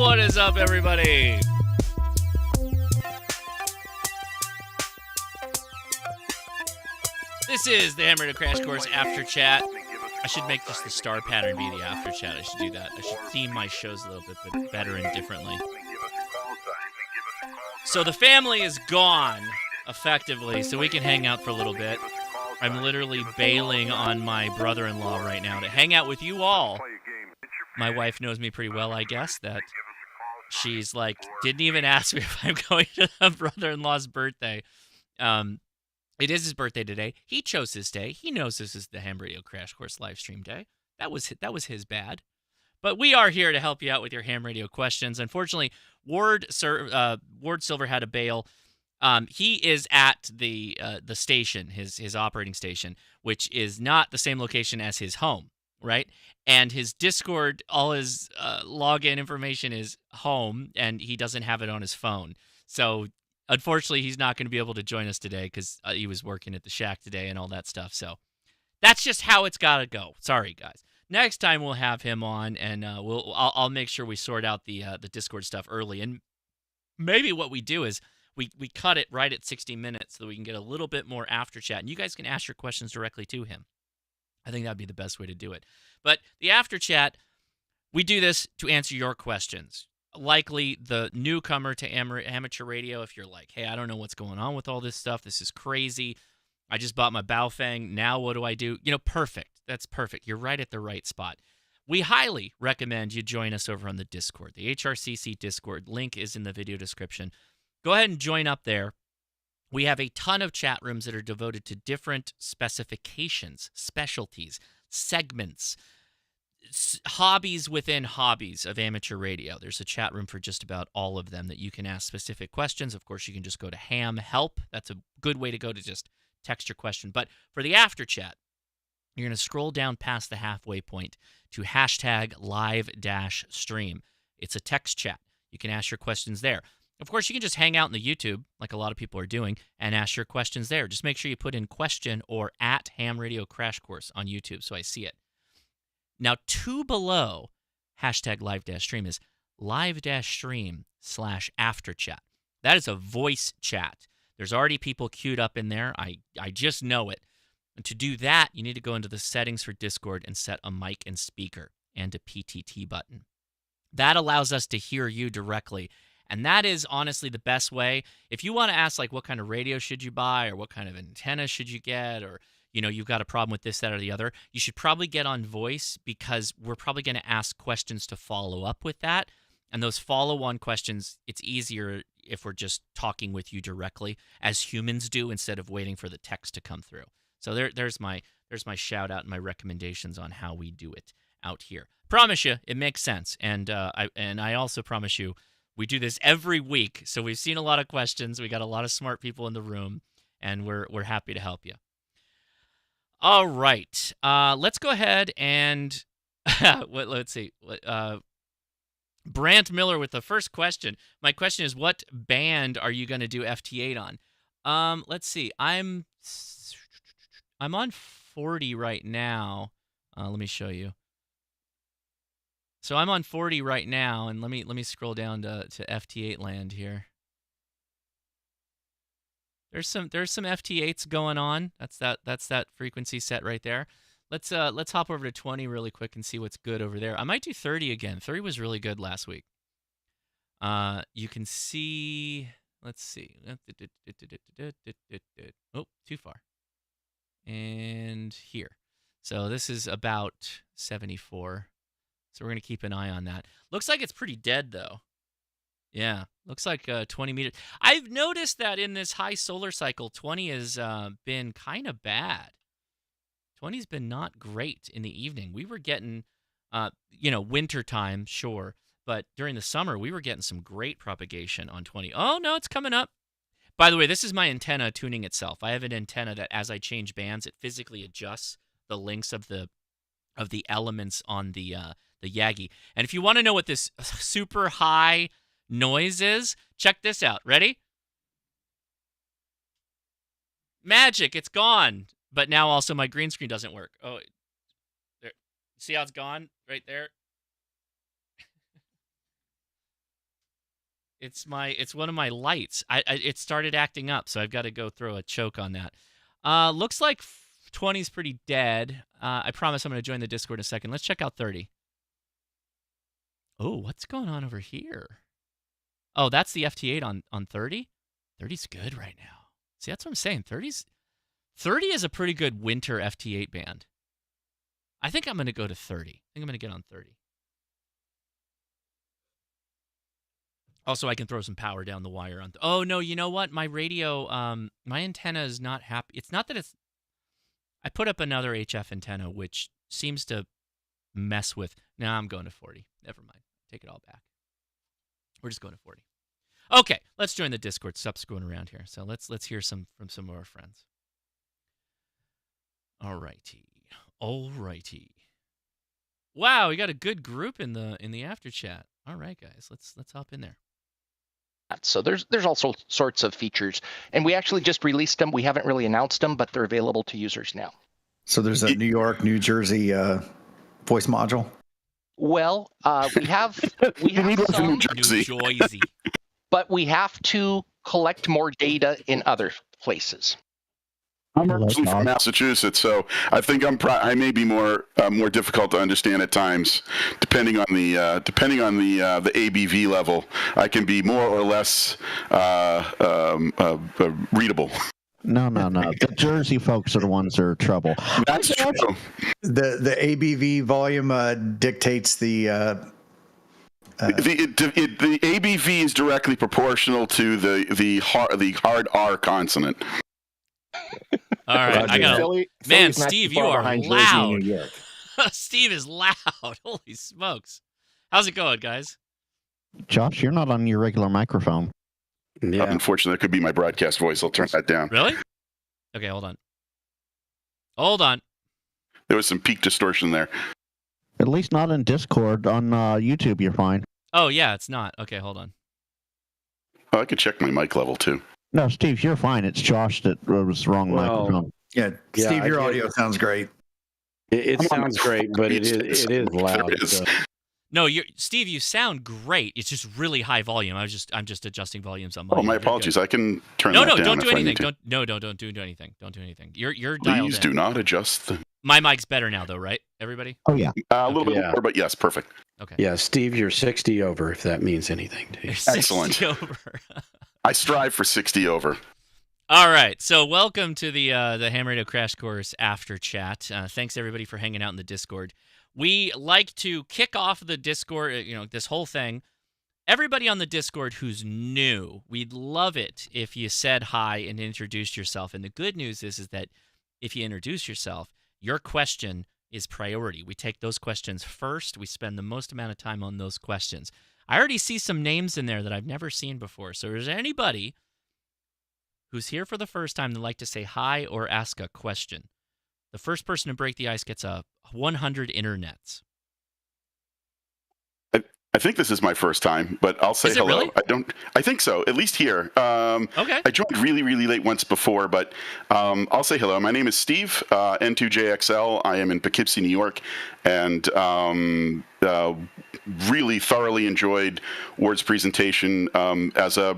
What is up, everybody? This is the Hammer Radio Crash Course After Chat. I should make just the star pattern be the After Chat. I should do that. I should theme my shows a little bit better and differently. So the family is gone, effectively, so we can hang out for a little bit. I'm literally bailing on my brother-in-law right now to hang out with you all. My wife knows me pretty well, I guess, that she's like, didn't even ask me if I'm going to the brother-in-law's birthday. It is his birthday today. He chose this day. He knows this is the Ham Radio Crash Course live stream day. That was his bad. But we are here to help you out with your ham radio questions. Unfortunately, Ward Silver had to bail. He is at the station, his operating station, which is not the same location as his home, right? And his Discord, all his login information is home, and he doesn't have it on his phone. So unfortunately, he's not going to be able to join us today because he was working at the shack today and all that stuff. So that's just how it's got to go. Sorry, guys. Next time we'll have him on, and I'll make sure we sort out the Discord stuff early. And maybe what we do is we cut it right at 60 minutes so that we can get a little bit more after chat, and you guys can ask your questions directly to him. I think that'd be the best way to do it. But the after chat, we do this to answer your questions. Likely the newcomer to amateur radio, if you're like, hey, I don't know what's going on with all this stuff. This is crazy. I just bought my Baofeng. Now what do I do? Perfect. That's perfect. You're right at the right spot. We highly recommend you join us over on the Discord. The HRCC Discord link is in the video description. Go ahead and join up there. We have a ton of chat rooms that are devoted to different specifications, specialties, segments, hobbies within hobbies of amateur radio. There's a chat room for just about all of them that you can ask specific questions. Of course, you can just go to Ham Help. That's a good way to go to just text your question. But for the after chat, you're going to scroll down past the halfway point to hashtag live-stream. It's a text chat. You can ask your questions there. Of course, you can just hang out in the YouTube, like a lot of people are doing, and ask your questions there. Just make sure you put in question or at Ham Radio Crash Course on YouTube so I see it. Now, two below hashtag live-stream is live-stream/afterchat. That is a voice chat. There's already people queued up in there. I just know it. And to do that, you need to go into the settings for Discord and set a mic and speaker and a PTT button. That allows us to hear you directly. And that is honestly the best way. If you want to ask, like, what kind of radio should you buy or what kind of antenna should you get, or, you've got a problem with this, that, or the other, you should probably get on voice because we're probably going to ask questions to follow up with that. And those follow-on questions, it's easier if we're just talking with you directly as humans do instead of waiting for the text to come through. So there's my shout-out and my recommendations on how we do it out here. Promise you, it makes sense. And I also promise you, we do this every week, so we've seen a lot of questions. We got a lot of smart people in the room, and we're happy to help you. All right, let's go ahead and let's see. Brant Miller with the first question. My question is, what band are you going to do FT8 on? Let's see. I'm on 40 right now. Let me show you. So I'm on 40 right now, and let me scroll down to FT8 land here. There's some FT8s going on. That's that frequency set right there. Let's hop over to 20 really quick and see what's good over there. I might do 30 again. 30 was really good last week. You can see. Let's see. Oh, too far. And here. So this is about 74. So we're going to keep an eye on that. Looks like it's pretty dead, though. Yeah, looks like 20 meters. I've noticed that in this high solar cycle, 20 has been kind of bad. 20's been not great in the evening. We were getting, winter time, sure. But during the summer, we were getting some great propagation on 20. Oh, no, it's coming up. By the way, this is my antenna tuning itself. I have an antenna that as I change bands, it physically adjusts the lengths of the elements on the Yagi. And if you want to know what this super high noise is, check this out. Ready? Magic, it's gone. But now also my green screen doesn't work. Oh, there. See how it's gone right there? It's one of my lights. It started acting up, so I've got to go throw a choke on that. Looks like 20's pretty dead. I promise I'm going to join the Discord in a second. Let's check out 30. Oh, what's going on over here? Oh, that's the FT8 on 30? 30's good right now. See, that's what I'm saying. 30 is a pretty good winter FT8 band. I think I'm going to go to 30. I think I'm going to get on 30. Also, I can throw some power down the wire on. Oh no, you know what? My radio, my antenna is not happy. It's not that it's. I put up another HF antenna, which seems to mess with. Now I'm going to 40. Never mind. Take it all back. We're just going to 40. Okay, let's join the Discord. Stop screwing around here. So let's hear some from some of our friends. Alrighty. Wow, we got a good group in the after chat. All right, guys, let's hop in there. So there's all sorts of features, and we actually just released them. We haven't really announced them, but they're available to users now. So there's a New York, New Jersey voice module. Well, we have some, New Jersey. but we have to collect more data in other places. I'm originally from Massachusetts, so I think I may be more difficult to understand at times, depending on the ABV level. I can be more or less readable. No. The Jersey folks are the ones that are trouble. That's true. The ABV volume dictates the. The ABV is directly proportional to the hard R consonant. All right, I got man, Steve, you are loud. Steve is loud. Holy smokes! How's it going, guys? Josh, you're not on your regular microphone. Yeah. Unfortunately, that could be my broadcast voice. I'll turn that down. Really? Okay, hold on. There was some peak distortion there. At least not in Discord. On YouTube, you're fine. Oh yeah, it's not. Okay, hold on. Oh, I could check my mic level too. No, Steve, you're fine. It's Josh that was wrong microphone. Yeah, Steve, your audio sounds great. It sounds great, but it is loud. So. No, Steve, you sound great. It's just really high volume. I'm just adjusting volumes on my. Oh, my apologies. I can turn that down. No, don't do anything. Don't do anything. Don't do anything. You're dialed in. Please do not adjust. My mic's better now, though, right? Everybody? Oh yeah. A little bit more, but yes, perfect. Okay. Yeah, Steve, you're 60 over. If that means anything to you. Excellent. 60 over. I strive for 60 over. All right, so welcome to the Ham Radio Crash Course after chat. Thanks everybody for hanging out in the Discord. We like to kick off the Discord, this whole thing. Everybody on the Discord who's new, we'd love it if you said hi and introduced yourself. And the good news is that if you introduce yourself, your question is priority. We take those questions first. We spend the most amount of time on those questions. I already see some names in there that I've never seen before. So is there anybody who's here for the first time that'd like to say hi or ask a question? The first person to break the ice gets a 100 internets. I think this is my first time, but I'll say hello. Really? I think so, at least here. Okay. I joined really, really late once before, but I'll say hello. My name is Steve, N0AX. I am in Poughkeepsie, New York, and really thoroughly enjoyed Ward's presentation as a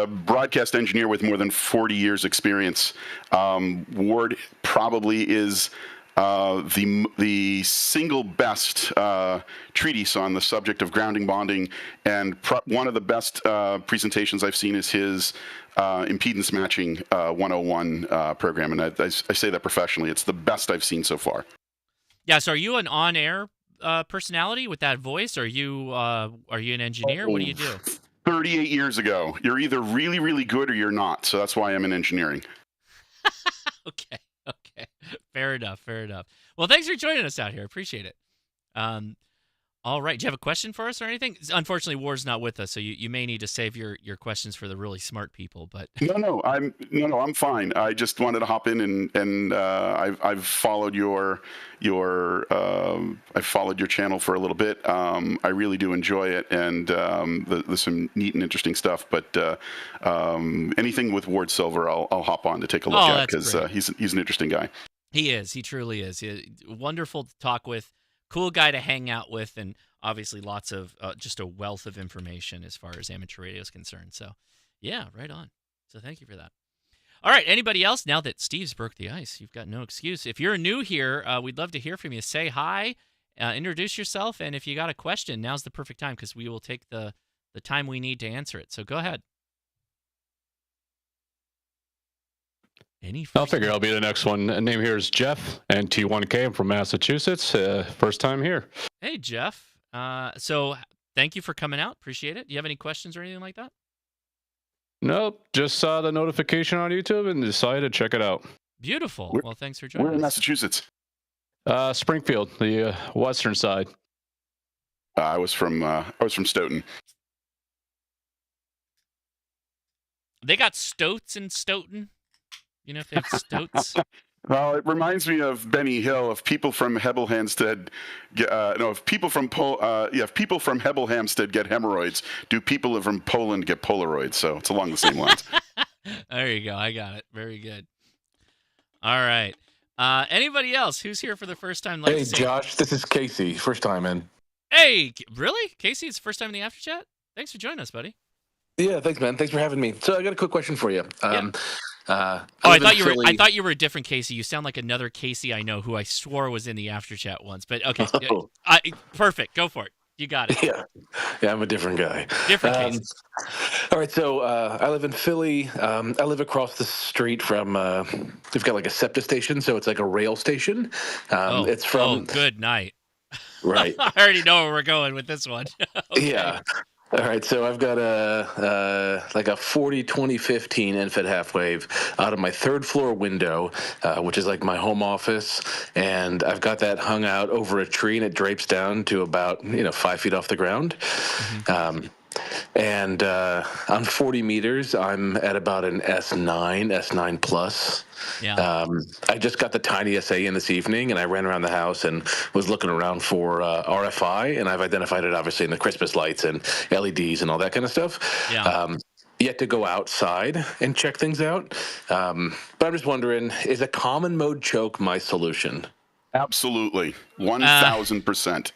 broadcast engineer with more than 40 years experience. Ward probably is the single best treatise on the subject of grounding bonding, and one of the best presentations I've seen is his impedance matching 101 program, and I say that professionally. It's the best I've seen so far. Yeah, so are you an on-air personality with that voice? Or are you an engineer? What do you do? 38 years ago. You're either really, really good or you're not. So that's why I'm in engineering. Okay. Fair enough. Well, thanks for joining us out here. Appreciate it. All right. Do you have a question for us or anything? Unfortunately, Ward's not with us, so you may need to save your questions for the really smart people. But No, I'm fine. I just wanted to hop in and I've followed your channel for a little bit. I really do enjoy it, and there's some neat and interesting stuff. But anything with Ward Silver, I'll hop on to take a look at, because he's an interesting guy. He is. He truly is. Wonderful to talk with. Cool guy to hang out with, and obviously lots of just a wealth of information as far as amateur radio is concerned. So, yeah, right on. So thank you for that. All right, anybody else? Now that Steve's broke the ice, you've got no excuse. If you're new here, we'd love to hear from you. Say hi, introduce yourself, and if you got a question, now's the perfect time because we will take the time we need to answer it. So go ahead. I'll figure I'll be the next one. Name here is Jeff, and T1K. I'm from Massachusetts. First time here. Hey, Jeff. So thank you for coming out. Appreciate it. Do you have any questions or anything like that? Nope. Just saw the notification on YouTube and decided to check it out. Beautiful. Well, thanks for joining We're in us. Massachusetts. Springfield, the western side. I was from Stoughton. They got stoats in Stoughton. You know if they have stoats? Well, it reminds me of Benny Hill. If people from Hebel Hampstead, if people from Hebel Hampstead get hemorrhoids, do people from Poland get Polaroids? So it's along the same lines. There you go. I got it. Very good. All right. Anybody else who's here for the first time? Hey, Josh, this is Casey. First time in. Hey, really? Casey, it's the first time in the after chat? Thanks for joining us, buddy. Yeah, thanks, man. Thanks for having me. So I got a quick question for you. I thought you were a different Casey. You sound like another Casey I know who I swore was in the after chat once. But okay, perfect. Go for it. You got it. Yeah, I'm a different guy. Different Casey. All right, so I live in Philly. I live across the street from. We've got like a SEPTA station, so it's like a rail station. It's from. Oh, good night. Right. I already know where we're going with this one. Okay. Yeah. All right, so I've got a 40-20-15 NFED Halfwave out of my third floor window, which is like my home office, and I've got that hung out over a tree, and it drapes down to about 5 feet off the ground. Mm-hmm. And on 40 meters, I'm at about an S9 plus. Yeah. I just got the tiny SA in this evening, and I ran around the house and was looking around for RFI, and I've identified it obviously in the Christmas lights and LEDs and all that kind of stuff. Yeah. Yet to go outside and check things out. But I'm just wondering, is a common mode choke my solution? Absolutely. 1,000%.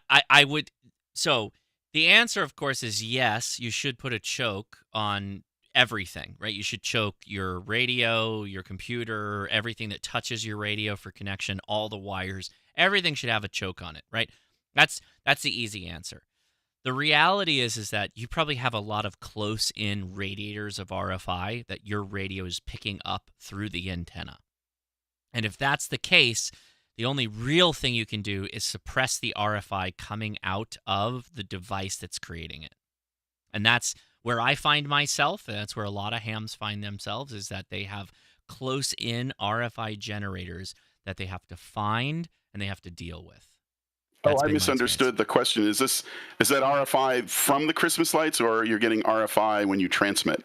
I would. So the answer, of course, is yes. You should put a choke on everything, right? You should choke your radio, your computer, everything that touches your radio for connection, all the wires. Everything should have a choke on it, right? That's the easy answer. The reality is that you probably have a lot of close-in radiators of RFI that your radio is picking up through the antenna. And if that's the case, the only real thing you can do is suppress the RFI coming out of the device that's creating it. And that's where I find myself, and that's where a lot of hams find themselves, is that they have close-in RFI generators that they have to find and they have to deal with. I misunderstood the question. Is that RFI from the Christmas lights, or you're getting RFI when you transmit?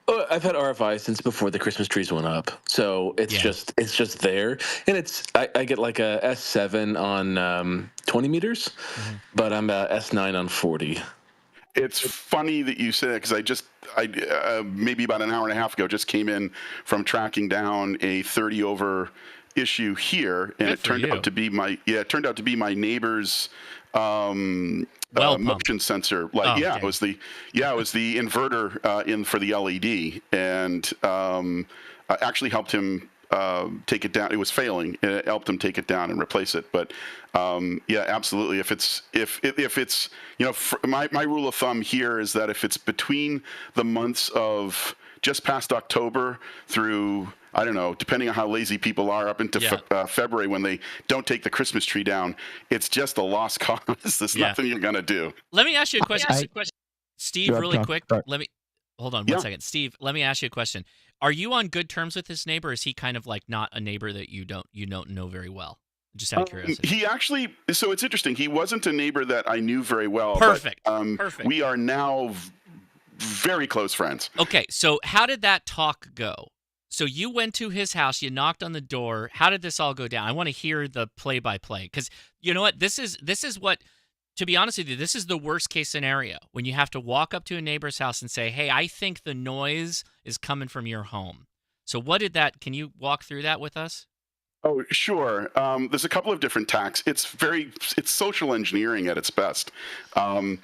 I've had RFI since before the Christmas trees went up, so it's just there, and I get like a S7 on 20 meters, but I'm a S9 on 40. It's funny that you say that, because I maybe about an hour and a half ago just came in from tracking down a 30 over issue here, and it turned out to be my neighbor's motion sensor. It was the inverter in for the LED, and I actually helped him take it down. It was failing, and it helped him take it down and replace it. But absolutely. If it's my rule of thumb here is that if it's between the months of just past October through, I don't know, depending on how lazy people are, up into February when they don't take the Christmas tree down, it's just a lost cause. There's nothing you're going to do. Let me ask you a question. Steve, really quick. Hold on one second. Steve, let me ask you a question. Are you on good terms with this neighbor? Or is he kind of like not a neighbor that you don't know very well? Just out of curiosity. He actually, so it's interesting. He wasn't a neighbor that I knew very well. Perfect. Perfect. We are now very close friends. Okay, so how did that talk go? So you went to his house, you knocked on the door. How did this all go down? I want to hear the play-by-play, because you know what? This is what, to be honest with you, this is the worst case scenario, when you have to walk up to a neighbor's house and say, hey, I think the noise is coming from your home. So can you walk through that with us? Oh, sure. There's a couple of different tacks. It's social engineering at its best. And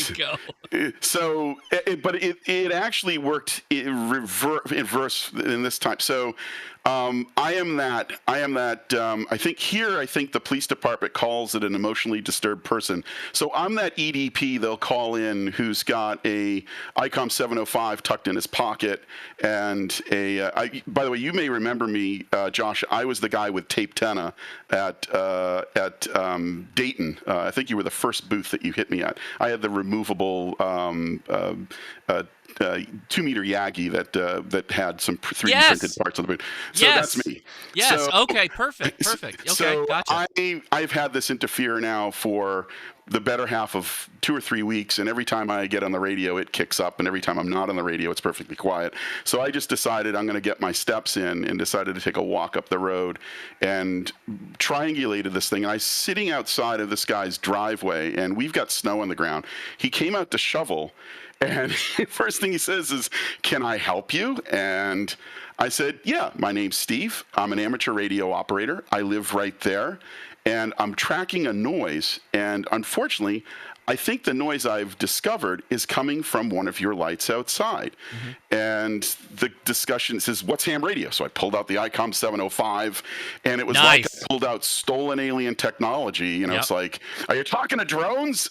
Here we go. so, but it actually worked in reverse in this time. So, I am that. I think the police department calls it an emotionally disturbed person. So I'm that EDP they'll call in who's got a ICOM 705 tucked in his pocket, and by the way, you may remember me, Josh. I was the guy with tape tenna at Dayton. I think you were the first booth that you hit me at. I had the removable 2-meter Yagi that had some 3D printed parts on the boot. So that's me. Yes. So, Okay. Perfect. Okay. So Gotcha. I've had this interfere now for the better half of 2 or 3 weeks, and every time I get on the radio, it kicks up, and every time I'm not on the radio, it's perfectly quiet. So I just decided I'm going to get my steps in, and decided to take a walk up the road and triangulated this thing. And I was sitting outside of this guy's driveway, and we've got snow on the ground. He came out to shovel, and first thing he says is, "Can I help you?" And I said, "Yeah, my name's Steve. I'm an amateur radio operator. I live right there, and I'm tracking a noise. And unfortunately, I think the noise I've discovered is coming from one of your lights outside." Mm-hmm. And the discussion says, "What's ham radio?" So I pulled out the ICOM 705, and it was like I pulled out stolen alien technology. You know, It's like, "Are you talking to drones?"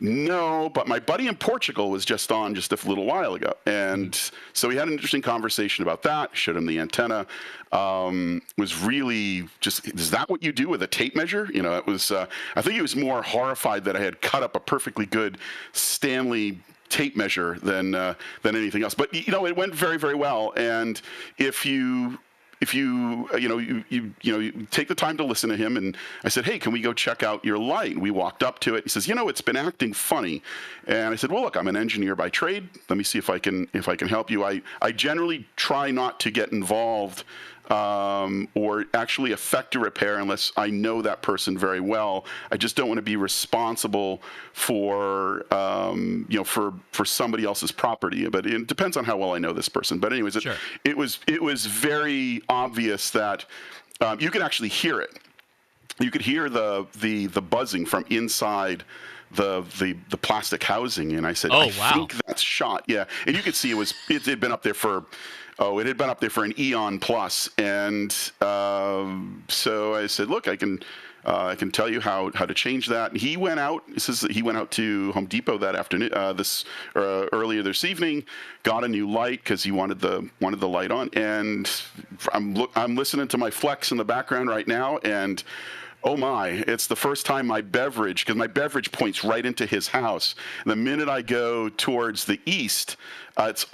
No, but my buddy in Portugal was just on just a little while ago. And so we had an interesting conversation about that, showed him the antenna. Was really just, is that what you do with a tape measure? You know, it was, I think he was more horrified that I had cut up a perfectly good Stanley tape measure than anything else. But, you know, it went very, very well. And if you take the time to listen to him, and I said, "Hey, can we go check out your light?" And we walked up to it. He says, "It's been acting funny." And I said, "Well, look, I'm an engineer by trade. Let me see if I can help you." I generally try not to get involved or actually affect a repair unless I know that person very well. I just don't want to be responsible for for somebody else's property. But it depends on how well I know this person. But anyways, sure. it was very obvious that you could actually hear it. You could hear the buzzing from inside the plastic housing, and I said, "I think that's shot." Yeah, and you could see it had been up there for. It had been up there for an eon plus, and so I said, "Look, I can tell you how to change that." And he went out. He says that he went out to Home Depot that afternoon, earlier this evening, got a new light because he wanted the light on. And I'm listening to my Flex in the background right now, and oh my, it's the first time my beverage points right into his house. And the minute I go towards the east, it's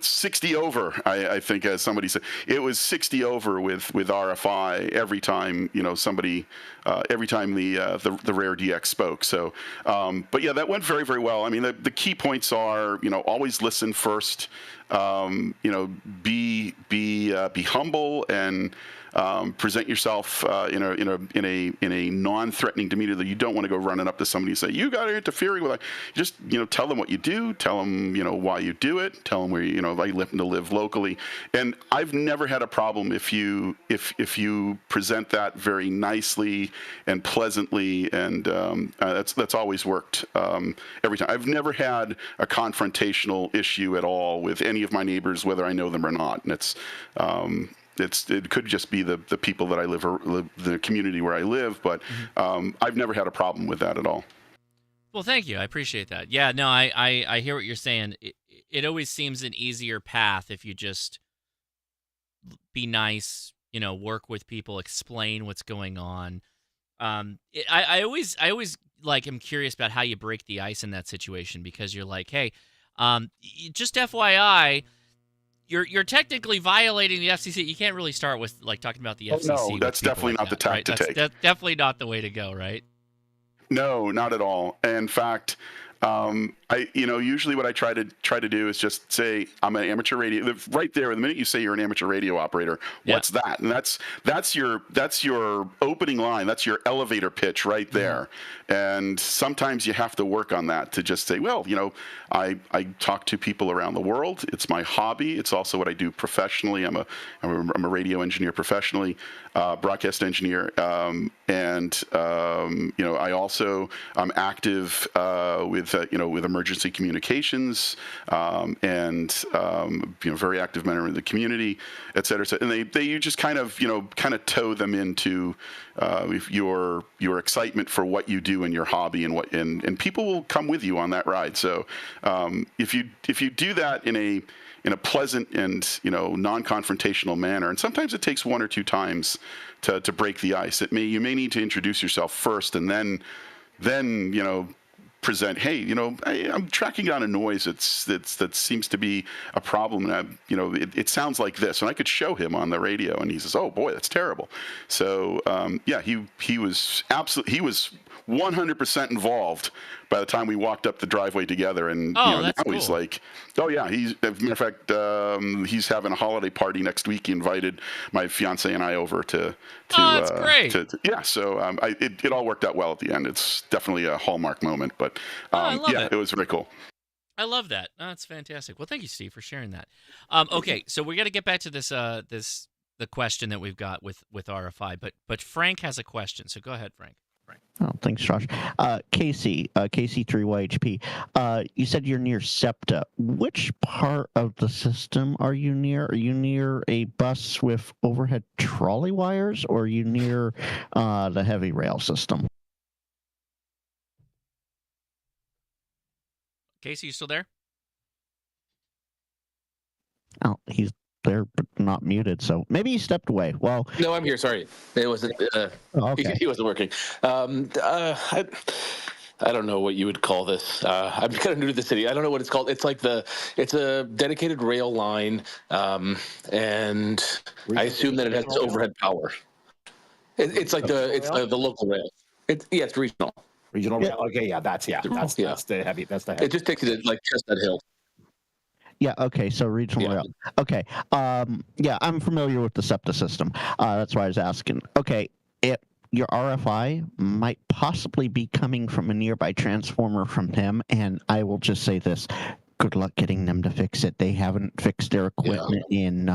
60 over, I think, as somebody said. It was 60 over with RFI every time, every time the Rare DX spoke. So, but yeah, that went very, very well. I mean, the key points are, always listen first, be humble, and present yourself in a non-threatening demeanor, that you don't want to go running up to somebody and say, "You got interfering with." Just tell them what you do, tell them why you do it, tell them where I happen to live locally, and I've never had a problem if you present that very nicely and pleasantly, and that's always worked every time. I've never had a confrontational issue at all with any of my neighbors, whether I know them or not, and it could just be the people that I live, the community where I live, but I've never had a problem with that at all. Well, thank you. I appreciate that. Yeah, no, I hear what you're saying. It always seems an easier path if you just be nice, work with people, explain what's going on. I always am curious about how you break the ice in that situation, because you're like, hey, just FYI, you're technically violating the FCC. You can't really start with talking about the FCC. No, that's definitely not the tack to take. That's definitely not the way to go, right? No, not at all. In fact, Usually what I try to do is just say I'm an amateur radio. Right there, the minute you say you're an amateur radio operator, what's that? And that's your opening line. That's your elevator pitch right there. And sometimes you have to work on that to just say, well, I talk to people around the world. It's my hobby. It's also what I do professionally. I'm a radio engineer professionally, broadcast engineer, and I also I'm active with emergency communications, and very active member of the community, et cetera. And you just kind of tow them into your excitement for what you do and your hobby, and people will come with you on that ride. So if you do that in a pleasant and non-confrontational manner, and sometimes it takes one or two times to break the ice. You may need to introduce yourself first, and then present, hey, I'm tracking down a noise that seems to be a problem, and it sounds like this, and I could show him on the radio, and he says, oh boy, that's terrible. So he was 100% involved by the time we walked up the driveway together, and now cool. He's like, oh yeah, as a matter of fact, he's having a holiday party next week. He invited my fiance and I over to that's great. So it all worked out well at the end. It's definitely a hallmark moment, but I love it. It was very cool. I love that. That's fantastic. Well, thank you, Steve, for sharing that. Okay, so we got to get back to the question that we've got with RFI, but Frank has a question, so go ahead, Frank. Oh, thanks, Josh. Casey, Casey3YHP, you said you're near SEPTA. Which part of the system are you near? Are you near a bus with overhead trolley wires, or are you near the heavy rail system? Casey, you still there? Oh, he's there, but not muted, so maybe he stepped away. Well, no, I'm here. Sorry, it wasn't. Okay. He wasn't working. I don't know what you would call this. I'm kind of new to the city. I don't know what it's called. It's like it's a dedicated rail line, and I assume that it has overhead power. It's like the local rail. It's regional. Regional rail. Okay, that's the heavy. That's the heavy. It just takes it to like Chestnut Hill. Yeah, okay, so regional rail. Okay, I'm familiar with the SEPTA system. That's why I was asking. Okay, your RFI might possibly be coming from a nearby transformer from them, and I will just say this. Good luck getting them to fix it. They haven't fixed their equipment in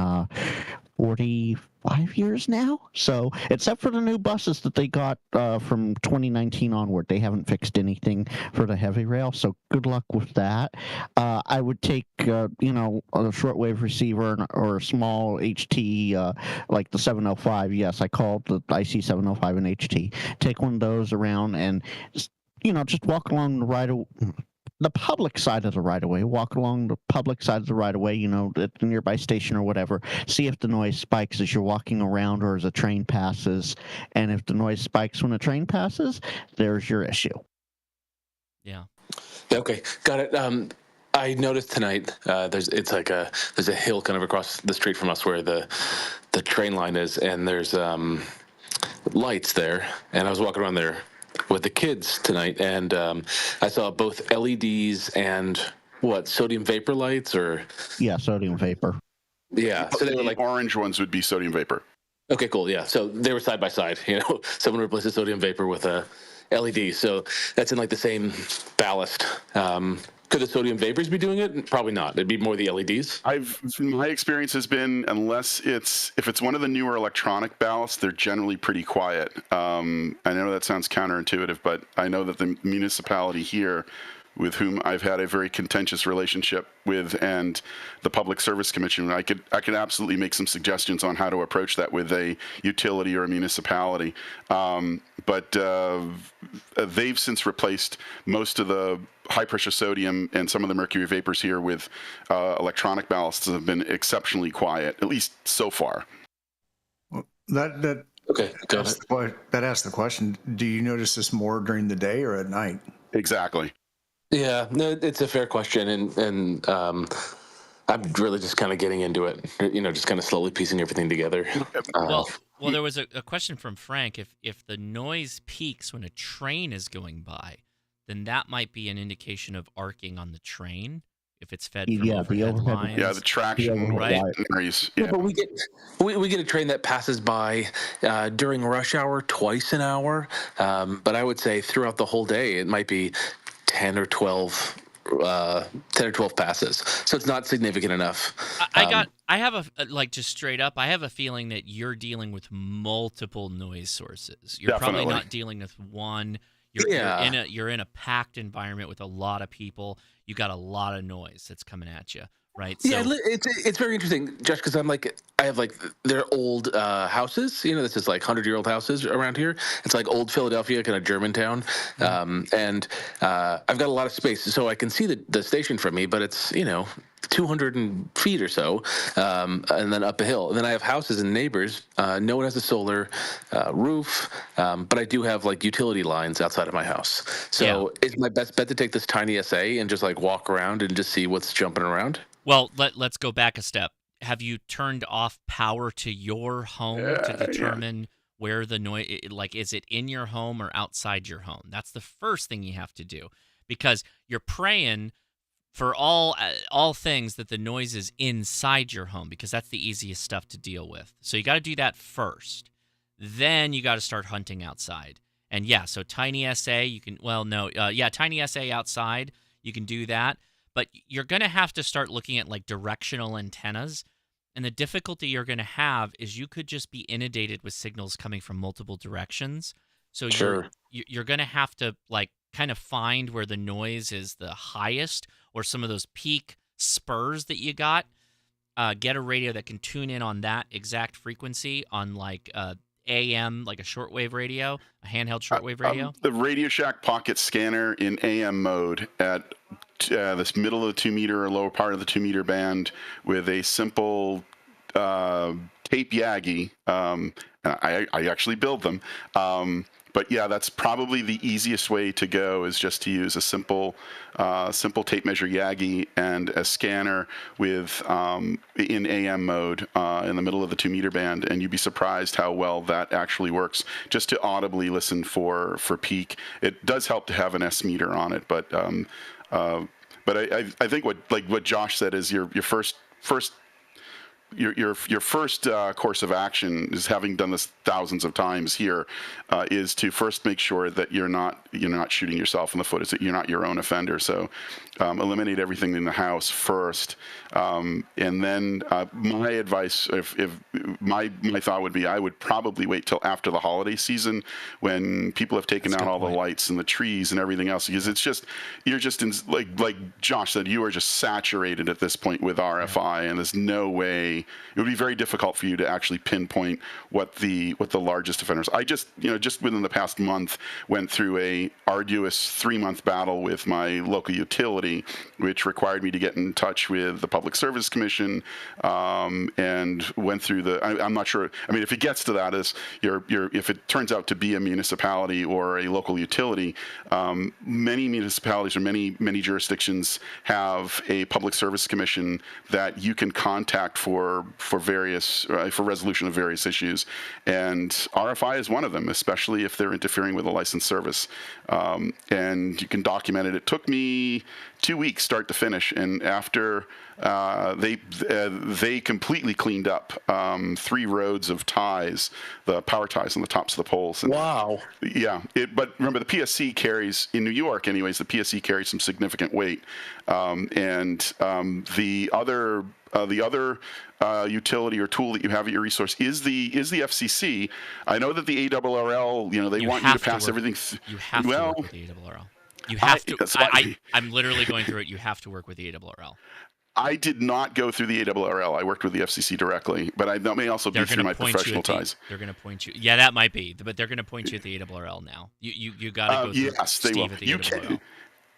45 years now. So, except for the new buses that they got from 2019 onward, they haven't fixed anything for the heavy rail. So, good luck with that. I would take, a shortwave receiver or a small HT, like the 705. Yes, I called the IC 705 and HT. Take one of those around and just walk along the public side of the right-of-way, walk along the public side of the right-of-way, at the nearby station or whatever, see if the noise spikes as you're walking around or as a train passes. And if the noise spikes when a train passes, there's your issue. Yeah. Okay, got it. I noticed tonight there's a hill kind of across the street from us where the train line is, and there's lights there, and I was walking around there with the kids tonight, and I saw both LEDs and sodium vapor lights, or sodium vapor. Yeah, so they were like orange ones would be sodium vapor. Okay, cool. Yeah, so they were side by side. Someone replaces sodium vapor with a LED, so that's in like the same ballast. Could the sodium vapors be doing it? Probably not. It'd be more the LEDs. My experience has been, if it's one of the newer electronic ballasts, they're generally pretty quiet. I know that sounds counterintuitive, but I know that the municipality here, with whom I've had a very contentious relationship with, and the Public Service Commission, I could absolutely make some suggestions on how to approach that with a utility or a municipality. But they've since replaced most of the high-pressure sodium and some of the mercury vapors here with electronic ballasts that have been exceptionally quiet, at least so far. Well, that asks the question, do you notice this more during the day or at night? Exactly. Yeah, no, it's a fair question, and I'm really just kind of getting into it, just kind of slowly piecing everything together. Well, there was a question from Frank. If the noise peaks when a train is going by, then that might be an indication of arcing on the train if it's fed from Yeah, the overhead overhead- lines. Yeah, the traction Right. varies. Yeah, but we get a train that passes by during rush hour twice an hour. But I would say throughout the whole day, it might be 10 or 12 passes. So it's not significant enough. I have just straight up, I have a feeling that you're dealing with multiple noise sources. You're Definitely. probably not dealing with one. You're in a packed environment with a lot of people. You got a lot of noise that's coming at you, right? Yeah, it's very interesting, Josh, because I have they're old houses. This is 100-year-old houses around here. It's like old Philadelphia, kind of Germantown, and I've got a lot of space, so I can see the station from me, but it's 200 feet or so, and then up a hill. And then I have houses and neighbors. No one has a solar roof, but I do have utility lines outside of my house. So is my best bet to take this tiny SA and just walk around and just see what's jumping around? Well, let's go back a step. Have you turned off power to your home to determine where the noise, is it in your home or outside your home? That's the first thing you have to do, because you're praying for all things that the noise is inside your home, because that's the easiest stuff to deal with. So you got to do that first. Then you got to start hunting outside. And so Tiny SA, you can, Tiny SA outside, you can do that. But you're going to have to start looking at directional antennas. And the difficulty you're going to have is you could just be inundated with signals coming from multiple directions. So you're going to have to kind of find where the noise is the highest, or some of those peak spurs that you got. Get a radio that can tune in on that exact frequency on AM, a shortwave radio, a handheld shortwave radio. The Radio Shack Pocket Scanner in AM mode at this middle of the 2 meter or lower part of the 2 meter band with a simple tape Yagi. I actually build them. But that's probably the easiest way to go, is just to use a simple tape measure Yagi and a scanner with in AM mode in the middle of the 2 meter band, and you'd be surprised how well that actually works. Just to audibly listen for peak. It does help to have an S meter on it, but I think what Josh said is your first course of action is, having done this thousands of times here, is to first make sure that you're not shooting yourself in the foot, is that you're not your own offender. So eliminate everything in the house first, and then my advice, if my thought would be, I would probably wait till after the holiday season, when people have taken out all the lights and the trees and everything else, because you're just in, like Josh said, you are just saturated at this point with RFI, and there's no way. It would be very difficult for you to actually pinpoint what the largest offenders. I just within the past month went through a arduous 3-month battle with my local utility, which required me to get in touch with the Public Service Commission, and went through I'm not sure. I mean, if it gets to that, if it turns out to be a municipality or a local utility, many municipalities or many jurisdictions have a Public Service Commission that you can contact for resolution of various issues, and RFI is one of them, especially if they're interfering with a licensed service. And you can document it. It took me 2 weeks, start to finish, and after they completely cleaned up 3 roads of ties, the power ties on the tops of the poles. And, wow. Yeah, but remember, the PSC carries, in New York anyways, the PSC carries some significant weight, and the other utility or tool that you have at your resource is the FCC. I know that the ARRL, they want you to pass everything. You have to work with the ARRL. You have to. I'm literally going through it. You have to work with the ARRL. I did not go through the ARRL. I worked with the FCC directly, but that may also be through my professional ties. They're going to point you. Yeah, that might be, but they're going to point you at the ARRL now. You got to go through Steve at the ARRL.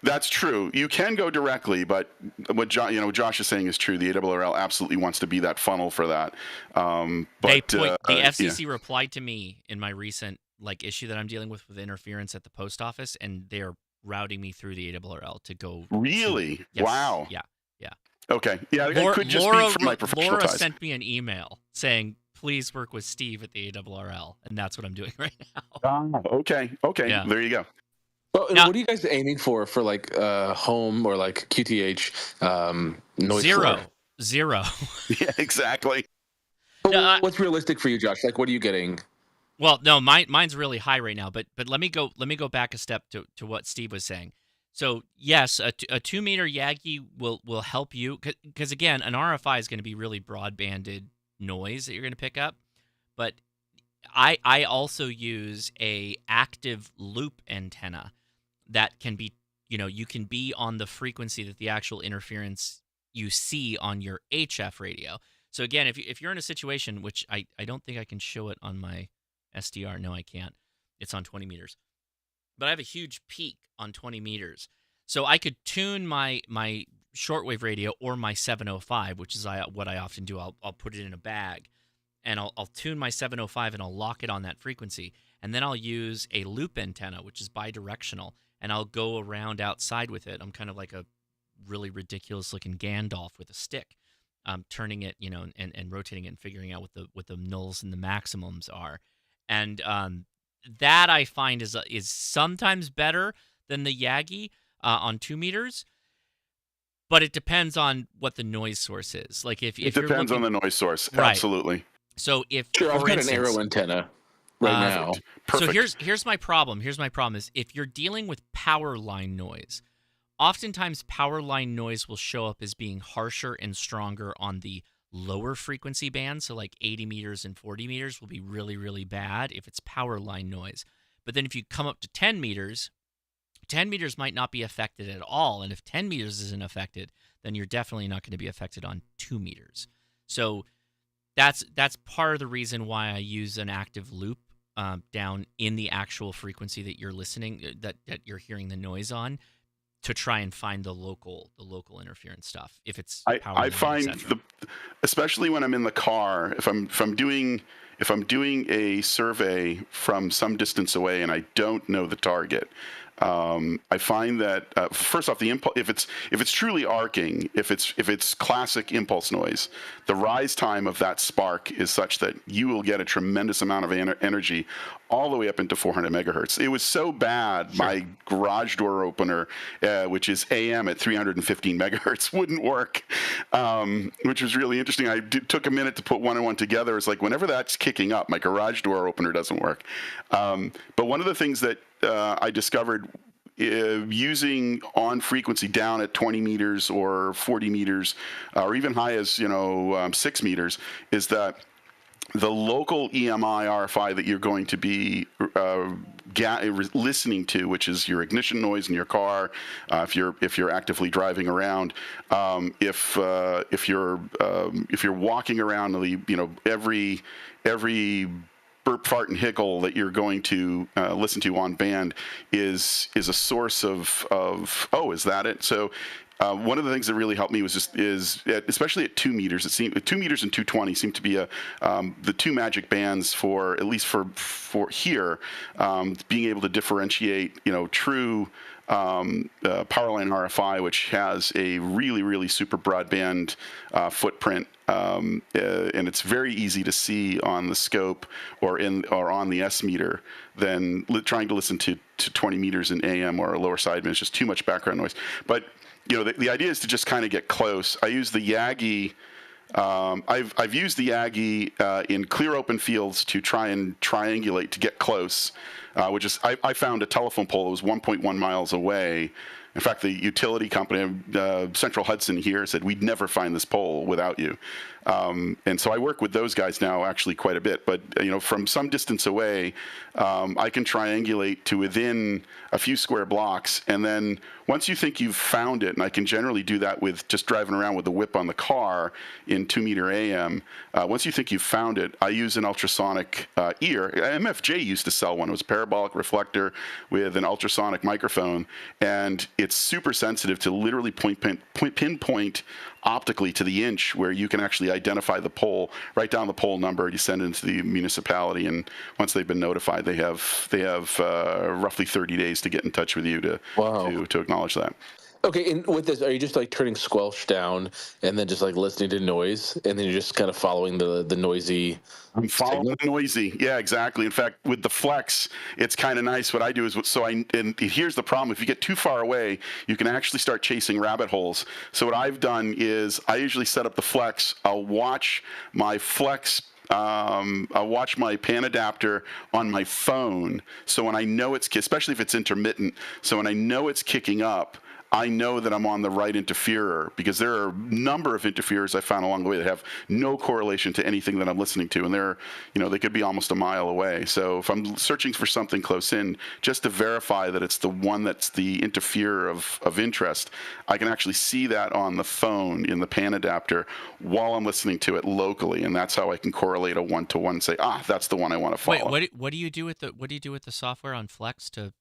That's true. You can go directly, but what Josh is saying is true. The ARRL absolutely wants to be that funnel for that. The FCC replied to me in my recent issue that I'm dealing with interference at the post office, and they're routing me through the ARRL to go. Really? Yes. Wow. Yeah. Okay. Yeah. It could just be from my professional Laura ties. sent me an email saying, "Please work with Steve at the ARRL," and that's what I'm doing right now. Okay. Yeah. There you go. Well, and Now- what are you guys aiming for like home or like QTH noise floor? Zero. Yeah, exactly. Well, what's realistic for you, Josh? Like, what are you getting? Well, no, mine's really high right now. But let me go back a step to what Steve was saying. So yes, a 2 meter Yagi will help you because again, an RFI is going to be really broadbanded noise that you're going to pick up. But I also use a active loop antenna that can be, you can be on the frequency that the actual interference you see on your HF radio. So again, if you're in a situation, which I don't think I can show it on my SDR. No, I can't. It's on 20 meters. But I have a huge peak on 20 meters. So I could tune my shortwave radio or my 705, which is what I often do. I'll put it in a bag, and I'll tune my 705 and I'll lock it on that frequency. And then I'll use a loop antenna, which is bidirectional, and I'll go around outside with it. I'm kind of like a really ridiculous looking Gandalf with a stick, turning it, and rotating it and figuring out what the nulls and the maximums are. And that I find is sometimes better than the Yagi on 2 meters. But it depends on what the noise source is. Like if it depends on the noise source, right. Absolutely. So if I've got an arrow antenna right now. Perfect. So here's my problem. Here's my problem is if you're dealing with power line noise, oftentimes power line noise will show up as being harsher and stronger on the lower frequency bands. So like 80 meters and 40 meters will be really, really bad if it's power line noise. But then if you come up to 10 meters, 10 meters might not be affected at all. And if 10 meters isn't affected, then you're definitely not going to be affected on 2 meters. So that's part of the reason why I use an active loop down in the actual frequency that you're listening, that you're hearing the noise on, to try and find the local interference stuff. If it's I find especially when I'm in the car, if I'm doing a survey from some distance away and I don't know the target, I find that first off, the impulse, if it's truly arcing, if it's classic impulse noise, the rise time of that spark is such that you will get a tremendous amount of energy all the way up into 400 megahertz. It was so bad, my garage door opener, which is AM at 315 megahertz, wouldn't work, which was really interesting. I took a minute to put one and one together. It's like whenever that's kicking up, my garage door opener doesn't work. But one of the things that I discovered using on frequency down at 20 meters or 40 meters, or even high as 6 meters, is that the local EMI RFI that you're going to be listening to, which is your ignition noise in your car, if you're actively driving around, if you're walking around, every burp, fart, and hickle that you're going to listen to on band is a source of oh, is that it? So one of the things that really helped me was especially at 2 meters. It seemed 2 meters and 220 seem to be the two magic bands for at least for here, being able to differentiate true Powerline RFI, which has a really, really super broadband footprint, and it's very easy to see on the scope or on the S meter than trying to listen to 20 meters in AM or a lower sideband. It's just too much background noise. But the idea is to just kind of get close. I use the Yagi. I've used the Yagi in clear open fields to try and triangulate to get close, which is I found a telephone pole that was 1.1 miles away. In fact, the utility company, Central Hudson here, said we'd never find this pole without you. And so I work with those guys now actually quite a bit. But from some distance away, I can triangulate to within a few square blocks, and then once you think you've found it, and I can generally do that with just driving around with the whip on the car in 2 meter AM. Once you think you've found it, I use an ultrasonic ear. MFJ used to sell one. It was a parabolic reflector with an ultrasonic microphone, and it's super sensitive to literally pinpoint optically to the inch, where you can actually identify the pole, write down the pole number, you send it into the municipality, and once they've been notified, they have roughly 30 days to get in touch with you to acknowledge that. Okay, and with this, are you just like turning squelch down and then just like listening to noise, and then you're just kind of following the noisy? I'm following the noisy. Yeah, exactly. In fact, with the flex, it's kind of nice. What I do is, and here's the problem: if you get too far away, you can actually start chasing rabbit holes. So what I've done is, I usually set up the flex. I'll watch my flex. I'll watch my pan adapter on my phone. So when I know especially if it's intermittent, so when I know it's kicking up, I know that I'm on the right interferer, because there are a number of interferers I found along the way that have no correlation to anything that I'm listening to, and they could be almost a mile away. So if I'm searching for something close in, just to verify that it's the one that's the interferer of interest, I can actually see that on the phone in the pan adapter while I'm listening to it locally, and that's how I can correlate a one-to-one and say, that's the one I want to follow. Wait, what do you do with the software on Flex to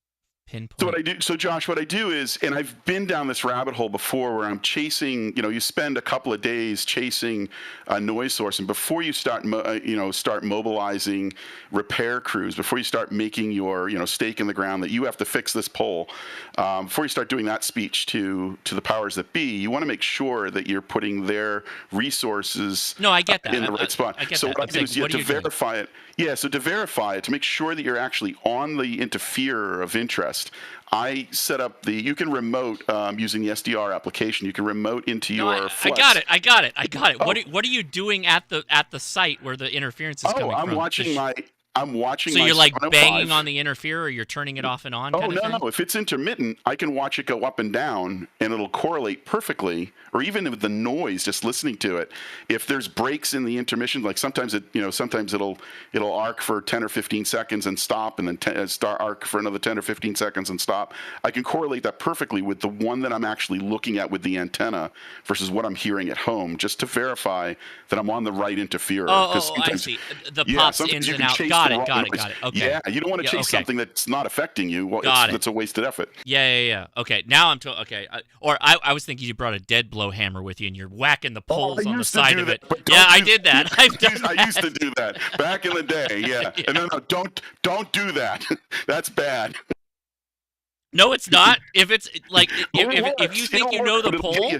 pinpoint? So what I do, Josh, what I do is, and I've been down this rabbit hole before, where I'm chasing. You spend a couple of days chasing a noise source, and before you start mobilizing repair crews, before you start making your stake in the ground that you have to fix this pole, before you start doing that speech to the powers that be, you want to make sure that you're putting their resources. No, I get that. In the right spot. I get so that. what I do is you have to verify it. Yeah, so to verify it, to make sure that you're actually on the interferer of interest, I set up you can remote using the SDR application. You can remote into your Flex. I got it. Oh. What are you doing at the site where the interference is coming from? I'm watching. So you're like banging on the interferer, or you're turning it off and on? No. If it's intermittent, I can watch it go up and down, and it'll correlate perfectly. Or even with the noise, just listening to it. If there's breaks in the intermission, like sometimes it'll arc for 10 or 15 seconds and stop, and then start arc for another 10 or 15 seconds and stop. I can correlate that perfectly with the one that I'm actually looking at with the antenna versus what I'm hearing at home, just to verify that I'm on the right interferer. I see. The pops ins and out. Got it. Okay. Yeah, you don't want to chase something that's not affecting you. Well, it's a wasted effort. Yeah. Okay, now I'm okay. I was thinking you brought a dead blow hammer with you and you're whacking the poles on the side of it. Yeah, I did that. I used to do that back in the day. Yeah. Yeah. And no, don't do that. That's bad. No, it's not. If it's like if you think you know the pole,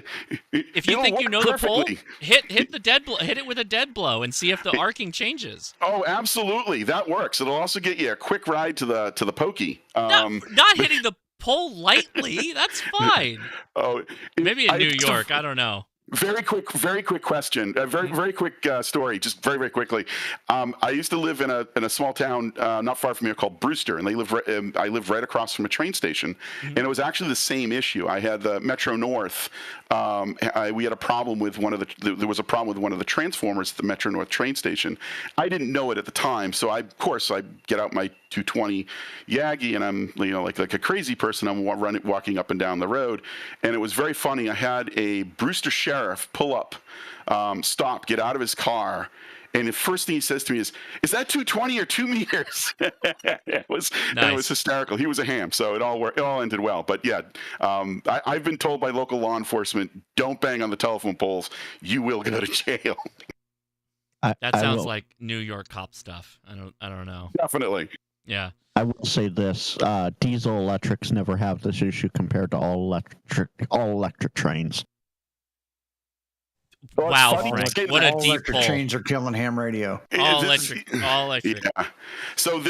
hit the dead blow, hit it with a dead blow, and see if the arcing changes. Oh, absolutely, that works. It'll also get you a quick ride to the pokey. Not hitting the pole lightly. That's fine. Oh, maybe in New York. I don't know. Very quick question. Very quick story. Just very quickly. I used to live in a small town not far from here called Brewster, and I lived right across from a train station, and it was actually the same issue. I had the Metro North. We had a problem with there was a problem with one of the transformers at the Metro North train station. I didn't know it at the time, so I get out my 220 Yagi, and I'm like a crazy person. I'm walking up and down the road, and it was very funny. I had a Brewster sheriff pull up, stop, get out of his car, and the first thing he says to me is that 220 or 2 meters? It was hysterical. He was a ham, so it all ended well. But yeah, I've been told by local law enforcement, don't bang on the telephone poles. You will go to jail. That sounds like New York cop stuff. I don't know. Definitely. Yeah. I will say this: diesel electrics never have this issue compared to all electric trains. Well, wow, Frank! What a deep electric pull. Trains are killing ham radio. All electric. Yeah. So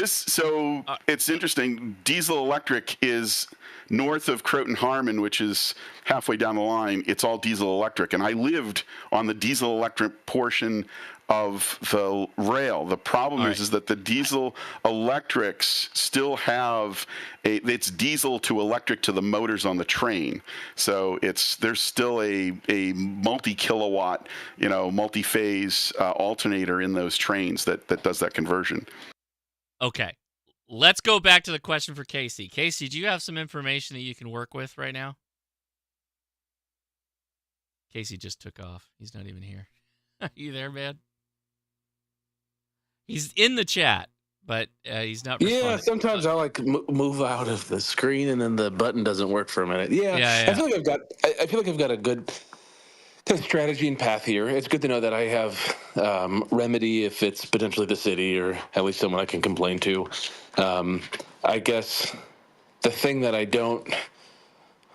it's interesting. Diesel electric is north of Croton Harmon, which is halfway down the line. It's all diesel electric, and I lived on the diesel electric portion of the rail. The problem is that the diesel electrics still have it's diesel to electric to the motors on the train. So there's still a multi-kilowatt, multi-phase alternator in those trains that does that conversion. Okay. Let's go back to the question for Casey. Casey, do you have some information that you can work with right now? Casey just took off. He's not even here. You there, man? He's in the chat, but he's not responding. Yeah, sometimes I move out of the screen and then the button doesn't work for a minute. Yeah. I feel like I've got a good kind of strategy and path here. It's good to know that I have remedy if it's potentially the city or at least someone I can complain to. I guess the thing that I don't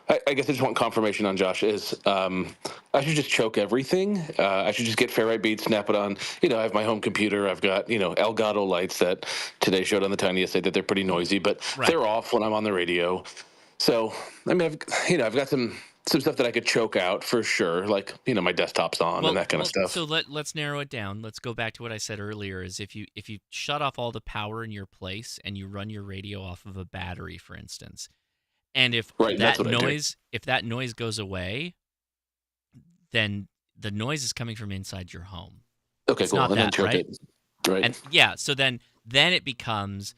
I guess I just want confirmation on Josh is I should just choke everything. I should just get ferrite beads, snap it on. I have my home computer. I've got, Elgato lights that today showed on the Tiny Essay that they're pretty noisy, but they're off when I'm on the radio. So, I mean, I've got some stuff that I could choke out for sure, like, my desktop's on and that kind of stuff. So let's narrow it down. Let's go back to what I said earlier is if you shut off all the power in your place and you run your radio off of a battery, for instance, and if that noise goes away, then the noise is coming from inside your home. Okay, it's cool. Not and that, then right? It. Right. And so then it becomes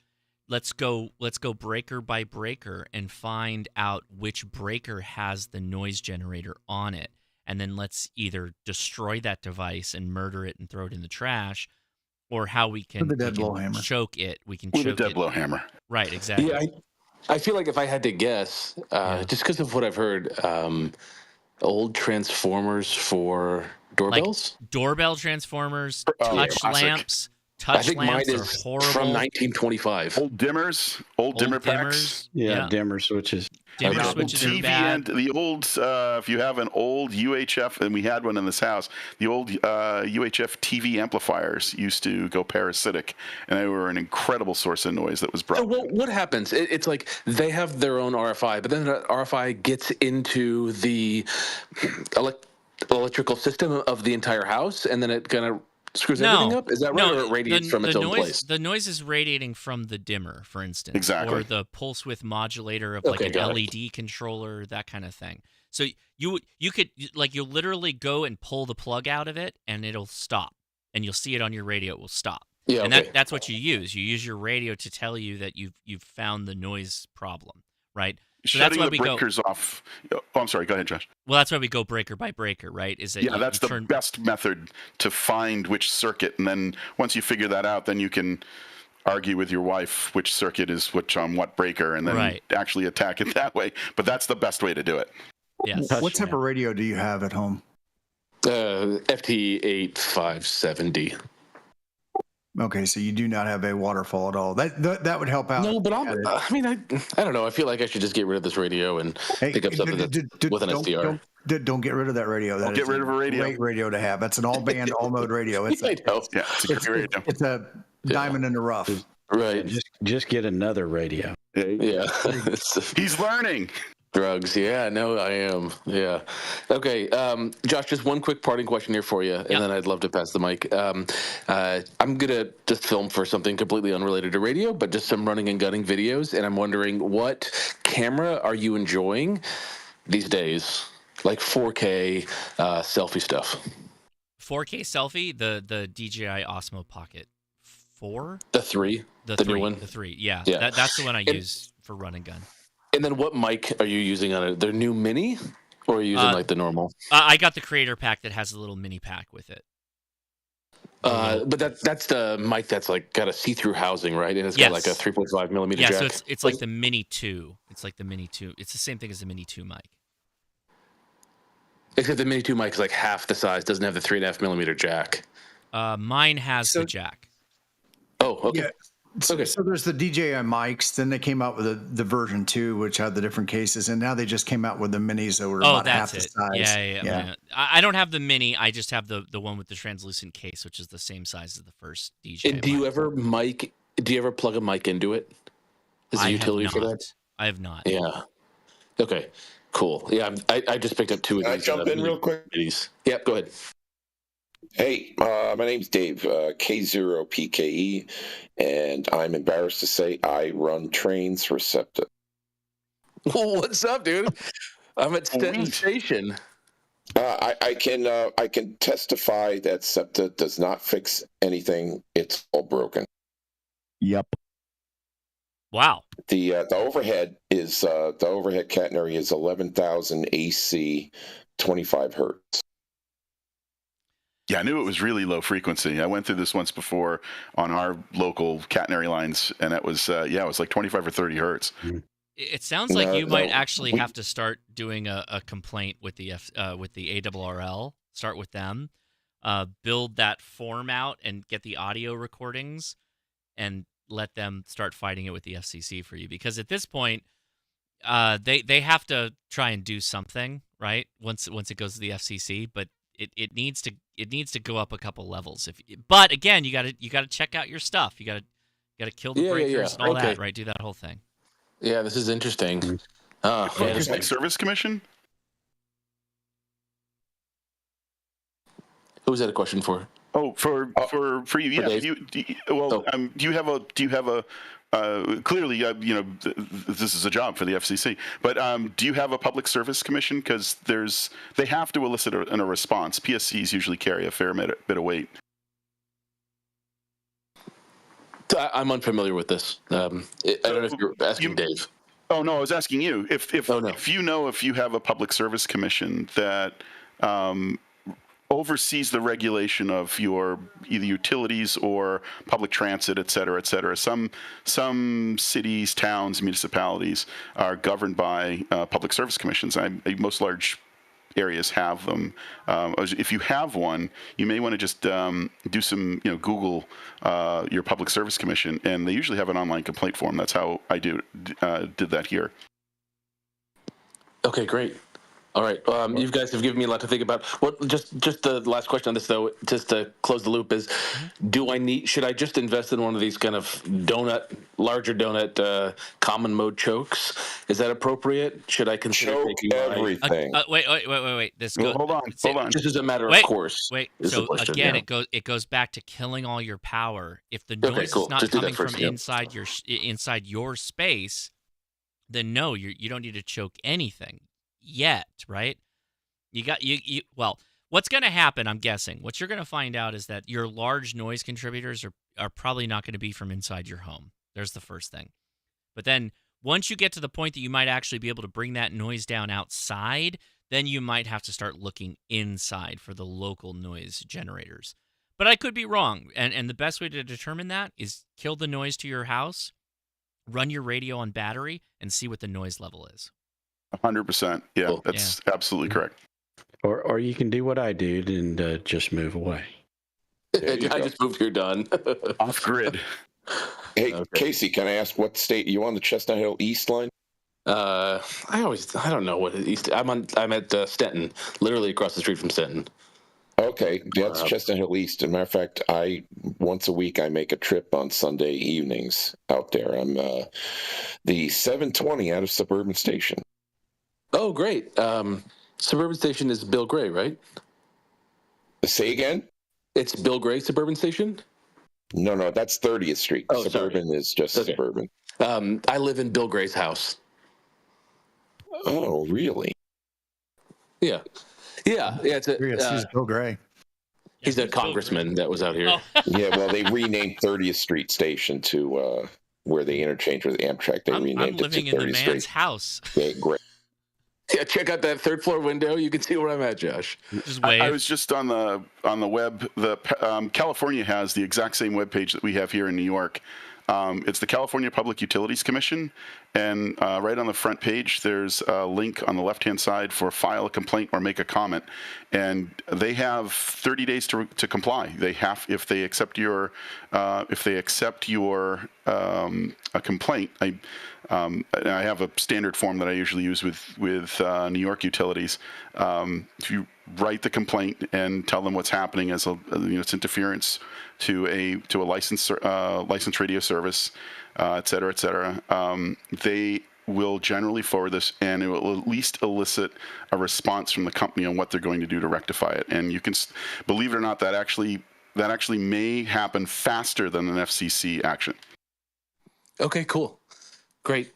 let's go breaker by breaker and find out which breaker has the noise generator on it. And then let's either destroy that device and murder it and throw it in the trash, or how we can, With the dead blow hammer. choke it. We can With choke a dead it. blow hammer. Right, exactly. Yeah, I feel like if I had to guess, just because of what I've heard, old transformers for doorbells? Like doorbell transformers, classic. lamps. I think mine lamps are is horrible. from 1925. Old dimmers, old dimmer packs. Yeah, dimmer switches. Dimmer The switches are TV bad. and the old, if you have an old UHF, and we had one in this house, the old UHF TV amplifiers used to go parasitic, and they were an incredible source of noise that was brought. So what happens? It's like they have their own RFI, but then the RFI gets into the electrical system of the entire house, and then it kind of screws everything up? Is that right, or it radiates from its own place? The noise is radiating from the dimmer, for instance. Exactly. Or the pulse width modulator of like an LED controller, that kind of thing. So you could, like, you'll literally go and pull the plug out of it, and it'll stop. And you'll see it on your radio, it will stop. Yeah, and that's what you use. You use your radio to tell you that you've found the noise problem, right? So Shutting that's why the we breakers off. Oh, I'm sorry. Go ahead, Josh. Well, that's why we go breaker by breaker, right? Is that that's the best method to find which circuit, and then once you figure that out, then you can argue with your wife which circuit is which on what breaker, and then actually attack it that way. But that's the best way to do it. Yes. What type of radio do you have at home? FT8570. Okay, so you do not have a waterfall at all. That would help out. No, but I don't know. I feel like I should just get rid of this radio and pick up something with an SDR. Don't get rid of that radio. Don't get rid of a radio. Great radio to have. That's an all-band, all-mode radio. It's I know. It's a great radio. It's a diamond in the rough. Right. Just get another radio. Yeah. He's learning. Drugs. Yeah, no, I am. Yeah. Okay. Josh, just one quick parting question here for you, and then I'd love to pass the mic. I'm going to just film for something completely unrelated to radio, but just some running and gunning videos, and I'm wondering, what camera are you enjoying these days? Like 4K selfie stuff. 4K selfie, the DJI Osmo Pocket 4? The 3? The new one? The 3, yeah. That's the one I use for run and gun. And then what mic are you using on it? Their new mini, or are you using like the normal? I got the creator pack that has a little mini pack with it. But that's the mic that's like got a see-through housing, right? And it's got like a 3.5 millimeter jack. Yeah, so it's like the Mini 2. It's like the Mini 2. It's the same thing as the Mini 2 mic. Except the Mini 2 mic is like half the size, doesn't have the 3.5 millimeter jack. Mine has the jack. Oh, okay. Yeah. So there's the DJI mics. Then they came out with the version 2, which had the different cases, and now they just came out with the minis that were about half the size. Yeah. I don't have the mini. I just have the one with the translucent case, which is the same size as the first DJI. And do you ever plug a mic into it? Is a utility for that? I have not. Yeah. Okay. Cool. Yeah, I just picked up 2 of these. Can I jump in real quick? Minis. Yep. Go ahead. Hey, my name's Dave, K0PKE, and I'm embarrassed to say I run trains for SEPTA. What's up, dude? I'm at Stenton Station. I can testify that SEPTA does not fix anything. It's all broken. Yep. Wow. The overhead catenary is 11,000 AC, 25 hertz. Yeah, I knew it was really low frequency. I went through this once before on our local catenary lines, and it was it was like 25 or 30 hertz. It sounds like you might actually have to start doing a complaint with the ARRL. Start with them, build that form out, and get the audio recordings, and let them start fighting it with the FCC for you. Because at this point, they have to try and do something, right? Once it goes to the FCC, but it needs to go up a couple levels. But again, you gotta check out your stuff. You gotta kill the breakers and all that, right? Do that whole thing. Yeah, this is interesting. Public Service Commission? Who was that a question for? Oh, for you. Yeah. Do you have a clearly, this is a job for the FCC, but do you have a Public Service Commission? Because they have to elicit a response. PSCs usually carry a fair bit of weight. I'm unfamiliar with this. I don't know if you're asking Dave. Oh no, I was asking you if you have a Public Service Commission that oversees the regulation of your either utilities or public transit, et cetera, et cetera. Some cities, towns, municipalities are governed by public service commissions. Most large areas have them. If you have one, you may want to just do some, Google your public service commission, and they usually have an online complaint form. That's how I did that here. Okay, great. All right, you guys have given me a lot to think about. Just the last question on this, though, just to close the loop, is: should I just invest in one of these kind of larger donut common mode chokes? Is that appropriate? Should I consider taking everything? Wait. Hold on. Just as a matter of course. Wait. So again, it goes back to killing all your power. If the noise is not coming from inside your space, then no, you don't need to choke anything yet, right? Well, what's going to happen, I'm guessing, what you're going to find out is that your large noise contributors are probably not going to be from inside your home. There's the first thing. But then once you get to the point that you might actually be able to bring that noise down outside, then you might have to start looking inside for the local noise generators. But I could be wrong, and the best way to determine that is kill the noise to your house, run your radio on battery, and see what the noise level is. 100%. Yeah, that's absolutely correct. Or you can do what I did and just move away. I just moved here, done. Off grid. Hey, Casey, can I ask what state you on the Chestnut Hill East line? I don't know what East. I'm at Stenton, literally across the street from Stenton. Okay, that's Chestnut Hill East. As a matter of fact, once a week I make a trip on Sunday evenings out there. I'm the 720 out of Suburban Station. Oh, great. Suburban Station is Bill Gray, right? Say again? It's Bill Gray Suburban Station? No, that's 30th Street. Oh, Suburban is just Suburban. I live in Bill Gray's house. Oh, really? Yeah. It's he's Bill Gray. He's a congressman that was out here. Oh. Yeah, well, they renamed 30th Street Station to where they interchange with Amtrak. They renamed it to 30th Street. I'm living in the man's house. Yeah, great. Yeah, check out that third floor window. You can see where I'm at, Josh. I was just on the web. California has the exact same webpage that we have here in New York. It's the California Public Utilities Commission, and right on the front page, there's a link on the left-hand side for file a complaint or make a comment, and they have 30 days to comply. They have, if they accept your a complaint. I have a standard form that I usually use with New York utilities. If you write the complaint and tell them what's happening as it's interference to a licensed radio service, et cetera, they will generally forward this, and it will at least elicit a response from the company on what they're going to do to rectify it. And you can, believe it or not, that actually may happen faster than an FCC action. Okay, cool. Great.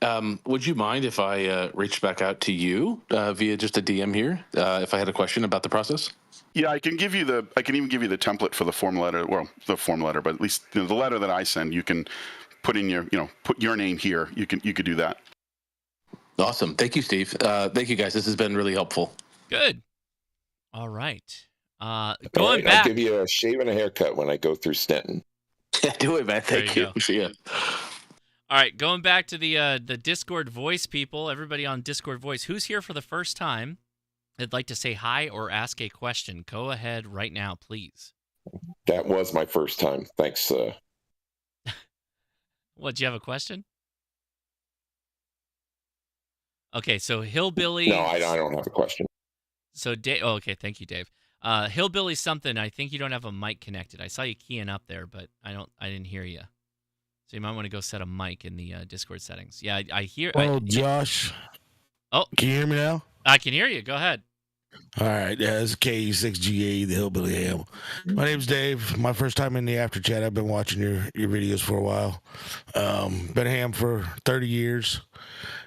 Would you mind if I reached back out to you via just a DM here if I had a question about the process? Yeah, I can even give you the template for the form letter. Well, the form letter, but at least the letter that I send, you can put in put your name here. You could do that. Awesome. Thank you, Steve. Thank you, guys. This has been really helpful. Good. All right. Going back. I'll give you a shave and a haircut when I go through Stenton. Do it, man. Thank you. See ya. All right, going back to the Discord voice people, everybody on Discord voice, who's here for the first time that'd like to say hi or ask a question? Go ahead right now, please. That was my first time. Thanks. What, do you have a question? Okay, so Hillbilly. No, I don't have a question. So Dave. Oh, okay, thank you, Dave. Hillbilly something. I think you don't have a mic connected. I saw you keying up there, but I didn't hear you. So you might want to go set a mic in the Discord settings. Yeah, I hear. Josh. Oh, can you hear me now? I can hear you. Go ahead. All right, this is KU6GA, the Hillbilly Ham. My name's Dave. My first time in the After Chat. I've been watching your videos for a while. Been a ham for 30 years,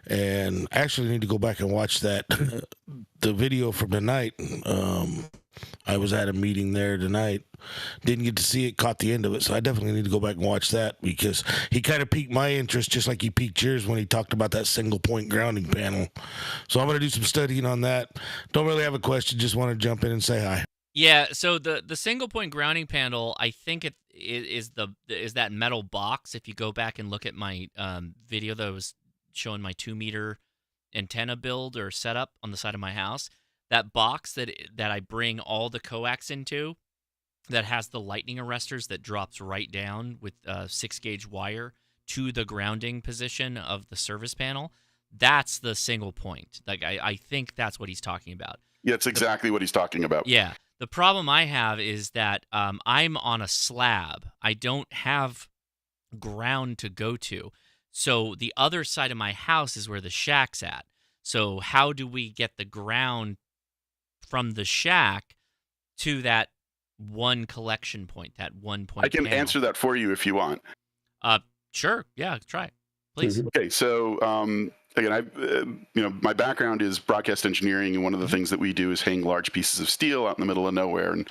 and I actually need to go back and watch that the video from tonight. I was at a meeting there tonight. Didn't get to see it, caught the end of it, so I definitely need to go back and watch that because he kind of piqued my interest just like he piqued yours when he talked about that single point grounding panel. So I'm going to do some studying on that. Don't really have a question, just want to jump in and say hi. Yeah, so the single point grounding panel, I think it is that metal box. If you go back and look at my video that was showing my 2-meter antenna build or setup on the side of my house, that box that I bring all the coax into, that has the lightning arresters that drops right down with 6-gauge wire to the grounding position of the service panel. That's the single point. Like I think that's what he's talking about. Yeah, it's exactly what he's talking about. Yeah. The problem I have is that I'm on a slab. I don't have ground to go to. So the other side of my house is where the shack's at. So how do we get the ground from the shack to that one collection point, that 1 point? I can panel? answer that for you if you want. Sure. Yeah, try it, please. Okay, so again, my background is broadcast engineering, and one of the things that we do is hang large pieces of steel out in the middle of nowhere. And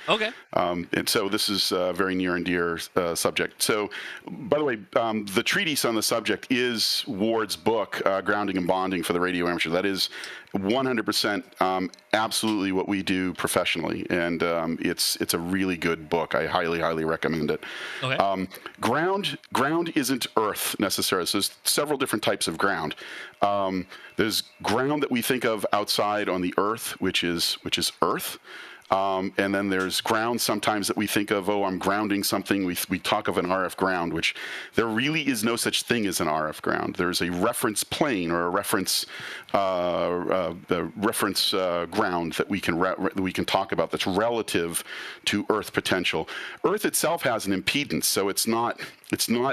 and so this is a very near and dear subject. So, by the way, the treatise on the subject is Ward's book, Grounding and Bonding for the Radio Amateur. That is 100% absolutely what we do professionally, and it's a really good book. I highly recommend it. Okay. Ground isn't earth necessarily. So there's several different types of ground. There's ground that we think of outside on the earth, which is earth. And then there's ground sometimes that we think of, I'm grounding something. We talk of an RF ground, which there really is no such thing as an RF ground. There's a reference plane or a reference ground that we can talk about that's relative to Earth potential. Earth itself has an impedance, so it's not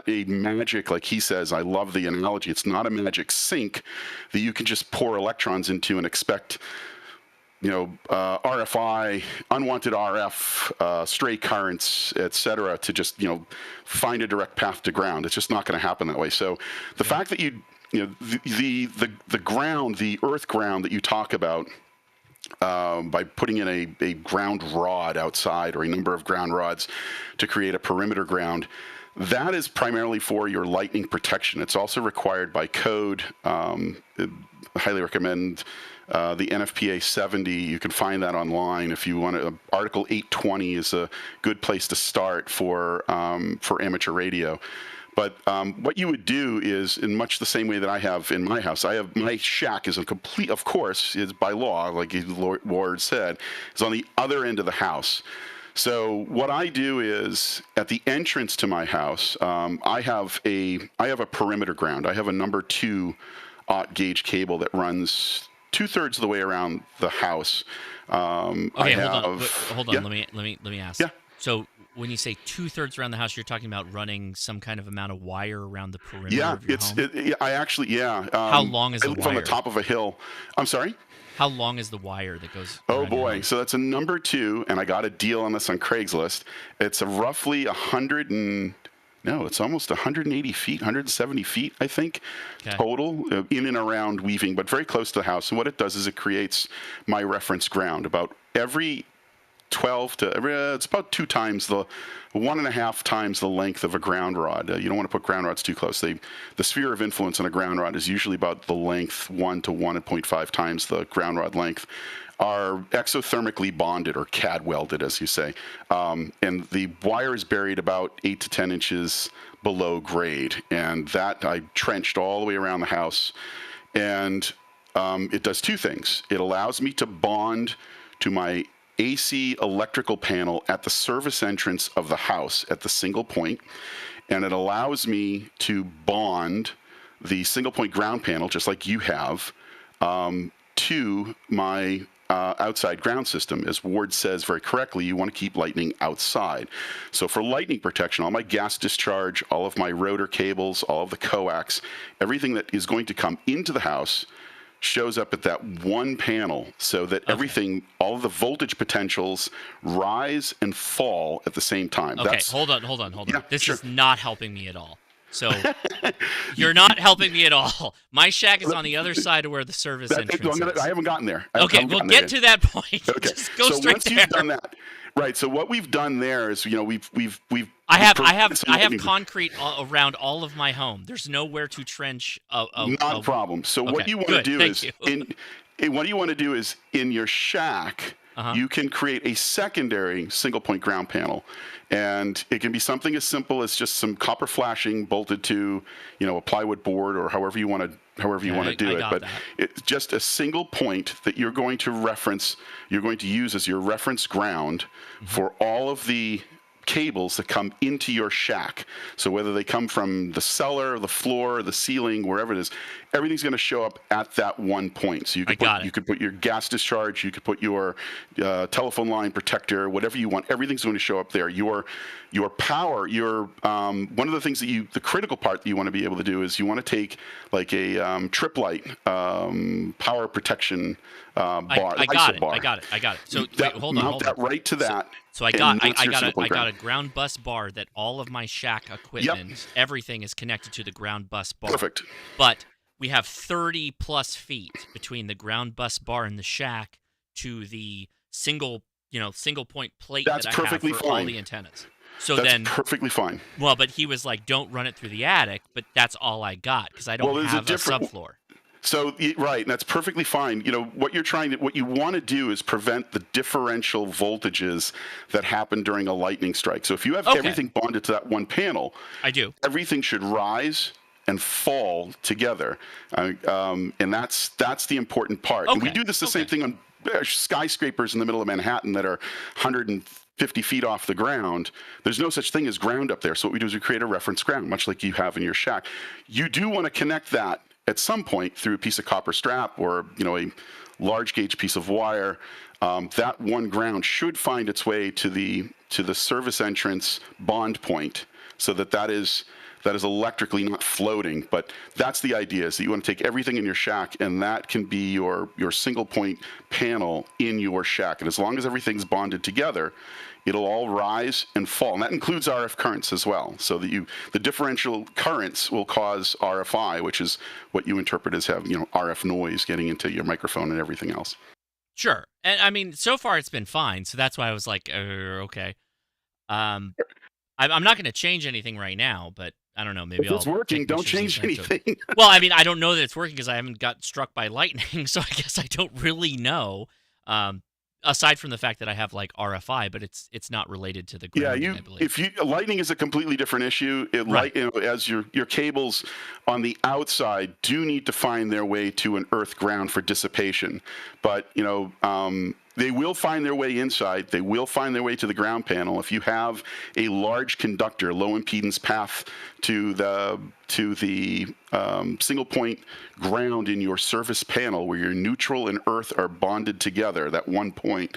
a magic, like he says. I love the analogy. It's not a magic sink that you can just pour electrons into and expect RFI, unwanted RF, stray currents, etc., to just find a direct path to ground. It's just not going to happen that way. So the fact that the ground, the earth ground that you talk about, by putting in a ground rod outside or a number of ground rods to create a perimeter ground, that is primarily for your lightning protection. It's also required by code. I highly recommend the NFPA 70. You can find that online if you want to. Article 820 is a good place to start for amateur radio. But what you would do is, in much the same way that I have in my house, my shack is of course, is by law, like Ward said, is on the other end of the house. So what I do is, at the entrance to my house, I have a perimeter ground. I have a number 2 aught gauge cable that runs 2/3 of the way around the house. Okay, hold on. Yeah. Let me ask. Yeah. So when you say 2/3 around the house, you're talking about running some kind of amount of wire around the perimeter of your home? How long is the wire? From the top of a hill. I'm sorry? How long is the wire that goes? Oh boy, so that's a number 2, and I got a deal on this on Craigslist. It's roughly it's almost 180 feet, 170 feet, I think, total, in and around weaving, but very close to the house. And what it does is it creates my reference ground about every 12 to, it's about 1.5 times the length of a ground rod. You don't want to put ground rods too close. The sphere of influence on a ground rod is usually about the length, 1 to 1.5 times the ground rod length. Are exothermically bonded, or CAD welded, as you say. And the wire is buried about 8 to 10 inches below grade. And that I trenched all the way around the house. And it does 2 things. It allows me to bond to my AC electrical panel at the service entrance of the house at the single point. And it allows me to bond the single point ground panel, just like you have, to my outside ground system. As Ward says very correctly, you want to keep lightning outside. So for lightning protection, all my gas discharge, all of my rotor cables, all of the coax, everything that is going to come into the house shows up at that one panel, so that everything, all of the voltage potentials rise and fall at the same time. Okay, hold on. Yeah, This sure. is not helping me at all. So you're not helping me at all. My shack is on the other side of where the service entrance is. I haven't gotten there. Okay, we'll get to that point. Okay. Just go so straight once there. you've done that, right? So what we've done there is, we've. I have concrete around all of my home. There's nowhere to trench. Not a problem. So what you want to do is what you want to do is in your shack, you can create a secondary single point ground panel, and it can be something as simple as just some copper flashing bolted to, a plywood board, or however you want to do it. But it's just a single point that you're going to use as your reference ground for all of the cables that come into your shack. So whether they come from the cellar, the floor, the ceiling, wherever it is, everything's going to show up at that one point. So you could put your gas discharge, you could put your telephone line protector, whatever you want. Everything's going to show up there. Your power, one of the things the critical part that you want to be able to do is you want to take like a trip light power protection bar. I got it. So wait, hold on. Mount that right to that. So I got a ground bus bar that all of my shack equipment, everything is connected to the ground bus bar. Perfect. But we have 30 plus feet between the ground bus bar and the shack to the single point plate that I have for all the antennas. So that's perfectly fine. Well, but he was like, "Don't run it through the attic," but that's all I got because I don't have a subfloor. So right, and that's perfectly fine. What you want to do is prevent the differential voltages that happen during a lightning strike. So if you have everything bonded to that one panel, I do. Everything should rise and fall together, and that's the important part. And we do the same thing on skyscrapers in the middle of Manhattan that are 150 feet off the ground. There's no such thing as ground up there. So what we do is we create a reference ground, much like you have in your shack. You do want to connect that at some point through a piece of copper strap or a large gauge piece of wire. That one ground should find its way to the service entrance bond point, so that is electrically not floating. But that's the idea, is that you want to take everything in your shack, and that can be your single point panel in your shack. And as long as everything's bonded together, it'll all rise and fall. And that includes RF currents as well. So that the differential currents will cause RFI, which is what you interpret as having, RF noise getting into your microphone and everything else. Sure. And I mean, so far it's been fine. So that's why I was like, okay. I'm not going to change anything right now, but I don't know. Maybe if it's working, don't change anything. Well, I mean, I don't know that it's working because I haven't got struck by lightning, so I guess I don't really know. Aside from the fact that I have like RFI, but it's not related to the grounding, I believe. Lightning is a completely different issue. As your cables on the outside do need to find their way to an earth ground for dissipation, but they will find their way inside. They will find their way to the ground panel. If you have a large conductor, low impedance path to the single point ground in your surface panel, where your neutral and earth are bonded together, that one point,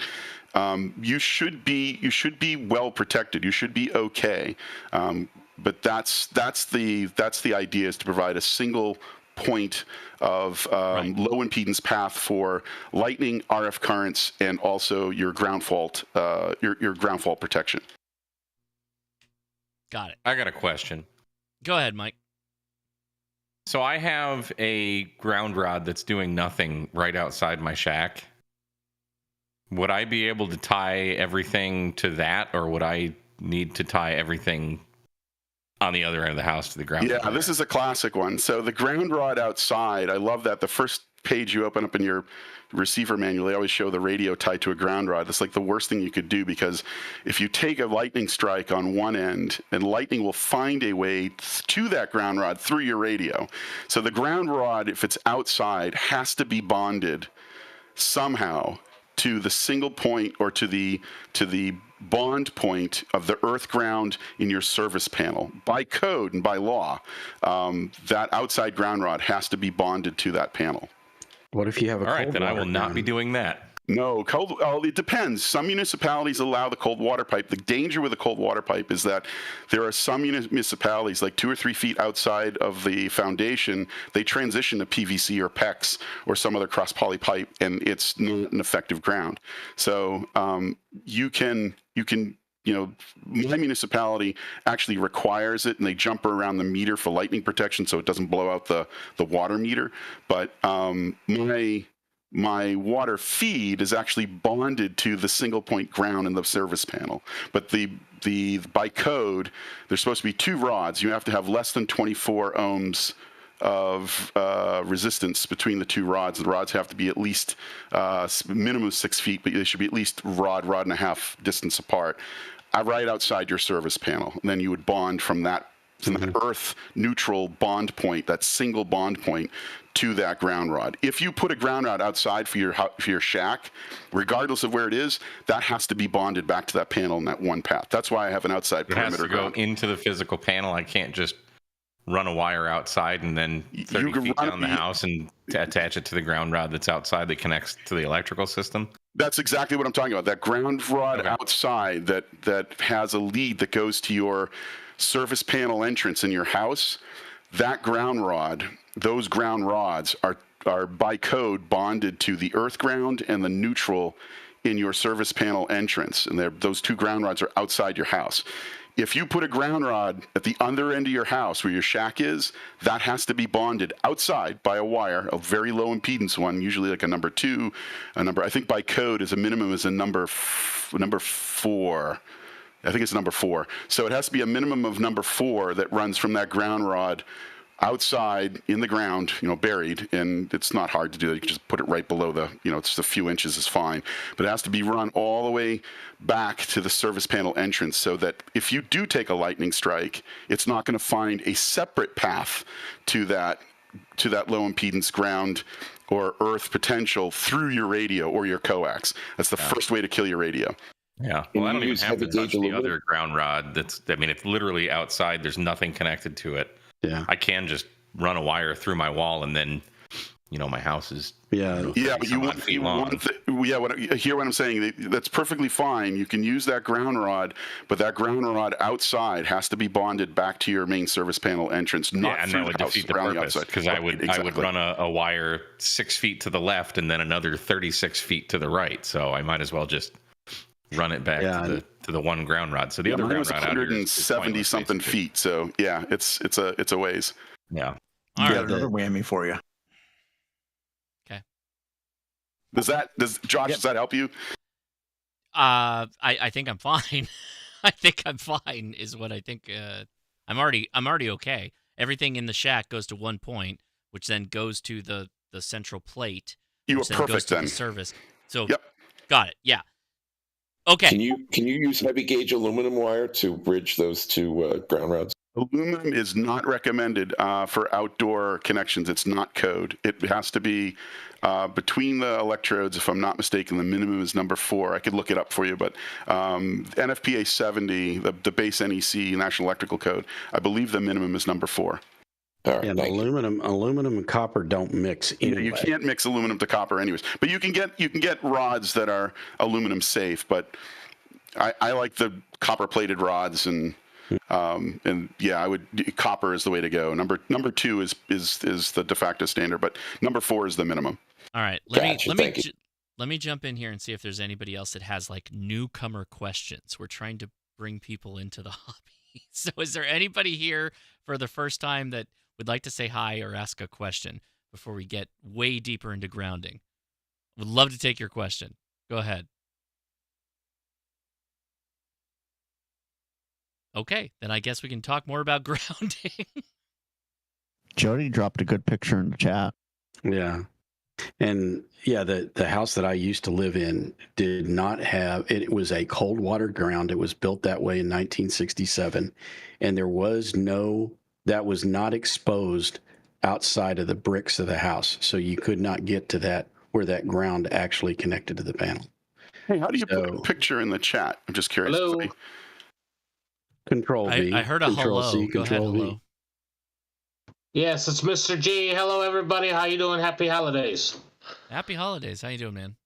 you should be well protected. You should be okay. But that's the idea, is to provide a single point of low impedance path for lightning, RF currents, and also your ground fault, your ground fault protection. Got it. I got a question. Go ahead, Mike. So I have a ground rod that's doing nothing right outside my shack. Would I be able to tie everything to that, or would I need to tie everything on the other end of the house to the ground? Yeah, this is a classic one. So the ground rod outside, I love that. The first page you open up in your receiver manual, they always show the radio tied to a ground rod. That's like the worst thing you could do, because if you take a lightning strike on one end, and lightning will find a way to that ground rod through your radio. So the ground rod, if it's outside, has to be bonded somehow to the single point, or to the bond point of the earth ground in your service panel. By code and by law, that outside ground rod has to be bonded to that panel. What if you have a All right, cold then I water will not ground? be doing that. No, it depends. Some municipalities allow the cold water pipe. The danger with the cold water pipe is that there are some municipalities, like 2 or 3 feet outside of the foundation, they transition to PVC or PEX or some other cross-poly pipe, and it's not an effective ground. So you can, my municipality actually requires it, and they jump around the meter for lightning protection so it doesn't blow out the water meter. But my water feed is actually bonded to the single point ground in the service panel. But by code, there's supposed to be 2 rods. You have to have less than 24 ohms of resistance between the 2 rods. The rods have to be at least minimum 6 feet, but they should be at least rod and a half distance apart. Right outside your service panel. And then you would bond from that earth neutral bond point, that single bond point, to that ground rod. If you put a ground rod outside for your shack, regardless of where it is, that has to be bonded back to that panel in that one path. That's why I have an outside perimeter. It has to go into the physical panel. I can't just run a wire outside and then 30 feet down the house and attach it to the ground rod that's outside that connects to the electrical system. That's exactly what I'm talking about. That ground rod outside that has a lead that goes to your service panel entrance in your house, that ground rod, those ground rods are by code bonded to the earth ground and the neutral in your service panel entrance. And those 2 ground rods are outside your house. If you put a ground rod at the other end of your house where your shack is, that has to be bonded outside by a wire, a very low impedance one, usually like a number 2, I think by code is a minimum is a number 4. I think it's number 4. So it has to be a minimum of number 4 that runs from that ground rod outside in the ground, buried, and it's not hard to do that. You can just put it right below it's a few inches is fine. But it has to be run all the way back to the service panel entrance so that if you do take a lightning strike, it's not going to find a separate path to that low impedance ground or earth potential through your radio or your coax. That's the first way to kill your radio. Yeah. Well, I don't even have to touch the other ground rod. It's literally outside. There's nothing connected to it. Yeah. I can just run a wire through my wall and then, my house is. Yeah. But you want hear what I'm saying? That's perfectly fine. You can use that ground rod, but that ground rod outside has to be bonded back to your main service panel entrance, not and through that would the house, defeat the around purpose because I would run a wire 6 feet to the left and then another 36 feet to the right. So I might as well just run it back to the one ground rod. So the other ground rod 170 something feet. So yeah, it's a ways. Yeah. All right, another whammy for you. Okay. Does that help you? I think I'm fine. I think I'm fine is what I think. I'm already okay. Everything in the shack goes to one point, which then goes to the central plate. You were perfect goes to then. The service. So yep. Got it. Yeah. Okay. Can you use heavy gauge aluminum wire to bridge those 2 ground rods? Aluminum is not recommended for outdoor connections. It's not code. It has to be between the electrodes. If I'm not mistaken, the minimum is number 4. I could look it up for you, but NFPA 70, the base NEC, National Electrical Code, I believe the minimum is number 4. All right, and aluminum and copper don't mix anyway. You can't mix aluminum to copper anyways. But you can get rods that are aluminum safe, but I like the copper plated rods and copper is the way to go. Number 2 is the de facto standard, but number 4 is the minimum. All right. Let me jump in here and see if there's anybody else that has like newcomer questions. We're trying to bring people into the hobby. So is there anybody here for the first time that would like to say hi or ask a question before we get way deeper into grounding? Would love to take your question. Go ahead. Okay, then I guess we can talk more about grounding. Jody dropped a good picture in the chat. Yeah. And yeah, the house that I used to live in did not have, it was a cold water ground. It was built that way in 1967. And that was not exposed outside of the bricks of the house. So you could not get to that, where that ground actually connected to the panel. Hey, how do you put a picture in the chat? I'm just curious. Hello. Control V. I heard a Control hello. C, Go ahead, Control V. hello. Yes, it's Mr. G. Hello, everybody. How you doing? Happy holidays. Happy holidays. How you doing, man?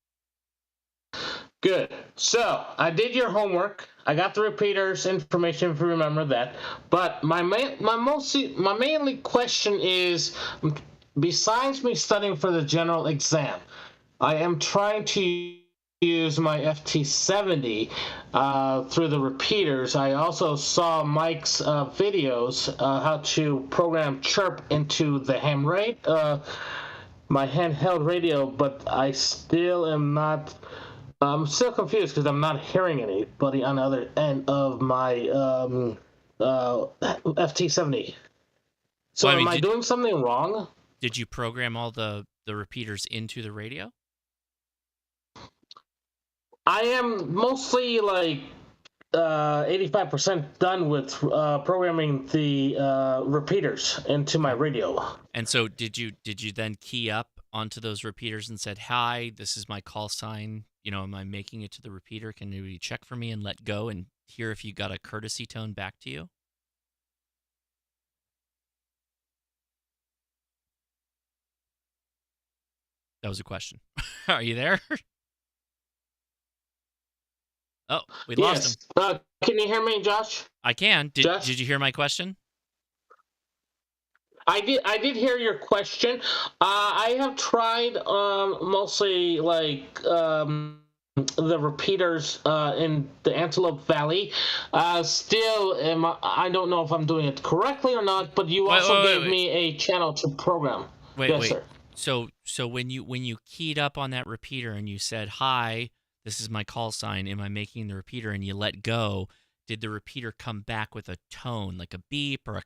Good. So I did your homework. I got the repeaters information if you remember that. But my mainly question is, besides me studying for the general exam, I am trying to use my FT70 through the repeaters. I also saw Mike's videos how to program chirp into the ham rate, my handheld radio, but I still am not. I'm still confused because I'm not hearing anybody on the other end of my FT70. So Well, I mean, am I doing something wrong? Did you program all the repeaters into the radio? I am mostly like 85% done with programming the repeaters into my radio. And so did you then key up onto those repeaters and said, "Hi, this is my call sign. You know, am I making it to the repeater? Can you check for me and let go and hear if you got a courtesy tone back to you?" That was a question. Are you there? Oh, we lost him. Can you hear me, Josh? I can. Did you hear my question? I did hear your question. I have tried mostly like the repeaters in the Antelope Valley. Still, I don't know if I'm doing it correctly or not. But you also gave me a channel to program. Yes, sir. So when you keyed up on that repeater and you said, "Hi, this is my call sign. Am I making the repeater?" and you let go, did the repeater come back with a tone, like a beep or a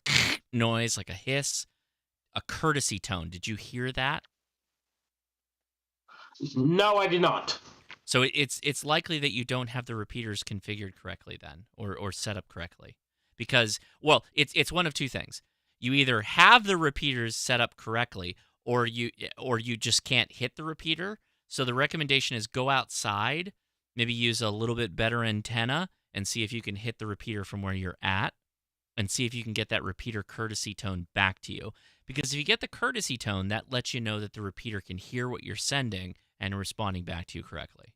noise, like a hiss, a courtesy tone? Did you hear that? No, I did not. So it's likely that you don't have the repeaters configured correctly then, or set up correctly, because it's one of two things. You either have the repeaters set up correctly, or you just can't hit the repeater. So the recommendation is go outside, maybe use a little bit better antenna, and see if you can hit the repeater from where you're at, and see if you can get that repeater courtesy tone back to you. Because if you get the courtesy tone, that lets you know that the repeater can hear what you're sending and responding back to you correctly.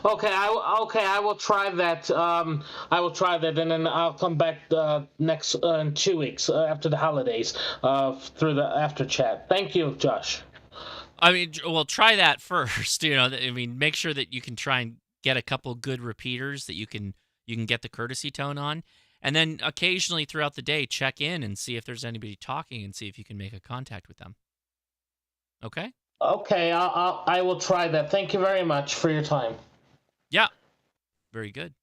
Okay, I will try that. I will try that, and then I'll come back next in 2 weeks after the holidays through the after chat. Thank you, Josh. I mean, well, try that first. You know, I mean, make sure that you can try and get a couple good repeaters that you can get the courtesy tone on, and then occasionally throughout the day, check in and see if there's anybody talking and see if you can make a contact with them. Okay. Okay, I will try that. Thank you very much for your time. Yeah. Very good.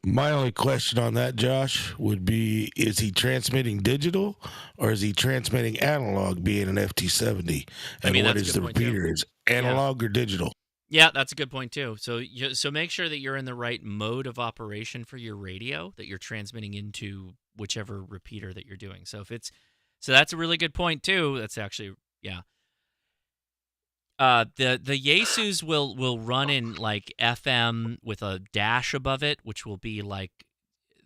My only question on that, Josh, would be, is he transmitting digital or is he transmitting analog, being an FT70? And what is the repeater? Is analog or digital? Yeah, that's a good point too. So make sure that you're in the right mode of operation for your radio, that you're transmitting into whichever repeater that you're doing. So that's a really good point too. That's actually, yeah. The Yaesus will run in like FM with a dash above it, which will be like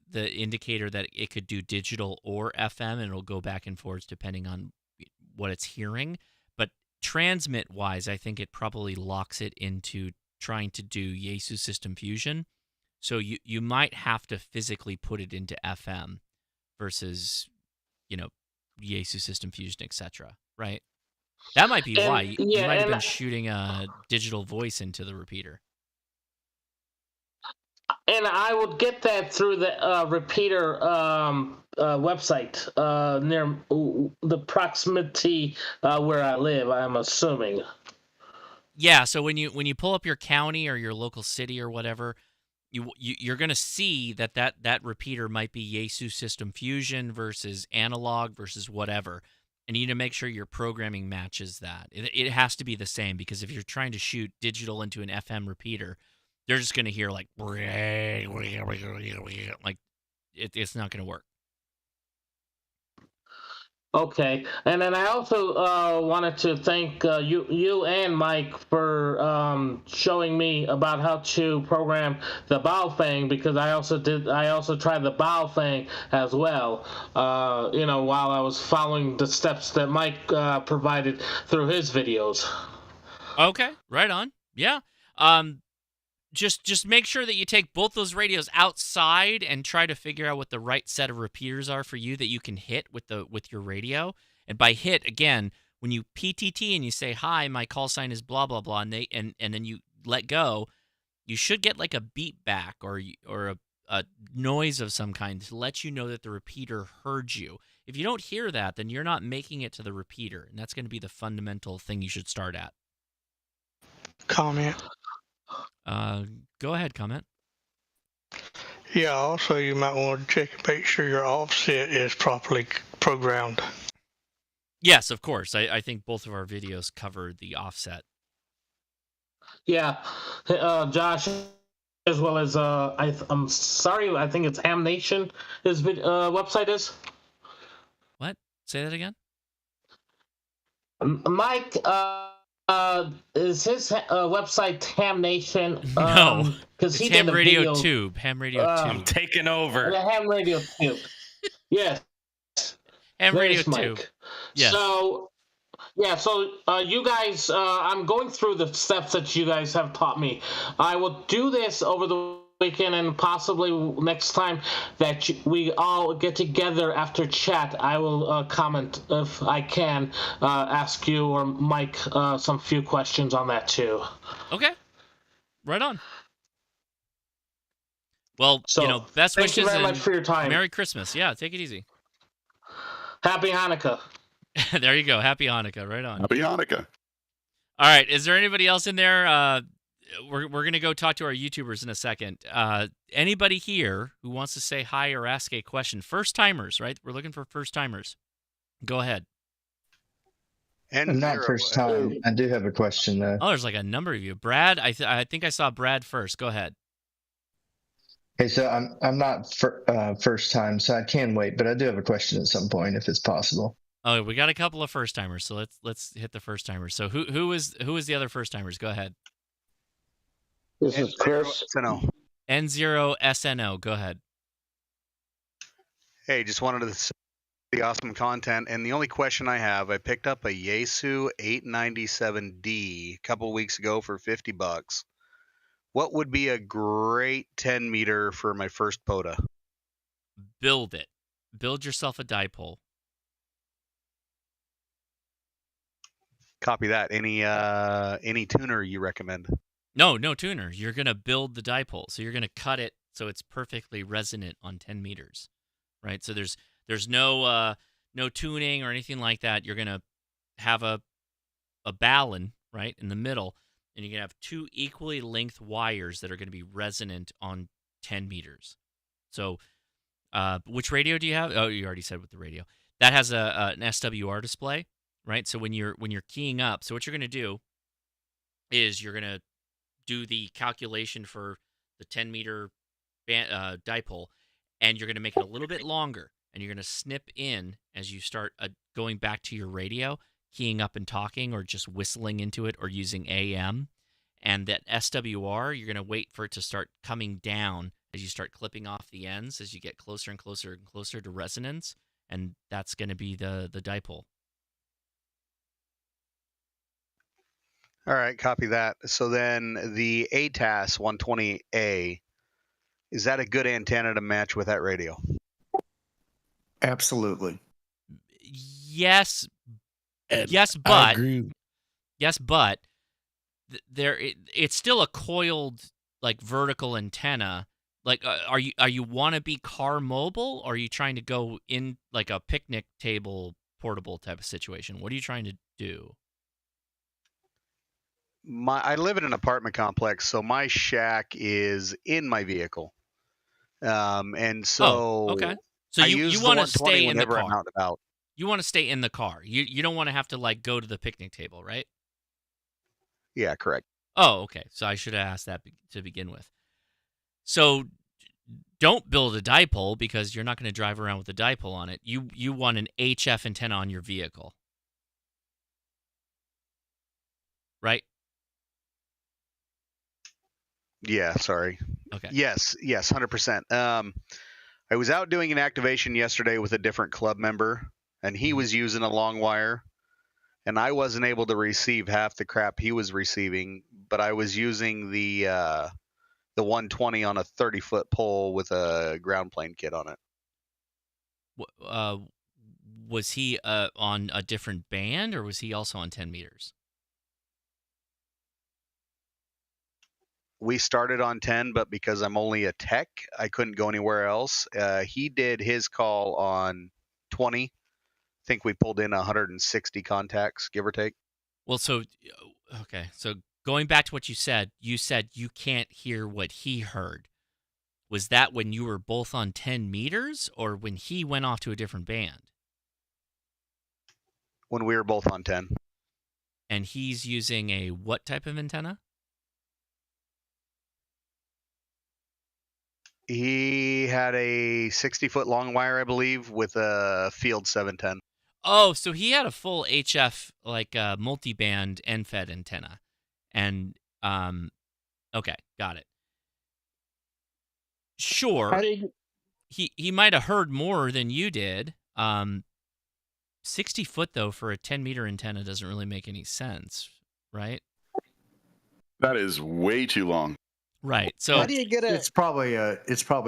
the indicator that it could do digital or FM, and it'll go back and forth depending on what it's hearing. But transmit-wise, I think it probably locks it into trying to do Yaesu System Fusion. So you might have to physically put it into FM versus, Yaesu System Fusion, etc. Right? That might be why. You might have been shooting a digital voice into the repeater. And I would get that through the repeater website near the proximity where I live, I'm assuming. Yeah, so when you pull up your county or your local city or whatever, you're going to see that repeater might be Yaesu System Fusion versus analog versus whatever. And you need to make sure your programming matches that. It has to be the same, because if you're trying to shoot digital into an FM repeater, they're just going to hear like it's not going to work. Okay, and then I also wanted to thank you and Mike for showing me about how to program the bow thing, because I also tried the bow thing as well. While I was following the steps that Mike provided through his videos. Okay, right on. Yeah. Just make sure that you take both those radios outside and try to figure out what the right set of repeaters are for you that you can hit with your radio. And by hit, again, when you PTT and you say, "Hi, my call sign is blah blah blah," and then you let go, you should get like a beep back or a noise of some kind to let you know that the repeater heard you. If you don't hear that, then you're not making it to the repeater, and that's going to be the fundamental thing you should start at. Comment. Go ahead, comment. Yeah, also you might want to check and make sure your offset is properly programmed. Yes, of course. I think both of our videos cover the offset. Yeah, Josh, as well as I'm sorry, I think it's Ham Nation. His website is. What? Say that again. Mike, is his website Ham Nation? No, because it's Ham Radio Tube. Ham Radio Tube. Taking over. The Ham Radio Tube. Yes. Ham Radio Tube. Yes. So, you guys, I'm going through the steps that you guys have taught me. I will do this over the weekend, and possibly next time that we all get together after chat, I will comment if I can, ask you or Mike some few questions on that too. Okay. Right on. Well, best wishes. Thank you very much for your time. Merry Christmas. Yeah, take it easy. Happy Hanukkah. There you go. Happy Hanukkah. Right on. Happy Hanukkah. All right. Is there anybody else in there? We're going to go talk to our YouTubers in a second. Anybody here who wants to say hi or ask a question? First timers, right? We're looking for first timers. Go ahead. I'm not first time. I do have a question though. Oh, there's like a number of you. Brad, I think I saw Brad first. Go ahead. Okay, so I'm not first time, so I can wait, but I do have a question at some point if it's possible. Oh, we got a couple of first timers, so let's hit the first timers. So who is the other first timers? Go ahead. This is Chris. N0SNO. Go ahead. Hey, just wanted to say the awesome content. And the only question I have, I picked up a Yaesu 897D a couple weeks ago for $50. What would be a great 10 meter for my first POTA? Build it. Build yourself a dipole. Copy that. Any tuner you recommend? No tuner. You're going to build the dipole. So you're going to cut it so it's perfectly resonant on 10 meters, right? So there's no tuning or anything like that. You're going to have a balun, right, in the middle, and you're going to have two equally length wires that are going to be resonant on 10 meters. So which radio do you have? Oh, you already said with the radio. That has an SWR display, right? So when you're keying up, so what you're going to do is you're going to do the calculation for the 10 meter dipole, and you're going to make it a little bit longer, and you're going to snip in as you start going back to your radio, keying up and talking, or just whistling into it, or using AM. And that SWR, you're going to wait for it to start coming down as you start clipping off the ends as you get closer and closer and closer to resonance, and that's going to be the dipole. All right, copy that. So then the ATAS 120A, is that a good antenna to match with that radio? Absolutely. Yes, And yes, I but agree. yes, but it's still a coiled like vertical antenna. Like, are you want to be car mobile, or are you trying to go in like a picnic table portable type of situation? What are you trying to do? I live in an apartment complex, so my shack is in my vehicle, and so okay. So I you use want the to stay in the whenever I'm car. out and about. You want to stay in the car. You don't want to have to like go to the picnic table, right? Yeah, correct. Oh, okay. So I should have asked that to begin with. So don't build a dipole because you're not going to drive around with a dipole on it. You want an HF antenna on your vehicle. Right? Yeah, sorry. Okay. Yes, 100%. I was out doing an activation yesterday with a different club member, and he was using a long wire, and I wasn't able to receive half the crap he was receiving, but I was using the 120 on a 30-foot pole with a ground plane kit on it. Was he on a different band, or was he also on 10 meters? We started on 10, but because I'm only a tech, I couldn't go anywhere else. He did his call on 20. I think we pulled in 160 contacts, give or take. Well, so going back to what you said you can't hear what he heard. Was that when you were both on 10 meters or when he went off to a different band? When we were both on 10. And he's using a what type of antenna? He had a 60-foot long wire, I believe, with a field 710. Oh, so he had a full HF, like multi-band NFED antenna. And, okay, got it. Sure. He might have heard more than you did. 60 foot, though, for a 10-meter antenna doesn't really make any sense, right? That is way too long. Right. So how do you get it? It's probably a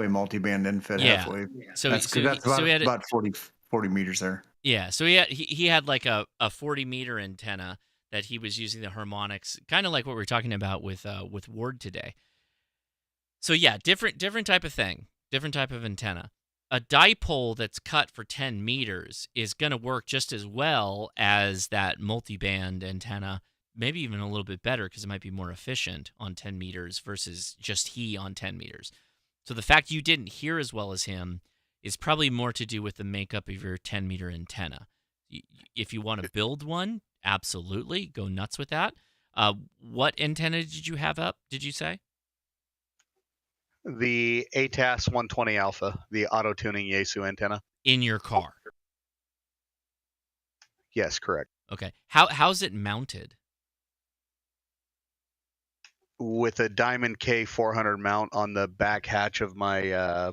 multi-band NFED halfwave. So that's about 40 meters there. Yeah. So he had like a 40-meter antenna that he was using the harmonics, kind of like what we were talking about with Ward today. So yeah, different type of thing, different type of antenna. A dipole that's cut for 10 meters is going to work just as well as that multi-band antenna. Maybe even a little bit better because it might be more efficient on 10 meters versus just he on 10 meters. So the fact you didn't hear as well as him is probably more to do with the makeup of your 10-meter antenna. If you want to build one, absolutely, go nuts with that. What antenna did you have up, did you say? The ATAS 120 Alpha, the auto-tuning Yaesu antenna. In your car? Yes, correct. Okay. How's it mounted? With a Diamond K400 mount on the back hatch of my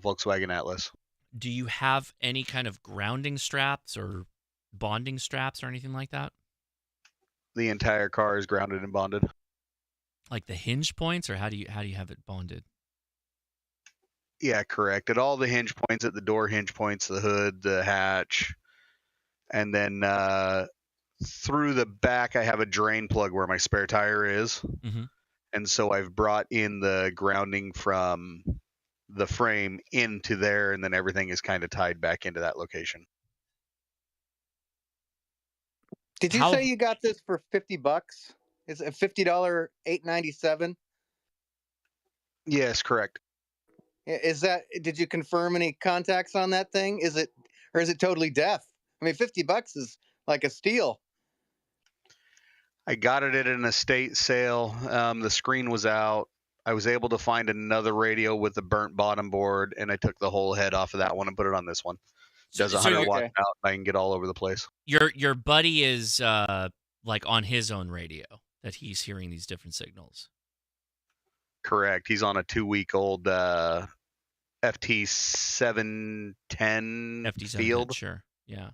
Volkswagen Atlas. Do you have any kind of grounding straps or bonding straps or anything like that? The entire car is grounded and bonded. Like the hinge points, or how do you have it bonded? Yeah, correct. At all the hinge points, at the door hinge points, the hood, the hatch, and then through the back, I have a drain plug where my spare tire is. Mm-hmm. And so I've brought in the grounding from the frame into there, and then everything is kind of tied back into that location. Did you say you got this for $50? It's a $50 $897? Yes, correct. Is that? Did you confirm any contacts on that thing? Is it totally deaf? I mean, $50 is like a steal. I got it at an estate sale. The screen was out. I was able to find another radio with the burnt bottom board, and I took the whole head off of that one and put it on this one. Does 100 watts out. I can get all over the place. Your buddy is like on his own radio that he's hearing these different signals. Correct. He's on a 2-week-old FT710 field. Sure. Yeah.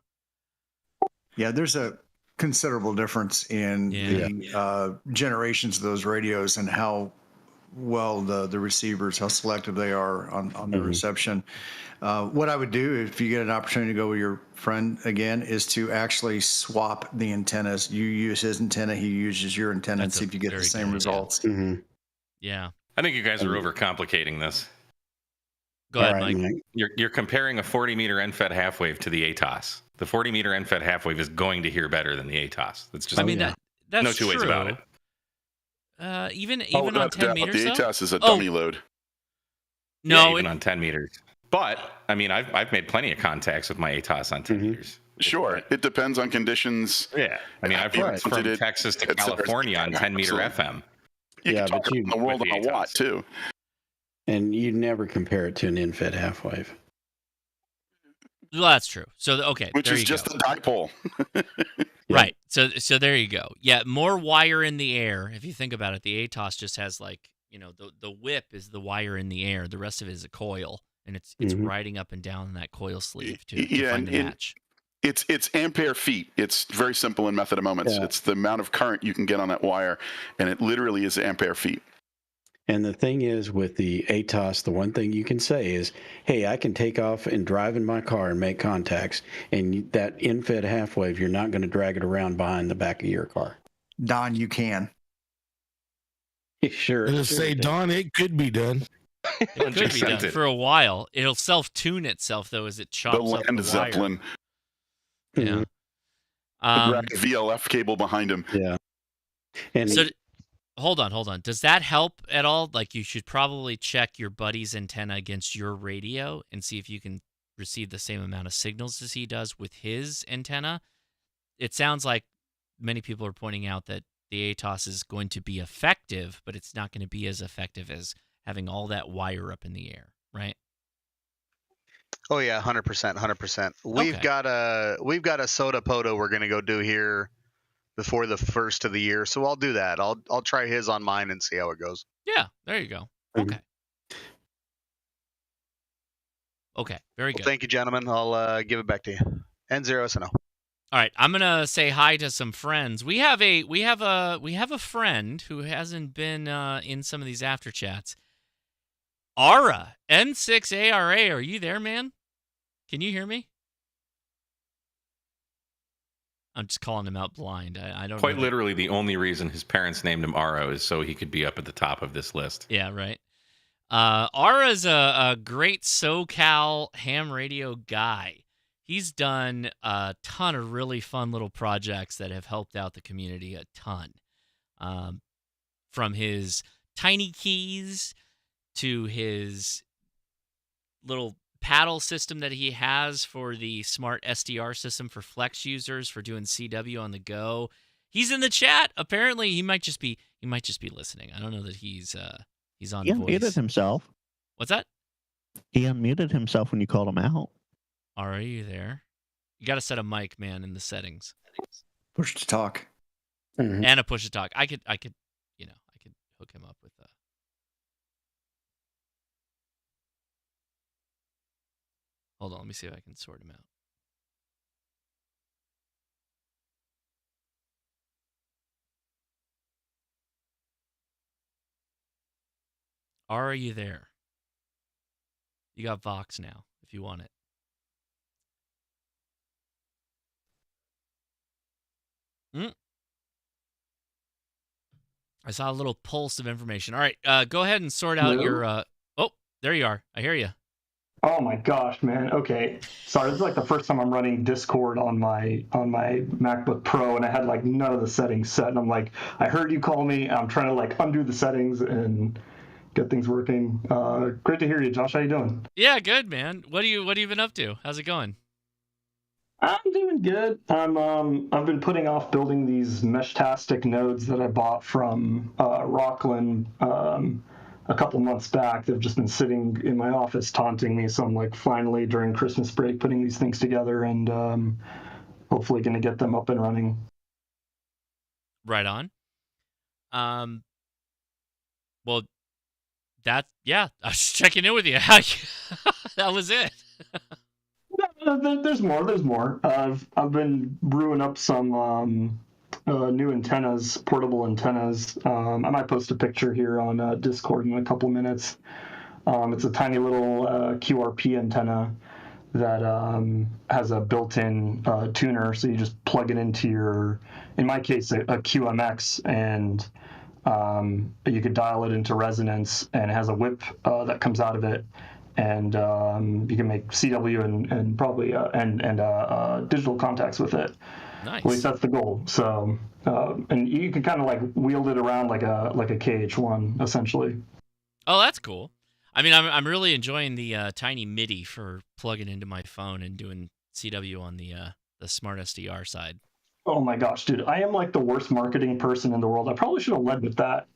Yeah, there's a considerable difference in the generations of those radios and how well the receivers, how selective they are on the reception. What I would do if you get an opportunity to go with your friend again is to actually swap the antennas. You use his antenna, he uses your antenna, and see if you get the same results. Mm-hmm. Yeah. I think you guys are overcomplicating this. Go ahead, Mike. You're comparing a 40-meter NFED half-wave to the ATOS. The 40-meter NFED half-wave is going to hear better than the ATOS. That's just that's no two ways about it. Even on 10 meters, the ATOS is a dummy load. No, even on 10 meters. But I mean, I've made plenty of contacts with my ATOS on 10 meters. Sure, it depends on conditions. Yeah, I mean, I've run from Texas to California on 10-meter FM. You can talk the world on a watt too. And you never compare it to an in-fed half-wave. Well, that's true. So okay, which there is you just go. a dipole. Right. So there you go. Yeah, more wire in the air. If you think about it, the ATOS just has like, the whip is the wire in the air. The rest of it is a coil, and it's riding up and down that coil sleeve to find the match. It's ampere feet. It's very simple in method of moments. Yeah. It's the amount of current you can get on that wire, and it literally is ampere feet. And the thing is, with the ATOS, the one thing you can say is, hey, I can take off and drive in my car and make contacts. And that in-fed half-wave, you're not going to drag it around behind the back of your car. Don, you can. Sure. It'll say, Don, it could be done. It could be done for a while. It'll self-tune itself, though, as it chops The up the land zeppelin. Wire. Yeah. VLF cable behind him. Yeah. And so, hold on. Does that help at all? Like, you should probably check your buddy's antenna against your radio and see if you can receive the same amount of signals as he does with his antenna. It sounds like many people are pointing out that the ATOS is going to be effective, but it's not going to be as effective as having all that wire up in the air, right? Oh yeah, 100%. We've got a soda poto we're gonna go do here before the first of the year, so I'll do that. I'll try his on mine and see how it goes. Yeah, there you go. Okay, very good. Well, thank you, gentlemen. I'll give it back to you. N0AX. All right, I'm gonna say hi to some friends. We have a friend who hasn't been in some of these after chats. Ara, N6ARA, are you there, man? Can you hear me? I'm just calling him out blind. I don't Quite know. literally, the only reason his parents named him Aro is so he could be up at the top of this list. Yeah, right. Ara's a great SoCal ham radio guy. He's done a ton of really fun little projects that have helped out the community a ton. From his tiny keys to his little paddle system that he has for the smart SDR system for Flex users for doing CW on the go. He's in the chat. Apparently, he might just be listening. I don't know that he's on He voice. unmuted himself. What's that? He unmuted himself when you called him out. Are you there? You got to set a mic, man, in the settings. Push to talk. And a push to talk. I could hook him up with Hold on, let me see if I can sort him out. Are you there? You got Vox now, if you want it. I saw a little pulse of information. All right, go ahead and sort out your... Oh, there you are. I hear you. Oh my gosh, man. Okay. Sorry, this is like the first time I'm running Discord on my MacBook Pro, and I had like none of the settings set. And I'm like, I heard you call me. I'm trying to like undo the settings and get things working. Great to hear you, Josh. How you doing? Yeah, good, man. What have you been up to? How's it going? I'm doing good. I've been putting off building these Meshtastic nodes that I bought from Rockland a couple months back. They've just been sitting in my office taunting me. So I'm like finally during Christmas break putting these things together and hopefully going to get them up and running. Right on. Well, I was checking in with you. That was it. There's more. I've been brewing up some new antennas, portable antennas. I might post a picture here on Discord in a couple of minutes. It's a tiny little QRP antenna that has a built-in tuner, so you just plug it into your, in my case, a QMX, and you could dial it into resonance, and it has a whip that comes out of it. And you can make CW and probably digital contacts with it. Nice. At least that's the goal. So, and you can kind of like wield it around like a KH1 essentially. Oh, that's cool. I mean, I'm really enjoying the tiny MIDI for plugging into my phone and doing CW on the smart SDR side. Oh my gosh, dude! I am like the worst marketing person in the world. I probably should have led with that.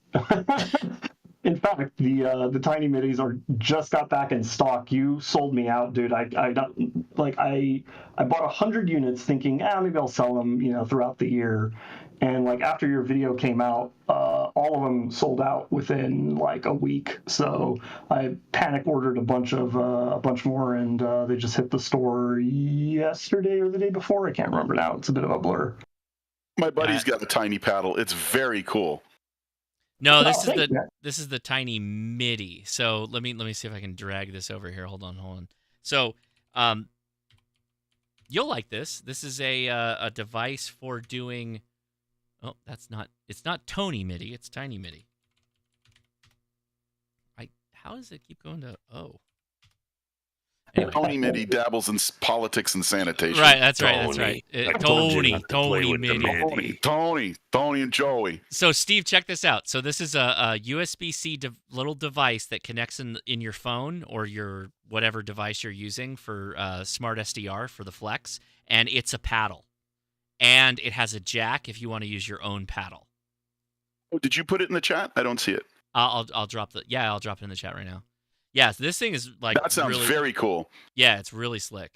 In fact, the tiny midis are just got back in stock. You sold me out, dude. I bought 100 units thinking, maybe I'll sell them, throughout the year. And like after your video came out, all of them sold out within like a week. So I panic ordered a bunch more, and they just hit the store yesterday or the day before. I can't remember now. It's a bit of a blur. My buddy's got a tiny paddle. It's very cool. No, this is the tiny MIDI. So let me see if I can drag this over here. Hold on. So, you'll like this. This is a device for doing. Oh, it's not Tony MIDI. It's tiny MIDI. How does it keep going to Anyway. Tony MIDI dabbles in politics and sanitation. Right, that's right. Tony MIDI. Tony and Joey. So, Steve, check this out. So, this is a USB-C little device that connects in your phone or your whatever device you're using for Smart SDR for the Flex, and it's a paddle. And it has a jack if you want to use your own paddle. Oh, did you put it in the chat? I don't see it. I'll drop I'll drop it in the chat right now. Yeah, so this thing is like that sounds really, very cool. Yeah, it's really slick.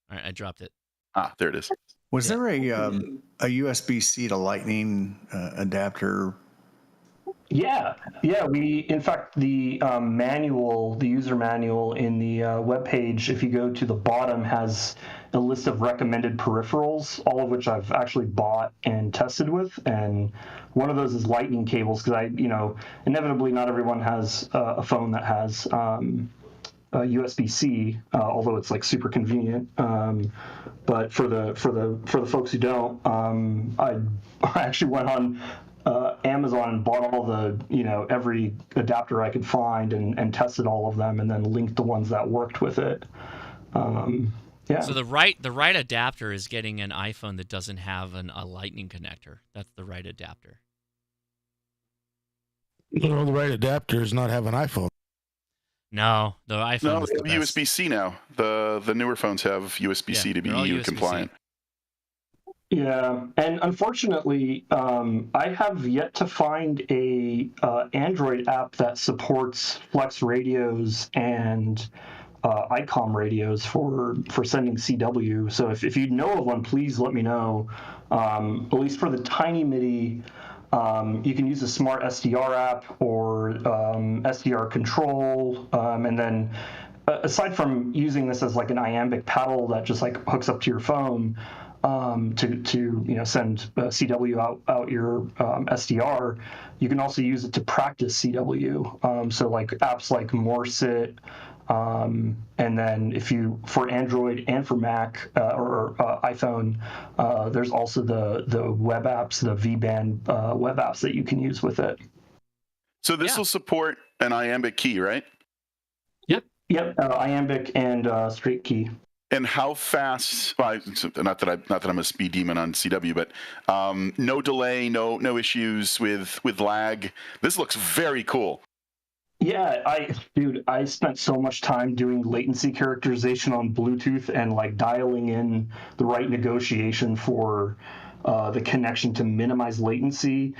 All right, I dropped it. There it is. Was there a USB-C to Lightning adapter? Yeah. In fact, the manual, the user manual in the webpage, if you go to the bottom, has a list of recommended peripherals, all of which I've actually bought and tested with. And one of those is Lightning cables, because inevitably not everyone has a phone that has USB-C, although it's like super convenient. But for the folks who don't, I actually went on Amazon and bought all the every adapter I could find and tested all of them, and then linked the ones that worked with it. Yeah. So the right adapter is getting an iPhone that doesn't have a Lightning connector. That's the right adapter. Well, the right adapter is not have an iPhone. No, the iPhone. No, is they have USB-C now. The newer phones have USB-C to be EU compliant. Yeah, and unfortunately, I have yet to find a Android app that supports Flex radios and ICOM radios for sending CW. So if you know of one, please let me know. At least for the tiny MIDI, you can use a Smart SDR app or SDR Control, and then aside from using this as like an iambic paddle that just like hooks up to your phone. To send CW out your SDR, you can also use it to practice CW. So like apps like Morsit, and then for Android and for Mac or iPhone, there's also the web apps, the V-band web apps that you can use with it. So this will support an iambic key, right? Yep, iambic and straight key. And how fast? Well, not that I'm a speed demon on CW, but no delay, no issues with lag. This looks very cool. Yeah, I spent so much time doing latency characterization on Bluetooth and like dialing in the right negotiation for the connection to minimize latency.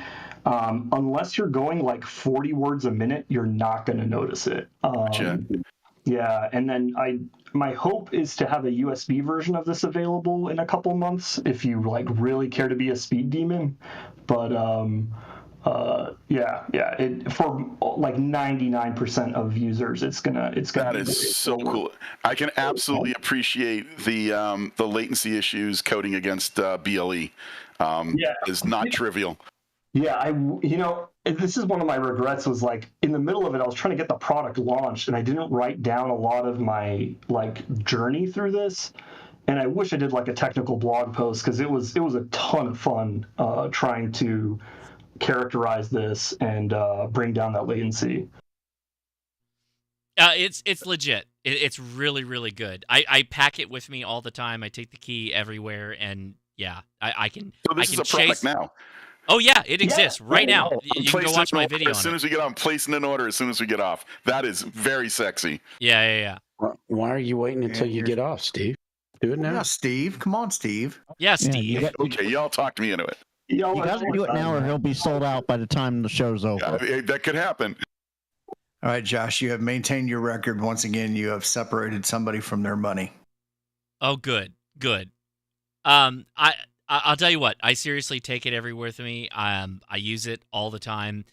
Unless you're going like 40 words a minute, you're not going to notice it. Gotcha. Yeah, and then my hope is to have a USB version of this available in a couple months if you like really care to be a speed demon. But for like 99% of users, it's gonna. That is so cool. I can absolutely appreciate the latency issues coding against BLE. Is not trivial. Yeah, this is one of my regrets was like in the middle of it, I was trying to get the product launched and I didn't write down a lot of my like journey through this. And I wish I did like a technical blog post because it was a ton of fun trying to characterize this and bring down that latency. It's legit. It's really, really good. I pack it with me all the time. I take the key everywhere, and yeah, I can. So this is a product now. Oh yeah, it exists right now. You can go watch my video. As soon as we get on, placing an order as soon as we get off. That is very sexy. Yeah. Why are you waiting until you get off, Steve? Do it now. Yeah, Steve. Come on, Steve. Yeah, Steve. Okay, y'all talked me into it. You got to do it now, or he'll be sold out by the time the show's over. That could happen. All right, Josh, you have maintained your record. Once again, you have separated somebody from their money. Oh, good. I'll tell you what. I seriously take it everywhere with me. I use it all the time.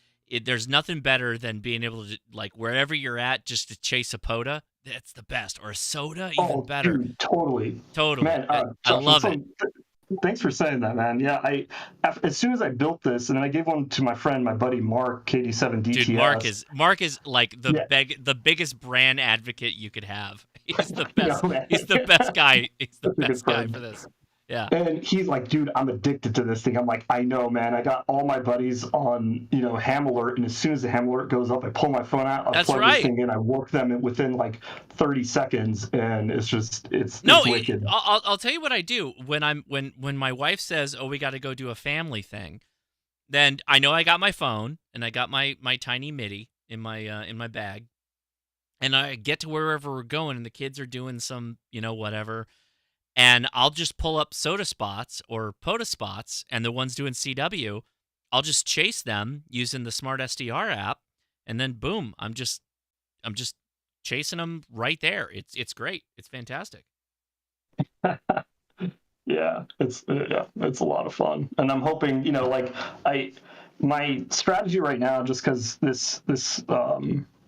There's nothing better than being able to, like, wherever you're at, just to chase a POTA. That's the best. Or a soda, even better. Dude, totally. Man, I Josh, love it. Thanks for saying that, man. Yeah, as soon as I built this, and then I gave one to my friend, my buddy Mark, KD7 DTS. Dude, Mark is like the biggest brand advocate you could have. He's the best. He's the best guy. He's the best guy for this. Yeah. And he's like, dude, I'm addicted to this thing. I'm like, I know, man. I got all my buddies on, Ham Alert, and as soon as the Ham Alert goes up, I pull my phone out, I plug this thing in, I work them within like 30 seconds, and it's wicked. I'll tell you what I do when my wife says, "Oh, we got to go do a family thing," then I know I got my phone and I got my tiny MIDI in my bag, and I get to wherever we're going, and the kids are doing some whatever. And I'll just pull up soda spots or POTA spots, and the ones doing CW, I'll just chase them using the Smart SDR app, and then boom, I'm just chasing them right there. It's great. It's fantastic. Yeah, it's a lot of fun, and I'm hoping my strategy right now, just because this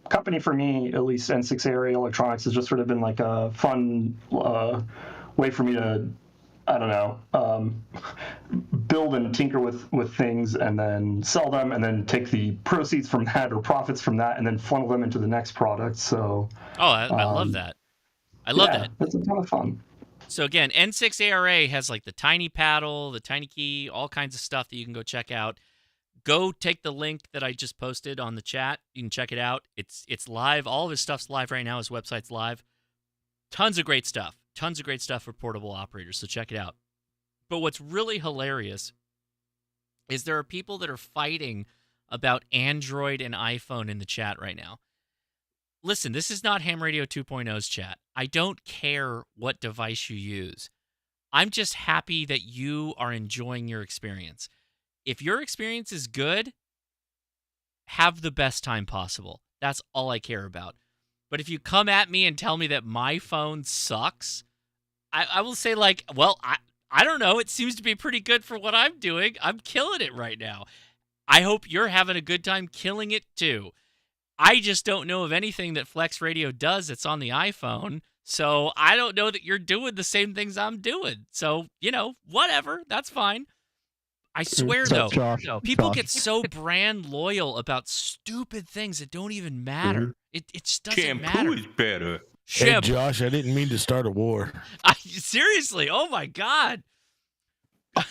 company for me, at least N6ARA Electronics, has just sort of been like a fun way for me to, I don't know, build and tinker with things and then sell them and then take the proceeds from that or profits from that and then funnel them into the next product. So I love that. I love that. It's a ton of fun. So again, N6ARA has like the tiny paddle, the tiny key, all kinds of stuff that you can go check out. Go take the link that I just posted on the chat. You can check it out. It's live. All of his stuff's live right now. His website's live. Tons of great stuff. Tons of great stuff for portable operators, so check it out. But what's really hilarious is there are people that are fighting about Android and iPhone in the chat right now. Listen, this is not Ham Radio 2.0's chat. I don't care what device you use. I'm just happy that you are enjoying your experience. If your experience is good, have the best time possible. That's all I care about. But if you come at me and tell me that my phone sucks, I will say, like, well, I don't know. It seems to be pretty good for what I'm doing. I'm killing it right now. I hope you're having a good time killing it too. I just don't know of anything that Flex Radio does that's on the iPhone, so I don't know that you're doing the same things I'm doing. So, whatever. That's fine. I swear, though, people get so brand loyal about stupid things that don't even matter. It just doesn't matter. Shampoo is better. Hey, Josh, I didn't mean to start a war. Seriously, oh my God.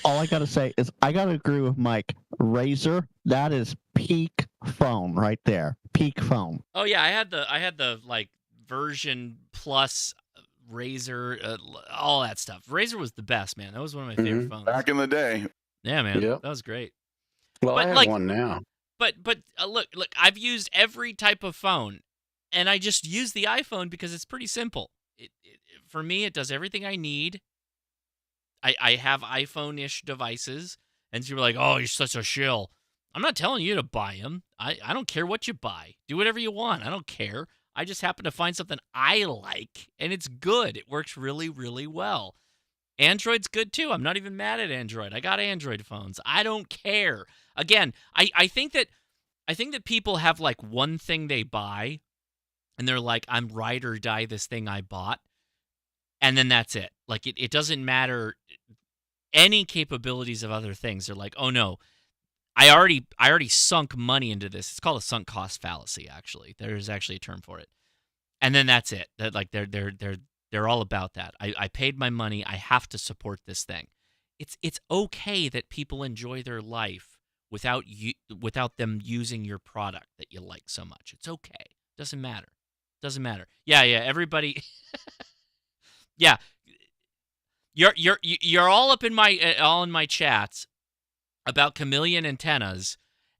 All I got to say is I got to agree with Mike. Razer, that is peak phone right there. Peak phone. Oh yeah, I had the like version plus Razer, all that stuff. Razer was the best, man. That was one of my favorite phones. Back in the day. Yeah, man. Yep. That was great. Well, I have one now. But look, I've used every type of phone, and I just use the iPhone because it's pretty simple. For me, it does everything I need. I have iPhone-ish devices, and people are like, oh, you're such a shill. I'm not telling you to buy them. I don't care what you buy. Do whatever you want. I don't care. I just happen to find something I like, and it's good. It works really, really well. Android's good, too. I'm not even mad at Android. I got Android phones. I don't care. Again, I think that people have, like, one thing they buy, and they're like, I'm ride or die this thing I bought, and then that's it. Like, it doesn't matter any capabilities of other things. They're like, oh, no, I already sunk money into this. It's called a sunk cost fallacy, actually. There's actually a term for it. And then that's it. That, like, they're all about that. I paid my money. I have to support this thing. It's okay that people enjoy their life without them using your product that you like so much. It's okay. Doesn't matter. Yeah, everybody. Yeah. You're all up in my chats about chameleon antennas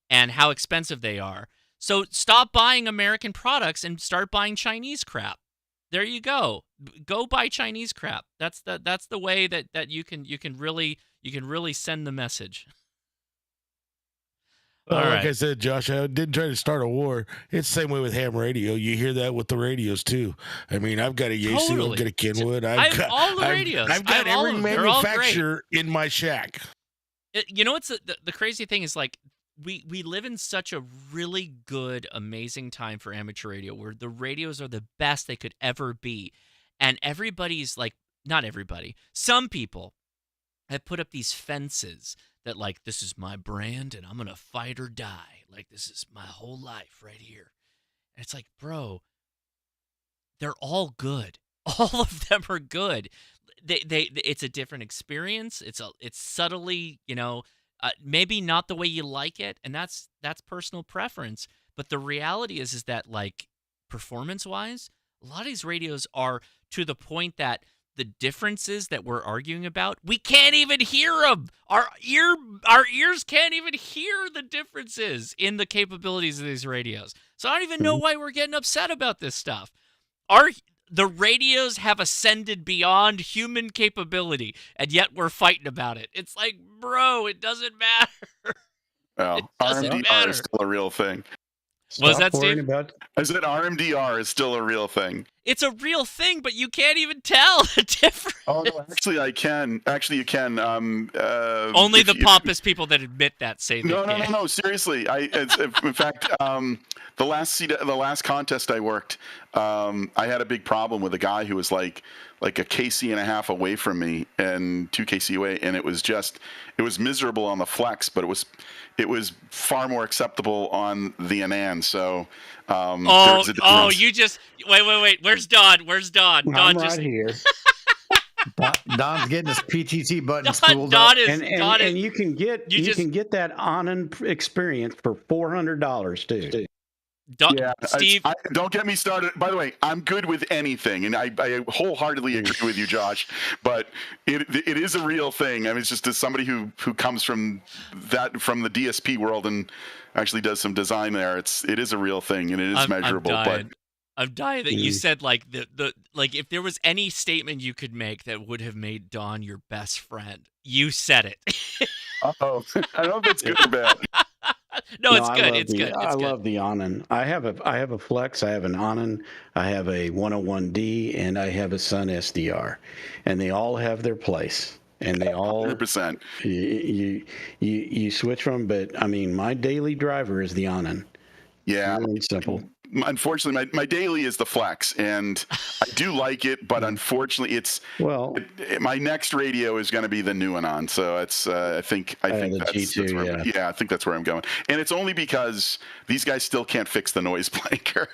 and how expensive they are. So stop buying American products and start buying Chinese crap. There you go. Go buy Chinese crap. That's the way that you can really send the message. All like right. I said, Josh, I didn't try to start a war. It's the same way with ham radio. You hear that with the radios too. I mean, I've got a Yaesu, Totally. I've got a Kenwood, I have all the radios. I've I got have all every of them. They're all great. manufacturer in my shack. You know what's the crazy thing is, like, we live in such a really good, amazing time for amateur radio where the radios are the best they could ever be. And everybody's like, not everybody, some people have put up these fences that, like, this is my brand and I'm going to fight or die. Like, this is my whole life right here. And it's like, bro, they're all good. All of them are good. It's a different experience. It's subtly, maybe not the way you like it, and that's personal preference. But the reality is that, like, performance-wise, a lot of these radios are to the point that the differences that we're arguing about, we can't even hear them. Our ears can't even hear the differences in the capabilities of these radios. So I don't even know why we're getting upset about this stuff. The radios have ascended beyond human capability, and yet we're fighting about it. It's like, bro, it doesn't matter. Well, doesn't RMDR matter. is still a real thing. What was that, Steve? I said RMDR is still a real thing. It's a real thing, but you can't even tell the difference. Oh, no, actually, I can. Actually, you can. Only the pompous people that admit that say they can. No. Seriously, in fact, the last contest I worked, I had a big problem with a guy who was like a KC and a half away from me and 2 KC away, and it was miserable on the flex, but it was far more acceptable on the Anan. So you just wait. Where's Don? Don I'm just right here. Don's getting his PTT button spooled Don up. is and you can get that Anand experience for $400 too. Steve, don't get me started. By the way, I'm good with anything, and I wholeheartedly agree with you, Josh. But it is a real thing. I mean, it's just as somebody who comes from the DSP world and actually does some design there. It is a real thing, and it is measurable. I'm dying that you said, like, like, if there was any statement you could make that would have made Don your best friend, you said it. Uh-oh. I don't know if it's good or bad. No, it's good. It's good. I love the Anand. I have a Flex. I have an Anand. I have a 101D, and I have a Sun SDR, and they all have their place. And they all 100%. You switch from, but I mean, my daily driver is the Anand. Yeah, really simple. Unfortunately, my daily is the Flex, and I do like it, but unfortunately, my next radio is going to be the new Anan. So it's I think the that's G2, I think that's where I'm going, and it's only because these guys still can't fix the noise blanker.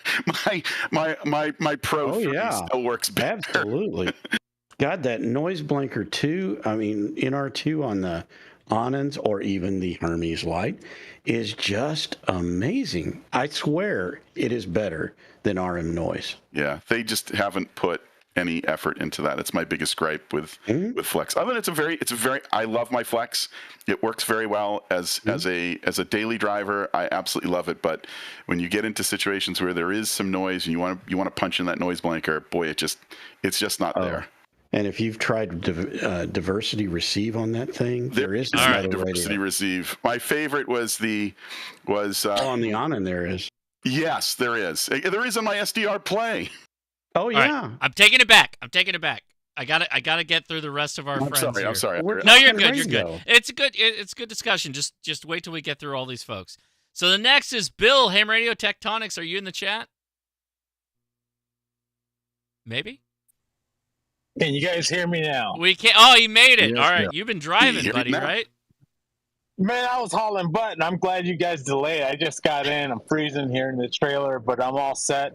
My Pro 3 still works better. Absolutely. God, that noise blanker 2, I mean, NR2 on the Anans or even the Hermes Light is just amazing. I swear it is better than RM noise. Yeah, they just haven't put any effort into that. It's my biggest gripe with Flex. Other than it's a very I love my Flex. It works very well as a daily driver. I absolutely love it. But when you get into situations where there is some noise and you want to punch in that noise blanker, boy, it's just not there. And if you've tried diversity receive on that thing, there is no diversity receive. My favorite was on the Anand. There is. Yes, there is. There is on my SDR Play. Oh yeah. Right. I'm taking it back. I gotta get through the rest of our friends. I'm sorry. No, you're good. You're good. It's good discussion. Just wait till we get through all these folks. So the next is Bill, Ham Radio Tectonics. Are you in the chat? Maybe. Can you guys hear me now? We can't. Oh, you made it. Yes, All right. yeah. You've been driving, buddy, right? Man, I was hauling butt, and I'm glad you guys delayed. I just got in. I'm freezing here in the trailer, but I'm all set.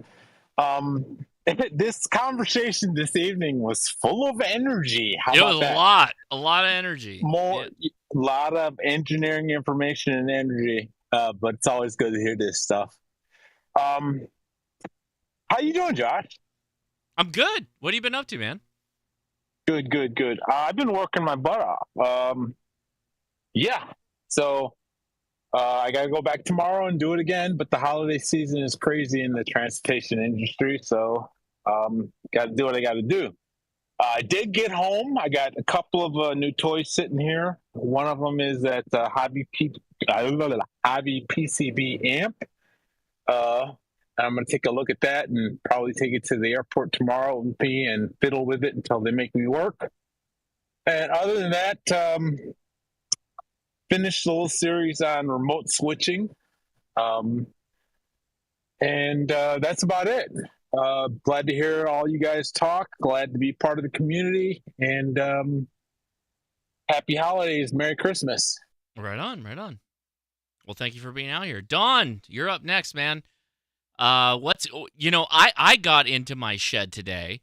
This conversation this evening was full of energy. How it about was that? a lot of energy. A lot of engineering information and energy, but it's always good to hear this stuff. How you doing, Josh? I'm good. What have you been up to, man? Good. I've been working my butt off. So I got to go back tomorrow and do it again, but the holiday season is crazy in the transportation industry, so got to do what I got to do. I did get home. I got a couple of new toys sitting here. One of them is that Hobby hobby PCB amp. I'm going to take a look at that and probably take it to the airport tomorrow with me and fiddle with it until they make me work. And other than that, finished the little series on remote switching. And that's about it. Glad to hear all you guys talk. Glad to be part of the community. And happy holidays. Merry Christmas. Right on, right on. Well, thank you for being out here. Don, you're up next, man. I got into my shed today,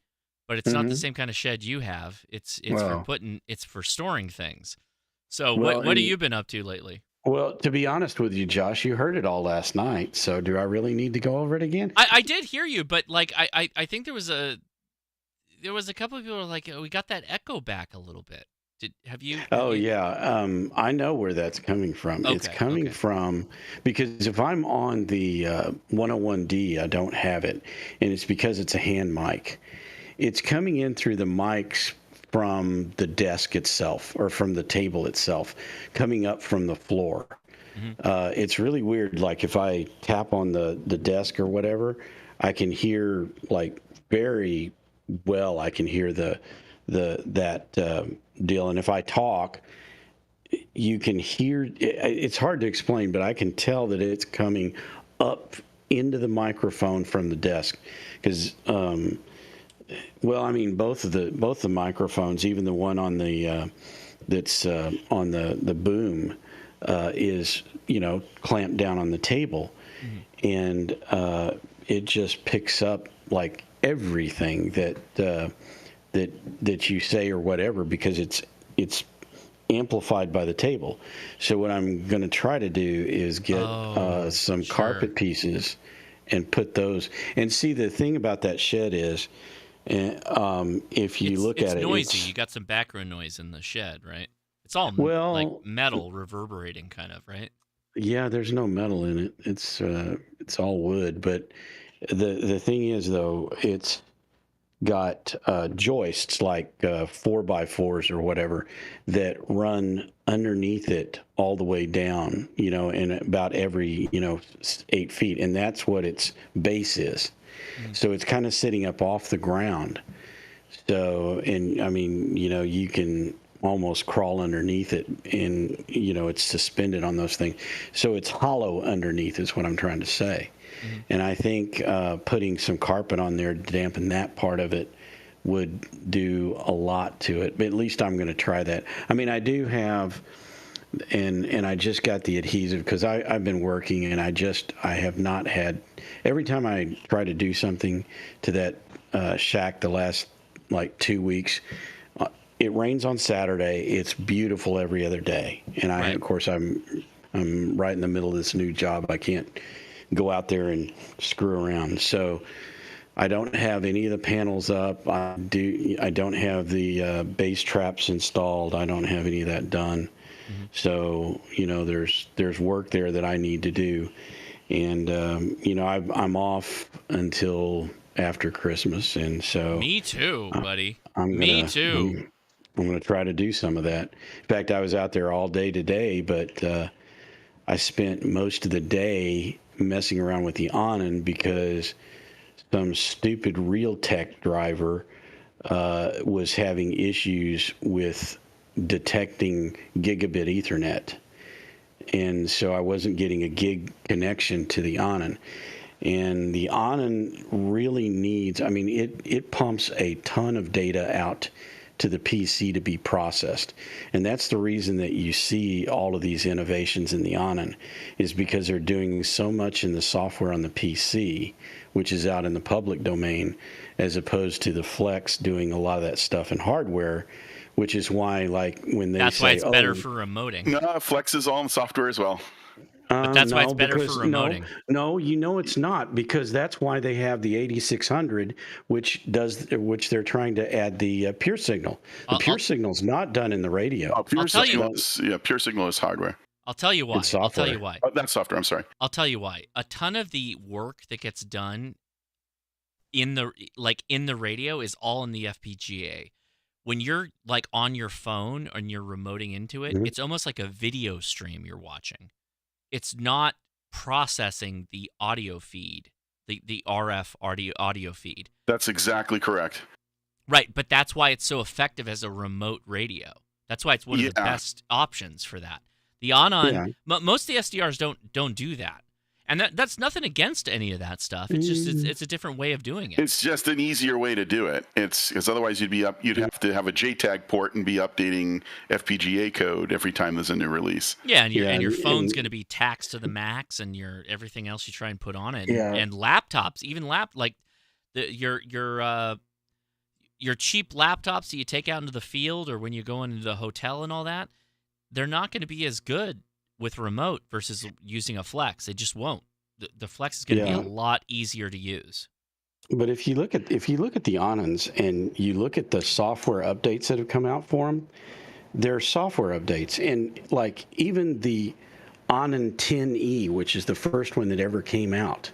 but it's not the same kind of shed you have. It's for storing things. So what have you been up to lately? Well, to be honest with you, Josh, you heard it all last night. So do I really need to go over it again? I did hear you, but like I think there was a couple of people who were like, oh, we got that echo back a little bit. Yeah. I know where that's coming from. It's coming from because if I'm on the 101D, I don't have it, and it's because it's a hand mic. It's coming in through the mics from the desk itself or from the table itself, coming up from the floor. It's really weird. Like if I tap on the desk or whatever, I can hear like very well. I can hear that deal, and if I talk, you can hear. It's hard to explain, but I can tell that it's coming up into the microphone from the desk because. Both the microphones, even the one on the that's on the boom, is clamped down on the table, and it just picks up like everything that you say or whatever because it's amplified by the table. So what I'm going to try to do is get some carpet pieces and put those. And see, the thing about that shed is. If you look at it, it's noisy. You got some background noise in the shed, right? It's all like metal reverberating, kind of, right? Yeah, there's no metal in it. It's all wood. But the thing is, though, it's got joists like 4x4s or whatever that run underneath it all the way down, in about every 8 feet, and that's what its base is. So it's kind of sitting up off the ground. So, and I mean, you can almost crawl underneath it and, it's suspended on those things. So it's hollow underneath is what I'm trying to say. And I think putting some carpet on there to dampen that part of it would do a lot to it. But at least I'm going to try that. I mean, I do have... And I just got the adhesive because I've been working and I have not had, every time I try to do something to that shack the last like 2 weeks, it rains on Saturday. It's beautiful every other day. And of course, I'm right in the middle of this new job. I can't go out there and screw around. So I don't have any of the panels up. I don't have the base traps installed. I don't have any of that done. So, there's work there that I need to do. And, I'm off until after Christmas. And so. Me too, buddy. Me too. I'm going to try to do some of that. In fact, I was out there all day today, but I spent most of the day messing around with the Onin because some stupid Realtek driver was having issues with detecting gigabit Ethernet, and so I wasn't getting a gig connection to the Onin. And the Onin really needs, it pumps a ton of data out to the PC to be processed, and that's the reason that you see all of these innovations in the Onin is because they're doing so much in the software on the PC, which is out in the public domain, as opposed to the Flex doing a lot of that stuff in hardware. Which is why, like, when they that's say, why it's better for remoting. No, Flex is all in software as well. But that's why it's better for remoting. No, it's not, because that's why they have the 8600, which they're trying to add the Pure Signal. The Pure Signal's not done in the radio. Pure Signal is hardware. I'll tell you why. I'll tell you why. Oh, that's software. I'm sorry. I'll tell you why. A ton of the work that gets done in the radio is all in the FPGA. When you're like on your phone and you're remoting into it, it's almost like a video stream you're watching. it's not processing the audio feed, the RF audio feed. That's exactly correct. Right, but that's why it's so effective as a remote radio. That's why it's one of the best options for that. The most of the SDRs don't do that. And that's nothing against any of that stuff. It's just it's a different way of doing it. It's just an easier way to do it. It's because otherwise you'd have to have a JTAG port and be updating FPGA code every time there's a new release. Yeah, and your phone's going to be taxed to the max, and everything else you try and put on it. And laptops, even your cheap laptops that you take out into the field or when you go into the hotel and all that, they're not going to be as good with remote versus using a Flex. They just won't. The Flex is going to be a lot easier to use. But if you look at the Anons and you look at the software updates that have come out for them, they're software updates. And like even the Anon 10E, which is the first one that ever came out,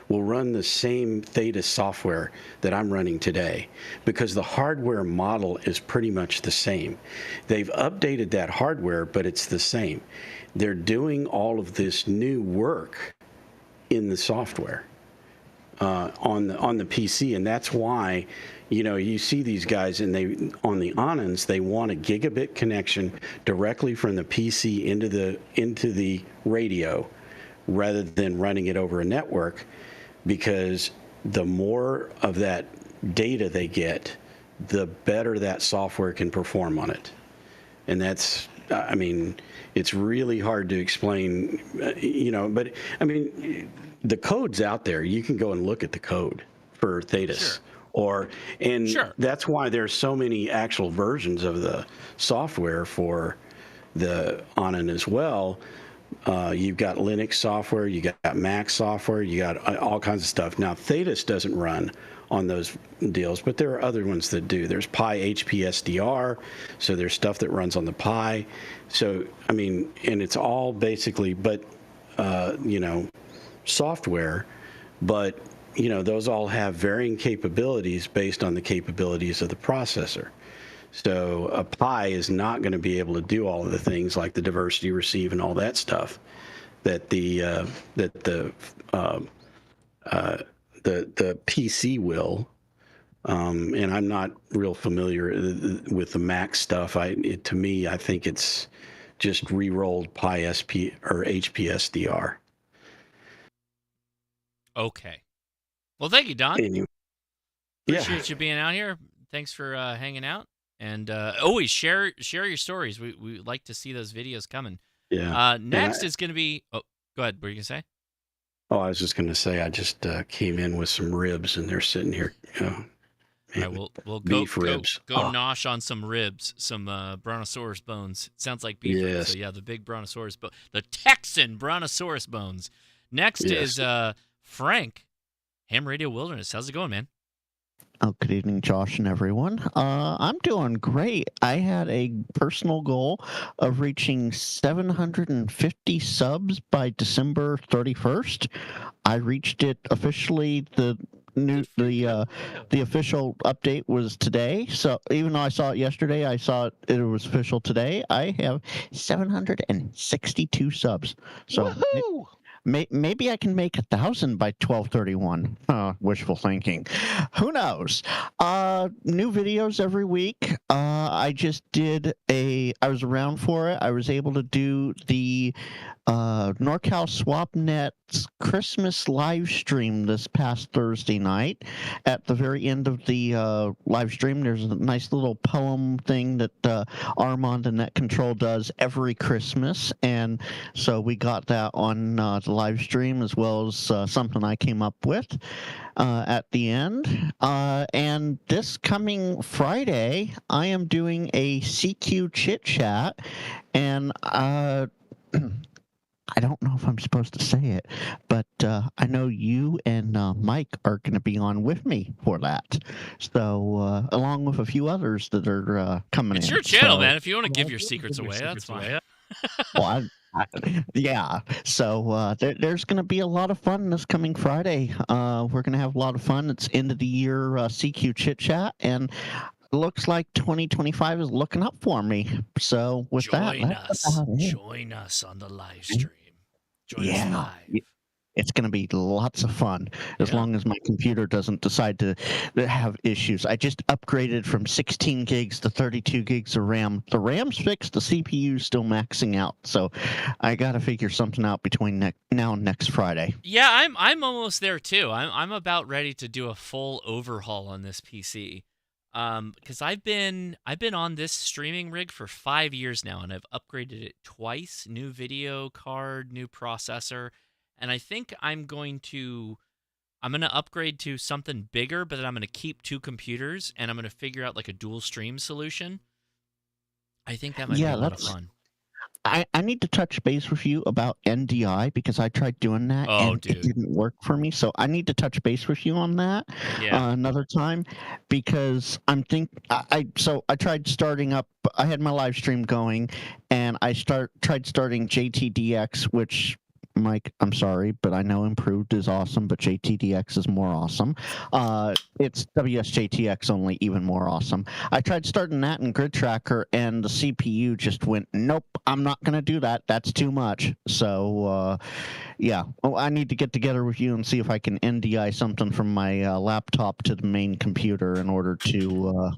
will run the same Theta software that I'm running today because the hardware model is pretty much the same. They've updated that hardware, but it's the same. They're doing all of this new work in the software on the PC, and that's why you see these guys and they on the Anons they want a gigabit connection directly from the PC into the radio rather than running it over a network, because the more of that data they get, the better that software can perform on it. And that's, it's really hard to explain, but the code's out there. You can go and look at the code for Thetis. Sure. That's why there's so many actual versions of the software for the Anon as well. You've got Linux software, you got Mac software, you got all kinds of stuff. Now, Thetis doesn't run on those deals, but there are other ones that do. There's Pi HPSDR, so there's stuff that runs on the Pi. So, and it's all basically, software, but, those all have varying capabilities based on the capabilities of the processor. So a Pi is not going to be able to do all of the things like the diversity receive and all that stuff that the PC will. And I'm not real familiar with the Mac stuff. To me, I think it's just re-rolled Pi SP or HPSDR. Okay. Well, thank you, Don. Anyway, Appreciate you being out here. Thanks for hanging out. And always share your stories. We like to see those videos coming. Yeah. Next is going to be. Oh, go ahead. What were you going to say? Oh, I was just going to say I just came in with some ribs, and they're sitting here. We'll go nosh on some ribs, some brontosaurus bones. It sounds like beef. Yes. So yeah, the big brontosaurus bone, the Texan brontosaurus bones. Next is Frank, Ham Radio Wilderness. How's it going, man? Oh, good evening, Josh and everyone. I'm doing great. I had a personal goal of reaching 750 subs by December 31st. I reached it officially. The official update was today. So even though I saw it yesterday, I saw it was official today. I have 762 subs. So. Woohoo! Maybe I can make 1,000 by 12/31. Wishful thinking. Who knows? New videos every week. I just did I was around for it. I was able to do the NorCal SwapNet's Christmas live stream this past Thursday night. At the very end of the live stream, there's a nice little poem thing that Armand and Net Control does every Christmas. And so we got that on the live stream, as well as something I came up with at the end. And this coming Friday, I am doing a CQ chit chat, and I don't know if I'm supposed to say it, but I know you and Mike are going to be on with me for that. So, along with a few others that are coming in. It's your channel, man. If you want to give your secrets away, that's fine. Well, yeah. So there's going to be a lot of fun this coming Friday. We're going to have a lot of fun. It's end of the year CQ chit chat, and looks like 2025 is looking up for me. So with Join us on the live stream. Join us live. It's going to be lots of fun as long as my computer doesn't decide to have issues. I just upgraded from 16 gigs to 32 gigs of RAM. The RAM's fixed, the CPU's still maxing out. So I got to figure something out between now and next Friday. Yeah, I'm almost there too. I'm about ready to do a full overhaul on this PC. Because I've been on this streaming rig for 5 years now, and I've upgraded it twice. New video card, new processor. And I think I'm going to upgrade to something bigger, but then I'm going to keep 2 computers, and I'm going to figure out like a dual stream solution. I think that might be a lot of fun. I need to touch base with you about NDI because I tried doing that and it didn't work for me. So I need to touch base with you on that another time because I tried starting up. I had my live stream going, and I tried starting JTDX, which. Mike, I'm sorry, but I know improved is awesome, but JTDX is more awesome. It's WSJTX only, even more awesome. I tried starting that in Grid Tracker, and the CPU just went, nope, I'm not going to do that. That's too much. So, I need to get together with you and see if I can NDI something from my laptop to the main computer in order to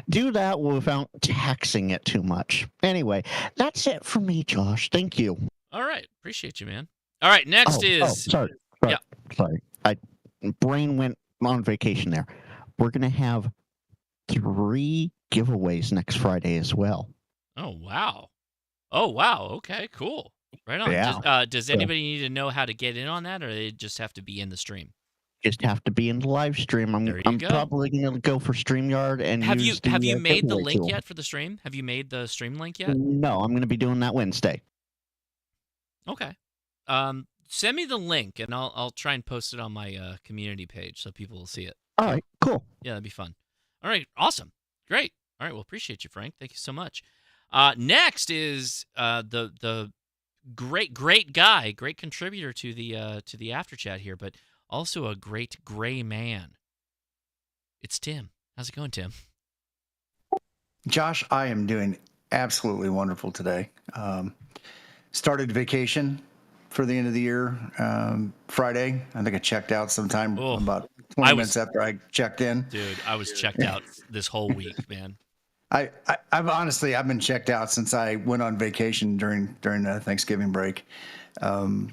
do that without taxing it too much. Anyway, that's it for me, Josh. Thank you. All right. Appreciate you, man. All right. Next is... Sorry. Brain went on vacation there. We're going to have 3 giveaways next Friday as well. Oh, wow. Okay, cool. Right on. Yeah. Does anybody need to know how to get in on that, or they just have to be in the stream? Just have to be in the live stream. I'm probably going to go for StreamYard and have you made the link yet for the stream? Have you made the stream link yet? No, I'm going to be doing that Wednesday. Okay. Send me the link, and I'll try and post it on my community page so people will see it. All right, cool. Yeah, that'd be fun. All right, awesome. Great. All right, well, appreciate you, Frank. Thank you so much. Next is the great guy, great contributor to the after chat here, but also a great gray man. It's Tim. How's it going, Tim? Josh, I am doing absolutely wonderful today. Started vacation for the end of the year Friday. I think I checked out sometime about 20 minutes after I checked in. Dude, I was checked out this whole week, man. I've honestly been checked out since I went on vacation during the Thanksgiving break. I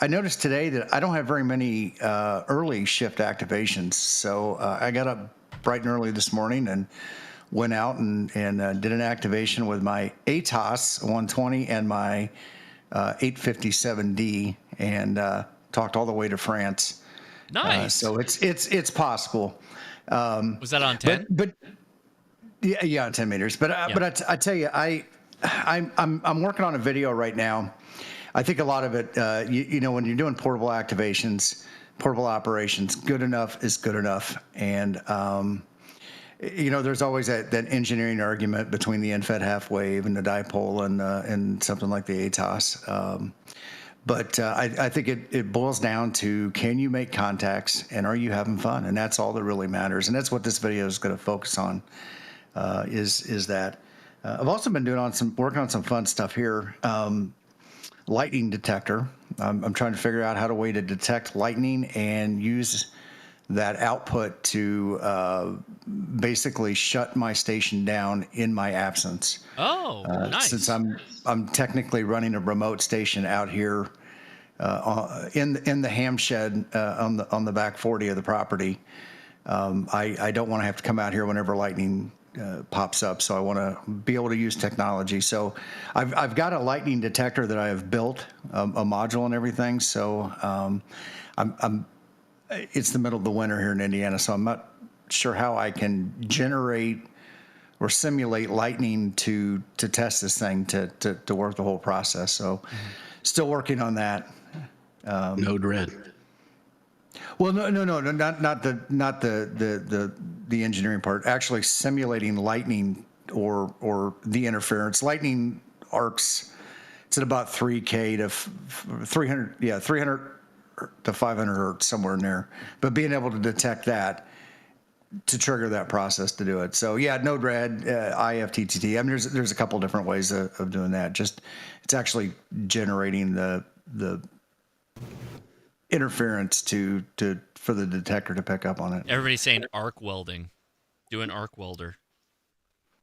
noticed today that I don't have very many early shift activations. So I got up bright and early this morning and went out and did an activation with my ATOS 120 and my 857D and talked all the way to France. Nice. So it's possible. Was that on 10? But on 10 meters. But I tell you, I'm working on a video right now. I think a lot of it, when you're doing portable activations, portable operations, good enough is good enough. And there's always that engineering argument between the NFET half-wave and the dipole and something like the ATOS. But I think it boils down to, can you make contacts and are you having fun? And that's all that really matters. And that's what this video is going to focus on, is that. I've also been working on some fun stuff here. Lightning detector. I'm trying to figure out how to detect lightning and use that output to basically shut my station down in my absence. Oh, nice. Since I'm technically running a remote station out here in the ham shed on the back 40 of the property, I don't want to have to come out here whenever lightning pops up. So I want to be able to use technology. So I've got a lightning detector that I have built, a module and everything. So it's the middle of the winter here in Indiana, so I'm not sure how I can generate or simulate lightning to test this thing to work the whole process. So still working on that. Node Red. Well, no, not the engineering part. Actually simulating lightning or the interference. Lightning arcs. It's at about 3K to 300. Yeah, 300 to 500 hertz, somewhere in there. But being able to detect that to trigger that process to do it. So yeah, Node-RED, IFTTT. I mean, there's a couple different ways of doing that. Just it's actually generating the interference for the detector to pick up on it. Everybody's saying arc welding. Do an arc welder.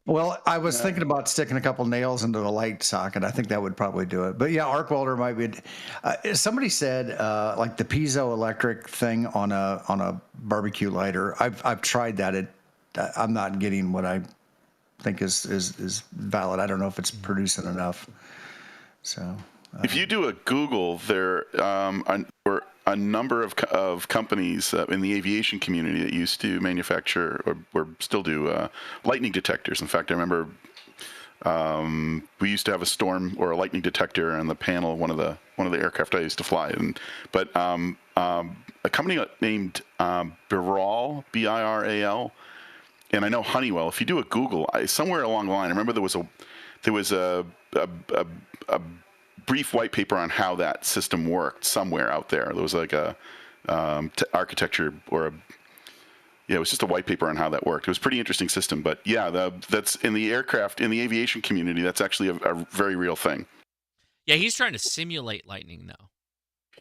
Well, I was thinking about sticking a couple nails into the light socket. I think that would probably do it. But yeah, arc welder might be. Somebody said like the piezoelectric thing on a barbecue lighter. I've tried that. I'm not getting what I think is valid. I don't know if it's producing enough. So if you do a Google, there were a number of companies in the aviation community that used to manufacture or still do lightning detectors. In fact, I remember we used to have a storm or a lightning detector on the panel of one of the aircraft I used to fly. But a company named Biral, BIRAL, and I know Honeywell. If you do a Google, somewhere along the line, I remember there was a brief white paper on how that system worked somewhere out there. There was like a architecture or it was just a white paper on how that worked. It was a pretty interesting system, but yeah, that's in the aviation community. That's actually a very real thing. Yeah, he's trying to simulate lightning though.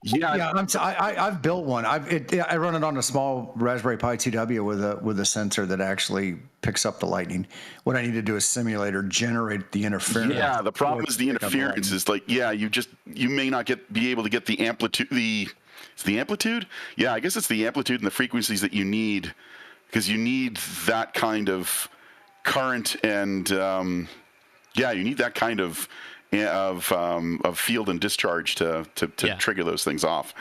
Yeah, I've built one. I run it on a small Raspberry Pi 2W with a sensor that actually picks up the lightning. What I need to do is simulate or generate the interference. Yeah, the problem is the interference is like you may not be able to get the amplitude. It's the amplitude. Yeah, I guess it's the amplitude and the frequencies that you need because you need that kind of current and you need that kind of field and discharge to trigger those things off.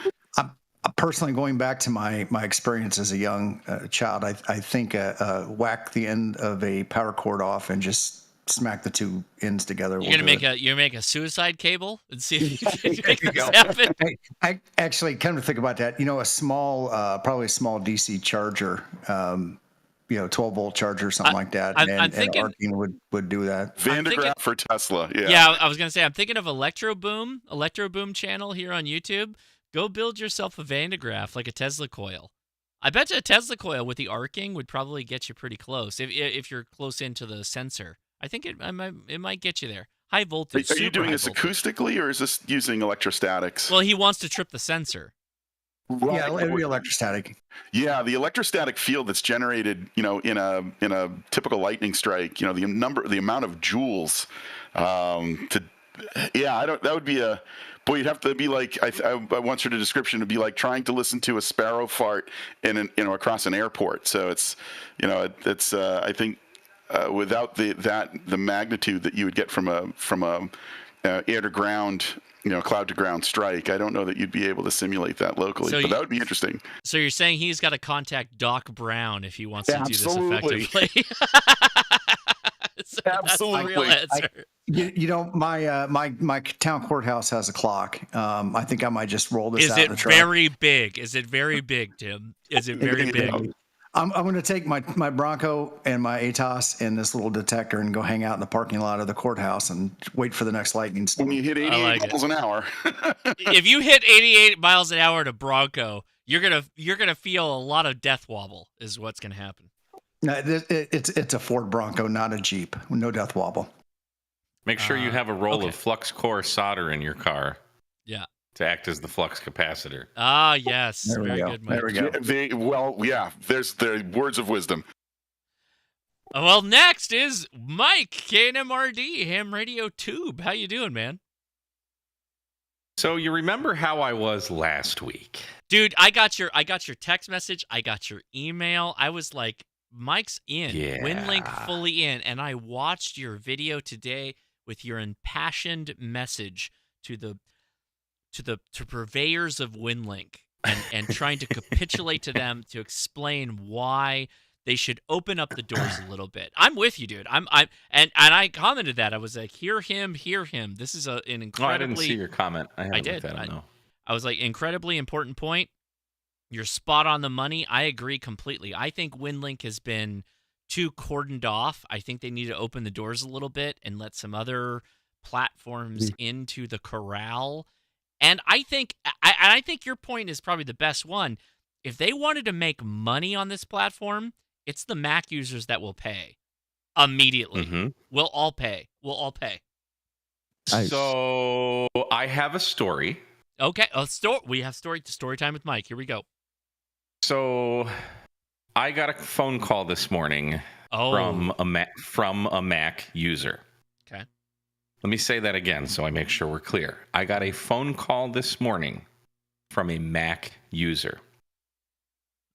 Personally, going back to my experience as a young child, I think whack the end of a power cord off and just smack the two ends together. You're gonna make a suicide cable and see if you can make this happen. I actually kind of think about that. A small, probably a small DC charger. 12-volt charger, something like that, and arcing would do that. Van de Graaff for Tesla, yeah. Yeah, I was gonna say I'm thinking of Electro Boom channel here on YouTube. Go build yourself a Van de Graaff, like a Tesla coil. I bet you a Tesla coil with the arcing would probably get you pretty close if you're close into the sensor. I think it might get you there. High voltage. Are you doing this acoustically or is this using electrostatics? Well, he wants to trip the sensor. Right. Yeah, it'll be electrostatic. Yeah, the electrostatic field that's generated, in a typical lightning strike, the amount of joules, that would be you'd have to be like, I once heard a description to be like trying to listen to a sparrow fart across an airport. So it's, I think without the magnitude that you would get from a air to ground, cloud to ground strike, I don't know that you'd be able to simulate that locally, but that would be interesting. So you're saying he's got to contact Doc Brown if he wants to do this effectively. Absolutely. That's the real answer. My town courthouse has a clock. I think I might just roll this out in the truck. Is it very big? Is it very big, Tim? Is it very big? I'm going to take my Bronco and my ATOS and this little detector and go hang out in the parking lot of the courthouse and wait for the next lightning storm. When you hit 88 miles an hour. If you hit 88 miles an hour to Bronco, you're gonna feel a lot of death wobble. Is what's gonna happen. No, it's a Ford Bronco, not a Jeep. No death wobble. Make sure you have a roll of flux core solder in your car. Yeah. To act as the flux capacitor. Ah, yes. Very good, Mike. There we go. There's the words of wisdom. Well, next is Mike, KNMRD, Ham Radio Tube. How you doing, man? So you remember how I was last week? Dude, I got your text message. I got your email. I was like, Mike's in. Yeah. Winlink fully in. And I watched your video today with your impassioned message to purveyors of Winlink and trying to capitulate to them to explain why they should open up the doors a little bit. I'm with you, dude. And I commented that. I was like, hear him. This is an incredibly... I didn't see your comment. I did. I was like, incredibly important point. You're spot on the money. I agree completely. I think Winlink has been too cordoned off. I think they need to open the doors a little bit and let some other platforms into the corral. And I think your point is probably the best one. If they wanted to make money on this platform, It's the Mac users that will pay immediately. Mm-hmm. We'll all pay. We'll all pay. So I have a story. Okay, we have story time with Mike. Here we go. So I got a phone call this morning from a Mac user. Okay. Let me say that again so I make sure we're clear. I got a phone call this morning from a Mac user.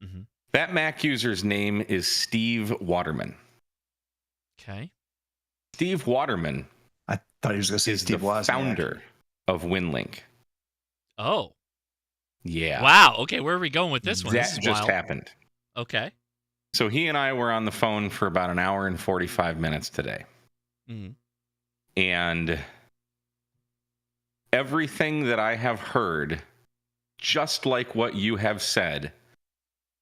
Mm-hmm. That Mac user's name is Steve Waterman. Okay. Steve Waterman. I thought he was going to say Steve the Wozniak. founder of Winlink. Oh. Yeah. Wow. Okay, where are we going with this one? That This is just wild. happened. Okay. So he and I were on the phone for about an hour and 45 minutes today. Mm-hmm. And everything that I have heard, just like what you have said,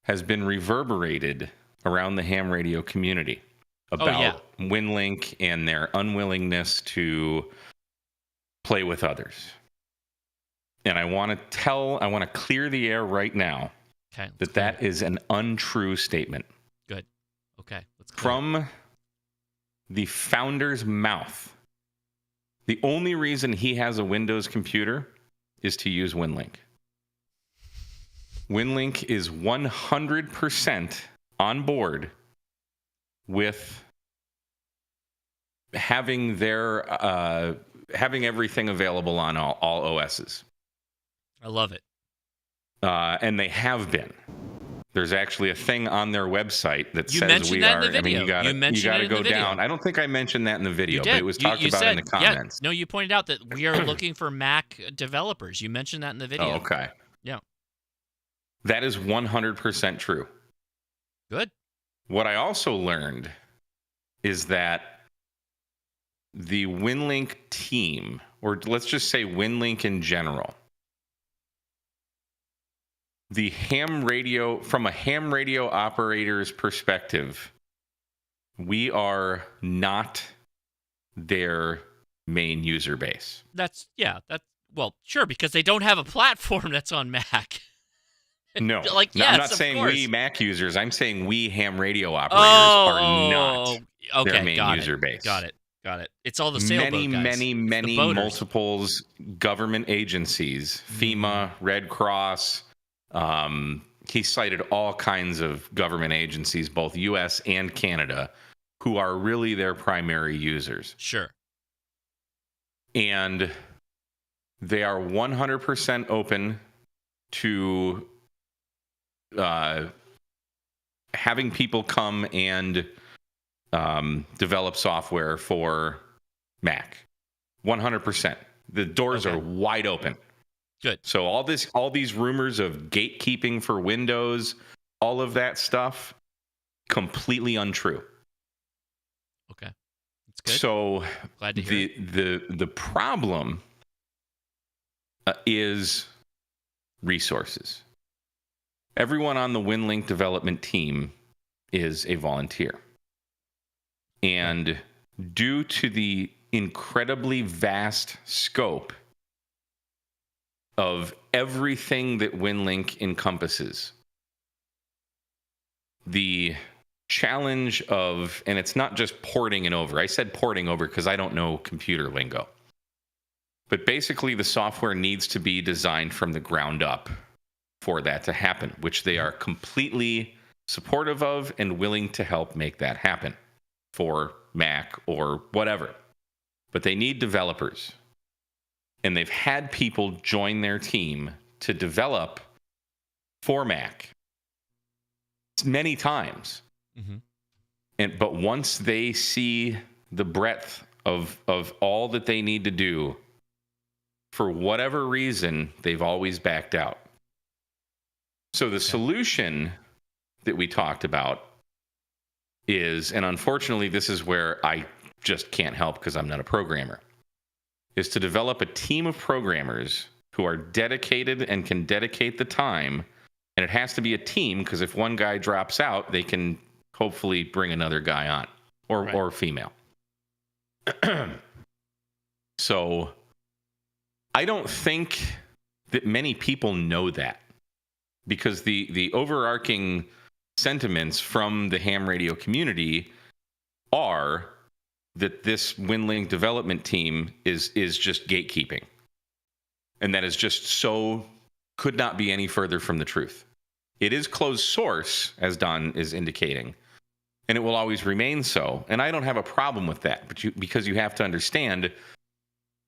has been reverberated around the ham radio community about Winlink and their unwillingness to play with others. And I want to clear the air right now that is an untrue statement. Good. Okay. Let's go. From the founder's mouth. The only reason he has a Windows computer is to use Winlink. Winlink is 100% on board with having having everything available on all OSs. I love it. And they have been. There's actually a thing on their website that says we that are. in the video. I mean, you got to go down. I don't think I mentioned that in the video, but it was talked about in the comments. Yeah, no, you pointed out that we are looking for Mac developers. You mentioned that in the video. Oh, okay. Yeah. That is 100% true. Good. What I also learned is that the Winlink team, or let's just say Winlink in general, the ham radio, from a ham radio operator's perspective, we are not their main user base. Well, sure, because they don't have a platform that's on Mac. No, like, yes, I'm not saying course. we Mac users. I'm saying we ham radio operators are not their main user base. Got it. It's all the sailboat guys. Many multiples government agencies, FEMA, Red Cross. He cited all kinds of government agencies, both U.S. and Canada, who are really their primary users. Sure. And they are 100% open to having people come and develop software for Mac. 100%. The doors are wide open. Good. So all these rumors of gatekeeping for Windows, all of that stuff, completely untrue. Okay. That's good. So glad to hear the problem is resources. Everyone on the Winlink development team is a volunteer. And due to the incredibly vast scope of everything that Winlink encompasses, the challenge of, and it's not just porting it over. I said porting over because I don't know computer lingo. But basically, the software needs to be designed from the ground up for that to happen, which they are completely supportive of and willing to help make that happen for Mac or whatever. But they need developers. And they've had people join their team to develop for Mac many times. Mm-hmm. But once they see the breadth of all that they need to do, for whatever reason, they've always backed out. So the solution that we talked about is, and unfortunately this is where I just can't help because I'm not a programmer, is to develop a team of programmers who are dedicated and can dedicate the time. And it has to be a team because if one guy drops out, they can hopefully bring another guy on or female. So I don't think that many people know that, because the overarching sentiments from the ham radio community are that this Winlink development team is just gatekeeping. And that is just so, could not be any further from the truth. It is closed source, as Don is indicating, and it will always remain so. And I don't have a problem with that, but because you have to understand,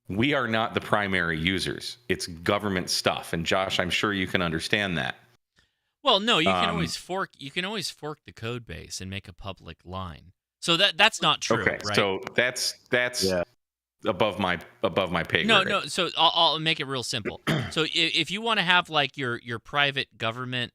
we are not the primary users. It's government stuff. And Josh, I'm sure you can understand that. Well, no, you can always fork. You can always fork the code base and make a public line. So that's not true, okay, right? So that's above my pay grade. No. So I'll make it real simple. So if you want to have like your private government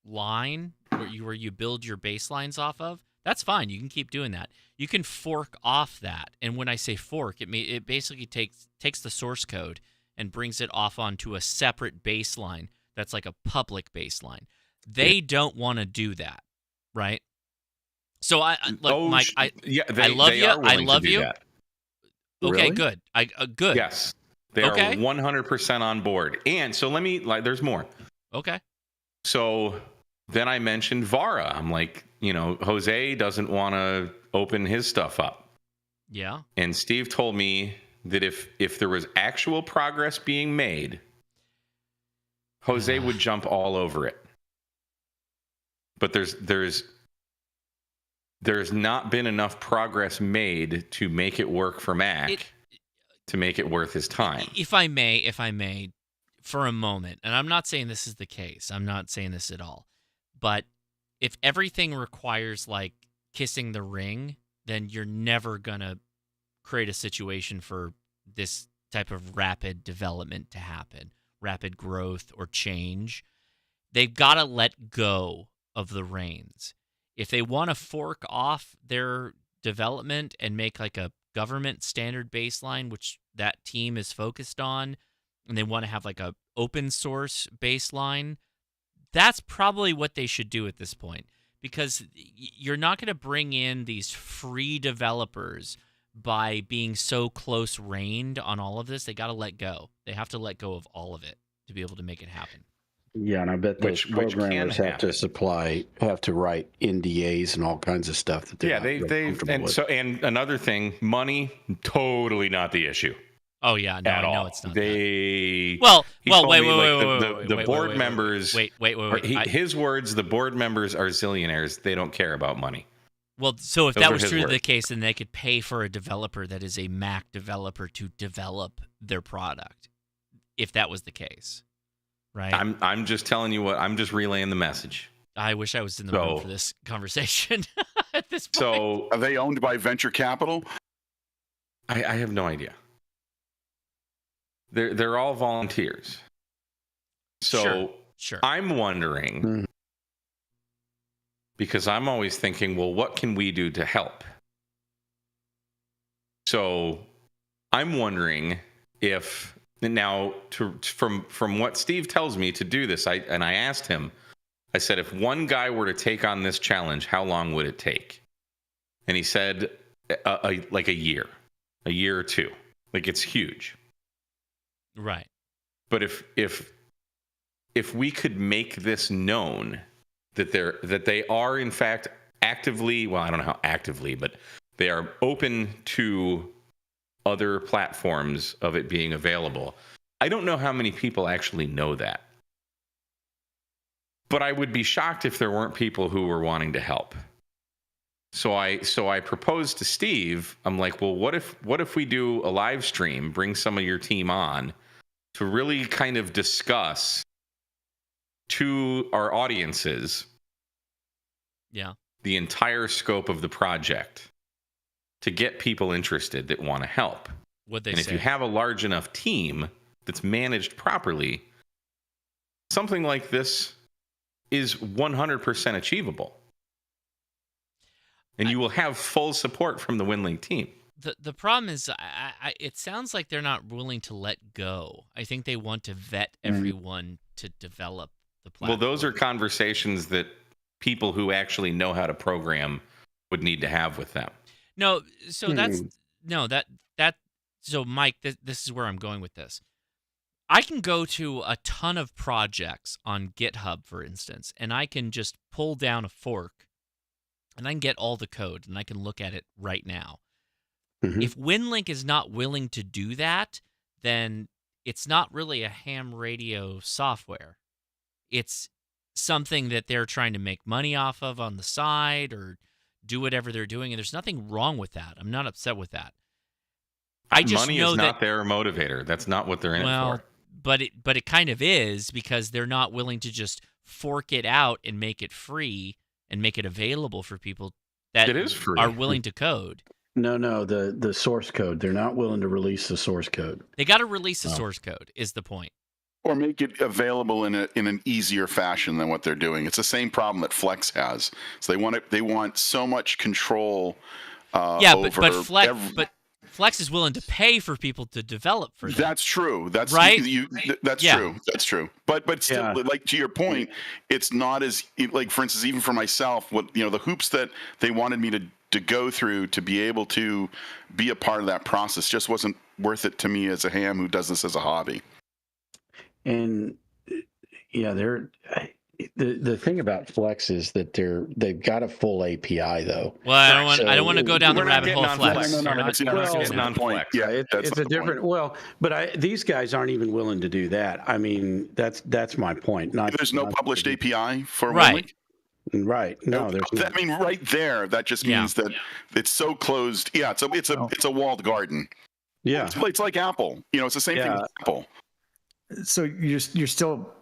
line where you build your baselines off of, that's fine. You can keep doing that. You can fork off that. And when I say fork, it basically takes the source code and brings it off onto a separate baseline that's like a public baseline. They don't want to do that, right? So Mike, I love you. I love you. That. Okay, Really? good. Good. Yes, they are 100% on board. And so there's more. Okay. So then I mentioned Vara. I'm like, Jose doesn't want to open his stuff up. Yeah. And Steve told me that if there was actual progress being made, Jose would jump all over it. But there's not been enough progress made to make it work for Mac, to make it worth his time. If I may, for a moment, and I'm not saying this is the case. I'm not saying this at all. But if everything requires like kissing the ring, then you're never going to create a situation for this type of rapid development to happen, rapid growth or change. They've got to let go of the reins. If they want to fork off their development and make like a government standard baseline, which that team is focused on, and they want to have like a open source baseline, that's probably what they should do at this point, because you're not going to bring in these free developers by being so close-reined on all of this. They got to let go. They have to let go of all of it to be able to make it happen. Yeah, and I bet those programmers have to write NDAs and all kinds of stuff that they're and another thing, money, totally not the issue. Oh yeah, no, at I know all. it's not. They wait, the board members. Wait. His words: the board members are zillionaires. They don't care about money. Well, so if Those that are was his true of the words. case, then they could pay for a developer that is a Mac developer to develop their product. If that was the case, right? I'm just telling you what. I'm just relaying the message. I wish I was in the room for this conversation at this point. So, are they owned by venture capital? I have no idea. They're all volunteers. So sure. I'm wondering, because I'm always thinking, well, what can we do to help? So I'm wondering if now, from what Steve tells me to do this, I asked him, I said, if one guy were to take on this challenge, how long would it take? And he said, like a year or two. Like, it's huge. Right. But if we could make this known that they are in fact actively, well, I don't know how actively, but they are open to other platforms of it being available. I don't know how many people actually know that. But I would be shocked if there weren't people who were wanting to help. So I proposed to Steve, I'm like, well, what if we do a live stream, bring some of your team on to really kind of discuss to our audiences the entire scope of the project to get people interested that want to help. If you have a large enough team that's managed properly, something like this is 100% achievable. And you will have full support from the Winlink team. The problem is, it sounds like they're not willing to let go. I think they want to vet everyone to develop the platform. Well, those are conversations that people who actually know how to program would need to have with them. No, so so Mike, this is where I'm going with this. I can go to a ton of projects on GitHub, for instance, and I can just pull down a fork, and I can get all the code, and I can look at it right now. If Winlink is not willing to do that, then it's not really a ham radio software. It's something that they're trying to make money off of on the side or do whatever they're doing, and there's nothing wrong with that. I'm not upset with that. I just money know is that, not their motivator. That's not what they're in it for. But it kind of is, because they're not willing to just fork it out and make it free and make it available for people that are willing to code. No, the source code. They're not willing to release the source code. They got to release the source code is the point. Or make it available in an easier fashion than what they're doing. It's the same problem that Flex has. So they want so much control over but Flex is willing to pay for people to develop for them. That's true. That's right. That's true. That's true. But still, like to your point, it's not as like, for instance, even for myself, the hoops that they wanted me to go through to be able to be a part of that process just wasn't worth it to me as a ham who does this as a hobby. And the thing about Flex is that they've got a full API though. Well, I don't want to go down the rabbit hole of Flex. It's non-Flex. Yeah, it's a different. Well, but these guys aren't even willing to do that. I mean, that's my point. There's no published API for Winlink? Right. No, there's not. I mean, right there, that just means that it's so closed. Yeah, it's a walled garden. Yeah, it's like Apple. It's the same thing with Apple. So you're still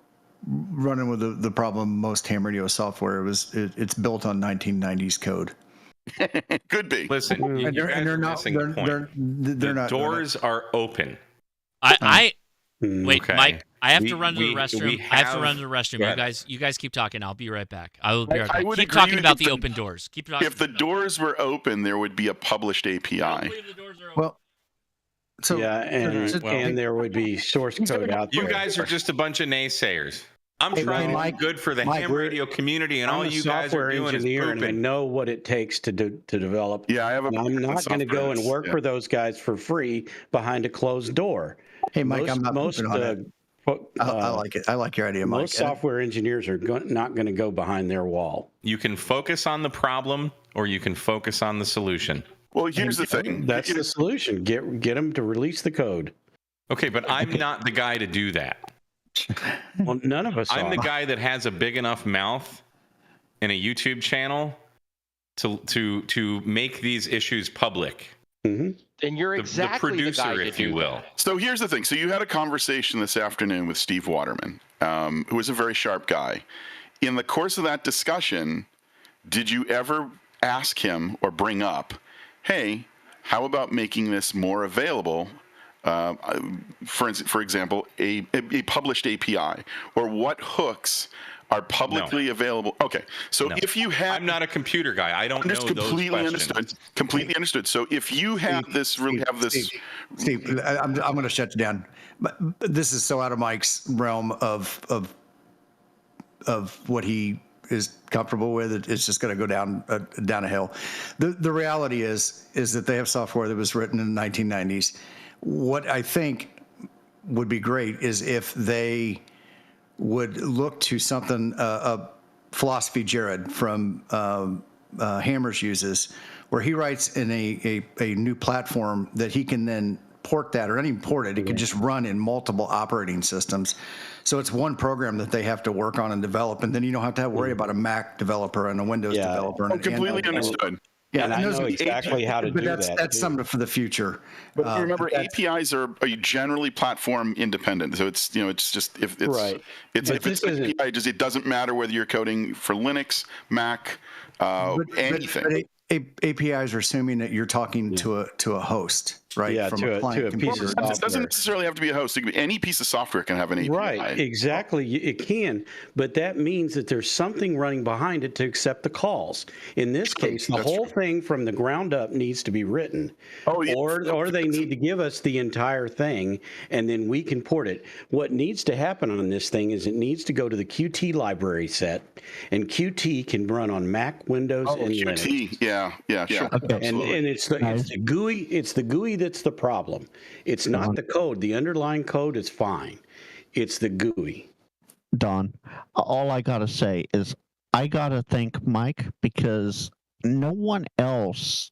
running with the problem. Most ham radio software it's built on 1990s code. Could be. Listen, they're not. The doors are open. Wait, okay. Mike. I have to run to the restroom. I have to run to the restroom. You guys keep talking. I'll be right back. I will be right back. Keep talking about the open doors. Keep talking. If the doors were open, there would be a published API. Well. So, and there would be source code out there. You guys are just a bunch of naysayers. I'm trying to do good for the ham radio community, and all you guys are doing is pooping. And I know what it takes to develop. Yeah, I'm not going to go and work for those guys for free behind a closed door. Hey, Mike, I'm not moving on it. I like it. I like your idea, Mike. Most software engineers are not going to go behind their wall. You can focus on the problem, or you can focus on the solution. Well, here's the thing. That's the solution. Get them to release the code. Okay, but I'm not the guy to do that. Well, none of us I'm are. the guy that has a big enough mouth and a YouTube channel to make these issues public. And you're exactly the producer, the guy if you will. So here's the thing. So you had a conversation this afternoon with Steve Waterman, who is a very sharp guy. In the course of that discussion, did you ever ask him or bring up, hey, how about making this more available? For example, a published API, or what hooks are publicly available? Okay, so if you have, I'm not a computer guy. I don't know completely those questions. Completely understood. So if you have Steve, I'm going to shut you down. But this is so out of Mike's realm of what he is comfortable with. It's just going to go down a hill. The reality is that they have software that was written in the 1990s. What I think would be great is if they would look to something Philosophy Jared from Hammers uses, where he writes in a new platform that he can then port that, or not even port it. It could just run in multiple operating systems. So it's one program that they have to work on and develop, and then you don't have to worry about a Mac developer and a Windows developer. And completely understood. Yeah, and I know exactly how to do that. That's something for the future. But remember, APIs are generally platform independent. So it's it's just if it's right. If it's an API, it doesn't matter whether you're coding for Linux, Mac, anything. But APIs are assuming that you're talking to a host, right? Yeah, from to a piece of software. It doesn't necessarily have to be a host. It could be any piece of software can have an API. Right, exactly. It can, but that means that there's something running behind it to accept the calls. In this case, the whole thing from the ground up needs to be written, or they need to give us the entire thing, and then we can port it. What needs to happen on this thing is it needs to go to the Qt library set, and Qt can run on Mac, Windows, and Linux. Yeah, sure. Okay. And it's the GUI. It's the GUI that's the problem. It's not the code. The underlying code is fine. It's the GUI. Don, all I gotta say is I gotta thank Mike because no one else,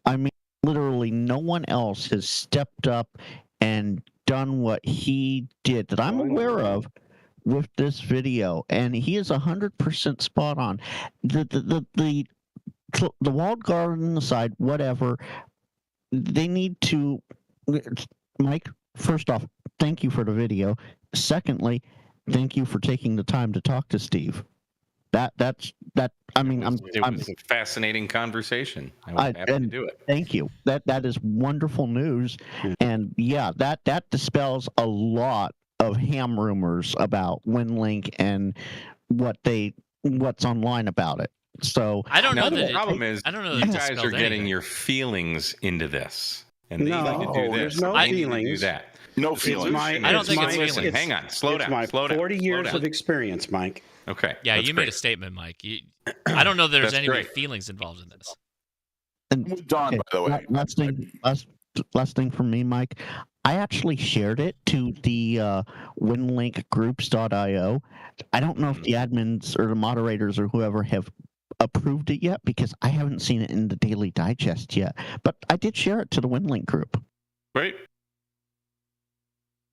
I mean, literally no one else has stepped up and done what he did that I'm aware of with this video, and he is 100% spot on. The walled garden aside, whatever, they need to. Mike, first off, thank you for the video. Secondly, thank you for taking the time to talk to Steve. That's. I mean, it was a fascinating conversation. I was happy to do it. Thank you. That is wonderful news, and yeah, that dispels a lot of ham rumors about Winlink and what's online about it. So I don't know. The problem is, I don't know. You guys are getting your feelings into this, and they need to do this. There's no I need feelings. to do that. No feelings. I don't think it's feelings. Hang on. Slow down. My Slow down. 40 years of experience, Mike. Okay. Yeah, you made a statement, Mike. I don't know there's That's any great. feelings involved in this. And Don, by the way. Last thing from me, Mike. I actually shared it to the Winlink groups.io. I don't know if the admins or the moderators or whoever have approved it yet because I haven't seen it in the Daily Digest yet. But I did share it to the Winlink group. Great.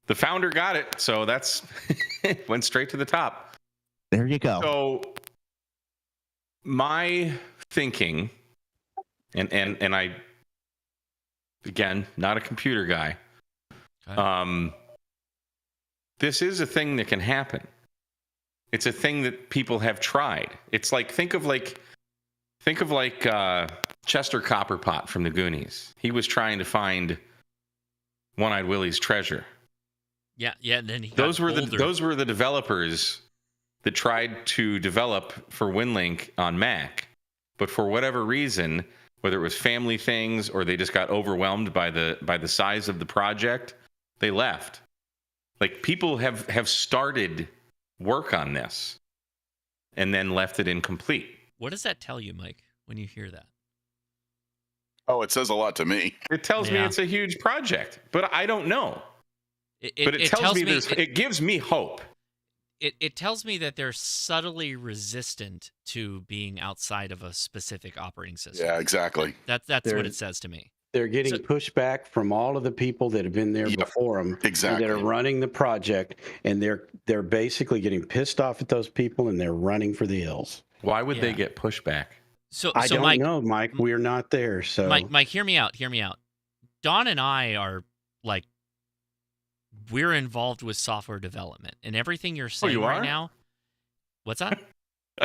The founder got it, so that's went straight to the top. There you go. So my thinking, and I, again, not a computer guy. Okay. This is a thing that can happen. It's a thing that people have tried. It's like think of Chester Copperpot from the Goonies. He was trying to find One-Eyed Willie's treasure. Yeah. And then those were the developers that tried to develop for Winlink on Mac, but for whatever reason, whether it was family things or they just got overwhelmed by the size of the project, they left. Like people have started work on this and then left it incomplete. What does that tell you, Mike, when you hear that? Oh, it says a lot to me. It tells me it's a huge project, but I don't know. But it tells me it gives me hope. It tells me that they're subtly resistant to being outside of a specific operating system. Yeah, exactly. That's what it says to me. They're getting pushback from all of the people that have been there before them, exactly, that are running the project, and they're basically getting pissed off at those people, and they're running for the hills. Why would they get pushback? I don't know, Mike. We're not there. So, Mike, hear me out. Don and I are like, we're involved with software development, and everything you're saying right now. What's that?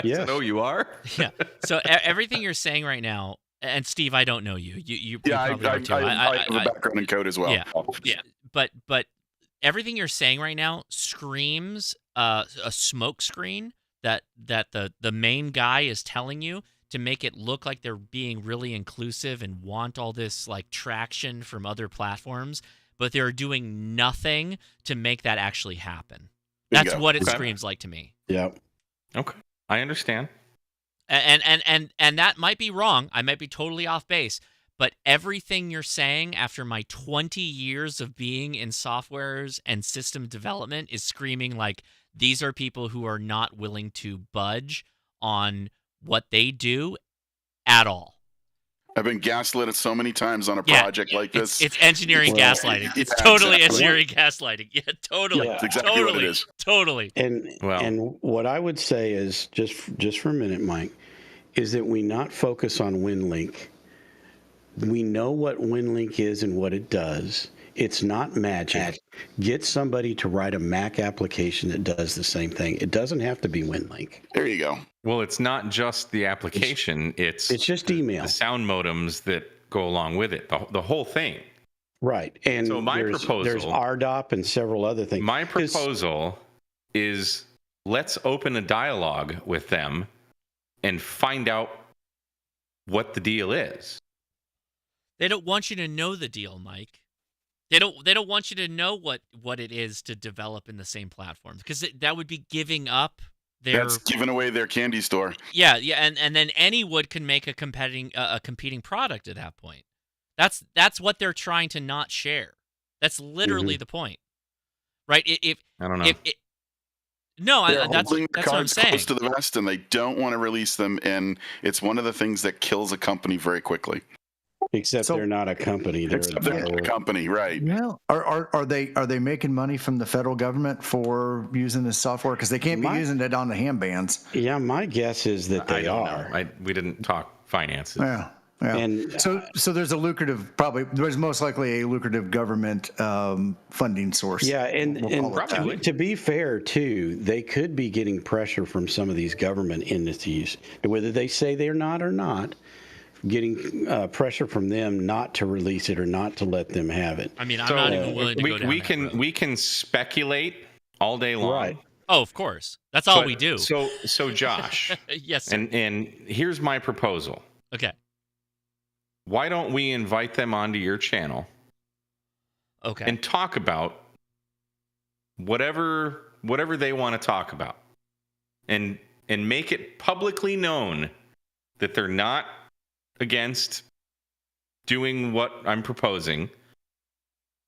Yes. Oh, you are? Yeah. So everything you're saying right now. And Steve, I don't know you. You I probably are too. I have a background in code as well. Yeah. But everything you're saying right now screams a smoke screen that the main guy is telling you to make it look like they're being really inclusive and want all this like traction from other platforms, but they're doing nothing to make that actually happen. That's what it screams like to me. Yeah. Okay. I understand. And that might be wrong. I might be totally off base. But everything you're saying after my 20 years of being in softwares and system development is screaming like these are people who are not willing to budge on what they do at all. I've been gaslit so many times on a project like this. It's engineering gaslighting. It's totally engineering gaslighting. Yeah, totally. Yeah, that's exactly what it is. Totally. And what I would say is just for a minute, Mike, is that we not focus on Winlink. We know what Winlink is and what it does. It's not magic. Get somebody to write a Mac application that does the same thing. It doesn't have to be Winlink. There you go. Well, it's not just the application. It's just email. The sound modems that go along with it. The whole thing. Right. And so there's RDOP and several other things. My proposal is let's open a dialogue with them and find out what the deal is. They don't want you to know the deal, Mike. They don't want you to know what it is to develop in the same platform because that would be giving up their. That's giving away their candy store. Yeah, and then anyone can make a competing product at that point. That's what they're trying to not share. That's literally the point. right? If I don't know. No, They're that's holding what their I'm cards saying. close to the vest, and they don't want to release them. And it's one of the things that kills a company very quickly. Except they're not a company. They're not a company, right? Well, are they making money from the federal government for using this software? Because they can't be using it on the ham bands. Yeah, my guess is that they are. We didn't talk finances. Yeah. Yeah. And so there's a lucrative, there's most likely a lucrative government funding source. Yeah, and to be fair too, they could be getting pressure from some of these government entities, whether they say they're not or not, getting pressure from them not to release it or not to let them have it. I mean, I'm not even willing to go down that road. We can speculate all day long. Right. Oh, of course. That's all we do. So Josh. Yes, sir. And here's my proposal. Okay. Why don't we invite them onto your channel? Okay. And talk about whatever they want to talk about. And make it publicly known that they're not against doing what I'm proposing.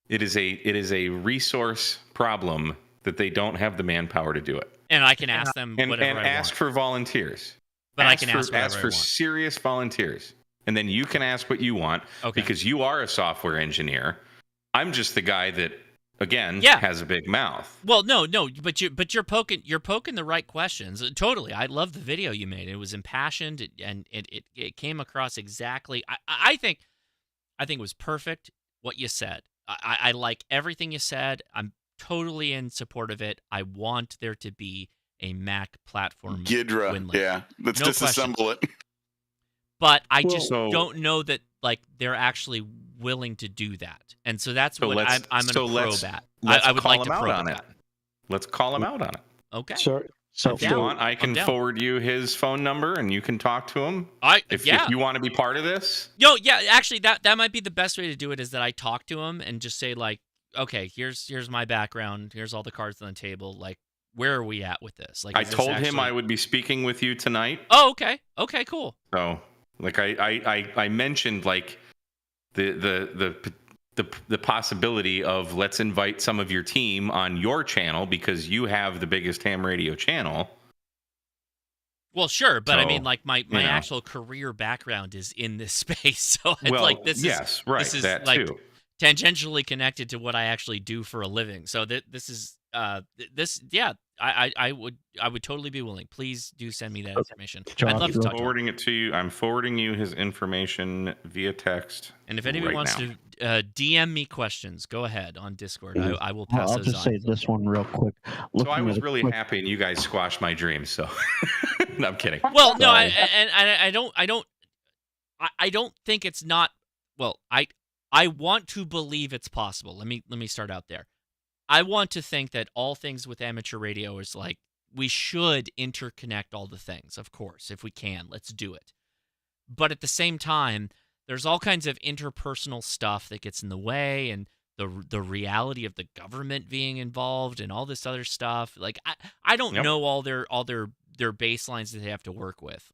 It is a resource problem that they don't have the manpower to do it. And I can ask them whatever I want. Ask for volunteers. But I can ask whatever I want. Serious volunteers. And then you can ask what you want because you are a software engineer. I'm just the guy that, again, has a big mouth. Well, no, but you're poking the right questions. Totally. I love the video you made. It was impassioned and it came across exactly. I think it was perfect what you said. I like everything you said. I'm totally in support of it. I want there to be a Mac platform. Ghidra. Winlink. Yeah. Let's disassemble it. But I just don't know that they're actually willing to do that, and so that's what I'm going to probe at. I would like to probe it. Let's call him out on it. Okay. So if you want, I can forward you his phone number, and you can talk to him. If you want to be part of this. Actually, that might be the best way to do it. Is that I talk to him and just say okay, here's my background. Here's all the cards on the table. Where are we at with this? I told him I would be speaking with you tonight. Oh, okay. Okay, cool. So. I mentioned the possibility of let's invite some of your team on your channel because you have the biggest ham radio channel. Well, sure, but I mean, my actual career background is in this space, so this is too. Tangentially connected to what I actually do for a living. So this is I would totally be willing. Please do send me that information. I'd love to talk to him. It to you. I'm forwarding you his information via text. And if anybody wants to DM me questions, go ahead on Discord. I will pass those on. I'll just say this one real quick. So I was really happy, and you guys squashed my dreams. So no, I'm kidding. Well, no, I don't think it's not. Well, I want to believe it's possible. Let me start out there. I want to think that all things with amateur radio is we should interconnect all the things, of course, if we can. Let's do it. But at the same time, there's all kinds of interpersonal stuff that gets in the way, and the reality of the government being involved and all this other stuff. I don't know all their baselines that they have to work with.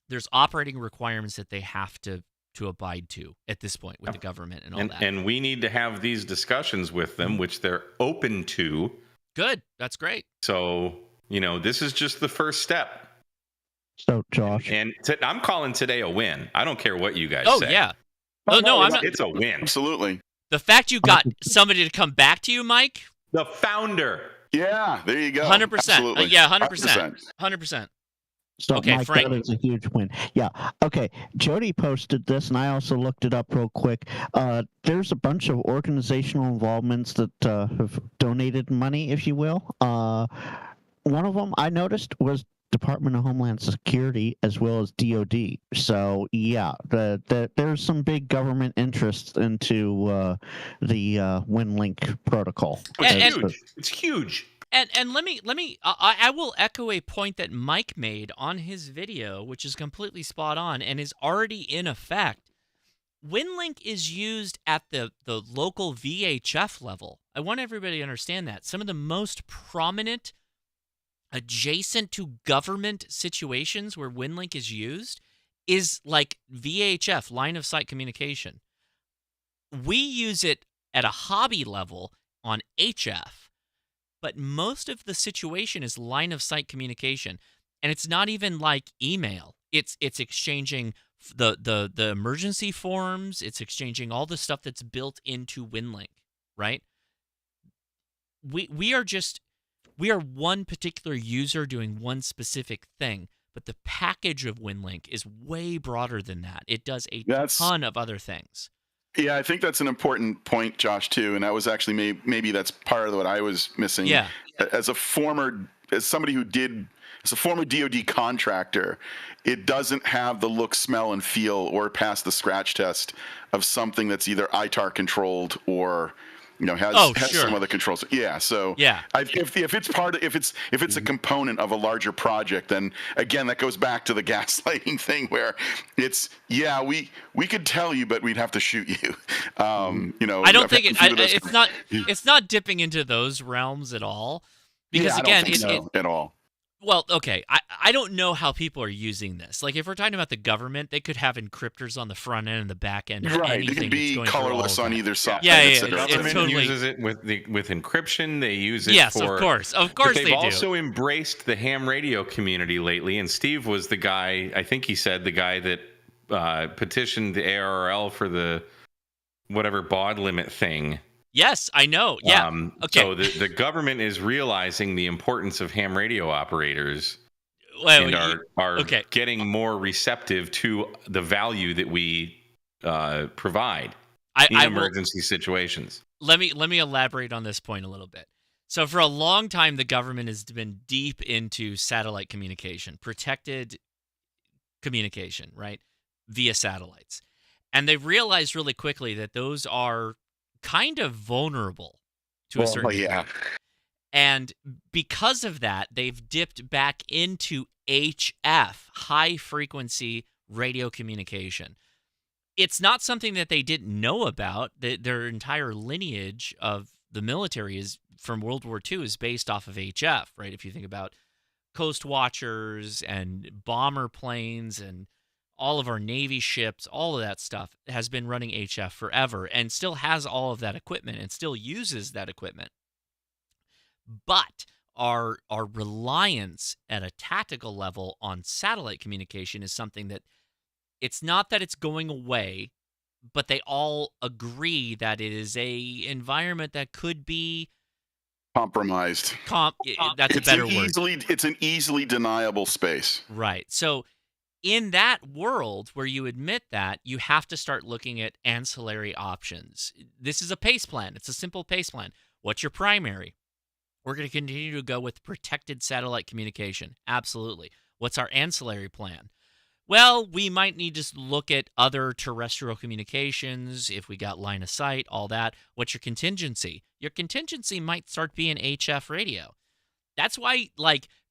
There's operating requirements that they have to abide to at this point with the government and all that. And we need to have these discussions with them, which they're open to. Good. That's great. So, this is just the first step. So, Josh. And I'm calling today a win. I don't care what you guys say. Oh, yeah. Oh, no, I'm not. It's a win. Absolutely. The fact you got somebody to come back to you, Mike. The founder. Yeah, there you go. 100%. Absolutely. Yeah, 100%. 100%. So, okay, Mike, Frank. that is a huge win. Yeah. Okay. Jody posted this, and I also looked it up real quick. There's a bunch of organizational involvements that have donated money, if you will. One of them I noticed was Department of Homeland Security as well as DOD. So, yeah, there's some big government interest into the Winlink protocol. It's huge. And let me I will echo a point that Mike made on his video, which is completely spot on and is already in effect. Winlink is used at the local VHF level. I want everybody to understand that. Some of the most prominent adjacent to government situations where Winlink is used is VHF, line of sight communication. We use it at a hobby level on HF, but most of the situation is line of sight communication, and it's not even like email. It's exchanging the emergency forms. It's exchanging all the stuff that's built into Winlink, right? We are one particular user doing one specific thing, but the package of Winlink is way broader than that. It does a ton of other things. Yeah, I think that's an important point, Josh, too. And that was actually maybe that's part of what I was missing. Yeah. As a former DoD contractor, it doesn't have the look, smell, and feel or pass the scratch test of something that's either ITAR controlled or has some other controls. Yeah. So if it's a component of a larger project, then again that goes back to the gaslighting thing where it's we could tell you, but we'd have to shoot you. I don't think it's not dipping into those realms at all. Because I again, don't think so at all. Well, okay, I don't know how people are using this. Like, if we're talking about the government, they could have encryptors on the front end and the back end. Right, it could be colorless on either side. Yeah. The government uses it with encryption. They use it yes, for... of course but they do. They've also embraced the ham radio community lately, and Steve was the guy, I think he said, the guy that petitioned the ARRL for the whatever baud limit thing. Yes, I know. Yeah. Okay. So the government is realizing the importance of ham radio operators and are getting more receptive to the value that we provide in emergency situations. Let me elaborate on this point a little bit. So for a long time, the government has been deep into satellite communication, protected communication, right, via satellites. And they've realized really quickly that those are kind of vulnerable to a certain degree. And because of that, they've dipped back into HF, high frequency radio communication. It's not something that they didn't know about. Their entire lineage of the military is from World War II is based off of HF, right? If you think about Coast Watchers and bomber planes and all of our Navy ships, all of that stuff has been running HF forever and still has all of that equipment and still uses that equipment. But our reliance at a tactical level on satellite communication is something that it's not that it's going away, but they all agree that it is a environment that could be compromised. That's a better word. It's an easily deniable space. Right. So in that world where you admit that, you have to start looking at ancillary options. This is a PACE plan. It's a simple PACE plan. What's your primary? We're going to continue to go with protected satellite communication. Absolutely. What's our ancillary plan? Well, we might need to look at other terrestrial communications if we got line of sight, all that. What's your contingency? Your contingency might start being HF radio. That's why,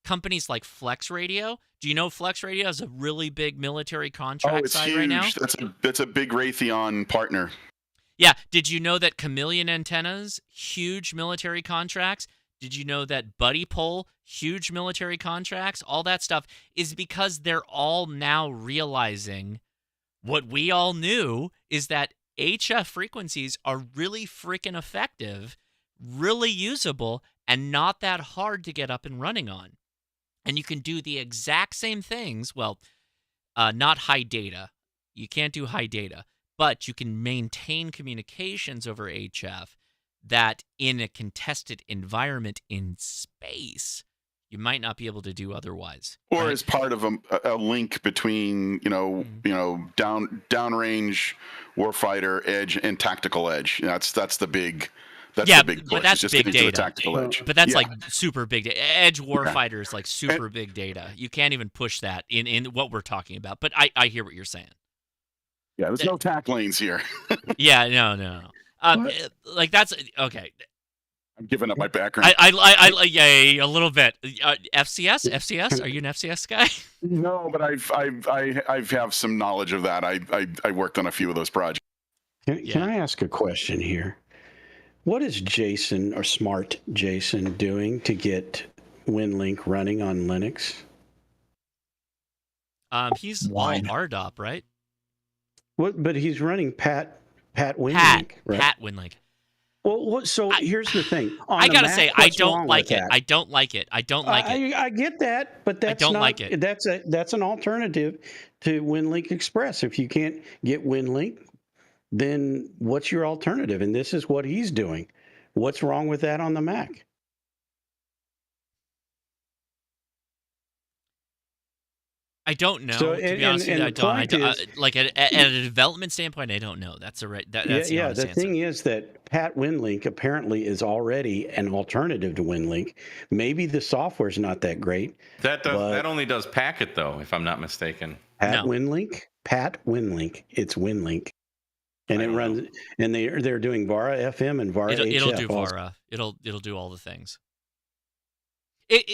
companies like Flex Radio. Do you know Flex Radio has a really big military contract side huge. right now? That's a big Raytheon partner. Yeah. Did you know that Chameleon Antennas, huge military contracts? Did you know that Buddy Pole, huge military contracts? All that stuff is because they're all now realizing what we all knew is that HF frequencies are really freaking effective, really usable, and not that hard to get up and running on. And you can do the exact same things. Well, not high data. You can't do high data, but you can maintain communications over HF that in a contested environment in space, you might not be able to do otherwise. Or as part of a link between, downrange warfighter edge and tactical edge. That's the big. That's the big push. But that's just big data. Tactical edge. But that's like super big data. Edge warfighter is like super big data. You can't even push that in what we're talking about. But I hear what you're saying. Yeah, there's no tack lanes here. Yeah, no. That's okay. I'm giving up my background. A little bit. FCS? Are you an FCS guy? No, but I have some knowledge of that. I worked on a few of those projects. Can I ask a question here? What is Jason or Smart Jason doing to get Winlink running on Linux? He's all RDOP, right? What? But he's running Pat Winlink, right? Pat Winlink. Well, so here's the thing. I gotta say, I don't like it. I don't like it. I don't like it. I get that, but that's don't not, like it. That's an alternative to Winlink Express. If you can't get Winlink, then what's your alternative? And this is what he's doing. What's wrong with that on the Mac? I don't know. So, to be honest with you, I don't. Like at a development standpoint, I don't know. That's a right. That's the honest The answer. thing is that Pat Winlink apparently is already an alternative to Winlink. Maybe the software's not that great. That only does packet though, if I'm not mistaken. Pat Winlink. It's Winlink, and it runs. And they're doing Vara FM and Vara HF. It'll do Vara. It'll do all the things.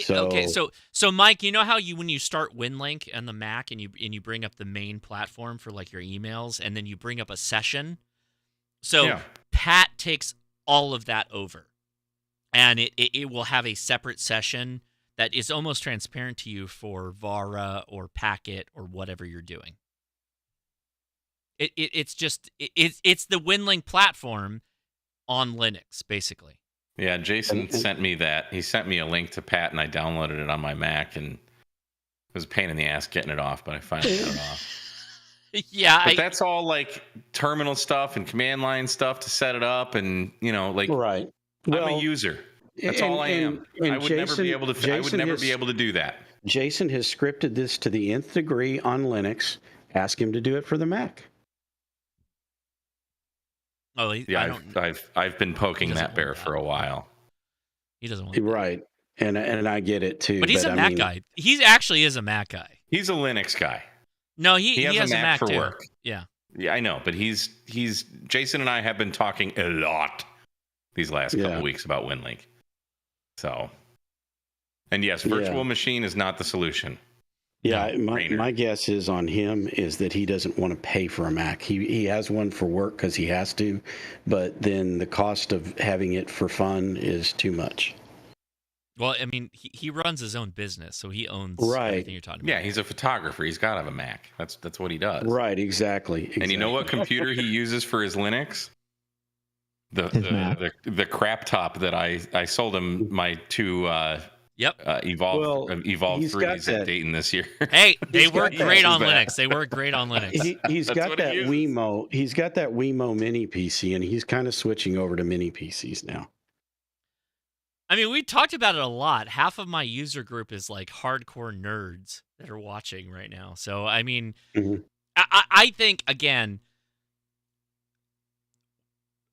Okay, so Mike, you know how when you start Winlink on the Mac and you bring up the main platform for like your emails, and then you bring up a session. So Pat takes all of that over, and it will have a separate session that is almost transparent to you for Vara or Packet or whatever you're doing. It's the Winlink platform on Linux, basically. Yeah, Jason sent me that. He sent me a link to Pat, and I downloaded it on my Mac, and it was a pain in the ass getting it off, but I finally got it off. Yeah, but that's all like terminal stuff and command line stuff to set it up, and right. I'm a user. That's all I am. I would never be able to. I would never be able to do that. Jason has scripted this to the nth degree on Linux. Ask him to do it for the Mac. Oh, yeah, I've been poking that bear for a while. He doesn't want right, and I get it too. But he's a Mac guy. He actually is a Mac guy. He's a Linux guy. No, he has a Mac for too. work. Yeah, I know, but he's Jason and I have been talking a lot these last couple weeks about Winlink. So, and yes, virtual machine is not the solution. Yeah, my guess is on him is that he doesn't want to pay for a Mac. He has one for work because he has to, but then the cost of having it for fun is too much. Well, I mean, he runs his own business, so he owns everything you're talking about. Yeah, he's a photographer. He's got to have a Mac. That's what he does. Right, exactly. And you know what computer he uses for his Linux? The crap top that I sold him my two. Evolve 3s at Dayton this year. Hey, they work great on Linux. They work great on Linux. He's got that Wemo. He's got that Wemo mini PC, and he's kind of switching over to mini PCs now. I mean, we talked about it a lot. Half of my user group is like hardcore nerds that are watching right now. So, I mean, I think, again,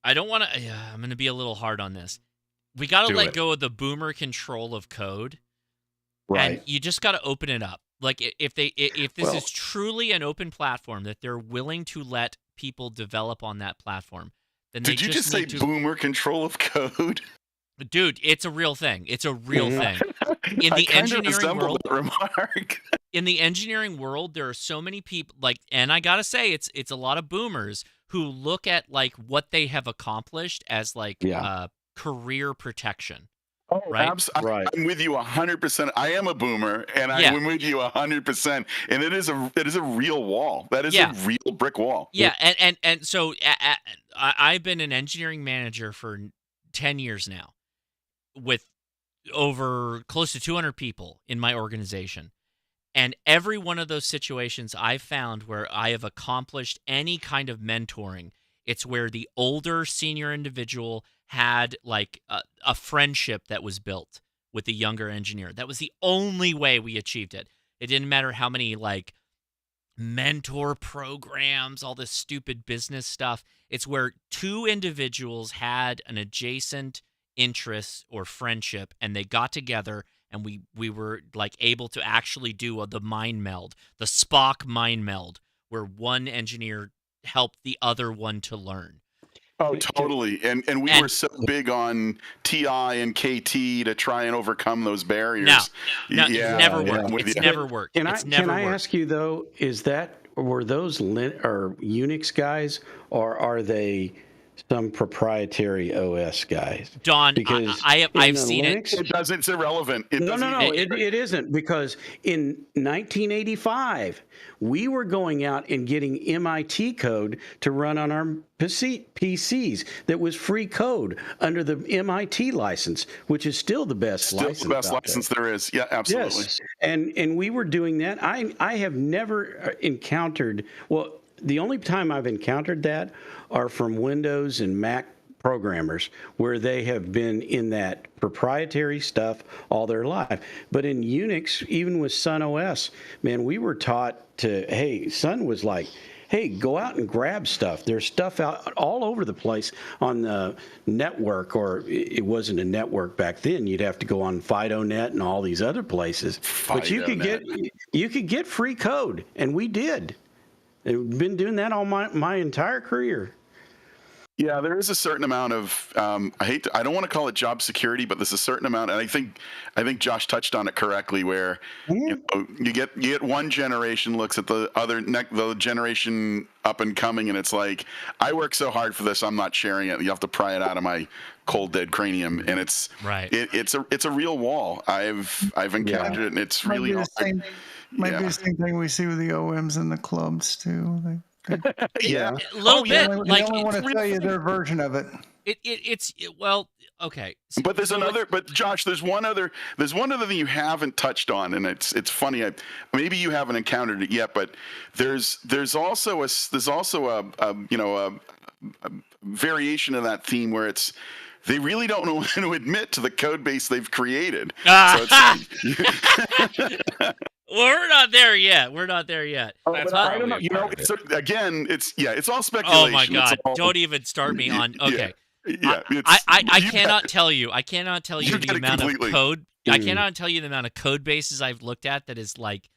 I don't want to... I'm going to be a little hard on this. We got to let go of the boomer control of code, right? And you just got to open it up. Like if this is truly an open platform that they're willing to let people develop on that platform, then did you just say boomer control of code? Dude, it's a real thing. It's a real thing. In the engineering world, in the engineering world, there are so many people and I gotta say, it's a lot of boomers who look at like what they have accomplished as career protection. Oh, right? I'm with you 100%. I am a boomer, and I'm with you 100%. And it is a real wall. That is a real brick wall. Yeah, and so I've been an engineering manager for 10 years now, with over close to 200 people in my organization. And every one of those situations I've found where I have accomplished any kind of mentoring, it's where the older senior individual had like a friendship that was built with the younger engineer. That was the only way we achieved it. It didn't matter how many like mentor programs, all this stupid business stuff. It's where two individuals had an adjacent interest or friendship, and they got together, and we were like able to actually do the mind meld, the Spock mind meld, where one engineer helped the other one to learn. Oh, totally. And we were so big on TI and KT to try and overcome those barriers. No, it's never worked. It's never worked. Can I ask you though, were those Unix guys, or are they some proprietary OS, guys. Don, because I've seen Linux, it. It doesn't. It's irrelevant. It no, doesn't. it isn't, because in 1985 we were going out and getting MIT code to run on our PCs that was free code under the MIT license, which is still the best license. Still the best license there is. Yeah, absolutely. Yes, and we were doing that. I have never encountered. Well, the only time I've encountered that are from Windows and Mac programmers, where they have been in that proprietary stuff all their life. But in Unix, even with Sun OS, man, we were taught to, hey, Sun was like, hey, go out and grab stuff. There's stuff out all over the place on the network, or it wasn't a network back then. You'd have to go on FidoNet and all these other places. But you could get free code, and we did. I've been doing that all my entire career. Yeah, there is a certain amount of I don't want to call it job security, but there's a certain amount, and I think Josh touched on it correctly, where you get one generation looks at the the generation up and coming, and it's like, I work so hard for this, I'm not sharing it. You have to pry it out of my cold dead cranium, and it's right. It's a real wall. I've encountered it, and it's really hard. Might be the same thing we see with the OMs and the clubs too. Yeah, a little bit. They only want to tell you their version of it. Well, okay. But there's another. But Josh, there's one other thing you haven't touched on, and it's funny. Maybe you haven't encountered it yet, but there's also a variation of that theme where it's, they really don't know when to admit to the code base they've created. So it's like, well, we're not there yet. But I don't know. It's all speculation. Oh my God! Don't even start me on. Okay. Yeah. I cannot tell you. I cannot tell you the amount of code. Mm. I cannot tell you the amount of code bases I've looked at that is like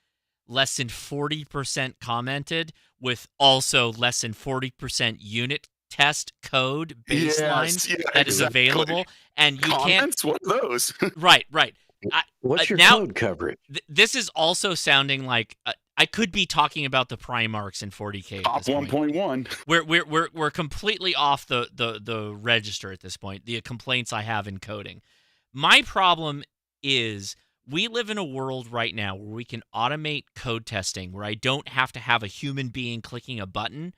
less than 40% commented, with also less than 40% unit test code baseline that is available, and you can't. What are those? Right. What's your now, code coverage? This is also sounding like I could be talking about the Primarchs in 40K. Top 1.1. We're completely off the register at this point. The complaints I have in coding. My problem is, we live in a world right now where we can automate code testing, where I don't have to have a human being clicking a button,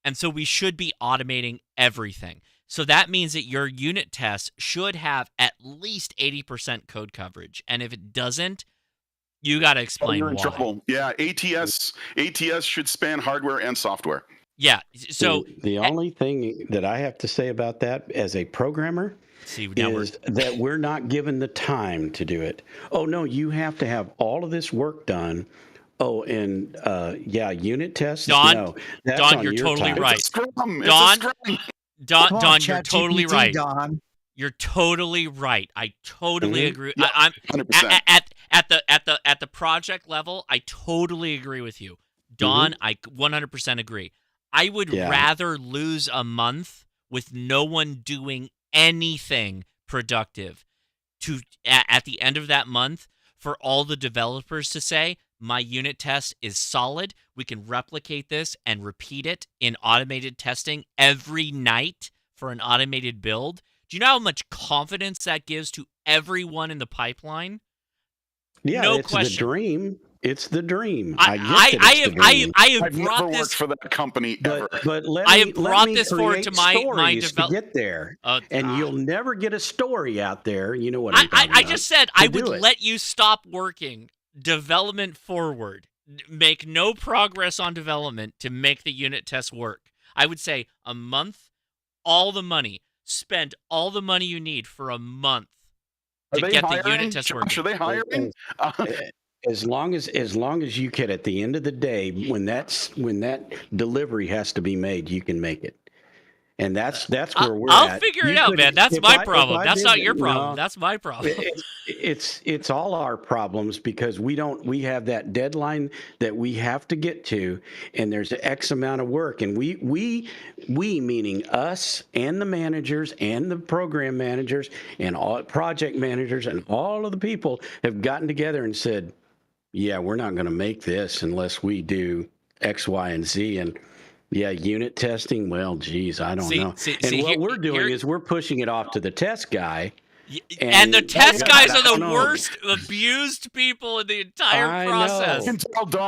and so we should be automating everything. So that means that your unit test should have at least 80% code coverage. And if it doesn't, you got to explain you're in why. trouble. Yeah, ATS should span hardware and software. Yeah. So the only thing that I have to say about that as a programmer is that we're not given the time to do it. Oh, no, you have to have all of this work done. Oh, and unit tests. Don, you're your totally time. right. Don, you're totally right. Don. You're totally right. I totally agree. Yeah, I'm 100%. At the project level, I totally agree with you. Don, I 100% agree. I would rather lose a month with no one doing anything productive to at the end of that month for all the developers to say, my unit test is solid. We can replicate this and repeat it in automated testing every night for an automated build. Do you know how much confidence that gives to everyone in the pipeline? Yeah, no it's question. The dream. It's the dream. I have I've brought never this worked for that company ever. But I have brought this forward to my to get there, and you'll never get a story out there. You know what I just said? I would let you stop working development forward, make no progress on development to make the unit test work. I would say a month, all the money, spend all the money you need for a month to get the unit test working. Are they hiring? As long as you can, at the end of the day, when that delivery has to be made, you can make it. And that's where we're at. I'll figure it out, man. That's my problem. That's not your problem. That's my problem. It's all our problems, because we have that deadline that we have to get to, and there's X amount of work, and we meaning us and the managers and the program managers and all project managers and all of the people have gotten together and said, yeah, we're not going to make this unless we do X, Y, and Z. And Yeah, unit testing. Well, geez, I don't know. And what we're doing is we're pushing it off to the test guy. And the test guys are the know. worst abused people in the entire process. Know.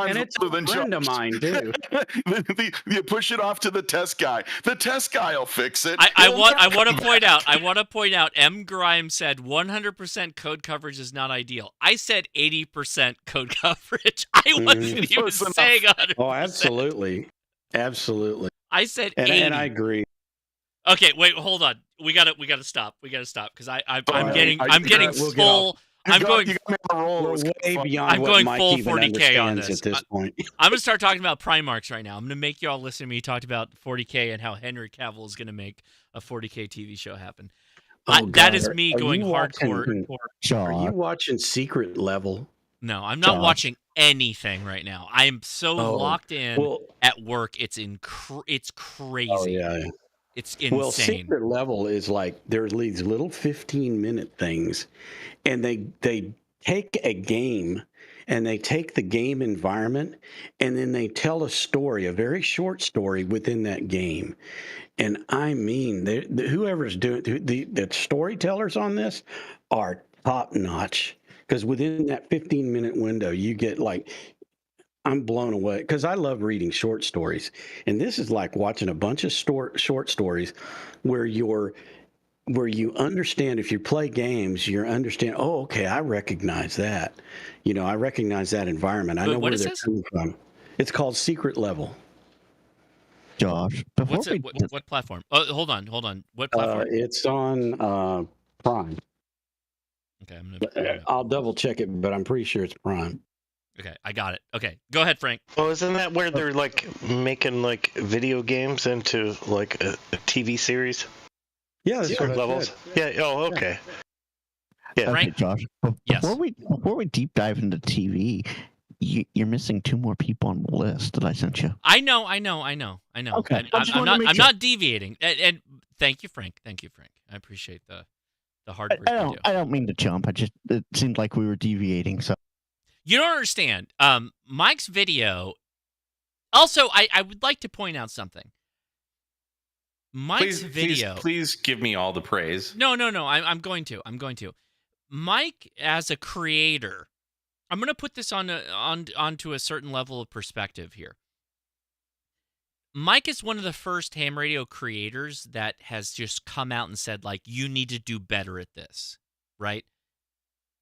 And it's a friend of mine, too. You push it off to the test guy. The test guy will fix it. I want to point out, M. Grimes said 100% code coverage is not ideal. I said 80% code coverage. I wasn't even saying 100%. Oh, absolutely. Absolutely. I said 80. And I agree. Okay, wait, hold on. We gotta stop. We gotta stop because I'm getting full. I'm going way beyond. I'm going full 40K on this at this point. I'm gonna start talking about Primarchs right now. I'm gonna make you all listen to me talk about 40K and how Henry Cavill is gonna make a 40K TV show happen. That is me going hardcore. Are you watching Secret Level? No, I'm not watching anything right now. I am so locked in at work. It's crazy. Oh yeah. It's insane. Well, Secret Level is like there's these little 15-minute things, and they take a game and they take the game environment and then they tell a story, a very short story within that game. And I mean, whoever's doing the storytellers on this are top notch, because within that 15-minute window, you get like. I'm blown away because I love reading short stories, and this is like watching a bunch of short stories where you understand. If you play games, you understand. Oh, okay, I recognize that. I recognize that environment. I know where they're coming from. It's called Secret Level. Josh, what platform? Oh, hold on. What platform? It's on Prime. Okay, I'll double check it, but I'm pretty sure it's Prime. Okay, I got it. Okay, go ahead, Frank. Oh, isn't that where they're like making like video games into like a TV series? Yeah, that's Secret levels. Yeah. Oh, okay. Yeah, okay, Josh. Before we deep dive into TV, you're missing two more people on the list that I sent you. I know. Okay, I'm not deviating. And thank you, Frank. I appreciate the hard work. I don't mean to jump. It seemed like we were deviating. So. You don't understand. Mike's video. Also, I would like to point out something. Mike's video. Please give me all the praise. No. I'm going to. Mike, as a creator, I'm going to put this onto a certain level of perspective here. Mike is one of the first ham radio creators that has just come out and said, like, you need to do better at this, right?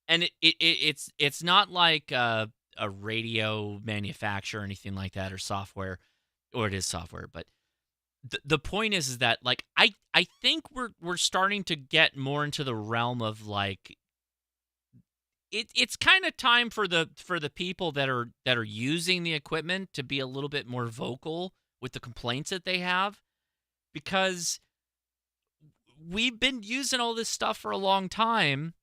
And it's not like a radio manufacturer or anything like that, or software, or it is software. But the point is that like I think we're starting to get more into the realm of like it's kind of time for the people that are using the equipment to be a little bit more vocal with the complaints that they have, because we've been using all this stuff for a long time.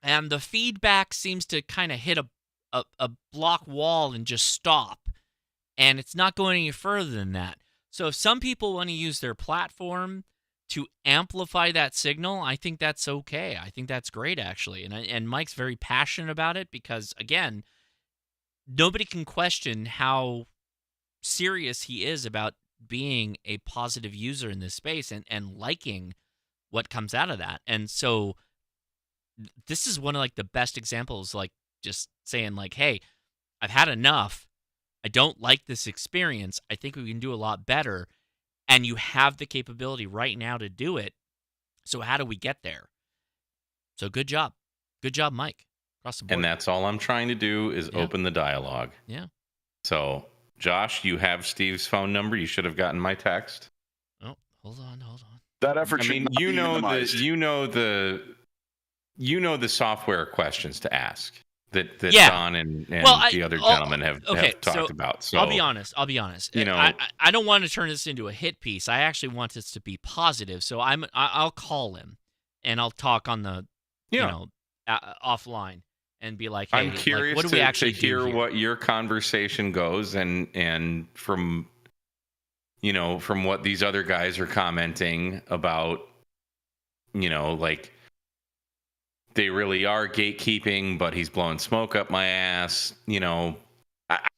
And the feedback seems to kind of hit a block wall and just stop. And it's not going any further than that. So if some people want to use their platform to amplify that signal, I think that's okay. I think that's great, actually. And Mike's very passionate about it because, again, nobody can question how serious he is about being a positive user in this space and liking what comes out of that. And so this is one of like the best examples, like just saying like, hey, I've had enough. I don't like this experience. I think we can do a lot better. And you have the capability right now to do it. So how do we get there? So good job. Good job, Mike. Across the board. And that's all I'm trying to do is open the dialogue. Yeah. So, Josh, you have Steve's phone number. You should have gotten my text. Oh, hold on. That effort. I mean, you know the software questions to ask that Don and the other gentlemen have talked about. So I'll be honest. I don't want to turn this into a hit piece. I actually want this to be positive. So I'll call him and I'll talk on the offline and be like, hey, I'm curious what do we actually to hear do here? what your conversation goes and from what these other guys are commenting about, like they really are gatekeeping, but he's blowing smoke up my ass,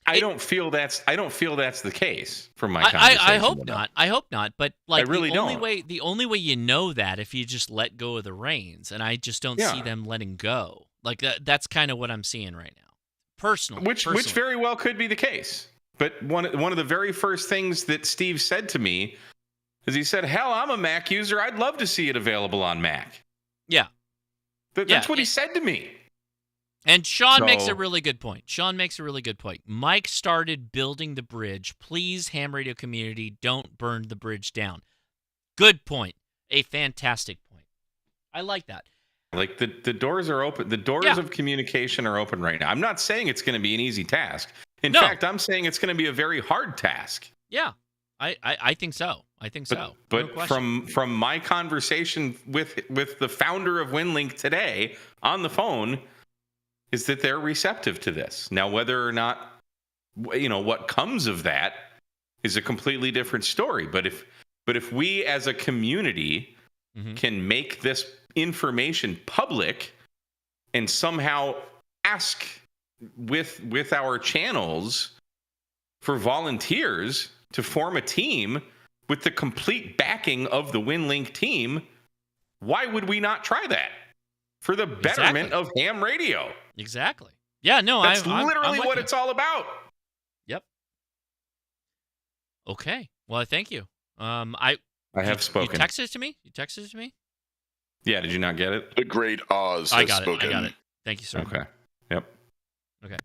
I don't feel that's the case from my I conversation. hope with them. not. I hope not. But like, I really the only don't. the only way you know that if you just let go of the reins, and I just don't see them letting go. Like that's kind of what I'm seeing right now, personally. Which very well could be the case. But one of the very first things that Steve said to me is he said, "Hell, I'm a Mac user. I'd love to see it available on Mac." Yeah. That's what he said to me. And Sean makes a really good point. Mike started building the bridge. Please, ham radio community, don't burn the bridge down. Good point. A fantastic point. I like that. Like the doors are open. The doors of communication are open right now. I'm not saying it's going to be an easy task. In fact, I'm saying it's going to be a very hard task. Yeah, I think so. But from my conversation with the founder of Winlink today on the phone, is that they're receptive to this. Now, whether or not, what comes of that is a completely different story. But if we as a community can make this information public and somehow ask with our channels for volunteers to form a team with the complete backing of the Winlink team, why would we not try that for the betterment of ham radio? Exactly. Yeah, no, that's I'm literally with what you. it's all about. Yep. Okay. Well, thank you. I have spoken. You texted it to me? Yeah, did you not get it? The great Oz I has got spoken. it. I got it. Thank you, sir. Okay. Yep. Okay.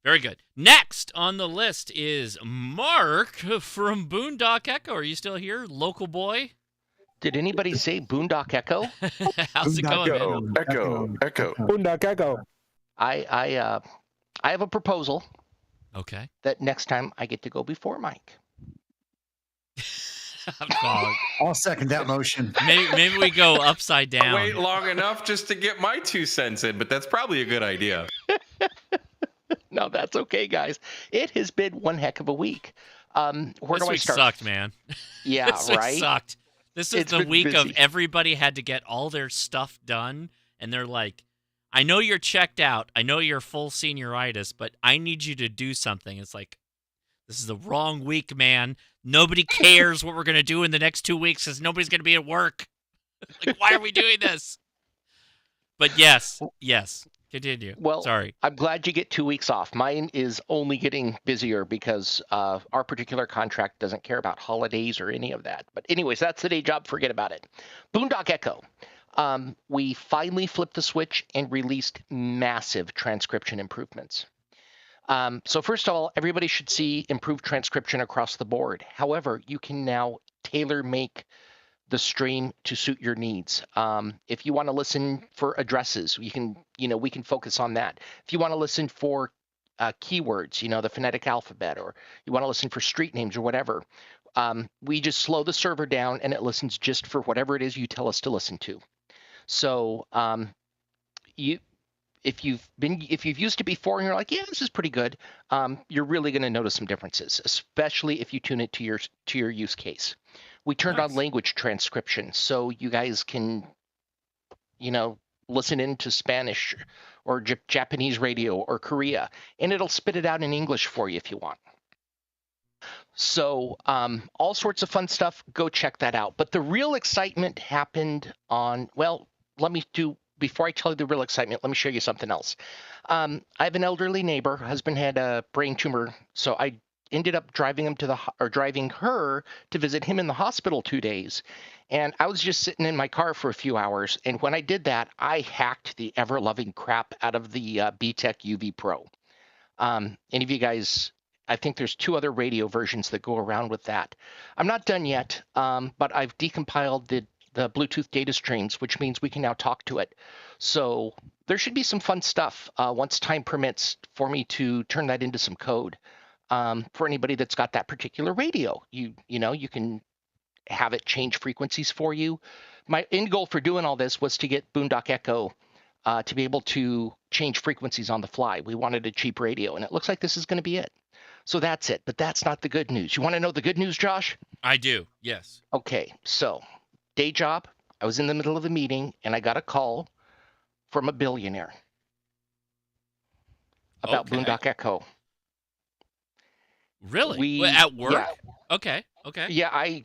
Very good. Next on the list is Mark from Boondock Echo. Are you still here, local boy? Did anybody say Boondock Echo? How's it going, man? Echo. Boondock Echo. I have a proposal. Okay. That next time I get to go before Mike. I'll second that motion. Maybe we go upside down. I'll wait long enough just to get my 2 cents in, but that's probably a good idea. No, that's okay, guys. It has been one heck of a week. Where this do I week start? sucked, man. Yeah, this week right? sucked. This is It's the been week of busy. everybody had to get all their stuff done, and they're like, I know you're checked out. I know you're full senioritis, but I need you to do something. It's like, this is the wrong week, man. Nobody cares what we're going to do in the next 2 weeks because nobody's going to be at work. Like, why are we doing this? But yes. Continue. Well, sorry. I'm glad you get 2 weeks off. Mine is only getting busier because our particular contract doesn't care about holidays or any of that. But anyways, that's the day job. Forget about it. Boondock Echo. We finally flipped the switch and released massive transcription improvements. So first of all, everybody should see improved transcription across the board. However, you can now tailor make the stream to suit your needs. If you want to listen for addresses, we can focus on that. If you want to listen for keywords, the phonetic alphabet, or you want to listen for street names or whatever, we just slow the server down and it listens just for whatever it is you tell us to listen to. So if you've used it before and you're like, yeah, this is pretty good, you're really going to notice some differences, especially if you tune it to your use case. We turned on language transcription, so you guys can, listen into Spanish or Japanese radio or Korea, and it'll spit it out in English for you if you want. So all sorts of fun stuff. Go check that out. But the real excitement happened before I tell you the real excitement, let me show you something else. I have an elderly neighbor. Her husband had a brain tumor, so I ended up driving her to visit him in the hospital 2 days. And I was just sitting in my car for a few hours. And when I did that, I hacked the ever-loving crap out of the BTEC UV Pro. Any of you guys, I think there's 2 other radio versions that go around with that. I'm not done yet, but I've decompiled the Bluetooth data streams, which means we can now talk to it. So there should be some fun stuff once time permits for me to turn that into some code. For anybody that's got that particular radio, you can have it change frequencies for you. My end goal for doing all this was to get Boondock Echo to be able to change frequencies on the fly. We wanted a cheap radio, and it looks like this is going to be it. So that's it, but that's not the good news. You want to know the good news, Josh? I do, yes. Okay, so day job, I was in the middle of a meeting, and I got a call from a billionaire about Boondock Echo. Really? At work? Yeah. Okay. Yeah, I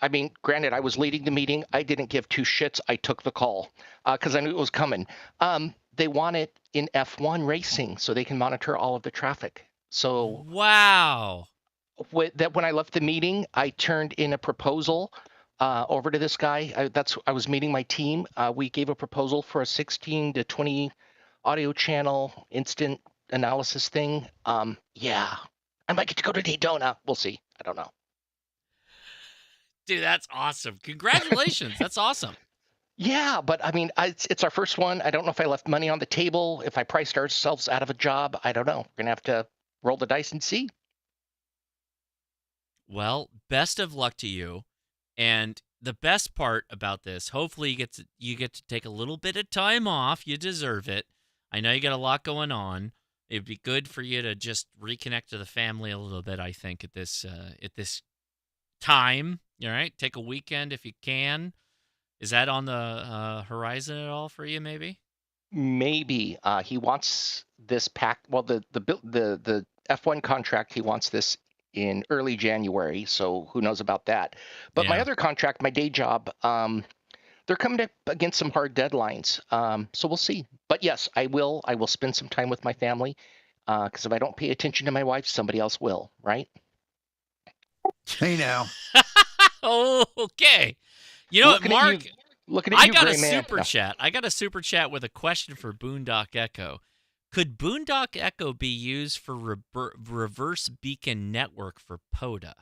mean, granted, I was leading the meeting. I didn't give two shits. I took the call because I knew it was coming. They want it in F1 racing so they can monitor all of the traffic. So wow. When I left the meeting, I turned in a proposal over to this guy. I was meeting my team. We gave a proposal for a 16 to 20 audio channel instant analysis thing. Yeah, I might get to go to Daytona. We'll see. I don't know. Dude, that's awesome. Congratulations. That's awesome. Yeah, but I mean, it's our first one. I don't know if I left money on the table, if I priced ourselves out of a job. I don't know. We're going to have to roll the dice and see. Well, best of luck to you. And the best part about this, hopefully you get to take a little bit of time off. You deserve it. I know you got a lot going on. It'd be good for you to just reconnect to the family a little bit, I think, at this time. All right? Take a weekend if you can. Is that on the horizon at all for you, maybe? Maybe. He wants this pack. Well, the F1 contract, he wants this in early January, so who knows about that. But my other contract, my day job, they're coming up against some hard deadlines. So we'll see. But yes, I will spend some time with my family because if I don't pay attention to my wife, somebody else will, right? Hey now. Oh, okay. You know what, Mark? Looking at I you, got a gray man. super chat. I got a super chat with a question for Boondock Echo. Could Boondock Echo be used for reverse beacon network for POTA?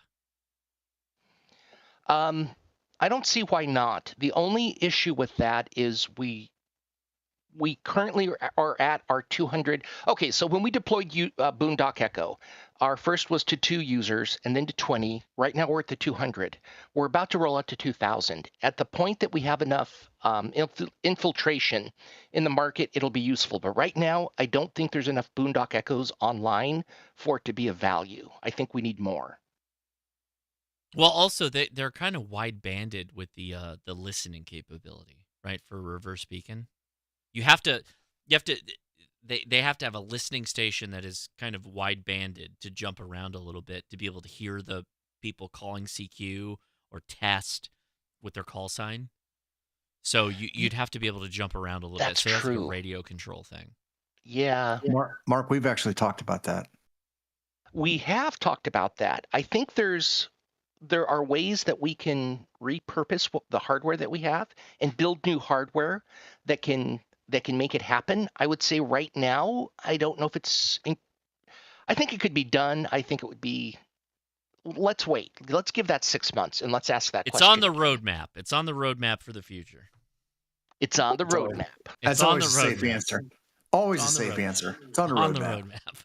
I don't see why not. The only issue with that is we currently are at our 200. Okay, so when we deployed Boondock Echo, our first was to 2 users and then to 20. Right now we're at the 200. We're about to roll out to 2,000. At the point that we have enough infiltration in the market, it'll be useful. But right now, I don't think there's enough Boondock Echoes online for it to be of value. I think we need more. Well, also they're kind of wide banded with the listening capability, right? For reverse beacon, they have to have a listening station that is kind of wide banded to jump around a little bit to be able to hear the people calling CQ or test with their call sign. So you'd have to be able to jump around a little bit. So that's like a radio control thing. Yeah. Mark, we've actually talked about that. We have talked about that. I think there are ways that we can repurpose the hardware that we have and build new hardware that can make it happen. I would say right now, I don't know if I think it could be done. I think it would be. Let's wait. Let's give that 6 months and let's ask that question. It's on the roadmap. It's on the roadmap for the future. It's on the roadmap. That's always a safe answer. Always a safe answer. It's on the roadmap. On the roadmap.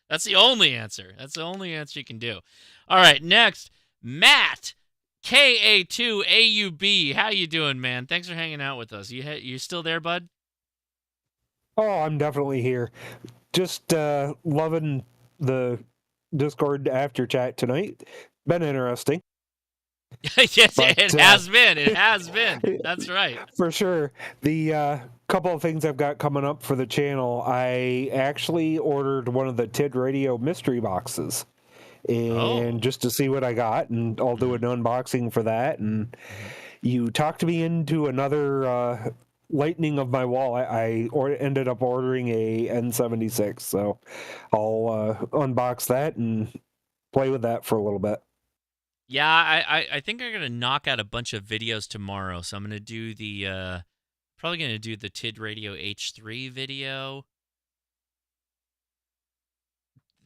That's the only answer. That's the only answer you can do. All right, next, Matt, KA2AUB. How you doing, man? Thanks for hanging out with us. You still there, bud? Oh, I'm definitely here. Just loving the Discord after chat tonight. Been interesting. Yes, it has been. It has been. That's right. For sure. The couple of things I've got coming up for the channel, I actually ordered one of the TID Radio mystery boxes. And just to see what I got, and I'll do an unboxing for that. And you talked me into another lightning of my wall. I ended up ordering a N76, so I'll unbox that and play with that for a little bit. Yeah, I think I'm gonna knock out a bunch of videos tomorrow. So I'm gonna do the probably gonna do the TID Radio H3 video.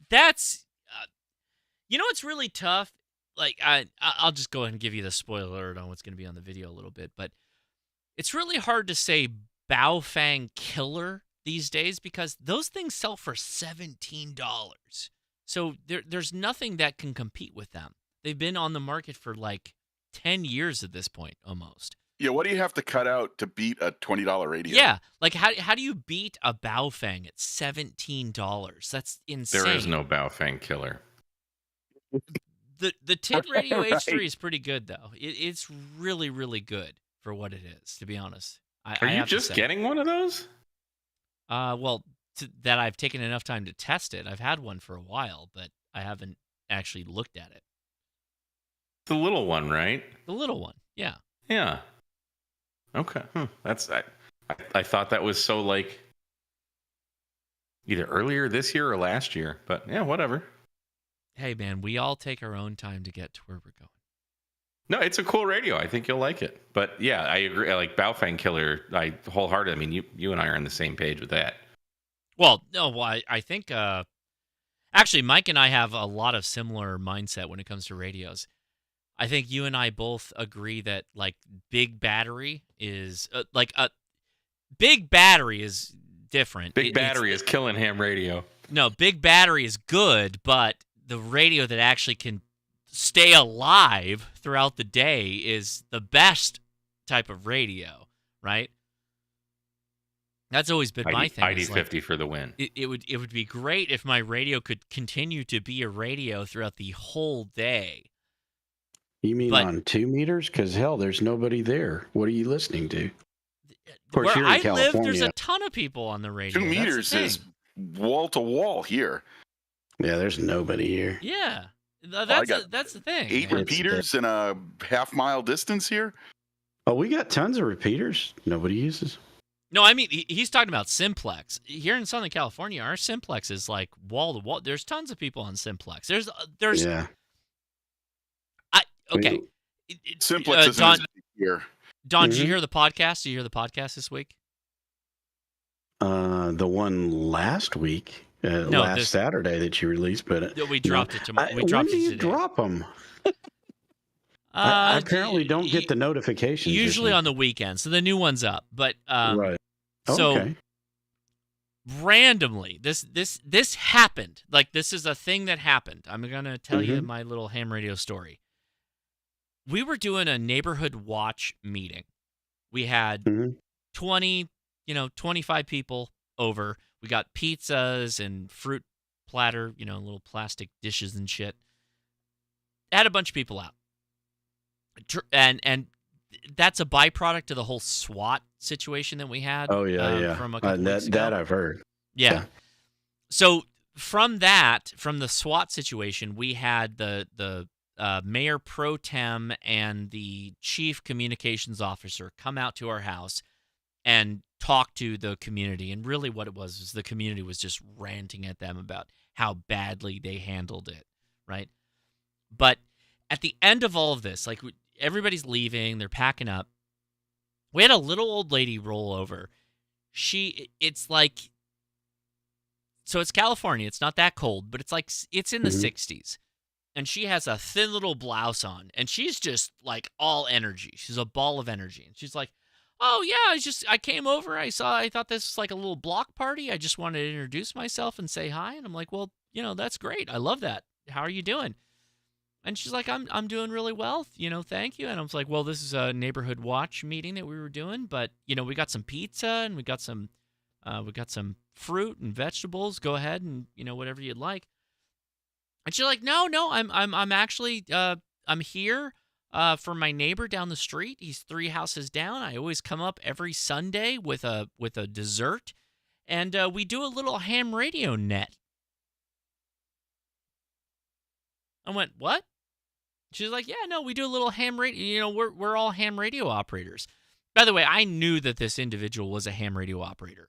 That's it's really tough. Like I'll just go ahead and give you the spoiler alert on what's gonna be on the video a little bit, but it's really hard to say Baofeng killer these days because those things sell for $17. So there's nothing that can compete with them. They've been on the market for like 10 years at this point, almost. Yeah, what do you have to cut out to beat a $20 radio? Yeah, like how do you beat a Baofeng at $17? That's insane. There is no Baofeng killer. The TID Radio H3 is pretty good, though. It's really, really good for what it is, to be honest. Are you just getting one of those? Well, that I've taken enough time to test it. I've had one for a while, but I haven't actually looked at it. The little one, right? The little one, yeah. Yeah. Okay. That's I thought that was so like either earlier this year or last year, but yeah, whatever. Hey man, we all take our own time to get to where we're going. No, it's a cool radio. I think you'll like it. But yeah, I agree. Like Baofeng Killer, I wholeheartedly. I mean, you and I are on the same page with that. Well, no, well, I think actually Mike and I have a lot of similar mindset when it comes to radios. I think you and I both agree that like big battery is big battery is different. Big battery is killing ham radio. No, big battery is good, but the radio that actually can stay alive throughout the day is the best type of radio, right? That's always been my thing. ID50 for the win. It would be great if my radio could continue to be a radio throughout the whole day. You mean on 2 meters? Because hell, there's nobody there. What are you listening to? Of course, Where you're in I California. live, there's a ton of people on the radio. 2 meters is wall to wall here. Yeah, there's nobody here. Yeah, that's the thing. 8 repeaters in a half-mile distance here. Oh, we got tons of repeaters. Nobody uses. No, I mean he's talking about simplex. Here in Southern California, our simplex is like wall to wall. There's tons of people on simplex. There's yeah. Okay. Simplex isn't Don, here. Don, did you hear the podcast? Did you hear the podcast this week? The one last week, Saturday that you released, but we dropped it tomorrow. When do you drop them? I apparently don't get the notifications. Usually on the weekend, so the new one's up. But right. So randomly, this happened. Like this is a thing that happened. I'm gonna tell you my little ham radio story. We were doing a neighborhood watch meeting. We had 20, 25 people over. We got pizzas and fruit platter, little plastic dishes and shit. Had a bunch of people out. And that's a byproduct of the whole SWAT situation that we had. Oh, yeah. From a couple weeks ago. That I've heard. Yeah. So from the SWAT situation, we had the mayor pro tem and the chief communications officer come out to our house and talk to the community. And really what it was the community was just ranting at them about how badly they handled it, right? But at the end of all of this, like everybody's leaving, they're packing up. We had a little old lady roll over. It's like, so it's California. It's not that cold, but it's in the 60s. And she has a thin little blouse on, and she's just like all energy. She's a ball of energy. And she's like, oh yeah, I came over. I thought this was like a little block party. I just wanted to introduce myself and say hi. And I'm like, well, that's great. I love that. How are you doing? And she's like, I'm doing really well. Thank you. And I was like, well, this is a neighborhood watch meeting that we were doing, but we got some pizza and we got some fruit and vegetables. Go ahead and whatever you'd like. And she's like, no, I'm actually I'm here for my neighbor down the street. He's 3 houses down. I always come up every Sunday with a dessert, and we do a little ham radio net. I went, what? She's like, yeah, no, we do a little ham radio. We're all ham radio operators. By the way, I knew that this individual was a ham radio operator,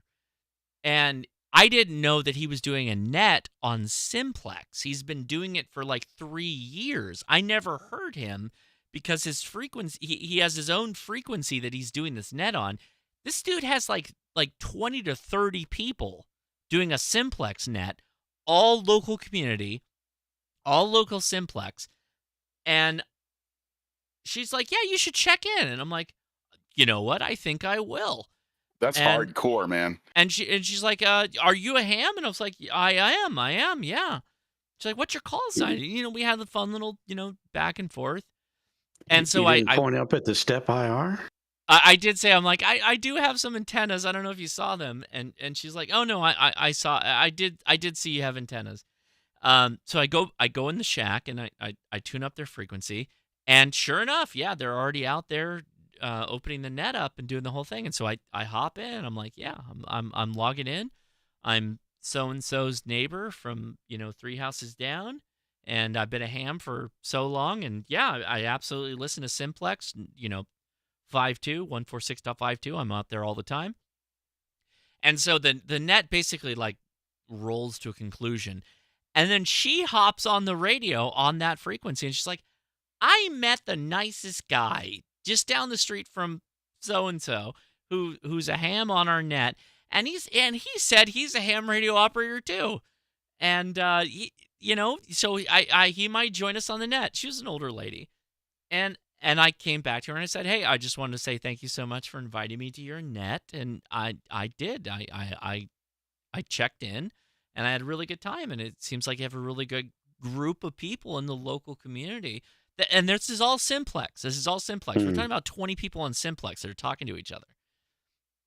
and I didn't know that he was doing a net on simplex. He's been doing it for like 3 years. I never heard him because his frequency, he has his own frequency that he's doing this net on. This dude has like 20 to 30 people doing a simplex net, all local community, all local simplex. And she's like, yeah, you should check in. And I'm like, you know what? I think I will. That's hardcore, man. And she's like, are you a ham? And I was like, I am, yeah. She's like, what's your call sign? We had the fun little, back and forth. And so I point up at the step IR. I did say, I'm like, I do have some antennas. I don't know if you saw them. And she's like, oh no, I saw. I did see you have antennas. So I go in the shack and I tune up their frequency. And sure enough, yeah, they're already out there. Opening the net up and doing the whole thing, and so I hop in. I'm like, yeah, I'm logging in. I'm so-and-so's neighbor from, 3 houses down, and I've been a ham for so long, and yeah, I absolutely listen to Simplex, 146.52. I'm out there all the time. And so the net basically like rolls to a conclusion. And then she hops on the radio on that frequency, and she's like, I met the nicest guy just down the street from so-and-so who's a ham on our net. And he said he's a ham radio operator too. And, so he might join us on the net. She was an older lady. And I came back to her and I said, hey, I just wanted to say thank you so much for inviting me to your net. And I did. I checked in and I had a really good time. And it seems like you have a really good group of people in the local community. And this is all Simplex. We're talking about 20 people on Simplex that are talking to each other.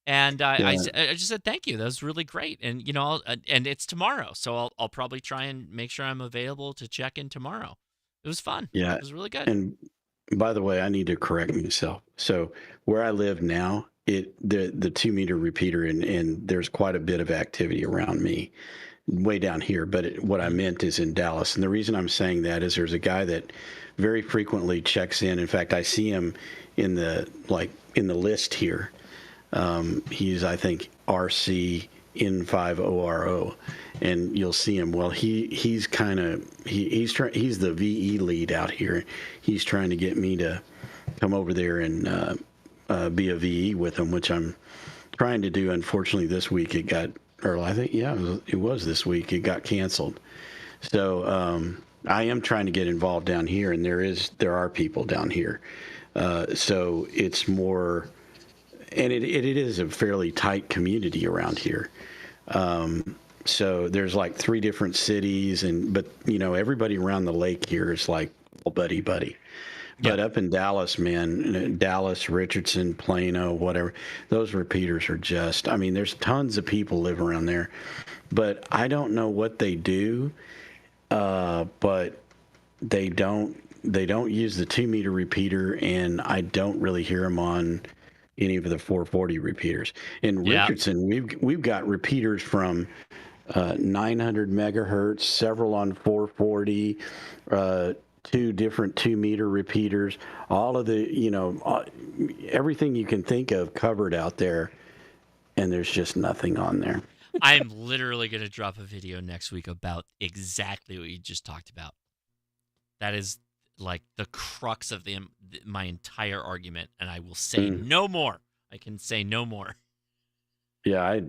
And I just said, thank you. That was really great. And, and it's tomorrow. So I'll probably try and make sure I'm available to check in tomorrow. It was fun. Yeah. It was really good. And by the way, I need to correct myself. So where I live now, the 2-meter repeater, and there's quite a bit of activity around me way down here. But what I meant is in Dallas. And the reason I'm saying that is there's a guy that very frequently checks in. In fact, I see him in the list here. He's, I think, RC N0AX, and you'll see him. Well, he's the VE lead out here. He's trying to get me to come over there and be a VE with him, which I'm trying to do. Unfortunately, this week it got, it was this week. It got canceled. So I am trying to get involved down here, and there are people down here. So it's more, and it is a fairly tight community around here. So there's like 3 different cities, but everybody around the lake here is like buddy. But up in Dallas, man, Dallas, Richardson, Plano, whatever, those repeaters are just, there's tons of people live around there, but I don't know what they do. But they don't use the 2-meter repeater, and I don't really hear them on any of the 440 repeaters. In Richardson, we've got repeaters from 900 megahertz, several on 440, 2 different 2-meter repeaters, all of the, everything you can think of covered out there, and there's just nothing on there. I'm literally going to drop a video next week about exactly what you just talked about. That is like the crux of my entire argument, and I will say no more. I can say no more. Yeah,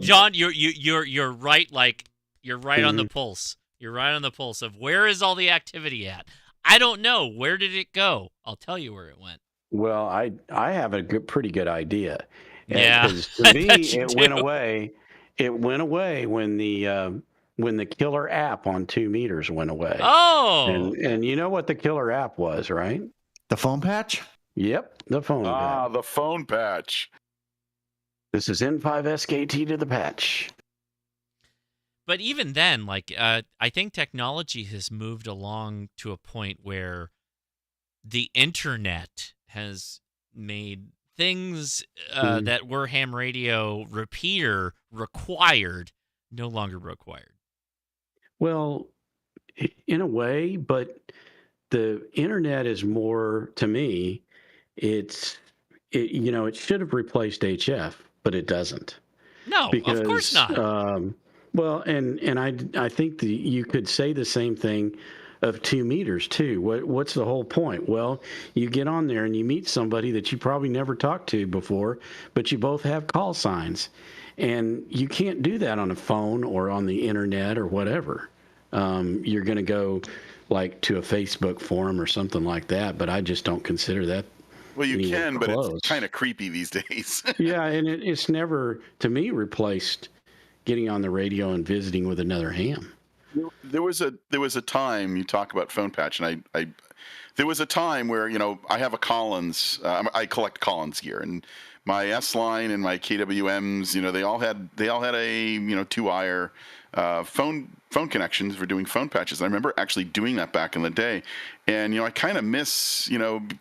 John, you're right. Like you're right on the pulse. You're right on the pulse of where is all the activity at. I don't know. Where did it go? I'll tell you where it went. Well, I have a pretty good idea. Yeah, because to me it went away. It went away when the killer app on 2 meters went away. Oh, and you know what the killer app was, right? The phone patch? Yep, the phone patch. The phone patch. This is N5SKT to the patch. But even then, like I think technology has moved along to a point where the internet has made things that were ham radio repeater required no longer required. Well, in a way, but the internet is more, to me, it should have replaced HF, but it doesn't. No, of course not. Well, and I think you could say the same thing of 2 meters too. What's the whole point? Well, you get on there and you meet somebody that you probably never talked to before, but you both have call signs, and you can't do that on a phone or on the internet or whatever. You're going to go like to a Facebook forum or something like that, but I just don't consider that. Well, you can, but close. It's kind of creepy these days. Yeah, and it's never, to me, replaced getting on the radio and visiting with another ham. There was a time, you talk about phone patch, and there was a time where I have a Collins, I collect Collins gear, and my S line and my KWMs, they all had a 2-wire phone phone connections for doing phone patches. I remember actually doing that back in the day, and I kind of miss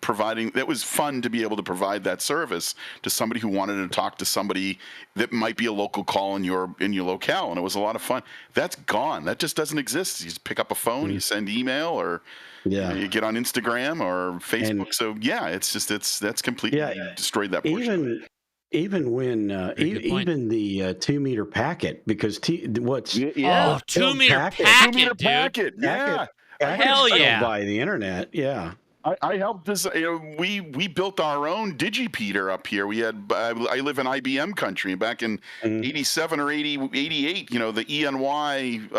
providing. It was fun to be able to provide that service to somebody who wanted to talk to somebody that might be a local call in your locale, and it was a lot of fun. That's gone. That just doesn't exist. You just pick up a phone, you send email, or you get on Instagram or Facebook. So that's completely destroyed that portion. Even when even the 2-meter packet, because 2 meter packet, dude. Yeah. Hell yeah. By the internet, yeah. I helped this. We built our own digipeater up here. We had. I live in IBM country. Back in '87 or '88, the ENY.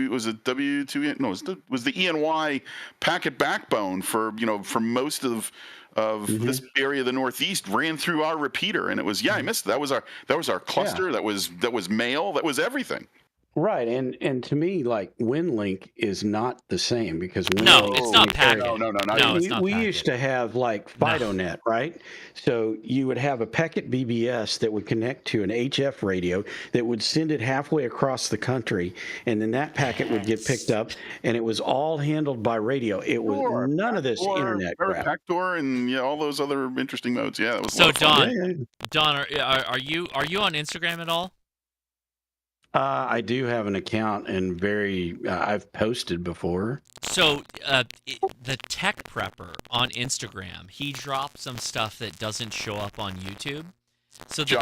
Was it W2? No, it was the ENY packet backbone for most of this area of the Northeast ran through our repeater, and it was I missed that was our cluster. That was mail. That was everything. Right, and to me, like Winlink is not the same because it's not packet. No, it's not we packet. used to have like FidoNet, right? So you would have a packet BBS that would connect to an HF radio that would send it halfway across the country, and then that packet would get picked up, and it was all handled by radio. It was none of this internet crap. Backdoor and all those other interesting modes. Yeah, that was so. Don, are you on Instagram at all? I do have an account, and I've posted before. So the Tech Prepper on Instagram, he dropped some stuff that doesn't show up on YouTube. So the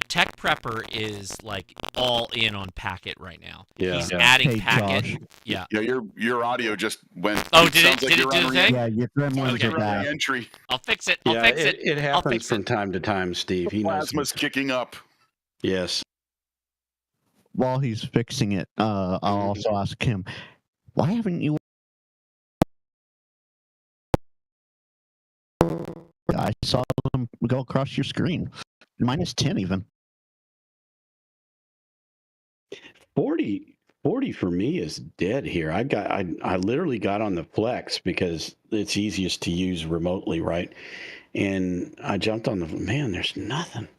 Tech Prepper is like all in on Packet right now. Yeah. He's adding Packet. Josh. Yeah. Yeah, your audio just went. Oh, did it like do the thing? Yeah, your grandmother's Okay. back. Entry. I'll fix it. I'll fix it. It I'll happens fix from it. time to time, Steve. He knows. Plasma's kicking up. Yes. While he's fixing it, I'll also ask him, why haven't you? I saw them go across your screen. -10 even. 40 for me is dead here. I literally got on the Flex because it's easiest to use remotely, right? And I jumped on there's nothing.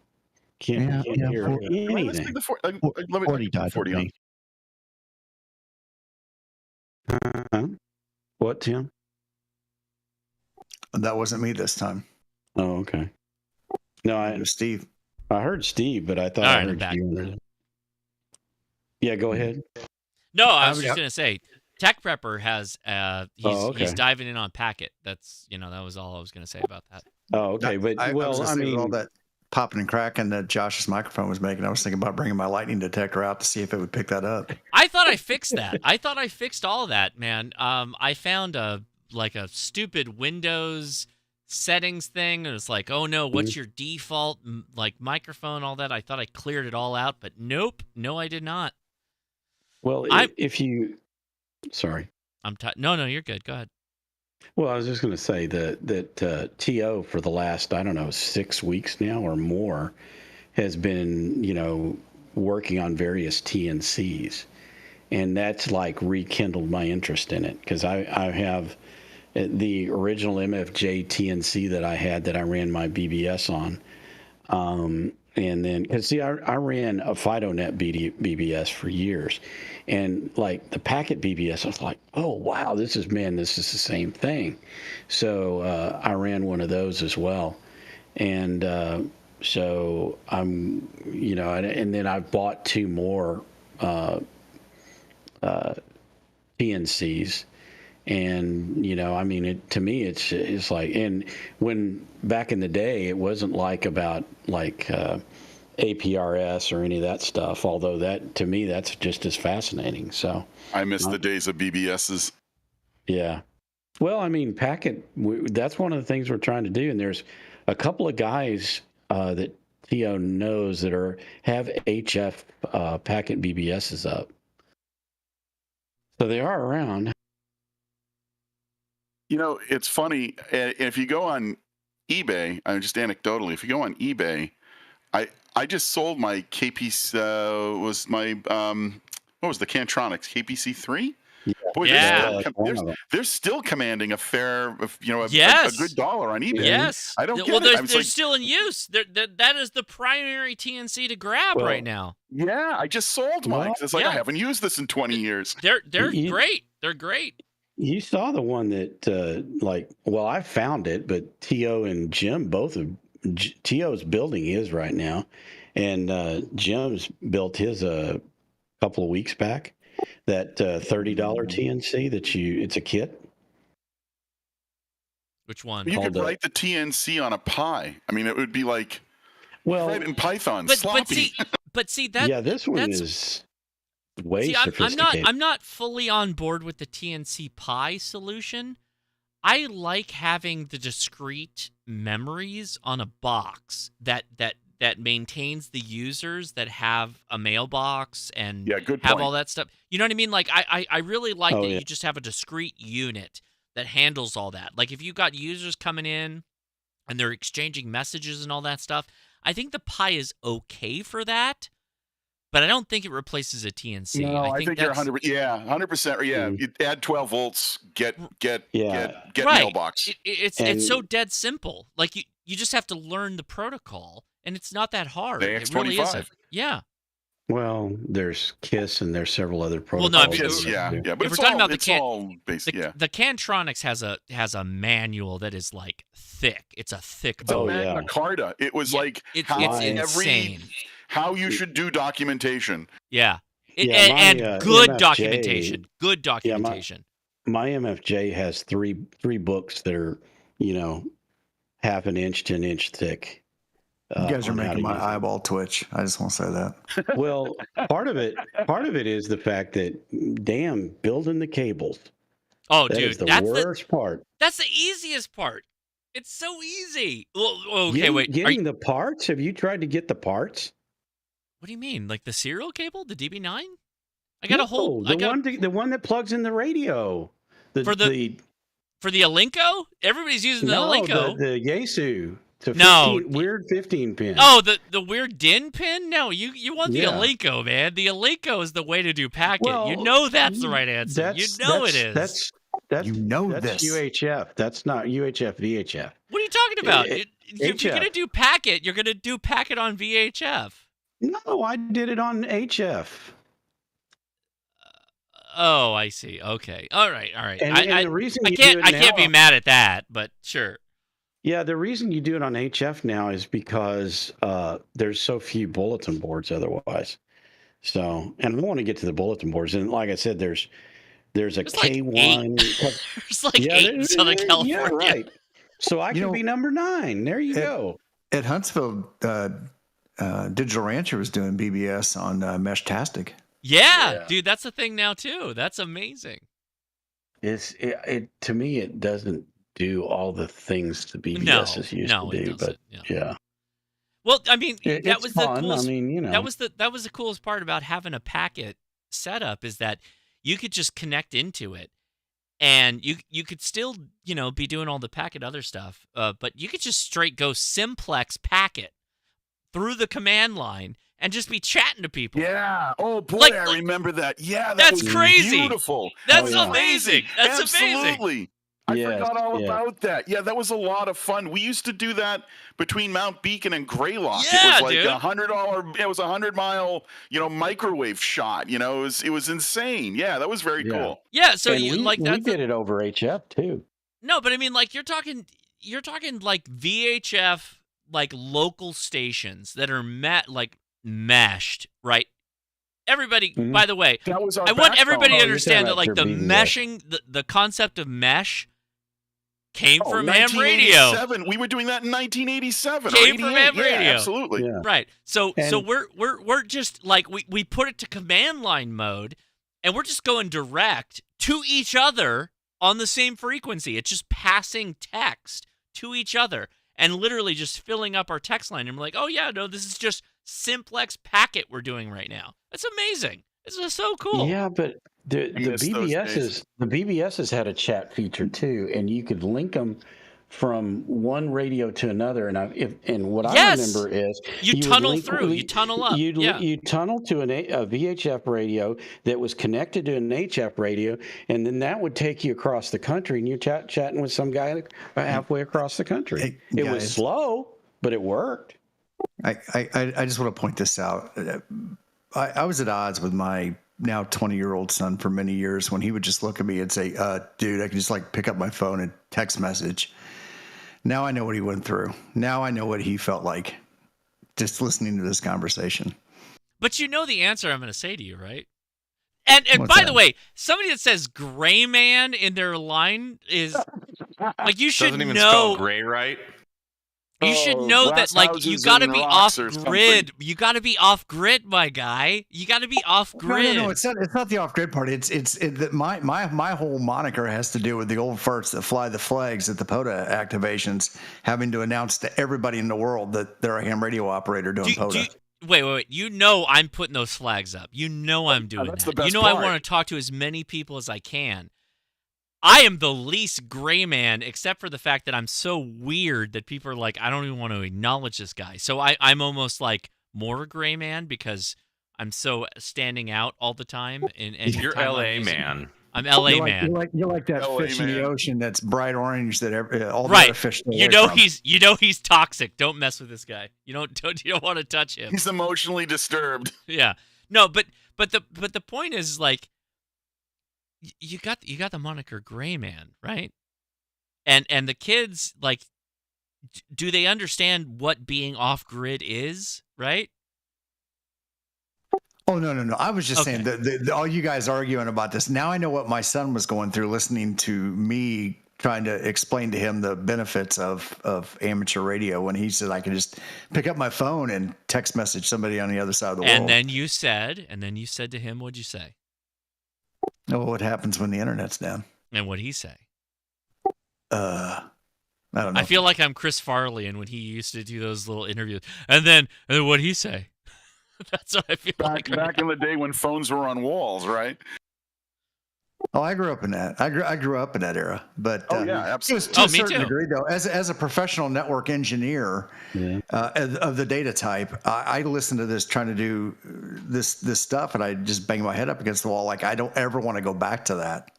Can't hear anything. Let me 40 died 40 for on. me. What, Tim? That wasn't me this time. Oh, okay. No, It was Steve. I heard Steve, but I thought I heard you. Yeah, go ahead. No, I was just gonna say, Tech Prepper has he's diving in on Packet. That's that was all I was gonna say about that. Oh, okay, but I mean, all that popping and cracking that Josh's microphone was making, I was thinking about bringing my lightning detector out to see if it would pick that up. I thought I fixed that. I thought I fixed all of that, man. I found a stupid Windows settings thing. It was like, oh no, what's your default microphone? All that. I thought I cleared it all out, but nope, no, I did not. Well, if you, sorry, no, you're good. Go ahead. Well, I was just going to say that TO for the last, 6 weeks now or more has been, working on various TNCs. And that's like rekindled my interest in it because I have the original MFJ TNC that I had that I ran my BBS on. And then, because see, I ran a FidoNet BBS for years, and like the Packet BBS, I was like, oh wow, this is the same thing. So I ran one of those as well, and so I'm, and then I bought 2 more PNCs. And to me, it's like, and when back in the day, it wasn't about APRS or any of that stuff. Although that to me, that's just as fascinating. So I miss the days of BBSs. Yeah, well, Packet. That's one of the things we're trying to do. And there's a couple of guys that Theo knows that have HF Packet BBSs up. So they are around. It's funny. If you go on eBay, just anecdotally, if you go on eBay, I just sold my KPC, what was the Cantronics, KPC3? Yeah. Boy, Yeah. they're still commanding a fair, a Yes. good dollar on eBay. Yes. I don't get well, it. they're still in use. That is the primary TNC to grab right now. Yeah, I just sold mine. It's like I haven't used this in 20 years. They're great. They're great. You saw the one that, I found it, but T.O. and Jim both have. T.O.'s building his right now, and Jim's built his a couple of weeks back. That $30 TNC it's a kit. Which one? You could write the TNC on a Pi. I mean, it would be like write in Python. Sloppy. But see that. This one is way sophisticated. I'm not fully on board with the TNC Pi solution. I like having the discrete memories on a box that maintains the users that have a mailbox and have all that stuff. You know what I mean? Like I really like that you just have a discrete unit that handles all that. Like if you got users coming in and they're exchanging messages and all that stuff, I think the Pi is okay for that. But I don't think it replaces a TNC. No, I think you're 100%. Yeah, 100%. Yeah, you add 12 volts, get mailbox. It's so dead simple. Like you just have to learn the protocol, and it's not that hard. It really isn't. Yeah. Well, there's KISS and there's several other protocols. Well, no, but if we're talking about the Cantronics has a manual that is like thick. It's a thick. It's a Magna Carta. It was like it's insane. How you should do documentation. Yeah. And good documentation. Good documentation. My MFJ has three books that are, half an inch to an inch thick. You guys are making my eyeball twitch. I just want to say that. Well, part of it is the fact that, building the cables. Oh, that dude, is the worst part. That's the easiest part. It's so easy. Well, Getting the parts? Have you tried to get the parts? What do you mean? Like the serial cable, the DB9? I got a whole. The one that plugs in the radio. For the Alinco? Everybody's using the Alinco. The Yaesu. Weird 15 pin. Oh, the weird DIN pin? No, you want the Alinco, man. The Alinco is the way to do packet. Well, that's the right answer. It is. That's this. UHF. That's not UHF VHF. What are you talking about? If you're gonna do packet, you're gonna do packet on VHF. No, I did it on HF. Oh, I see. Okay. All right. And the reason I can't be mad at that, but sure. Yeah, the reason you do it on HF now is because there's so few bulletin boards otherwise. So, and I want to get to the bulletin boards, and like I said, there's a K1. There's like 8 in Southern California. Yeah, right. So I could be number 9. There you go. At Huntsville, Digital Rancher was doing BBS on Meshtastic. Yeah, dude, that's a thing now too. That's amazing. To me, it doesn't do all the things the BBS is used to do, but yeah. Well, I mean, that was fun. the coolest. I mean, that was the coolest part about having a packet setup is that you could just connect into it, and you could still be doing all the packet other stuff, but you could just straight go simplex packet through the command line and just be chatting to people. Yeah. Oh boy, I remember that. Yeah, that's was crazy. Beautiful. That's amazing. That's Absolutely. amazing. I forgot all about that. Yeah, that was a lot of fun. We used to do that between Mount Beacon and Greylock. Yeah, it was like $100. It was a 100-mile, microwave shot. It was insane. Yeah, that was very cool. Yeah. So we did it over HF too. No, but I mean, like you're talking like VHF, like local stations that are meshed, right? Everybody, by the way, I want everybody to understand that like the meshing, the concept of mesh came from ham radio. We were doing that in 1987. Came from ham radio. Absolutely. Yeah. Right. So we're just like we put it to command line mode, and we're just going direct to each other on the same frequency. It's just passing text to each other and literally just filling up our text line. And we're like, oh yeah, no, this is just simplex packet we're doing right now. That's amazing. This is so cool. Yeah, but the BBS's had a chat feature too, and you could link them from one radio to another, and what I Yes! remember is You would tunnel link- through. You tunnel up. You'd, Yeah. you tunnel to a VHF radio that was connected to an HF radio, and then that would take you across the country, and you're chatting with some guy halfway across the country. It was slow, but it worked. I just want to point this out. I was at odds with my now 20-year-old son for many years when he would just look at me and say, dude, I can just like pick up my phone and text message. Now I know what he went through. Now I know what he felt like just listening to this conversation. But you know the answer I'm going to say to you, right? And What's by that? the way, somebody that says gray man in their line is like, you should Doesn't even know. spell gray right. You should know that, like, you houses got to and be rocks off or grid. something. You got to be off grid, my guy. You got to be off grid. No, it's not the off grid part. My whole moniker has to do with the old farts that fly the flags at the POTA activations, having to announce to everybody in the world that they're a ham radio operator doing POTA. Wait. You know I'm putting those flags up. You know I'm doing that's that. the best You know I part. want to talk to as many people as I can. I am the least gray man, except for the fact that I'm so weird that people are like, I don't even want to acknowledge this guy. So I'm almost like more a gray man because I'm so standing out all the time. And You're LA man. I'm LA You're man. You're like that LA fish in the man. ocean that's bright orange that all the Right. other fish stay You away know from. he's toxic. Don't mess with this guy. You don't want to touch him. He's emotionally disturbed. Yeah. No, but the point is, like, you got the moniker gray man, right? And the kids, like, do they understand what being off grid is, right? Oh, no. I was just Okay. saying all you guys arguing about this. Now I know what my son was going through listening to me trying to explain to him the benefits of amateur radio when he said I could just pick up my phone and text message somebody on the other side of the world. And then you said to him, what'd you say? Oh, what happens when the internet's down? And what'd he say? I don't know. I feel like I'm Chris Farley, and when he used to do those little interviews, and then what'd he say? That's what I feel like. Back in the day when phones were on walls, right? Oh, I grew up in that. I grew up in that era, but yeah, absolutely. to a me certain too. degree, though, as a professional network engineer of the data type, I listen to this trying to do this stuff, and I just bang my head up against the wall. Like I don't ever want to go back to that.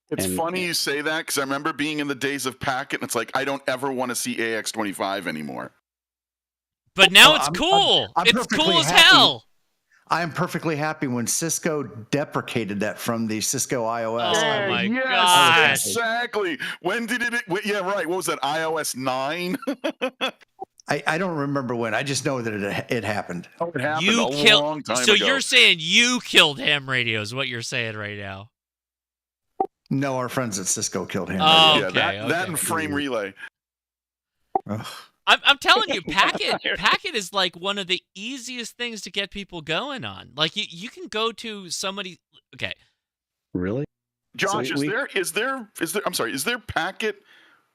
It's funny you say that because I remember being in the days of Packet, and it's like I don't ever want to see AX25 anymore. But now it's cool. I'm It's perfectly cool as happy. hell. I am perfectly happy when Cisco deprecated that from the Cisco iOS. Oh my yes, gosh. exactly. When did it? Yeah, right. What was that? iOS 9. I don't remember when. I just know that it happened. Oh, it happened You a killed. long time So ago. you're saying you killed ham radio is what you're saying right now? No, our friends at Cisco killed him. Oh, yeah, okay, that okay. and frame relay. I'm telling you, Packet is like one of the easiest things to get people going on. Like you can go to somebody. Okay, Really? Josh, So is there? I'm sorry. Is there Packet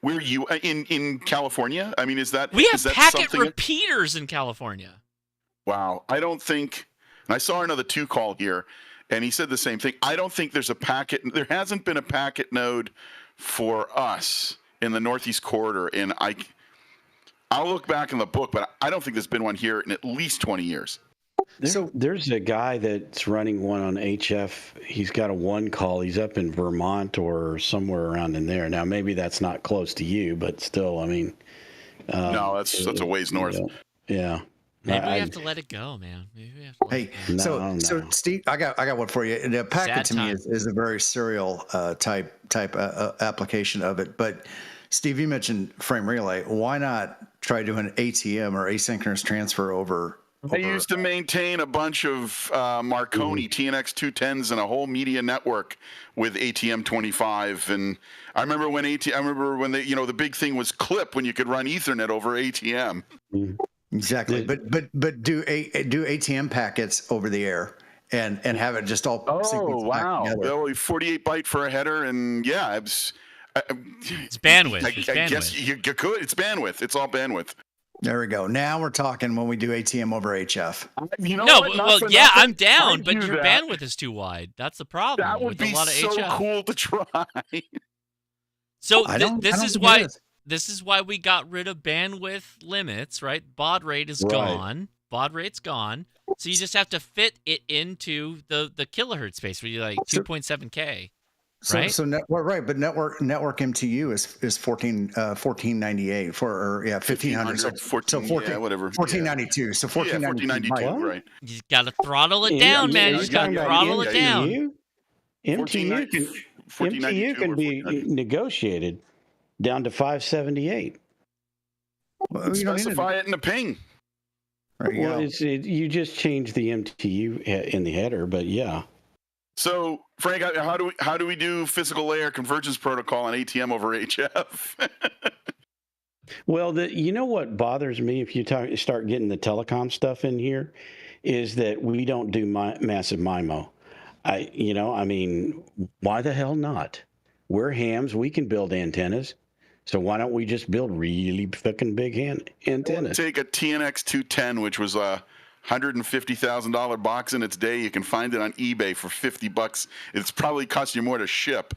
where you in California? I mean, is that we have is that Packet something? repeaters in California. Wow, I don't think. And I saw another 2 call here, and he said the same thing. I don't think there's a Packet. There hasn't been a Packet node for us in the Northeast Corridor, and I'll look back in the book, but I don't think there's been one here in at least 20 years. There's a guy that's running one on HF. He's got a 1 call. He's up in Vermont or somewhere around in there. Now, maybe that's not close to you, but still, I mean. No, that's a ways north. Yeah. Maybe we have to let it go, man. Maybe we have to let it go. So Steve, I got one for you. The Packet Sad to me time. is a very serial type application of it. But Steve, you mentioned frame relay. Why not try doing ATM or asynchronous transfer over? I used to maintain a bunch of Marconi TNX 210s and a whole media network with ATM 25. And I remember when they, the big thing was clip when you could run Ethernet over ATM. Exactly. But do ATM packets over the air and have it just all sequence back together. Oh, 48 byte for a header, and yeah, it's bandwidth. I guess you could. It's bandwidth. It's all bandwidth. There we go. Now we're talking when we do ATM over HF. I'm down, but your bandwidth is too wide. That's the problem. That would with be a lot of so HF. cool to try. So I don't this think is it why is. This is why we got rid of bandwidth limits, right? Baud rate is gone. Baud rate's gone. So you just have to fit it into the kilohertz space where you're like 2.7K. Right? So but network MTU is 1498 for 1500. So 14, whatever. 1492. So 1492. Right. You got to throttle it down, man. You just got to throttle it down. MTU can be negotiated down to 578. Well, specify it in the ping. Well, you just change the MTU in the header, but yeah. So, Frank, how do we do physical layer convergence protocol on ATM over HF? Well, you know what bothers me if you start getting the telecom stuff in here is that we don't do massive MIMO. I mean, why the hell not? We're hams. We can build antennas. So why don't we just build really fucking big antennas? Take a TNX 210, which was a $150,000 box in its day. You can find it on eBay for $50. It's probably cost you more to ship,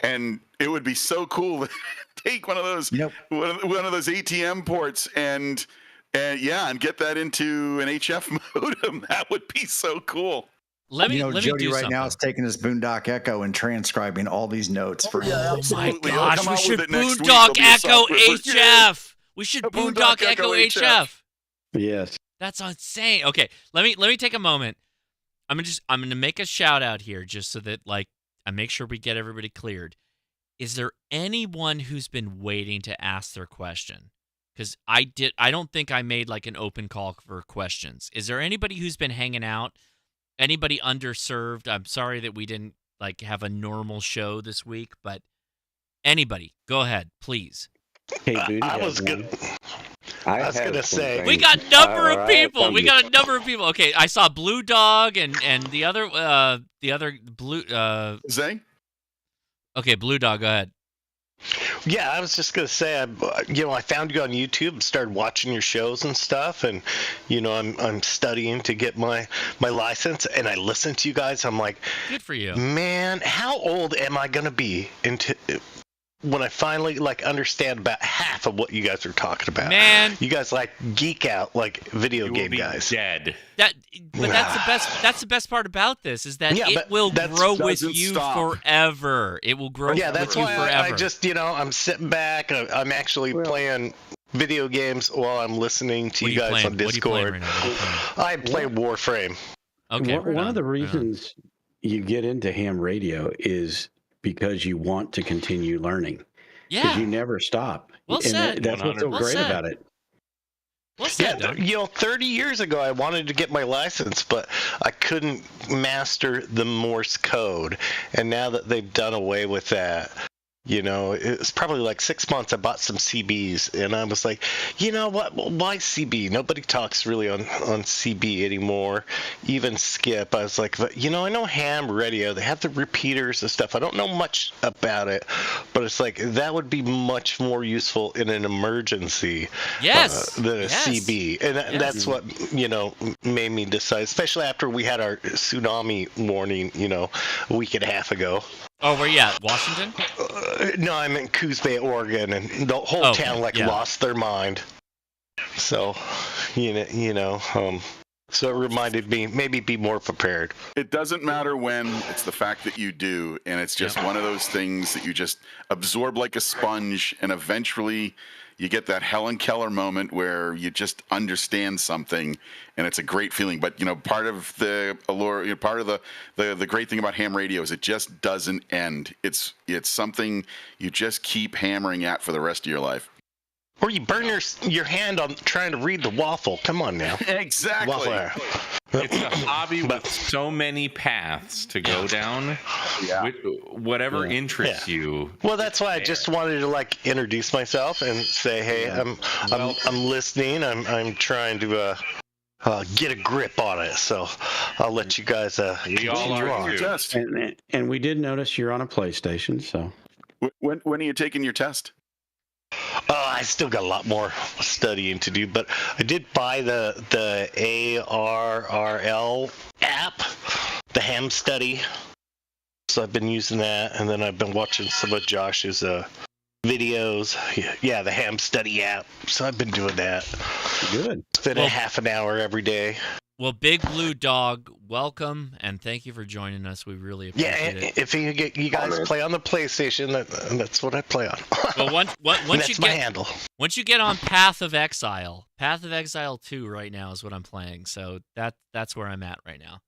and it would be so cool to take one of those one of those ATM ports and get that into an HF modem. That would be so cool. Jody right now is taking his Boondock Echo and transcribing all these notes for him. Oh my gosh, we should Boondock Echo HF. We should Boondock Echo HF. Yes. That's insane. Okay, let me take a moment. I'm gonna make a shout out here just so that I make sure we get everybody cleared. Is there anyone who's been waiting to ask their question? Because I don't think I made an open call for questions. Is there anybody who's been hanging out? Anybody underserved? I'm sorry that we didn't have a normal show this week, but anybody, go ahead, please. Hey, dude, I was gonna say we got a number of people. We got a number of people. Okay, I saw Blue Dog and the other Blue Zay. Okay, Blue Dog, go ahead. Yeah, I was just gonna say, I found you on YouTube and started watching your shows and stuff, and I'm studying to get my license, and I listen to you guys. I'm like, good for you, man. How old am I gonna be when I finally understand about half of what you guys are talking about? Man, you guys geek out video game guys. Dead. That's the best part about this is that it will grow with you forever. It will grow with you forever. I just I'm sitting back. I'm actually playing video games while I'm listening to you guys on Discord. I play Warframe. Okay. One of the reasons you get into ham radio is because you want to continue learning. Yeah. Because you never stop. Well said. That's what's so great about it. Well said, Doug. 30 years ago, I wanted to get my license, but I couldn't master the Morse code. And now that they've done away with that, it was probably 6 months. I bought some CBs, and I was like, you know what? Why CB? Nobody talks really on CB anymore. Even Skip. I was like, I know ham radio. They have the repeaters and stuff. I don't know much about it, but it's that would be much more useful in an emergency. Yes. Than a CB, and that's what made me decide. Especially after we had our tsunami warning, a week and a half ago. Oh, where you at? Washington? No, I'm in Coos Bay, Oregon, and the whole town lost their mind. So, so it reminded me maybe be more prepared. It doesn't matter when; it's the fact that you do, and it's just one of those things that you just absorb like a sponge, and eventually you get that Helen Keller moment where you just understand something, and it's a great feeling. But part of the allure, part of the great thing about ham radio is it just doesn't end. It's something you just keep hammering at for the rest of your life. Or you burn your hand on trying to read the waffle. Come on now. Exactly. Waffle. It's a hobby with so many paths to go down. Yeah. Whatever interests you. Well, that's why I just wanted to introduce myself and say, hey, I'm listening. I'm trying to get a grip on it. So I'll let you guys we all are too. And we did notice you're on a PlayStation. So when are you taking your test? I still got a lot more studying to do, but I did buy the ARRL app, the ham study. So I've been using that, and then I've been watching some of Josh's videos. Yeah, the Ham Study app. So I've been doing that. Good. Spend a half an hour every day. Well, Big Blue Dog, welcome, and thank you for joining us. We really appreciate it. If you guys play on the PlayStation, that's what I play on. Well, once that's you my get handle. once you get on Path of Exile 2 right now is what I'm playing. So that's where I'm at right now.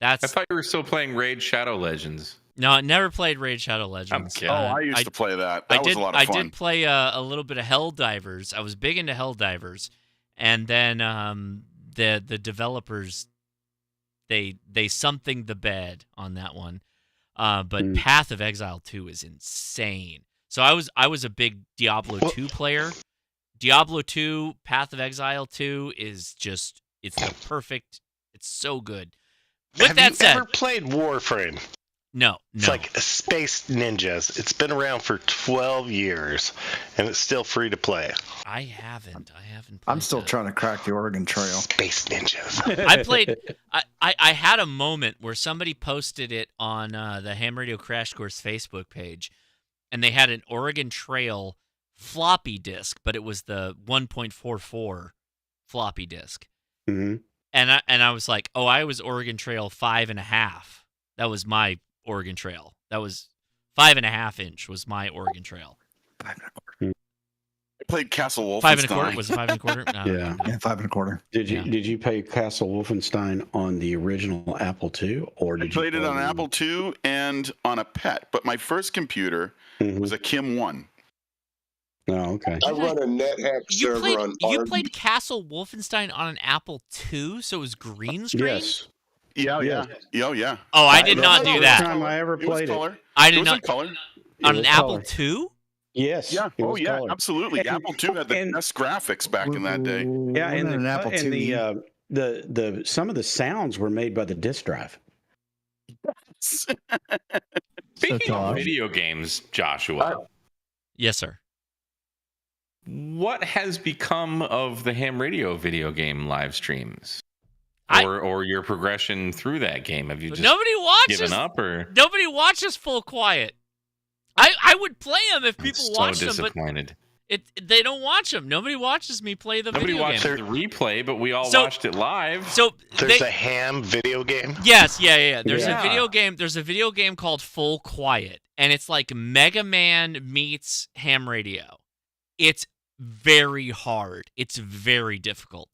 I thought you were still playing Raid Shadow Legends. No, I never played Raid Shadow Legends. I used to play that. That was a lot of fun. I did play a little bit of Helldivers. I was big into Helldivers, and then the developers they something the bed on that one. But Path of Exile 2 is insane. So I was a big Diablo 2 player. Diablo 2, Path of Exile 2 is just it's the perfect. It's so good. With Have that you said, ever played Warframe? No. It's like Space Ninjas. It's been around for 12 years, and it's still free to play. I haven't. I'm still trying to crack the Oregon Trail. Space Ninjas. I played. I had a moment where somebody posted it on the Ham Radio Crash Course Facebook page, and they had an Oregon Trail floppy disk, but it was the 1.44 floppy disk. Mm-hmm. And I was like, oh, I was Oregon Trail 5.5. That was my Oregon Trail. That was 5.5 inch was my Oregon Trail. 5.25. I played Castle Wolfenstein. 5.25 was it 5.25? No, Yeah. no. Yeah, 5.25. Did you play Castle Wolfenstein on the original Apple II, or did I played it on Apple II and on a PET, but my first computer was a Kim 1. Oh, okay. I run a NetHack server on You played Castle Wolfenstein on an Apple II, so it was green screen? Yes. Yeah. Oh, I did not do that. First time I ever played it. I did It was not. in color. On an Apple II? Yes. Yeah. it Oh, was yeah. color. Absolutely. Apple II had the best graphics back in that day. Yeah, and an Apple TV. the some of the sounds were made by the disk drive. Speaking of video games, Joshua. Yes, sir. What has become of the Ham Radio video game live streams? Or your progression through that game? Have you just given up? Or Nobody watches Full Quiet. I would play them if people watched them, but they don't watch them. Nobody watches me play the Nobody video game. watched the replay, but we all watched it live. So There's a Ham video game? Yes, yeah. There's a video game. There's a video game called Full Quiet, and it's like Mega Man meets Ham Radio. It's very hard. It's very difficult.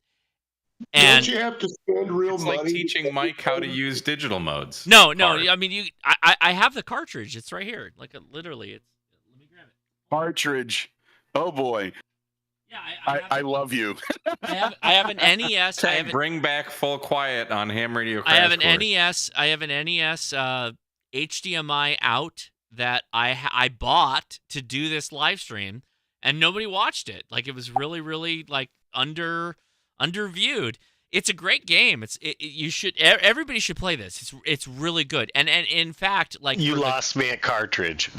And don't you have to spend real it's money? like teaching Mike how to use digital modes. No. I mean, I have the cartridge. It's right here. Like literally, it's. Let me grab it. Cartridge. Oh boy. Yeah, I love you. I have an NES. Bring back Full Quiet on Ham Radio. I have an NES. I have an NES HDMI out that I bought to do this live stream, and nobody watched it. Like it was really, really like underviewed. It's a great game. Everybody should play this. It's really good. And in fact, like you lost me at cartridge.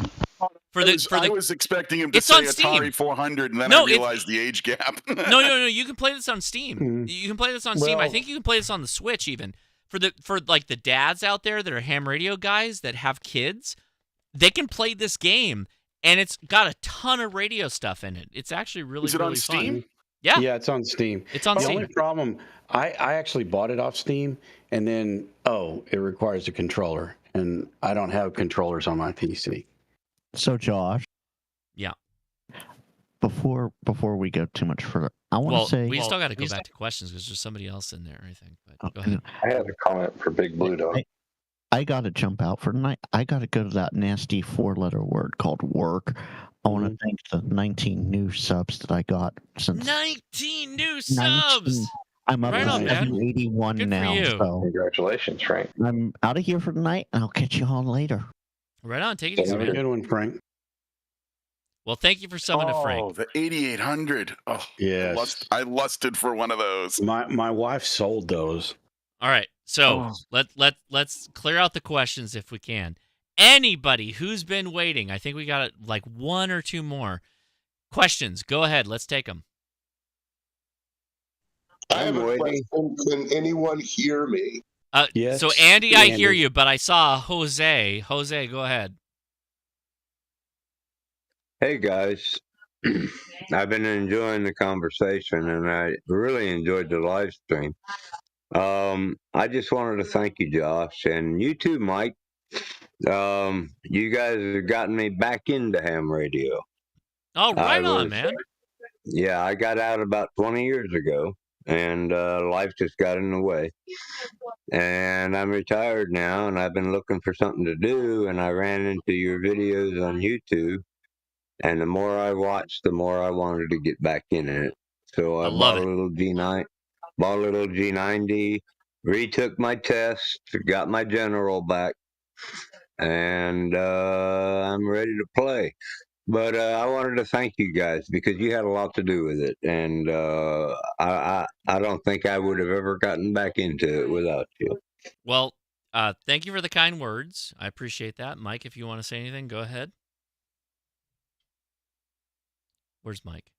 I was expecting him to say Atari 400, and then I realized the age gap. No. You can play this on Steam. You can play this on Steam. I think you can play this on the Switch even. For like the dads out there that are ham radio guys that have kids, they can play this game, and it's got a ton of radio stuff in it. It's actually really, Is it really on fun. Steam? Yeah. Yeah, it's on Steam. It's on the Steam. only problem, I actually bought it off Steam, and then, it requires a controller, and I don't have controllers on my PC. So, Josh. Yeah. Before we go too much further, I want to say we still got to go back to questions because there's somebody else in there, I think. But go ahead. I had a comment for Big Blue Dog. I got to jump out for tonight. I got to go to that nasty 4-letter word called work. I want to thank the 19 new subs that I got since 19 new subs. I'm up Right to on, man. 781 Good for now. you. So Congratulations, Frank. I'm out of here for tonight, and I'll catch you all later. Right on. Take it easy, Have a man. good one, Frank. Well, thank you for summing to Frank. Oh, the 8800. Oh, yes. I lusted for one of those. My wife sold those. All right. So let's clear out the questions if we can. Anybody who's been waiting, I think we got like one or two more questions. Go ahead. Let's take them. I have a question. Can anyone hear me? Yes, So Andy, I hear Andy. you, but I saw Jose. Jose, go ahead. Hey guys, I've been enjoying the conversation, and I really enjoyed the live stream. I just wanted to thank you, Josh, and you too, Mike. You guys have gotten me back into ham radio. Oh, right on, man. Yeah, I got out about 20 years ago, and life just got in the way. And I'm retired now, and I've been looking for something to do, and I ran into your videos on YouTube. And the more I watched, the more I wanted to get back in it. So I bought a little G90, retook my test, got my general back, and I'm ready to play. But I wanted to thank you guys because you had a lot to do with it, and I don't think I would have ever gotten back into it without you. Well, thank you for the kind words. I appreciate that. Mike, if you want to say anything, go ahead. Where's Mike?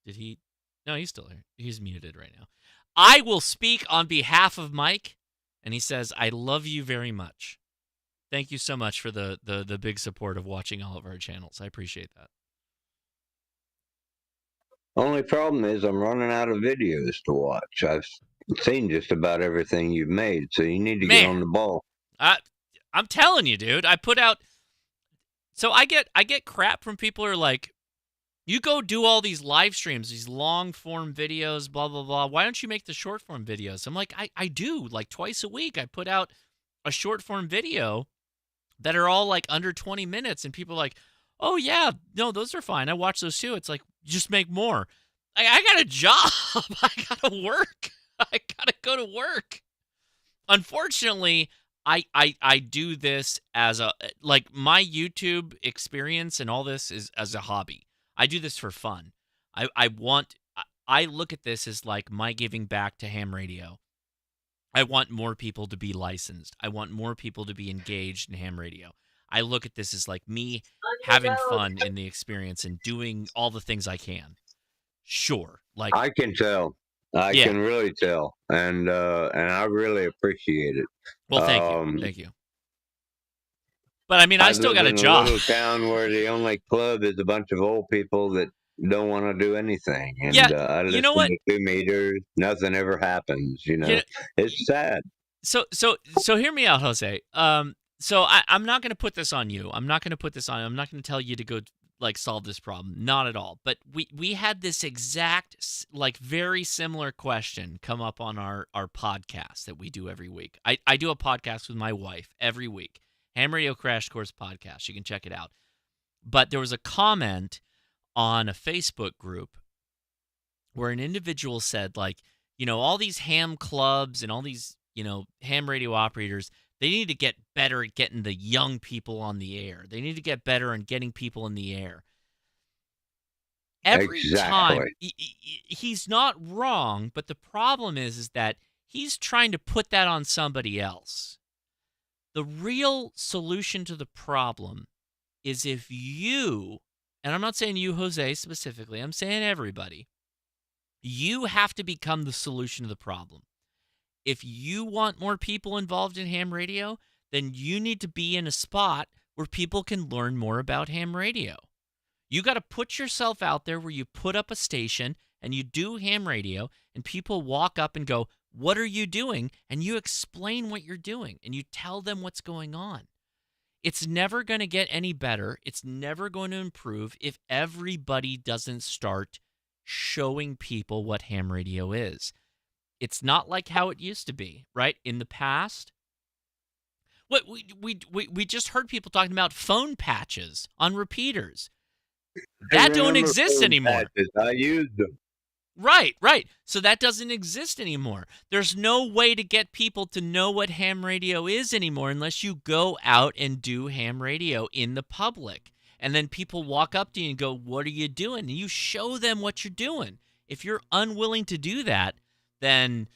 Did he? No, he's still here. He's muted right now. I will speak on behalf of Mike, and he says, I love you very much. Thank you so much for the big support of watching all of our channels. I appreciate that. Only problem is I'm running out of videos to watch. I've seen just about everything you've made, so you need to get on the ball. I'm telling you, dude. I put out. So I get crap from people who are like, you go do all these live streams, these long form videos, blah blah blah. Why don't you make the short form videos? I'm like, I do like twice a week. I put out a short form video that are all like under 20 minutes, and people are like, oh yeah, no, those are fine. I watch those too. It's like, just make more. I got a job. I gotta work. I gotta go to work. Unfortunately, I do this as a, like, my YouTube experience and all this is as a hobby. I do this for fun. I look at this as like my giving back to ham radio. I want more people to be licensed. I want more people to be engaged in ham radio. I look at this as like me having fun in the experience and doing all the things I can. Sure. Like, I can tell. I can really tell. And I really appreciate it. Well, thank you. Thank you. But I mean, I still got a job. In a little town where the only club is a bunch of old people that don't want to do anything. And I listen to 2 meters. Nothing ever happens. It's sad. So hear me out, Jose. So I'm not going to put this on you. I'm not going to tell you to go like solve this problem. Not at all. But we had this exact, like, very similar question come up on our podcast that we do every week. I do a podcast with my wife every week. Ham Radio Crash Course Podcast. You can check it out. But there was a comment on a Facebook group where an individual said, like, all these ham clubs and all these, ham radio operators, they need to get better at getting the young people on the air. They need to get better at getting people in the air. Every time, he's not wrong, but the problem is that he's trying to put that on somebody else. The real solution to the problem is if you, and I'm not saying you, Jose, specifically, I'm saying everybody, you have to become the solution to the problem. If you want more people involved in ham radio, then you need to be in a spot where people can learn more about ham radio. You got to put yourself out there where you put up a station and you do ham radio, and people walk up and go, what are you doing? And you explain what you're doing, and you tell them what's going on. It's never going to get any better. It's never going to improve if everybody doesn't start showing people what ham radio is. It's not like how it used to be, right? In the past, what we just heard people talking about phone patches on repeaters. That don't exist anymore. Patches. I used them. Right. So that doesn't exist anymore. There's no way to get people to know what ham radio is anymore unless you go out and do ham radio in the public. And then people walk up to you and go, what are you doing? And you show them what you're doing. If you're unwilling to do that, then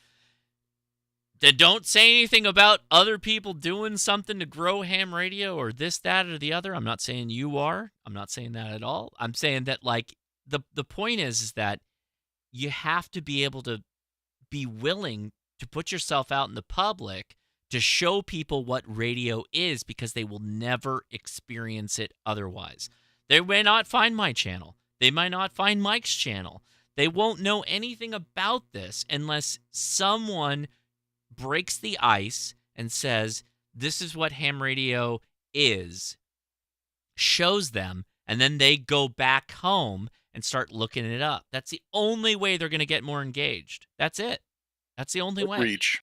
don't say anything about other people doing something to grow ham radio or this, that, or the other. I'm not saying you are. I'm not saying that at all. I'm saying that, like, the point is that you have to be able to be willing to put yourself out in the public to show people what radio is, because they will never experience it otherwise. They may not find my channel. They might not find Mike's channel. They won't know anything about this unless someone breaks the ice and says, this is what ham radio is, shows them, and then they go back home and start looking it up. That's the only way they're going to get more engaged. That's it. That's the only way. Reach.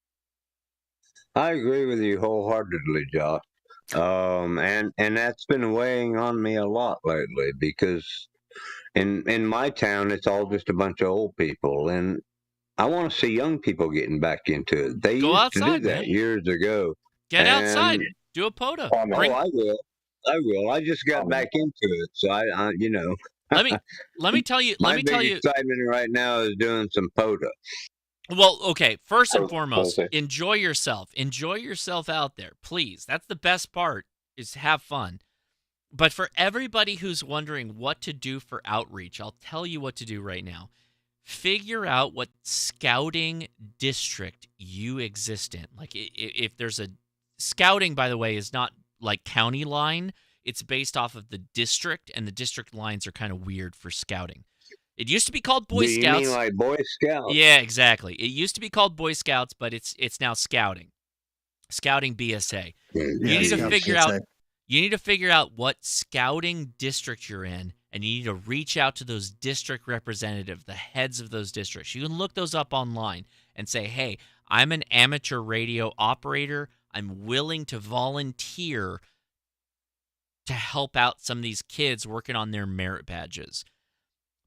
I agree with you wholeheartedly, Josh. And that's been weighing on me a lot lately because in my town it's all just a bunch of old people, and I want to see young people getting back into it. They Go used outside, to do that man. years ago. Get outside. Do a POTA. I will. I just got back into it, so I you know. Let me tell you. My big excitement right now is doing some POTA. Well, okay. First and foremost, enjoy yourself. Enjoy yourself out there, please. That's the best part, is have fun. But for everybody who's wondering what to do for outreach, I'll tell you what to do right now. Figure out what scouting district you exist in. Like, if there's a scouting, by the way, is not like county line. It's based off of the district, and the district lines are kind of weird for scouting. It used to be called Boy Scouts. You mean like Boy Scouts? Yeah, exactly. It used to be called Boy Scouts, but it's now scouting. Scouting BSA. You need to figure out what scouting district you're in, and you need to reach out to those district representatives, the heads of those districts. You can look those up online and say, hey, I'm an amateur radio operator. I'm willing to volunteer to help out some of these kids working on their merit badges.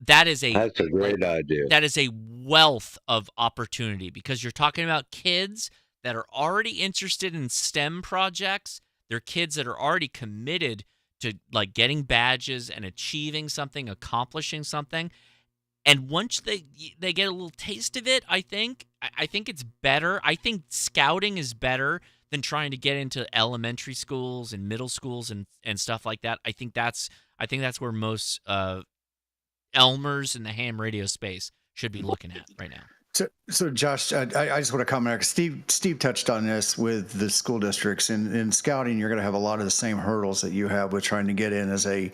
That's a great idea. That is a wealth of opportunity because you're talking about kids that are already interested in STEM projects. They're kids that are already committed to like getting badges and achieving something, accomplishing something. And once they get a little taste of it, I think it's better. I think scouting is better than trying to get into elementary schools and middle schools and stuff like that. I think that's where most Elmers in the ham radio space should be looking at right now. So Josh, I just want to comment. Steve touched on this with the school districts. In scouting, you're going to have a lot of the same hurdles that you have with trying to get in as a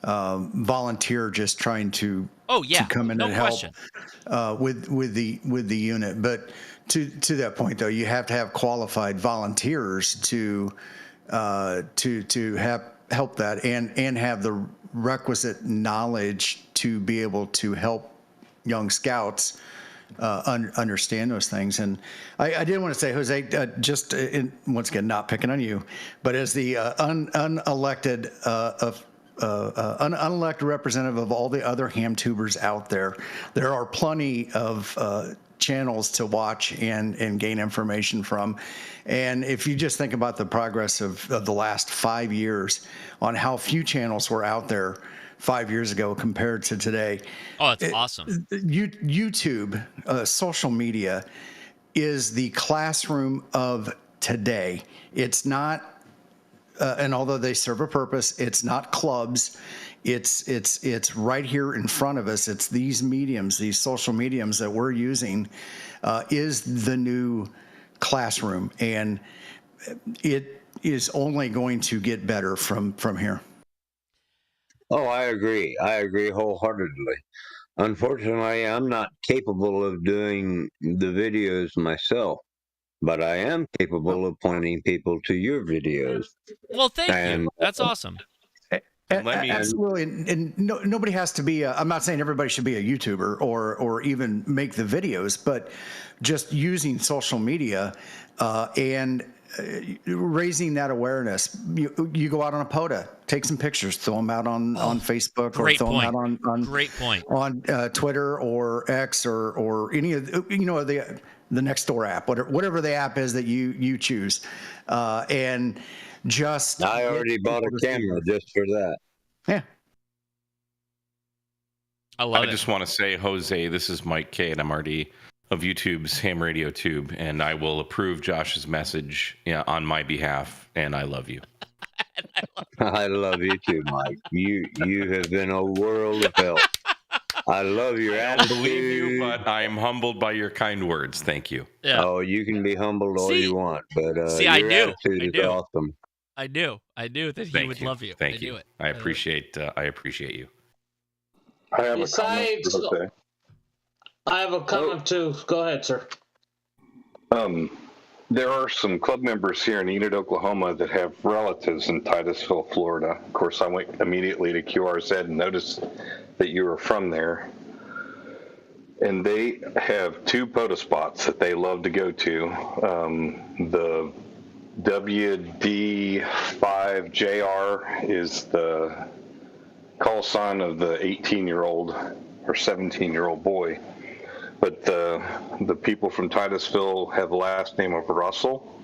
volunteer, just trying to come in and help with the unit. But to that point, though, you have to have qualified volunteers to help that and have the requisite knowledge to be able to help young scouts understand those things. And I did want to say, Jose, once again, not picking on you, but as the unelected representative of all the other ham tubers out there, there are plenty of channels to watch and gain information from. And if you just think about the progress of the last 5 years on how few channels were out there 5 years ago compared to today. Oh, it's awesome. YouTube, social media is the classroom of today. It's not, and although they serve a purpose, it's not clubs. It's right here in front of us. It's these mediums, these social mediums that we're using, is the new classroom, and it is only going to get better from here. Oh, I agree. I agree wholeheartedly. Unfortunately, I'm not capable of doing the videos myself, but I am capable of pointing people to your videos. Well, thank you. That's awesome. Absolutely, and nobody has to be. I'm not saying everybody should be a YouTuber or even make the videos, but just using social media and raising that awareness. You go out on a POTA, take some pictures, throw them out on Facebook, or throw them out on Twitter or X or any of the next door app, whatever the app is that you choose, and just. I already bought a camera just for that. Yeah. I just want to say, Jose, this is Mike K at MRD of YouTube's Ham Radio Tube, and I will approve Josh's message on my behalf, and I love you. I love you too, Mike. You have been a world of help. I love your attitude. I believe you, but I am humbled by your kind words. Thank you. Yeah. Oh, you can be humbled all you want, but your attitude is awesome. I knew that he would love you. Thank I you. knew it. I appreciate you. I have Besides, a comment. Okay. I have a comment too. Go ahead, sir. There are some club members here in Enid, Oklahoma that have relatives in Titusville, Florida. Of course, I went immediately to QRZ and noticed that you were from there. And they have 2 POTA spots that they love to go to. The WD5JR is the call sign of the 18-year-old or 17-year-old boy. But the people from Titusville have the last name of Russell.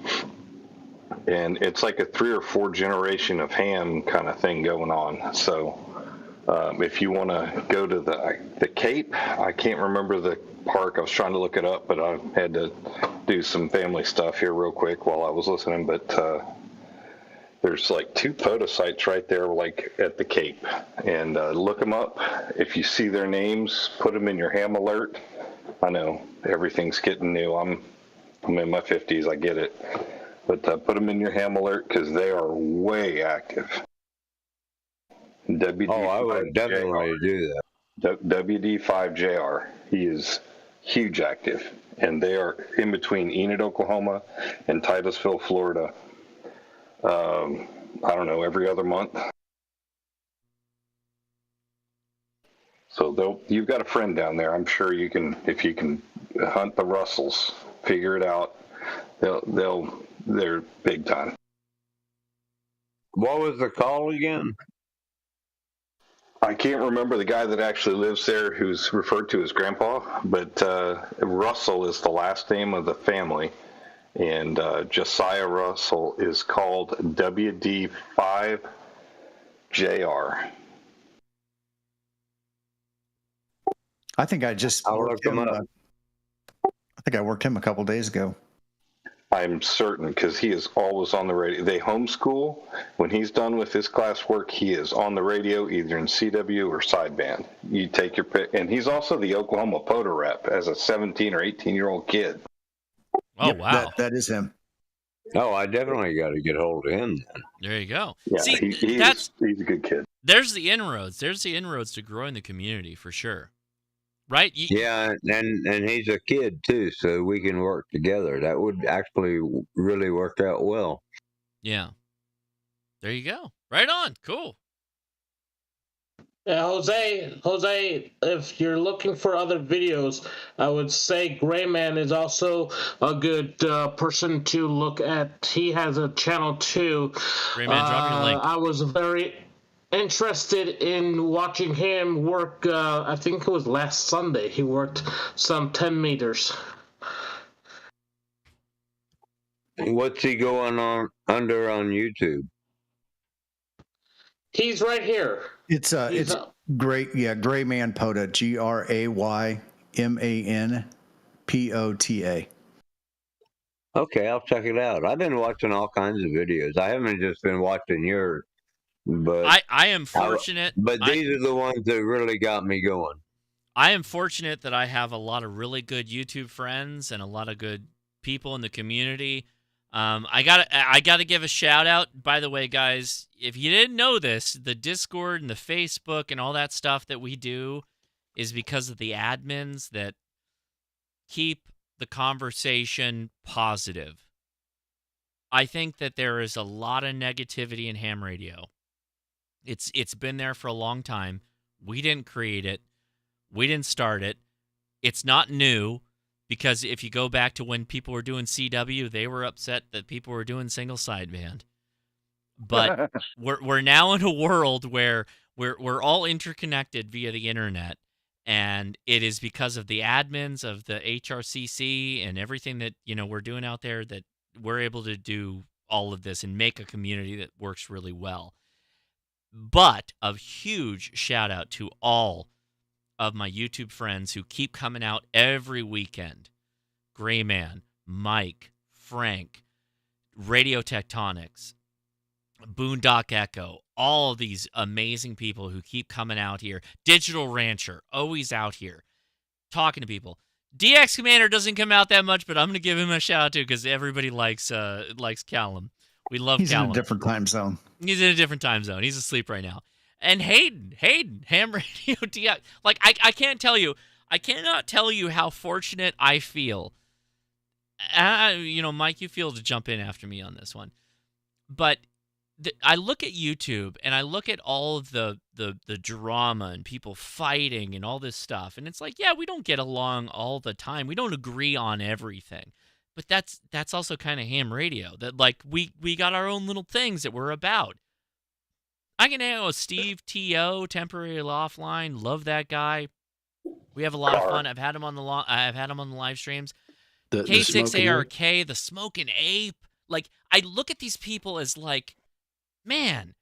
And it's like a 3 or 4 generation of ham kind of thing going on. So if you want to go to the Cape, I can't remember the park. I was trying to look it up, but I had to do some family stuff here real quick while I was listening. But there's like 2 POTA sites right there, like at the Cape. And look them up. If you see their names, put them in your ham alert. I know everything's getting new. I'm in my 50s. I get it. But put them in your ham alert because they are way active. I would definitely do that. WD5JR. He is huge active. And they are in between Enid, Oklahoma and Titusville, Florida. I don't know, every other month. So you've got a friend down there. I'm sure you can, if you can hunt the Russells, figure it out. They're big time. What was the call again? I can't remember the guy that actually lives there who's referred to as Grandpa, but Russell is the last name of the family. And Josiah Russell is called WD5JR. I think I just worked him. I think I worked him a couple days ago. I'm certain because he is always on the radio. They homeschool. When he's done with his classwork, he is on the radio, either in CW or sideband. You take your pick. And he's also the Oklahoma POTA rep as a 17 or 18-year-old kid. Oh, wow. That is him. Oh, I definitely got to get hold of him then. There you go. Yeah, See, he's a good kid. There's the inroads. There's the inroads to growing the community for sure. Right? Yeah, and he's a kid too, so we can work together. That would actually really work out well. Yeah. There you go. Right on. Cool. Yeah, Jose, if you're looking for other videos, I would say Grayman is also a good person to look at. He has a channel too. Grayman, drop your link. I was very interested in watching him work. I think it was last Sunday. He worked some 10 meters. What's he going on under on YouTube? He's right here. It's great. Yeah, Grayman POTA. GRAYMANPOTA. Okay, I'll check it out. I've been watching all kinds of videos. I haven't just been watching yours. But I am fortunate. But these are the ones that really got me going. I am fortunate that I have a lot of really good YouTube friends and a lot of good people in the community. I gotta give a shout out. By the way, guys, if you didn't know this, the Discord and the Facebook and all that stuff that we do is because of the admins that keep the conversation positive. I think that there is a lot of negativity in ham radio. It's been there for a long time. We didn't create it. We didn't start it. It's not new because if you go back to when people were doing CW, they were upset that people were doing single sideband. But we're now in a world where we're all interconnected via the internet, and it is because of the admins of the HRCC and everything that we're doing out there that we're able to do all of this and make a community that works really well. But a huge shout out to all of my YouTube friends who keep coming out every weekend. Grayman, Mike, Frank, Radio Tectonics, Boondock Echo, all of these amazing people who keep coming out here. Digital Rancher, always out here, talking to people. DX Commander doesn't come out that much, but I'm going to give him a shout out too because everybody likes Callum. We love He's Callum. in a different time zone. He's in a different time zone. He's asleep right now. And Hayden, Ham Radio DX. Like, I can't tell you. I cannot tell you how fortunate I feel. Mike, you feel to jump in after me on this one. But I look at YouTube and I look at all of the drama and people fighting and all this stuff, and it's like, yeah, we don't get along all the time. We don't agree on everything. But that's also kind of ham radio. That like we got our own little things that we're about. I can hang out with Steve T.O., temporary offline. Love that guy. We have a lot of fun. I've had him on the live streams. The K6ARK, the Smoking Ape. Like, I look at these people as like, man,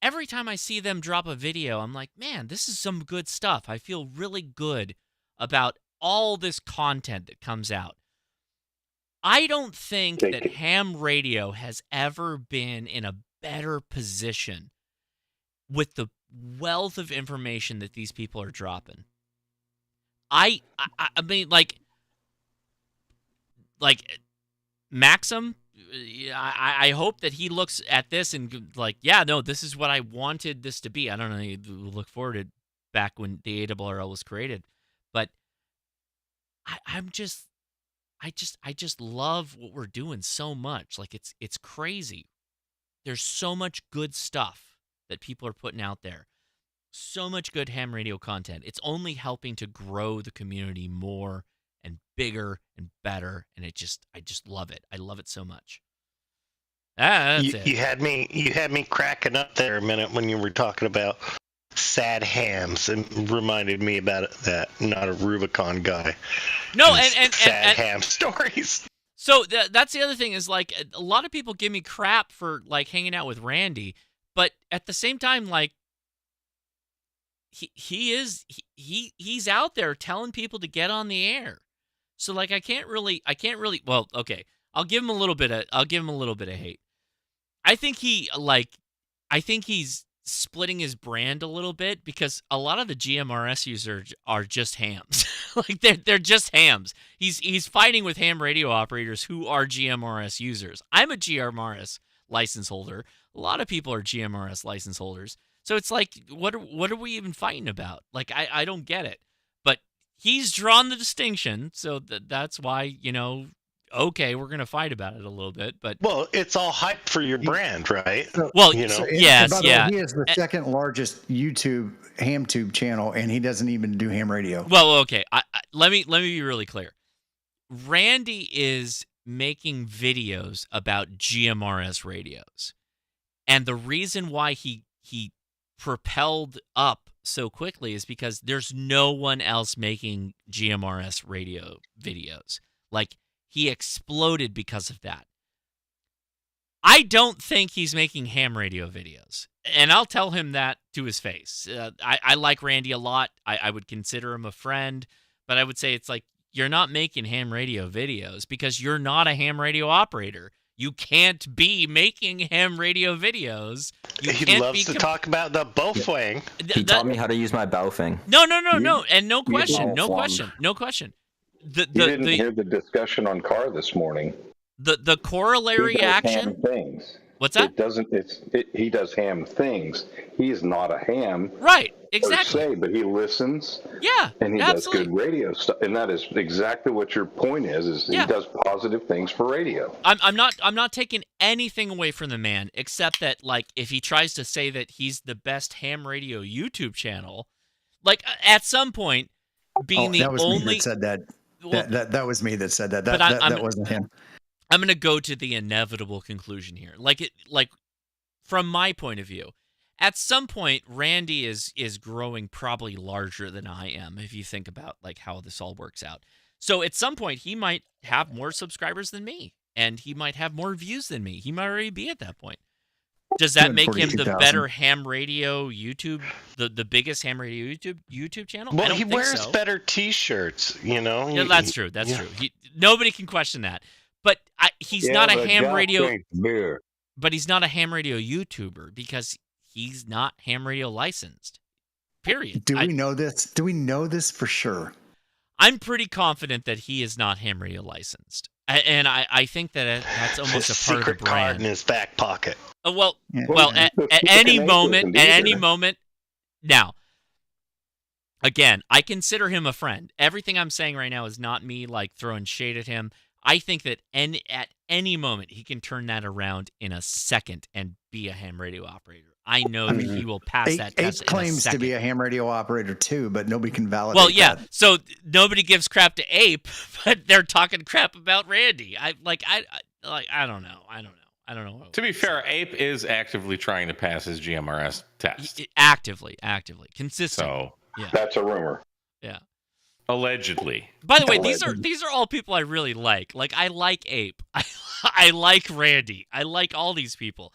every time I see them drop a video, I'm like, man, this is some good stuff. I feel really good about all this content that comes out. I don't think that ham radio has ever been in a better position with the wealth of information that these people are dropping. I mean, like Maxim, I hope that he looks at this and like, yeah, no, this is what I wanted this to be. I don't know. Look forward to back when the ARRL was created, but I just love what we're doing so much. Like it's crazy. There's so much good stuff that people are putting out there. So much good ham radio content. It's only helping to grow the community more and bigger and better, and I just love it. I love it so much. That's it. You had me cracking up there a minute when you were talking about sad hams, and reminded me about that. Not a Rubicon guy. No, and sad ham stories. So that's the other thing is like a lot of people give me crap for like hanging out with Randy, but at the same time, like he's out there telling people to get on the air. So like I can't really. Well, okay, I'll give him a little bit of hate. I think he's splitting his brand a little bit because a lot of the GMRS users are just hams. Like they're just hams. He's fighting with ham radio operators who are GMRS users. I'm a GMRS license holder. A lot of people are GMRS license holders. So it's like, what are we even fighting about? Like I don't get it. But he's drawn the distinction, so that's why, okay, we're going to fight about it a little bit, but well, it's all hype for your brand, right? Well, yes, yeah. He is the second largest YouTube ham tube channel, and he doesn't even do ham radio. Well, okay, let me be really clear. Randy is making videos about GMRS radios, and the reason why he propelled up so quickly is because there's no one else making GMRS radio videos. Like, he exploded because of that. I don't think he's making ham radio videos, and I'll tell him that to his face. I like Randy a lot. I would consider him a friend, but I would say it's like, you're not making ham radio videos because you're not a ham radio operator. You can't be making ham radio videos. He loves to talk about the Baofeng. He taught me how to use my Baofeng. No, and no question. You didn't hear the discussion on car this morning. The corollary action. Ham things. What's that? He does ham things. He's not a ham. Right. Exactly. Per se, but he listens. Yeah. And he absolutely. does good radio stuff. And that is exactly what your point is he does positive things for radio. I'm not taking anything away from the man, except that, like, if he tries to say that he's the best ham radio YouTube channel, like, at some point, being the only... That was me that said that. Well, that was me that said that. That wasn't him. I'm going to go to the inevitable conclusion here. Like from my point of view, at some point, Randy is growing probably larger than I am, if you think about like how this all works out. So at some point, he might have more subscribers than me, and he might have more views than me. He might already be at that point. Does that make him the better ham radio YouTube, the biggest ham radio YouTube channel? Well, I don't he think wears so. better T-shirts, Yeah, that's true. That's true. Nobody can question that. But he's not a ham radio. But he's not a ham radio YouTuber because he's not ham radio licensed. Period. Do we know this? Do we know this for sure? I'm pretty confident that he is not ham radio licensed. And I think that that's almost His a part of the secret card brand. in his back pocket. Well, at The any chicken moment, eggs at is any easier. moment. Now, again, I consider him a friend. Everything I'm saying right now is not me like throwing shade at him. I think that at any moment he can turn that around in a second and be a ham radio operator. I know that he will pass that test Ape in a claims to second. be a ham radio operator too, but nobody can validate Well, yeah. that. So nobody gives crap to Ape, but they're talking crap about Randy. I don't know. I don't know. To be fair, Ape is actively trying to pass his GMRS test. Actively, consistent. So yeah, That's a rumor. yeah. Allegedly. By the way, these are all people I really like. Like I like Ape. I like Randy. I like all these people.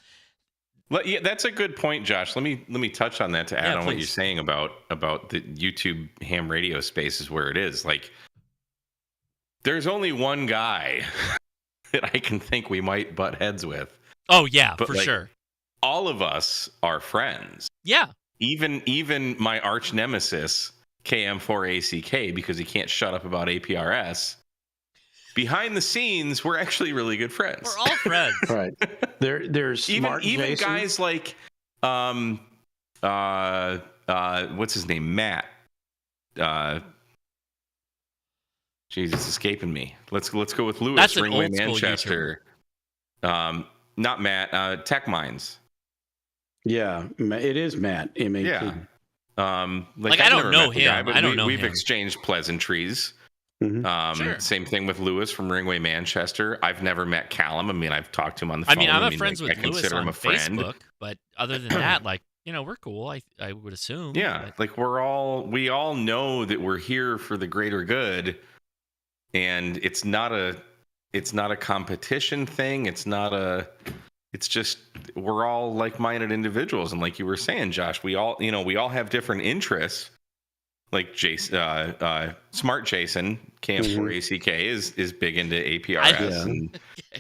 Yeah, that's a good point, Josh. Let me touch on that to add on what you're saying about the YouTube ham radio space is where it is. Like, there's only one guy that I can think we might butt heads with. Oh yeah, but for sure. All of us are friends. Yeah. Even my arch nemesis KM4ACK, because he can't shut up about APRS. Behind the sines, we're actually really good friends. We're all friends. Right. There's smart even Jason. guys like what's his name? Matt. Jesus, escaping me. Let's go with Lewis. That's an Ringway old school Manchester. Not Matt. Tech Minds. Yeah, it is Matt. M-A-T. Yeah. Like, I I've don't never know met the him. guy, but I don't know we've him. exchanged pleasantries. Sure. Same thing with Lewis from Ringway Manchester. I've never met Callum. I mean, I've talked to him on the phone. I mean, I'm friends with I Lewis consider on him a friend. Facebook, but other than that, like, we're cool. I would assume. Yeah, but... like we all know that we're here for the greater good, and it's not a competition thing. It's just we're all like-minded individuals, and like you were saying, Josh, we all have different interests. Like Jason, Smart Jason, KM4ACK is big into APRS,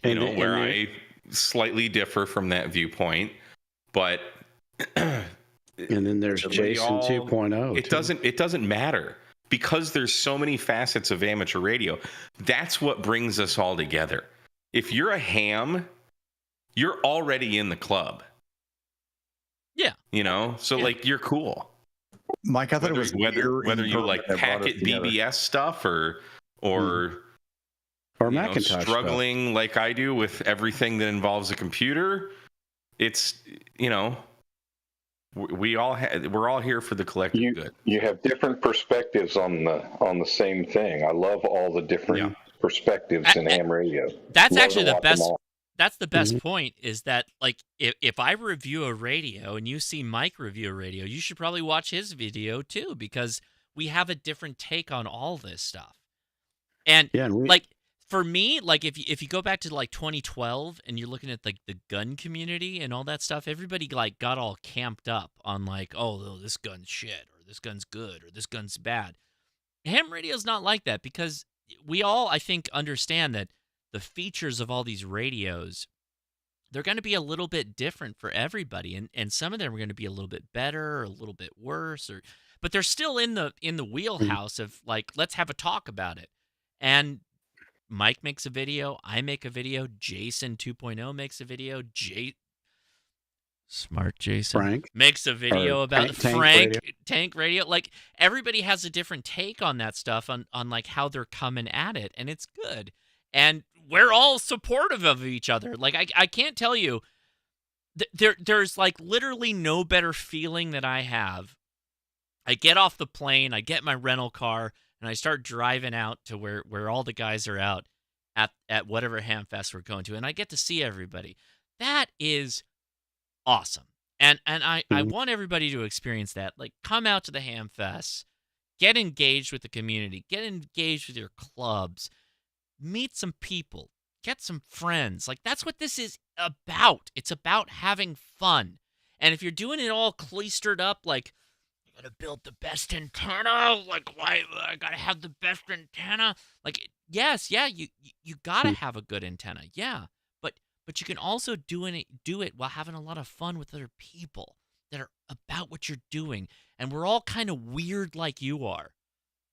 and where I slightly differ from that viewpoint, but and then there's Jason 2.0. It doesn't matter because there's so many facets of amateur radio. That's what brings us all together. If you're a ham, you're already in the club. Yeah, so like you're cool. Mike, I thought it was whether you like packet BBS stuff or Macintosh struggling stuff. like I do with everything that involves a computer. It's we're all here for the collective good. You have different perspectives on the same thing. I love all the different perspectives in ham radio. That's Love actually to the watch them best. all. That's the best point, is that like if I review a radio and you see Mike review a radio, you should probably watch his video too, because we have a different take on all this stuff. And like for me, like if you go back to like 2012 and you're looking at like the gun community and all that stuff, everybody like got all camped up on like, oh, this gun's shit, or this gun's good, or this gun's bad. Ham radio's not like that, because we all, I think, understand that the features of all these radios, they're going to be a little bit different for everybody, and some of them are going to be a little bit better or a little bit worse, but they're still in the wheelhouse of like, let's have a talk about it. And Mike makes a video, I make a video, Jason 2.0 makes a video, Smart Jason Frank makes a video about tank radio. Like everybody has a different take on that stuff, on like how they're coming at it, and it's good. And we're all supportive of each other. Like I can't tell you, there's like literally no better feeling that I have. I get off the plane, I get my rental car, and I start driving out to where all the guys are out at whatever Hamfest we're going to, and I get to see everybody. That is awesome. And I want everybody to experience that. Like, come out to the Hamfest, get engaged with the community, get engaged with your clubs, meet some people, get some friends. Like, that's what this is about. It's about having fun. And if you're doing it all cloistered up, like, you gotta build the best antenna, like, why I gotta have the best antenna? Like, yes, yeah, you gotta have a good antenna, yeah. But you can also do it while having a lot of fun with other people that are about what you're doing. And we're all kind of weird like you are.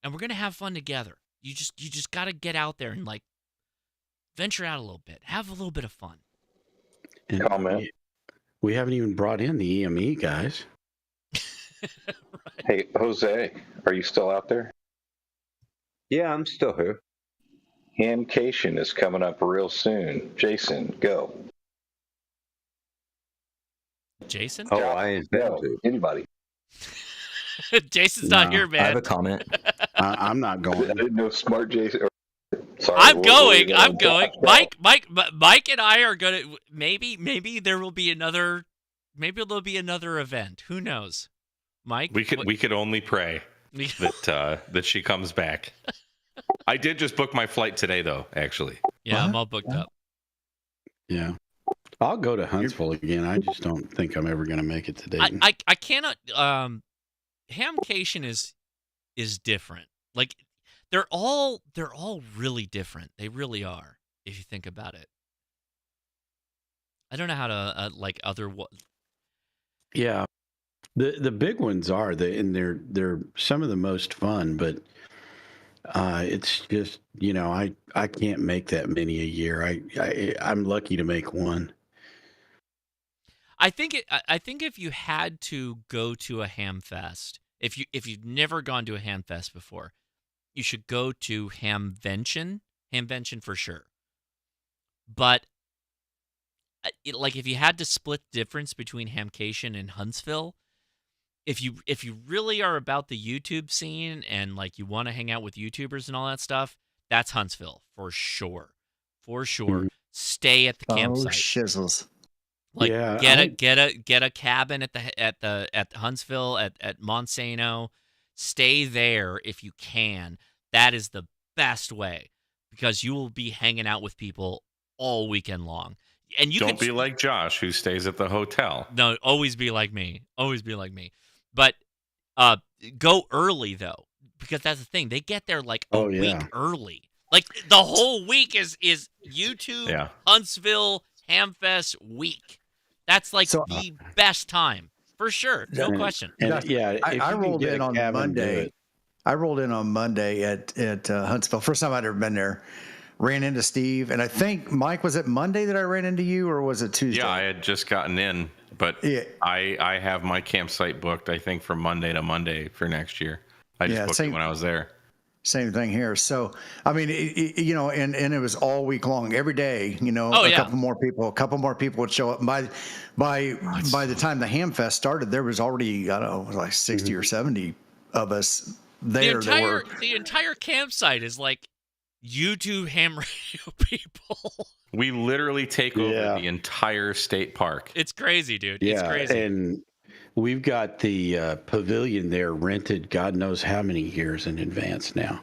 And we're gonna have fun together. You just gotta get out there and like venture out a little bit. Have a little bit of fun. And Comment. We haven't even brought in the EME guys. Hey, Jose, are you still out there? Yeah, I'm still here. Hamcation is coming up real soon. Jason, go. Jason? Oh, I intend to. Anybody? Jason's not here, man. I have a comment. I'm not going. I didn't know Smart Jason. Sorry, I'm going. Mike and I are gonna. Maybe there will be another. Maybe there'll be another event. Who knows? Mike, we could only pray that she comes back. I did just book my flight today, though. Actually, yeah, I'm all booked up. Yeah, I'll go to Huntsville again. I just don't think I'm ever going to make it to Dayton. I cannot. Hamcation is different. Like they're all really different. They really are. If you think about it, I don't know how to like other. Yeah, the big ones are and they're some of the most fun, but it's just I can't make that many a year. I'm lucky to make one. I think if you had to go to a Hamfest, if you've never gone to a Hamfest before, you should go to Hamvention for sure. But like if you had to split the difference between Hamcation and Huntsville, if you really are about the YouTube scene and like you want to hang out with YouTubers and all that stuff, that's Huntsville for sure. For sure. Stay at the campsite. Oh, shizzles. Like Yeah, get a cabin at Huntsville at Monsanto. Stay there if you can. That is the best way because you will be hanging out with people all weekend long. And you don't be like Josh who stays at the hotel. No, always be like me. Always be like me. But go early though, because that's the thing. They get there like a week early. Like the whole week is YouTube Huntsville Hamfest week. That's like the best time for sure, no question. I rolled in on Monday. I rolled in on Monday at Huntsville. First time I'd ever been there. Ran into Steve, and I think Mike, was it Monday that I ran into you, or was it Tuesday? Yeah, I had just gotten in, but I have my campsite booked. I think from Monday to Monday for next year. I just booked it when I was there. Same thing here. So, I mean, and it was all week long, every day. Couple more people would show up. By the time the Hamfest started, there was already like 60 or 70 of us there. The entire campsite is like YouTube ham radio people. We literally take over the entire state park. It's crazy, dude. It's crazy. And we've got the pavilion there rented God knows how many years in advance now.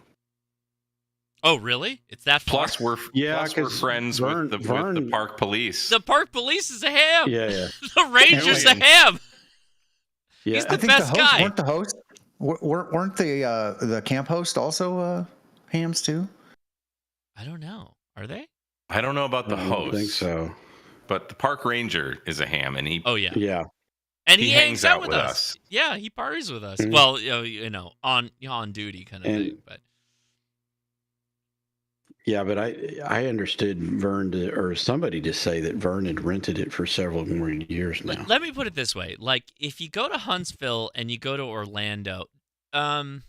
Oh, really? It's that far? Plus, we're friends with the park police. The park police is a ham. Yeah. The ranger's a ham. Yeah. He's the best guy. Weren't the hosts? Weren't the camp hosts also hams too? I don't know. Are they? I don't know about the host. I don't think so. But the park ranger is a ham, and he. Oh yeah. Yeah. And he hangs out with us. Yeah, he parties with us. Mm-hmm. Well, on duty kind of thing. But yeah, but I understood Vern or somebody to say that Vern had rented it for several more years now. Let me put it this way: like if you go to Huntsville and you go to Orlando, no,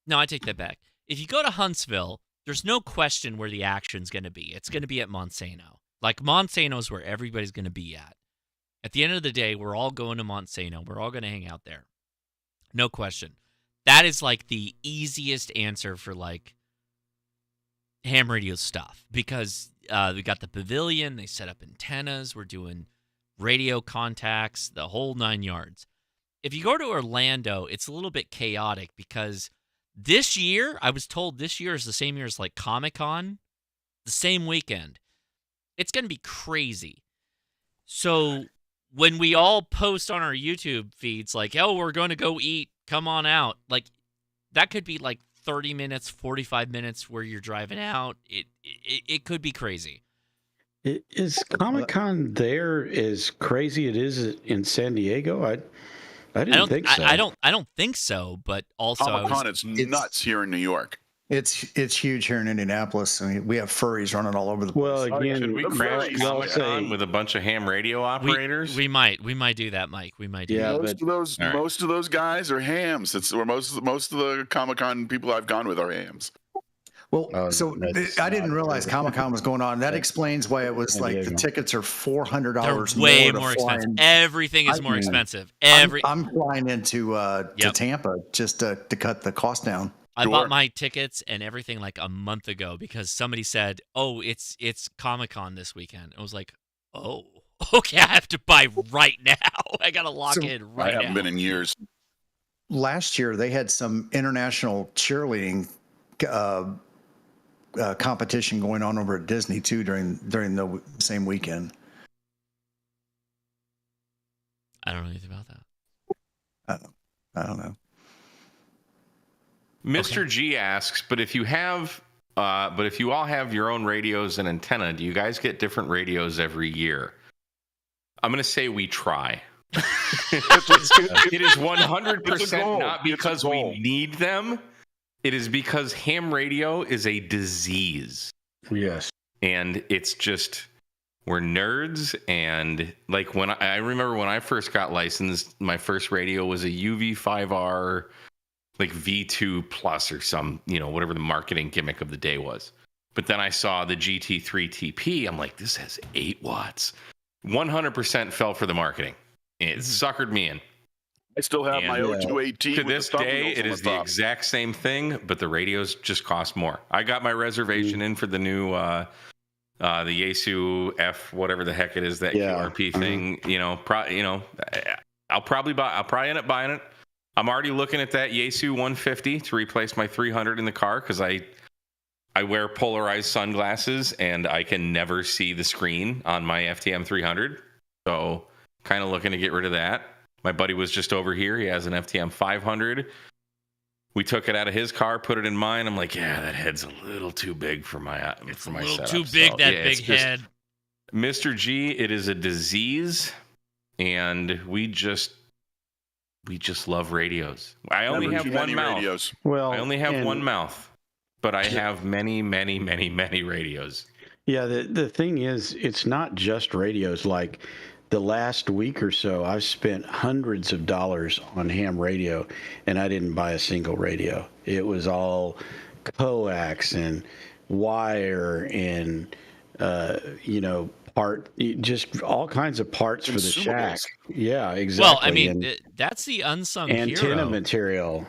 I take that back. If you go to Huntsville, there's no question where the action's going to be. It's going to be at Monsanto. Like Monsanto's where everybody's going to be at. At the end of the day, we're all going to Monsanto. We're all going to hang out there. No question. That is like the easiest answer for like ham radio stuff because we got the pavilion. They set up antennas. We're doing radio contacts, the whole 9 yards. If you go to Orlando, it's a little bit chaotic because this year, I was told this year is the same year as like Comic-Con, the same weekend. It's going to be crazy. So when we all post on our YouTube feeds like, oh, we're going to go eat, come on out, like that could be like 30 minutes, 45 minutes where you're driving out. It could be crazy. Is Comic-Con there as crazy it is in San Diego? I didn't think so. I don't think so, but also Comic-Con is nuts here in New York. It's huge here in Indianapolis. I mean, we have furries running all over the place. Well, again, Should we crash Comic-Con with a bunch of ham radio operators? We might do that, Mike. We might do that. Most of those guys are hams. It's where most of the Comic-Con people I've gone with are hams. Well, I didn't realize Comic-Con was going on. That explains why it was like the tickets are $400. They're way more expensive. Everything is more expensive. I'm flying into to Tampa just to cut the cost down. I bought my tickets and everything like a month ago because somebody said, "Oh, it's Comic-Con this weekend." I was like, "Oh, okay, I have to buy right now. I gotta lock in right now." I haven't been in years. Last year they had some international cheerleading competition going on over at Disney too during the same weekend. I don't know anything about that. I don't know. Mr. G asks, but if you all have your own radios and antenna, do you guys get different radios every year? I'm going to say we try. It is 100% not because we need them. It is because ham radio is a disease. Yes. And it's just, we're nerds. And like I remember when I first got licensed, my first radio was a UV5R, like V2 Plus or some, whatever the marketing gimmick of the day was. But then I saw the GT3 TP. I'm like, this has 8 watts. 100% fell for the marketing. It suckered me in. I still have my 02AT. To this day, it is the exact same thing, but the radios just cost more. I got my reservation in for the new the Yaesu F, whatever the heck it is, that QRP thing. I'll probably end up buying it. I'm already looking at that Yaesu 150 to replace my 300 in the car because I wear polarized sunglasses and I can never see the screen on my FTM 300. So kind of looking to get rid of that. My buddy was just over here. He has an FTM 500. We took it out of his car, put it in mine. I'm like, yeah, that head's a little too big for my It's for a my little setup. too big, So, that yeah, big head. Mr. G, it is a disease, and we just love radios. I only have one mouth. Well, I only have one mouth, but I have many, many, many, many radios. Yeah, the thing is, it's not just radios. Like the last week or so, I've spent hundreds of dollars on ham radio, and I didn't buy a single radio. It was all coax and wire and just all kinds of parts for the shack. Yeah, exactly. Well, I mean, that's the unsung antenna hero. material.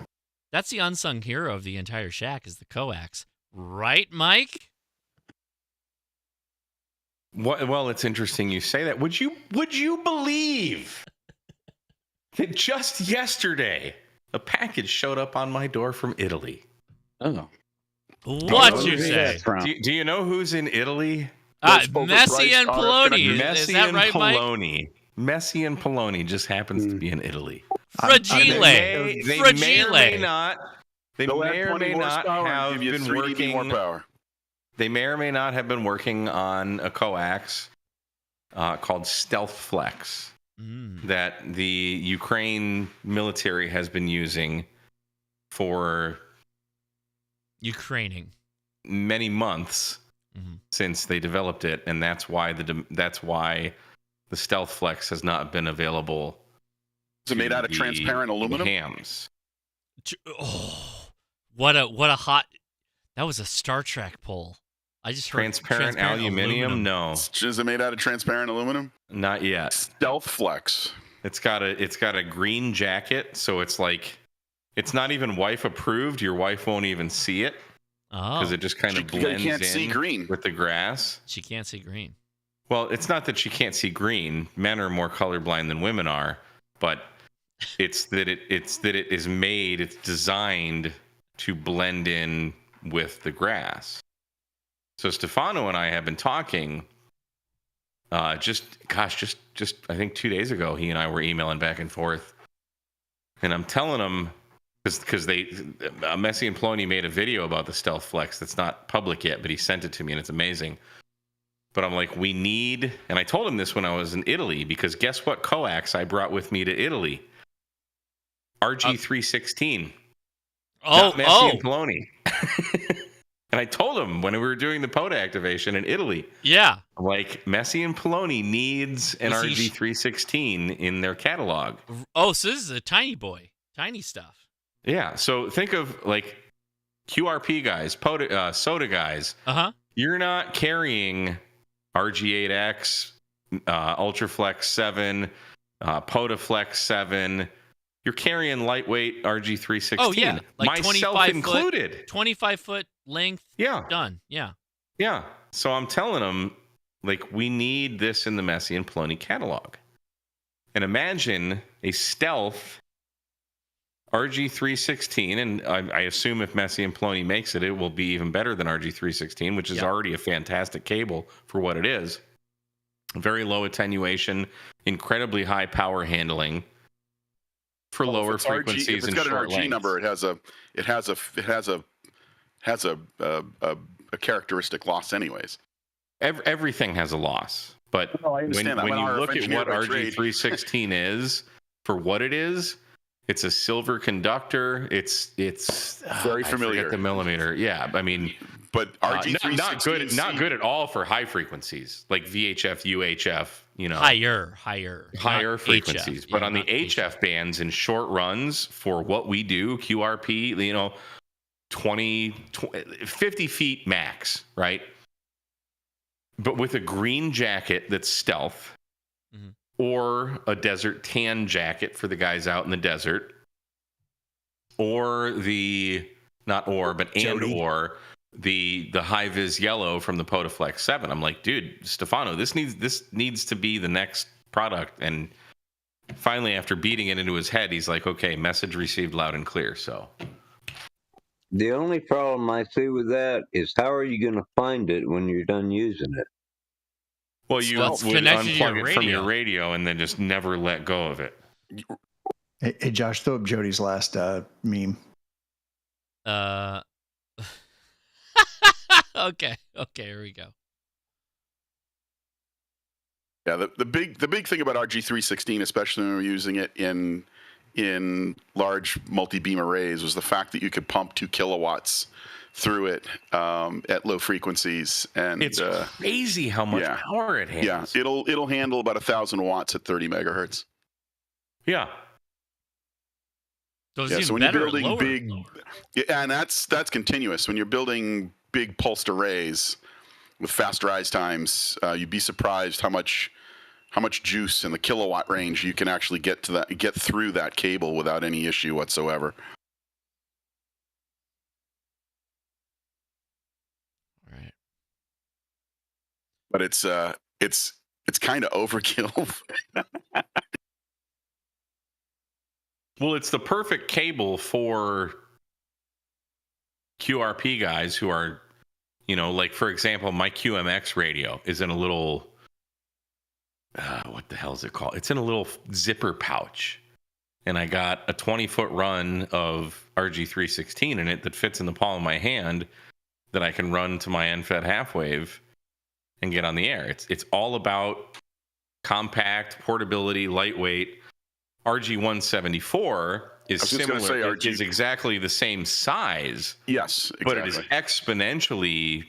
That's the unsung hero of the entire shack is the coax, right, Mike? Well, it's interesting you say that. Would you believe that just yesterday a package showed up on my door from Italy? Oh, what you say? Do you know who's in Italy? Messi and Poloni. Is that right, Mike? Messi and Poloni just happens to be in Italy. Fragile. They may or may not. They may or may not have been working. They may or may not have been working on a coax called Stealth Flex that the Ukraine military has been using for many months since they developed it, and that's why the Stealth Flex has not been available. Is it made out of transparent aluminum? Hams. Oh, what a hot! That was a Star Trek poll. I just heard transparent aluminum. No, is it made out of transparent aluminum? Not yet. Stealth Flex. It's got a green jacket, so it's like it's not even wife approved. Your wife won't even see it because it just kind of blends in see green with the grass. She can't see green. Well, it's not that she can't see green. Men are more colorblind than women are, but it's that it is designed to blend in with the grass. So Stefano and I have been talking. Just I think 2 days ago, he and I were emailing back and forth, and I'm telling him because Messi and Poloni made a video about the Stealth Flex that's not public yet, but he sent it to me and it's amazing. But I'm like, we need, and I told him this when I was in Italy, because guess what coax I brought with me to Italy? RG316. not Messi and Poloni. And I told him when we were doing the POTA activation in Italy. Yeah. Like, Messi and Poloni needs an RG316 in their catalog. Oh, so this is a tiny boy. Tiny stuff. Yeah. So think of, like, QRP guys, POTA, soda guys. Uh-huh. You're not carrying RG8X, Ultraflex 7, POTAFlex 7. You're carrying lightweight RG316. Oh, yeah. Like myself included. 25-foot length. Yeah. Done. Yeah. Yeah. So I'm telling them, like, we need this in the Messi and Poloni catalog. And imagine a stealth RG316, and I assume if Messi and Poloni makes it, it will be even better than RG316, which is already a fantastic cable for what it is. Very low attenuation, incredibly high power handling for lower frequencies if it's and got short an RG lengths. number, it has a characteristic loss anyways. Everything has a loss, but No, I when understand that. I'm an you RF look at engineer what by trade. RG316 is for what it is, it's a silver conductor. It's very familiar. I forget the millimeter. Yeah, I mean, but RG316 not good at all for high frequencies like VHF, UHF. You know, higher frequencies. HF. But Yeah, on the not HF bands in short runs for what we do, QRP, you know, 20 50 feet max, right? But with a green jacket that's stealth, or a desert tan jacket for the guys out in the desert, or the high vis yellow from the POTAFlex 7. I'm like, dude, Stefano, this needs to be the next product. And finally, after beating it into his head, he's like, okay, message received loud and clear. So the only problem I see with that is how are you going to find it when you're done using it? Well, you would unplug it from your radio and then just never let go of it. Hey, Josh, throw up Jody's last meme. Okay, here we go. Yeah, the big thing about RG316, especially when we were using it in large multi-beam arrays, was the fact that you could pump 2 kilowatts through it at low frequencies, and it's crazy how much power it handles. Yeah, it'll handle about 1,000 watts at 30 megahertz. Yeah. So it's yeah, even so when better you're at building lower. big, yeah, and that's continuous. When you're building big pulsed arrays with fast rise times, you'd be surprised how much juice in the kilowatt range you can actually get through that cable without any issue whatsoever. Right. But it's kind of overkill. Well, it's the perfect cable for QRP guys who are, you know, like, for example, my QMX radio is in a little, what the hell is it called? It's in a little zipper pouch. And I got a 20-foot run of RG316 in it that fits in the palm of my hand that I can run to my NFET Halfwave and get on the air. It's all about compact, portability, lightweight. RG174 is similar. It is exactly the same size. Yes, exactly. But it is exponentially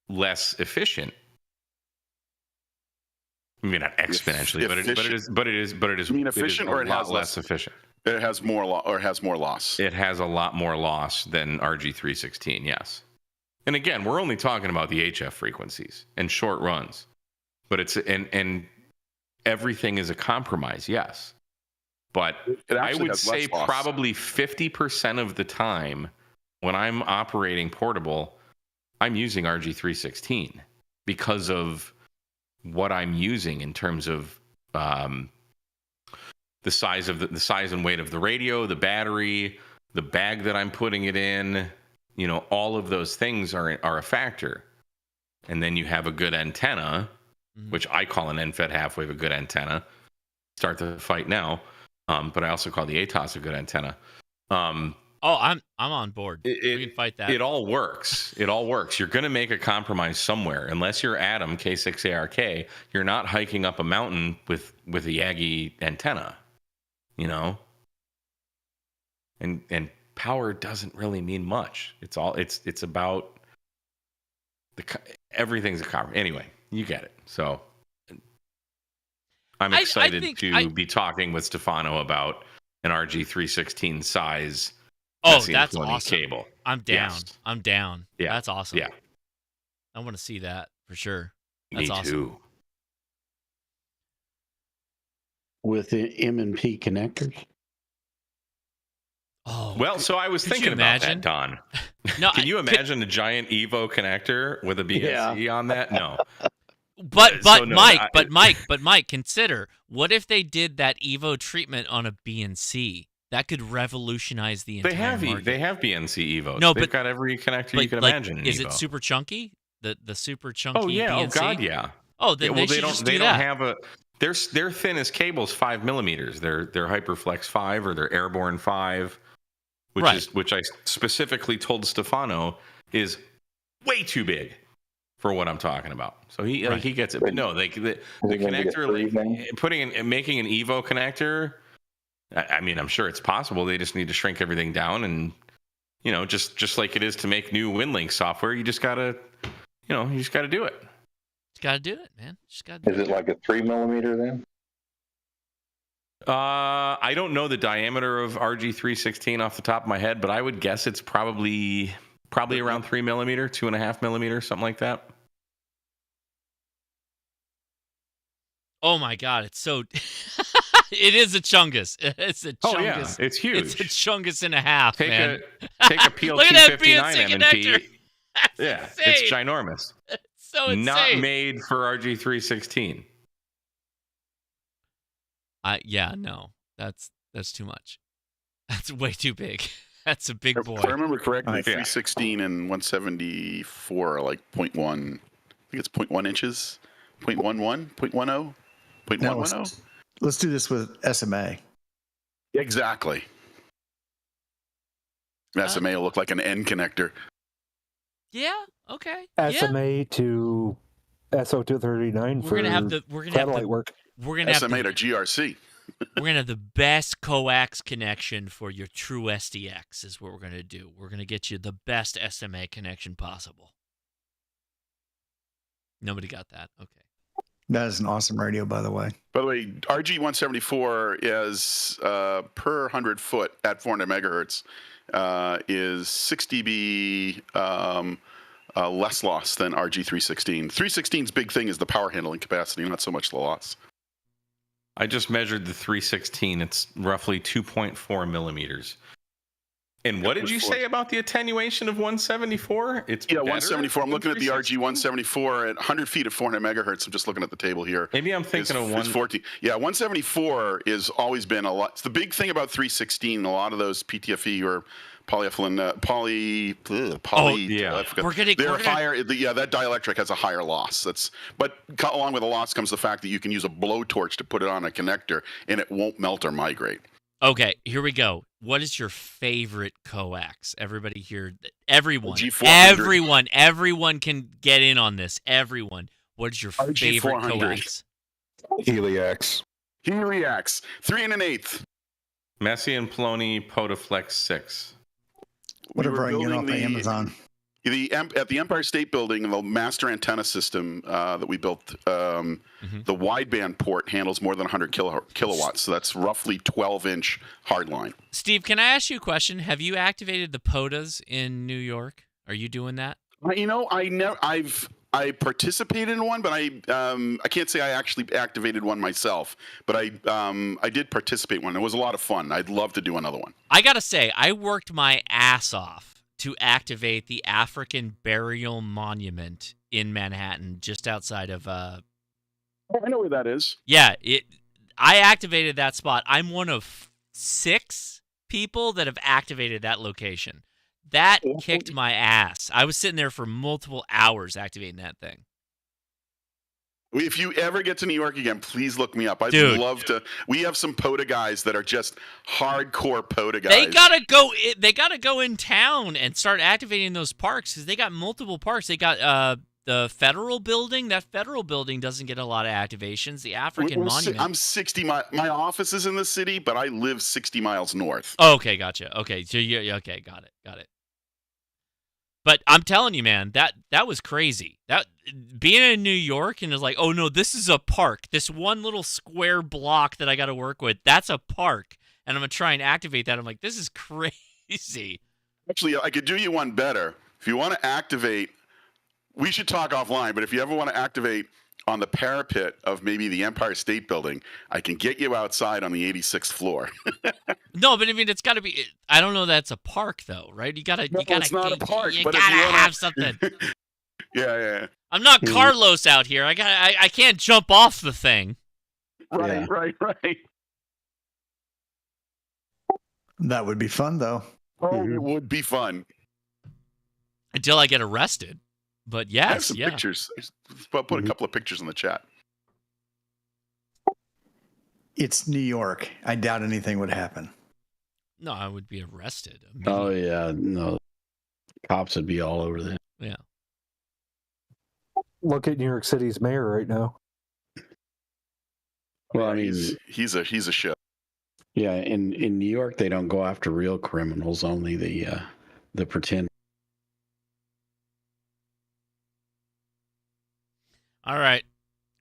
less efficient. I mean, not exponentially, but it is. You mean efficient, or it has less efficient? It has more loss. It has a lot more loss than RG316. Yes. And again, we're only talking about the HF frequencies and short runs, but it's and everything is a compromise. Yes. But I would say probably 50% of the time when I'm operating portable, I'm using RG316 because of what I'm using in terms of the size and weight of the radio, the battery, the bag that I'm putting it in. You know, all of those things are a factor. And then you have a good antenna, which I call an NFET Halfwave a good antenna. Start the fight now. But I also call the ATOS a good antenna. I'm on board. We can fight that. It all works. It all works. You're going to make a compromise somewhere. Unless you're Adam, K6ARK, you're not hiking up a mountain with a Yagi antenna, you know? And power doesn't really mean much. It's about everything's a conversation. Anyway, you get it. So I'm excited to be talking with Stefano about an RG316 size. Oh, that's awesome. Cable. I'm down. Yes. I'm down. Yeah. That's awesome. Yeah. I want to see that for sure. That's Me awesome. too. With the M&P connectors. Oh, well, so I was thinking about that, Don. No, can you imagine a giant Evo connector with a BNC on that? No. But Mike, consider, what if they did that Evo treatment on a BNC? That could revolutionize the entire market. They have BNC Evos. No, They've got every connector you can imagine. Is it super chunky? The super chunky Oh yeah, BNC? Oh god, yeah. Oh, then they should just do that. Don't have a. Their thinnest cable's 5 millimeters. Their HyperFlex 5 or their Airborne 5, which I specifically told Stefano is way too big for what I'm talking about. So he gets it. But no, the connector, making an Evo connector. I mean, I'm sure it's possible. They just need to shrink everything down, and just like it is to make new Winlink software, you just gotta do it. Just gotta do it, man. Just gotta do it. Is it like a 3 millimeter then? I don't know the diameter of RG316 off the top of my head, but I would guess it's probably around 3 millimeter, 2.5 millimeter, something like that. Oh my god, it's so. It is a chungus. It's a chungus. Oh yeah, it's huge. It's a chungus and a half, man. Take a PL259 M&P. Yeah, insane. It's ginormous. It's so insane. Not made for RG316. Yeah, no, that's too much. That's way too big. That's a big boy. If I remember correctly, 316 and 174 are like 0.1. I think it's 0.1 inches, 0.11, 0.10, 0.110. Let's do this with SMA. Exactly. SMA will look like an N connector. Yeah. Okay. SMA to SO239 for satellite work. We're gonna have SMA to GRC. We're gonna have the best coax connection for your true SDX. Is what we're gonna do. We're gonna get you the best SMA connection possible. Nobody got that. Okay. That is an awesome radio, by the way. By the way, RG174 is per 100 foot at 400 megahertz is 6 dB less loss than RG316. 316's big thing is the power handling capacity, not so much the loss. I just measured the 316. It's roughly 2.4 millimeters. And what did you say about the attenuation of 174? It's 174. I'm looking at the RG174 at 100 feet at 400 megahertz. I'm just looking at the table here. Maybe I'm thinking of 114. Yeah, 174 is always been a lot. It's the big thing about 316. A lot of those PTFE or polyethylene, higher. That dielectric has a higher loss. But along with the loss comes the fact that you can use a blowtorch to put it on a connector and it won't melt or migrate. Okay, here we go. What is your favorite coax? Everybody here, everyone can get in on this. Everyone, what is your favorite coax? Heliax. 3 1/8. Messi and Plony Potaflex 6. Whatever I can get off of Amazon. At the Empire State Building, the master antenna system that we built, the wideband port handles more than 100 kilowatts. So that's roughly 12-inch hardline. Steve, can I ask you a question? Have you activated the POTAs in New York? Are you doing that? I participated in one, but I can't say I actually activated one myself. But I did participate in one. It was a lot of fun. I'd love to do another one. I gotta say, I worked my ass off to activate the African Burial Monument in Manhattan, just outside of. I know where that is. Yeah, I activated that spot. I'm one of 6 people that have activated that location. That kicked my ass. I was sitting there for multiple hours activating that thing. If you ever get to New York again, please look me up. I'd love to. We have some POTA guys that are just hardcore POTA guys. They gotta go in town and start activating those parks because they got multiple parks. They got the federal building. That federal building doesn't get a lot of activations. The African Monument. I'm 60 miles. My office is in the city, but I live 60 miles north. Oh, okay, gotcha. Okay, so okay, got it. But I'm telling you, man, that was crazy. That being in New York and it's like, oh no, this is a park. This one little square block that I got to work with, that's a park, and I'm gonna try and activate that. I'm like, this is crazy. Actually, I could do you one better. If you want to activate, we should talk offline. But if you ever want to activate on the parapet of maybe the Empire State Building, I can get you outside on the 86th floor. No, but I mean, it's got to be. I don't know. That's a park, though, right? You gotta. It's not a park. You but gotta if you wanna... have something. Yeah. I'm not Carlos out here. I can't jump off the thing. Right. That would be fun, though. Oh, it would be fun. Until I get arrested. But yes, I have some pictures. I'll put a couple of pictures in the chat. It's New York. I doubt anything would happen. No, I would be arrested. Oh, yeah. No. Cops would be all over that. Yeah. Look at New York City's mayor right now. Well, I mean, he's a show. Yeah, in New York, they don't go after real criminals, only the pretend. All right.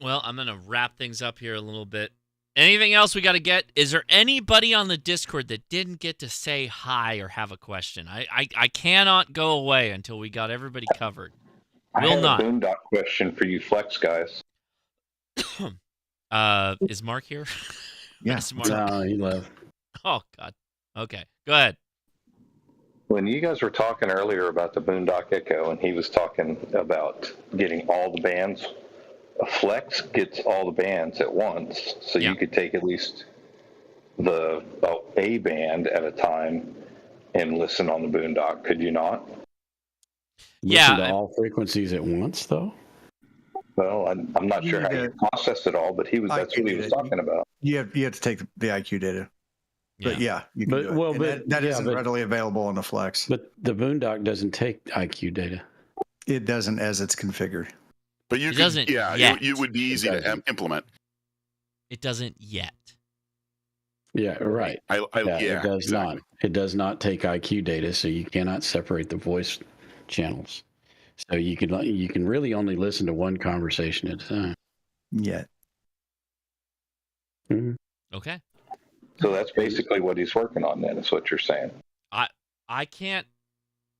Well, I'm going to wrap things up here a little bit. Anything else we got to get? Is there anybody on the Discord that didn't get to say hi or have a question? I cannot go away until we got everybody covered. I have a boondock question for you Flex guys. Is Mark here? Yes. Mark? No, he left. Oh, God. Okay. Go ahead. When you guys were talking earlier about the Boondock Echo, and he was talking about getting all the bands, a Flex gets all the bands at once, so you could take at least a band at a time and listen on the Boondock. Could you not? Listen to all frequencies at once, though? Well, I'm not sure how you process it all, but that's what he was talking about. You have to take the IQ data. But you can do it. That isn't readily available on the Flex. But the Boondock doesn't take IQ data. It doesn't as it's configured. But you doesn't yet. You would be easy to implement. It doesn't yet. Yeah, right. It does not. It does not take IQ data, so you cannot separate the voice channels. So you can really only listen to one conversation at a time. Yet. Okay. So that's basically what he's working on then, is what you're saying. I can't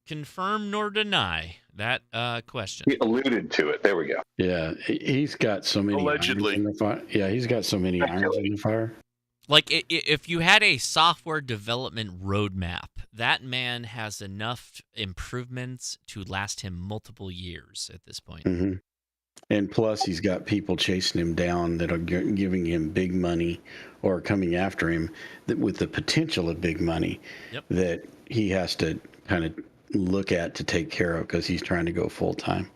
confirm nor deny that question. He alluded to it. There we go. Yeah, he's got so many allegedly. irons in the fire. Yeah, he's got so many irons in the fire. Like, if you had a software development roadmap, that man has enough improvements to last him multiple years at this point. Mm-hmm. And plus, he's got people chasing him down that are giving him big money or coming after him with the potential of big money that he has to kind of look at to take care of because he's trying to go full time.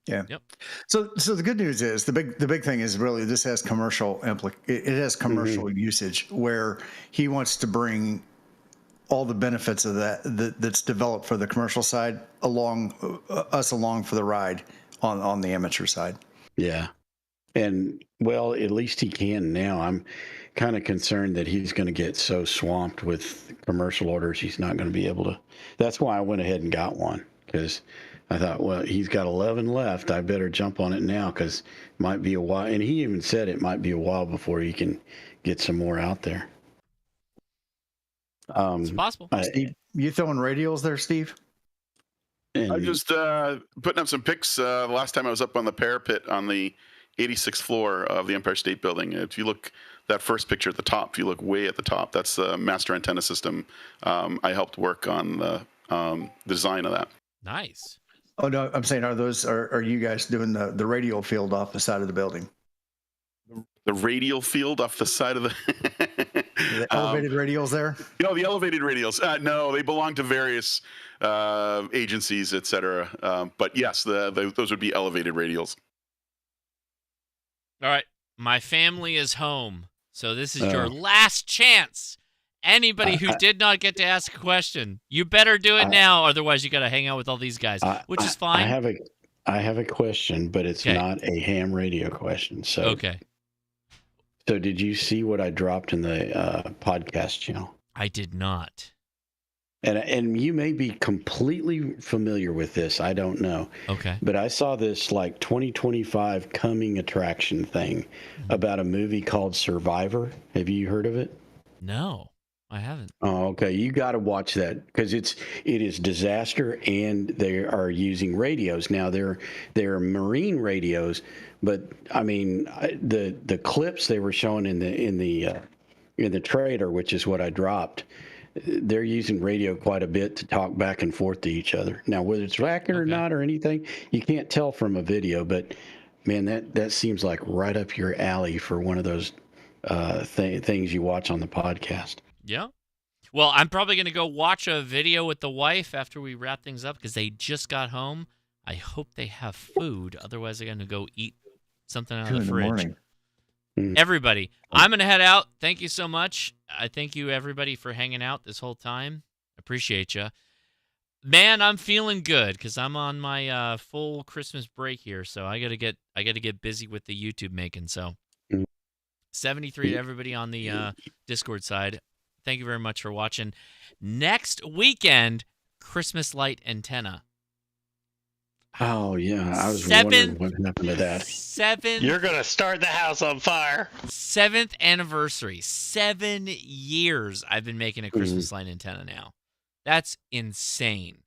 Yeah. Yep. So the good news is the big thing is really this has commercial it has commercial usage where he wants to bring all the benefits of that's developed for the commercial side along for the ride on the amateur side. Yeah. And well, at least he can now. I'm kind of concerned that he's going to get so swamped with commercial orders he's not going to be able to. That's why I went ahead and got one, because I thought, well, he's got 11 left. I better jump on it now because it might be a while. And he even said it might be a while before he can get some more out there. It's possible. Steve, you throwing radials there, Steve? I just putting up some pics. The last time I was up on the parapet on the 86th floor of the Empire State Building. If you look, that first picture at the top, if you look way at the top, that's the master antenna system. I helped work on the design of that. Nice. Oh no, I'm saying, are you guys doing the radial field off the side of the building? The radial field off the side of the elevated radials there? The elevated radials. No, they belong to various agencies, etc. But yes, those would be elevated radials. All right, my family is home, so this is your last chance. Anybody who did not get to ask a question, you better do it now. Otherwise, you got to hang out with all these guys, which is fine. I I have a question, but it's not a ham radio question. So Okay. So did you see what I dropped in the podcast channel? I did not. And you may be completely familiar with this. I don't know. Okay. But I saw this like 2025 coming attraction thing about a movie called Survivor. Have you heard of it? No, I haven't. Oh, okay. You got to watch that because it is disaster, and they are using radios now. They're marine radios, but I mean the clips they were showing in the trailer, which is what I dropped. They're using radio quite a bit to talk back and forth to each other. Now, whether it's accurate or not or anything, you can't tell from a video. But man, that seems like right up your alley for one of those things you watch on the podcast. Yeah. Well, I'm probably going to go watch a video with the wife after we wrap things up because they just got home. I hope they have food. Otherwise, they're going to go eat something out of the fridge. Morning. Everybody, I'm going to head out. Thank you so much. I thank you, everybody, for hanging out this whole time. Appreciate you. Man, I'm feeling good because I'm on my full Christmas break here, so I got to get busy with the YouTube making. So 73 to everybody on the Discord side. Thank you very much for watching. Next weekend, Christmas light antenna. Oh, yeah. I was wondering what happened to that. You're going to start the house on fire. 7th anniversary. 7 years I've been making a Christmas light antenna now. That's insane.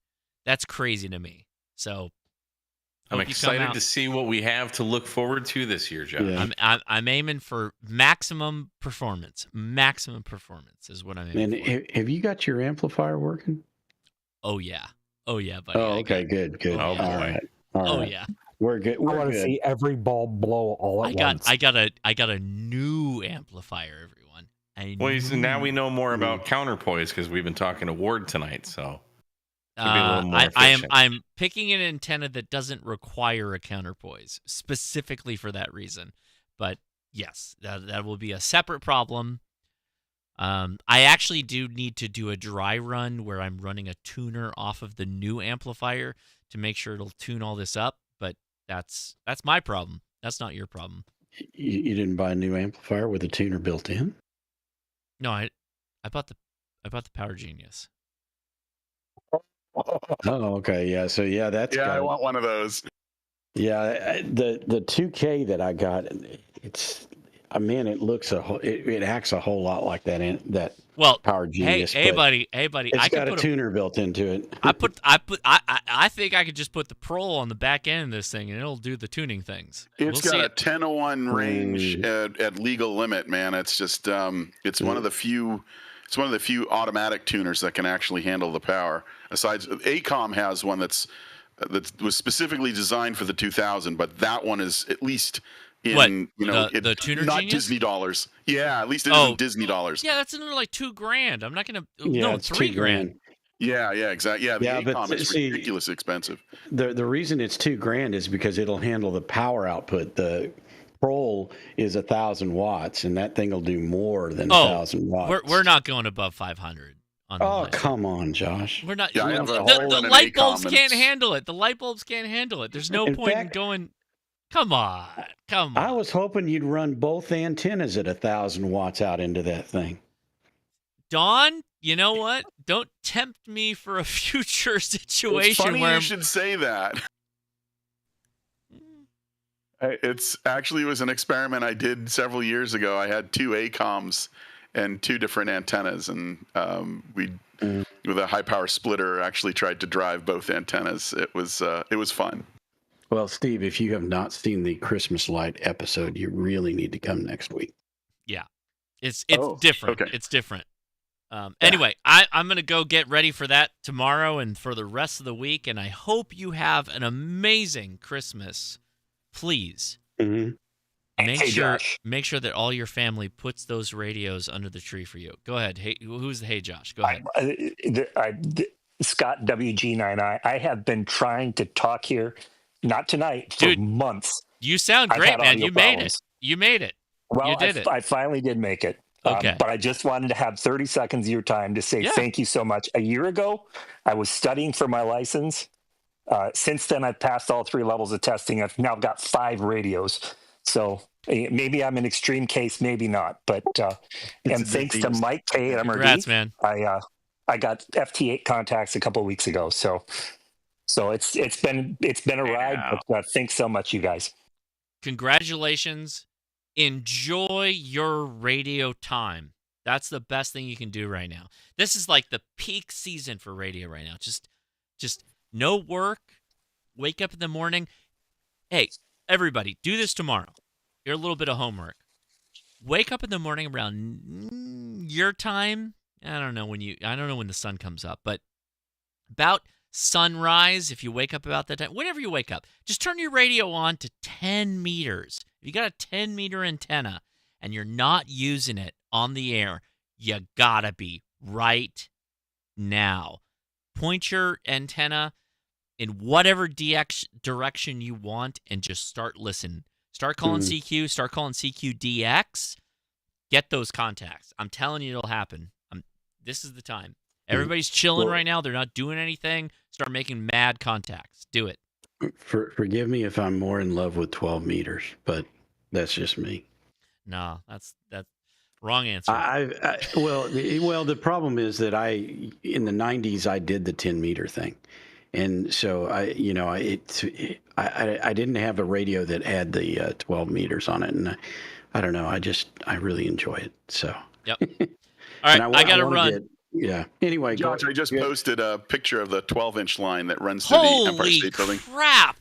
That's crazy to me. So I'm excited to see what we have to look forward to this year, Josh. Yeah. I'm aiming for maximum performance. Maximum performance is what I'm aiming for. And have you got your amplifier working? Oh, yeah. Oh, yeah, buddy. Oh, okay, good. Oh, boy. All right. Yeah. We're good. I want to see every bulb blow all at once. I got a new amplifier, everyone. Well, now we know more about counterpoise because we've been talking to Ward tonight, so it'll be a little more efficient. I'm picking an antenna that doesn't require a counterpoise specifically for that reason. But yes, that will be a separate problem. I actually do need to do a dry run where I'm running a tuner off of the new amplifier to make sure it'll tune all this up. But that's my problem. That's not your problem. You didn't buy a new amplifier with a tuner built in? No, I bought the Power Genius. Oh, okay, yeah. So yeah, that's I want one of those. Yeah, the 2K that I got, it's it looks it acts a whole lot like that Power Genius. Hey buddy, it's got a tuner built into it. I think I could just put the Pro on the back end of this thing and it'll do the tuning things. It's got a 1001 range at legal limit, man. It's just it's one of the few. It's one of the few automatic tuners that can actually handle the power. Aside, ACOM has one that was specifically designed for the 2000, but that one is at least in the tuner not Genius? Disney dollars. Yeah, at least it isn't Disney dollars. Yeah, that's another like $2,000. I'm not gonna. Yeah, no, it's $3,000. Yeah, exactly. Yeah, the ACOM is ridiculously expensive. The reason it's $2,000 is because it'll handle the power output. The Pro is 1,000 watts, and that thing will do more than 1,000 watts. We're not going above 500. Come on, Josh. We're not. Yeah, the light bulbs can't handle it. The light bulbs can't handle it. There's no point in going. Come on. I was hoping you'd run both antennas at 1,000 watts out into that thing. Don, you know what? Don't tempt me for a future situation it's funny where you should say that. It was an experiment I did several years ago. I had 2 ACOMs and 2 different antennas, and we, with a high power splitter, actually tried to drive both antennas. It was fun. Well, Steve, if you have not seen the Christmas light episode, you really need to come next week. Yeah, it's different. Okay. It's different. Anyway, I'm going to go get ready for that tomorrow and for the rest of the week, and I hope you have an amazing Christmas. Please make sure that all your family puts those radios under the tree for you. Go ahead. Hey, who's the Hey Josh? Go ahead. Scott WG9I. I have been trying to talk here, not tonight, for months. You sound great, man. You made it. You made it. Well, you did it. I finally did make it. Okay. But I just wanted to have 30 seconds of your time to say thank you so much. A year ago, I was studying for my license, Since then, I've passed all 3 levels of testing. I've now got 5 radios. So maybe I'm an extreme case, maybe not. But and thanks to Mike K at MRD, Congrats, man. I got FT8 contacts a couple of weeks ago. So it's been a ride. But thanks so much, you guys. Congratulations. Enjoy your radio time. That's the best thing you can do right now. This is like the peak season for radio right now. Just no work. Wake up in the morning. Hey, everybody, do this tomorrow. Here's a little bit of homework. Wake up in the morning around your time. I don't know when the sun comes up, but about sunrise, if you wake up about that time, whenever you wake up, just turn your radio on to 10 meters. If you got a 10-meter antenna and you're not using it on the air, you gotta be right now. Point your antenna in whatever direction you want and just start listening. Start calling CQ, start calling CQDX. Get those contacts. I'm telling you it'll happen. This is the time. Everybody's chilling right now. They're not doing anything. Start making mad contacts. Do it. Forgive me if I'm more in love with 12 meters, but that's just me. No, that's wrong answer. Well, the problem is that in the 90s, I did the 10-meter thing. And so I didn't have a radio that had the 12 meters on it. And I don't know. I really enjoy it. So. Yep. All right. I got to run. Yeah. Anyway, Josh, I just posted a picture of the 12-inch line that runs through the Empire State Building. Crap!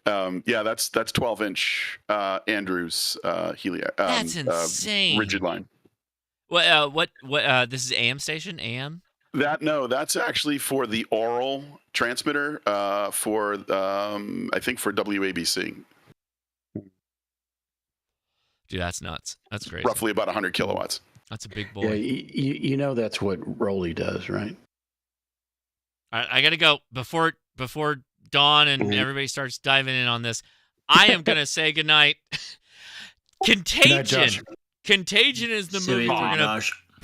Yeah, that's 12-inch Andrews that's insane. Rigid line. What? This is AM station. AM. That's actually for the oral transmitter for I think for WABC. Dude, that's nuts. That's crazy. Roughly about 100 kilowatts. That's a big boy. Yeah, that's what Rolly does, right? All right, I got to go before Dawn and everybody starts diving in on this. I am going to say goodnight. Contagion. Contagion is the movie we're going to...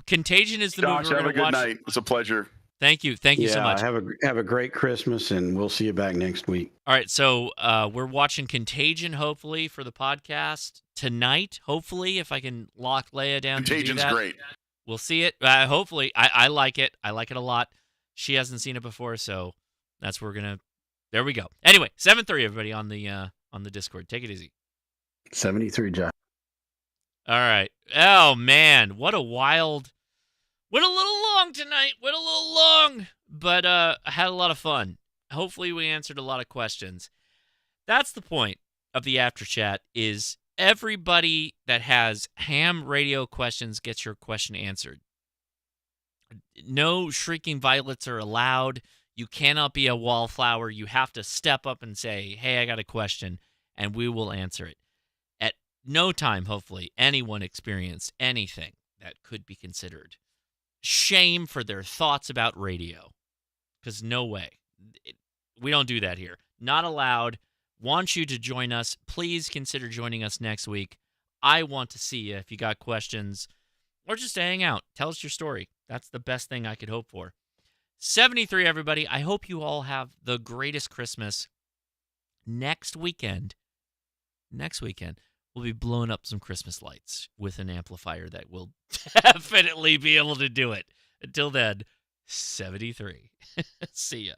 Contagion is the movie we're going to watch. Have a good night. It's a pleasure. Thank you so much. Have a great Christmas, and we'll see you back next week. All right, so we're watching Contagion, hopefully, for the podcast tonight. Hopefully, if I can lock Leia down. Contagion is great. We'll see it. Hopefully, I like it. I like it a lot. She hasn't seen it before, so that's where we're gonna. There we go. Anyway, 7-3, everybody on the Discord. Take it easy. 73, Josh. All right. Oh man, what a wild. Went a little long tonight. Went a little long, but I had a lot of fun. Hopefully, we answered a lot of questions. That's the point of the after chat. Is everybody that has ham radio questions gets your question answered. No shrieking violets are allowed. You cannot be a wallflower. You have to step up and say, "Hey, I got a question," and we will answer it. At no time, hopefully, anyone experienced anything that could be considered shame for their thoughts about radio, because no way. We don't do that here. Not allowed. Want you to join us. Please consider joining us next week. I want to see you if you got questions or just to hang out. Tell us your story. That's the best thing I could hope for. 73, everybody. I hope you all have the greatest Christmas. Next weekend, we'll be blowing up some Christmas lights with an amplifier that will definitely be able to do it. Until then, 73. See ya.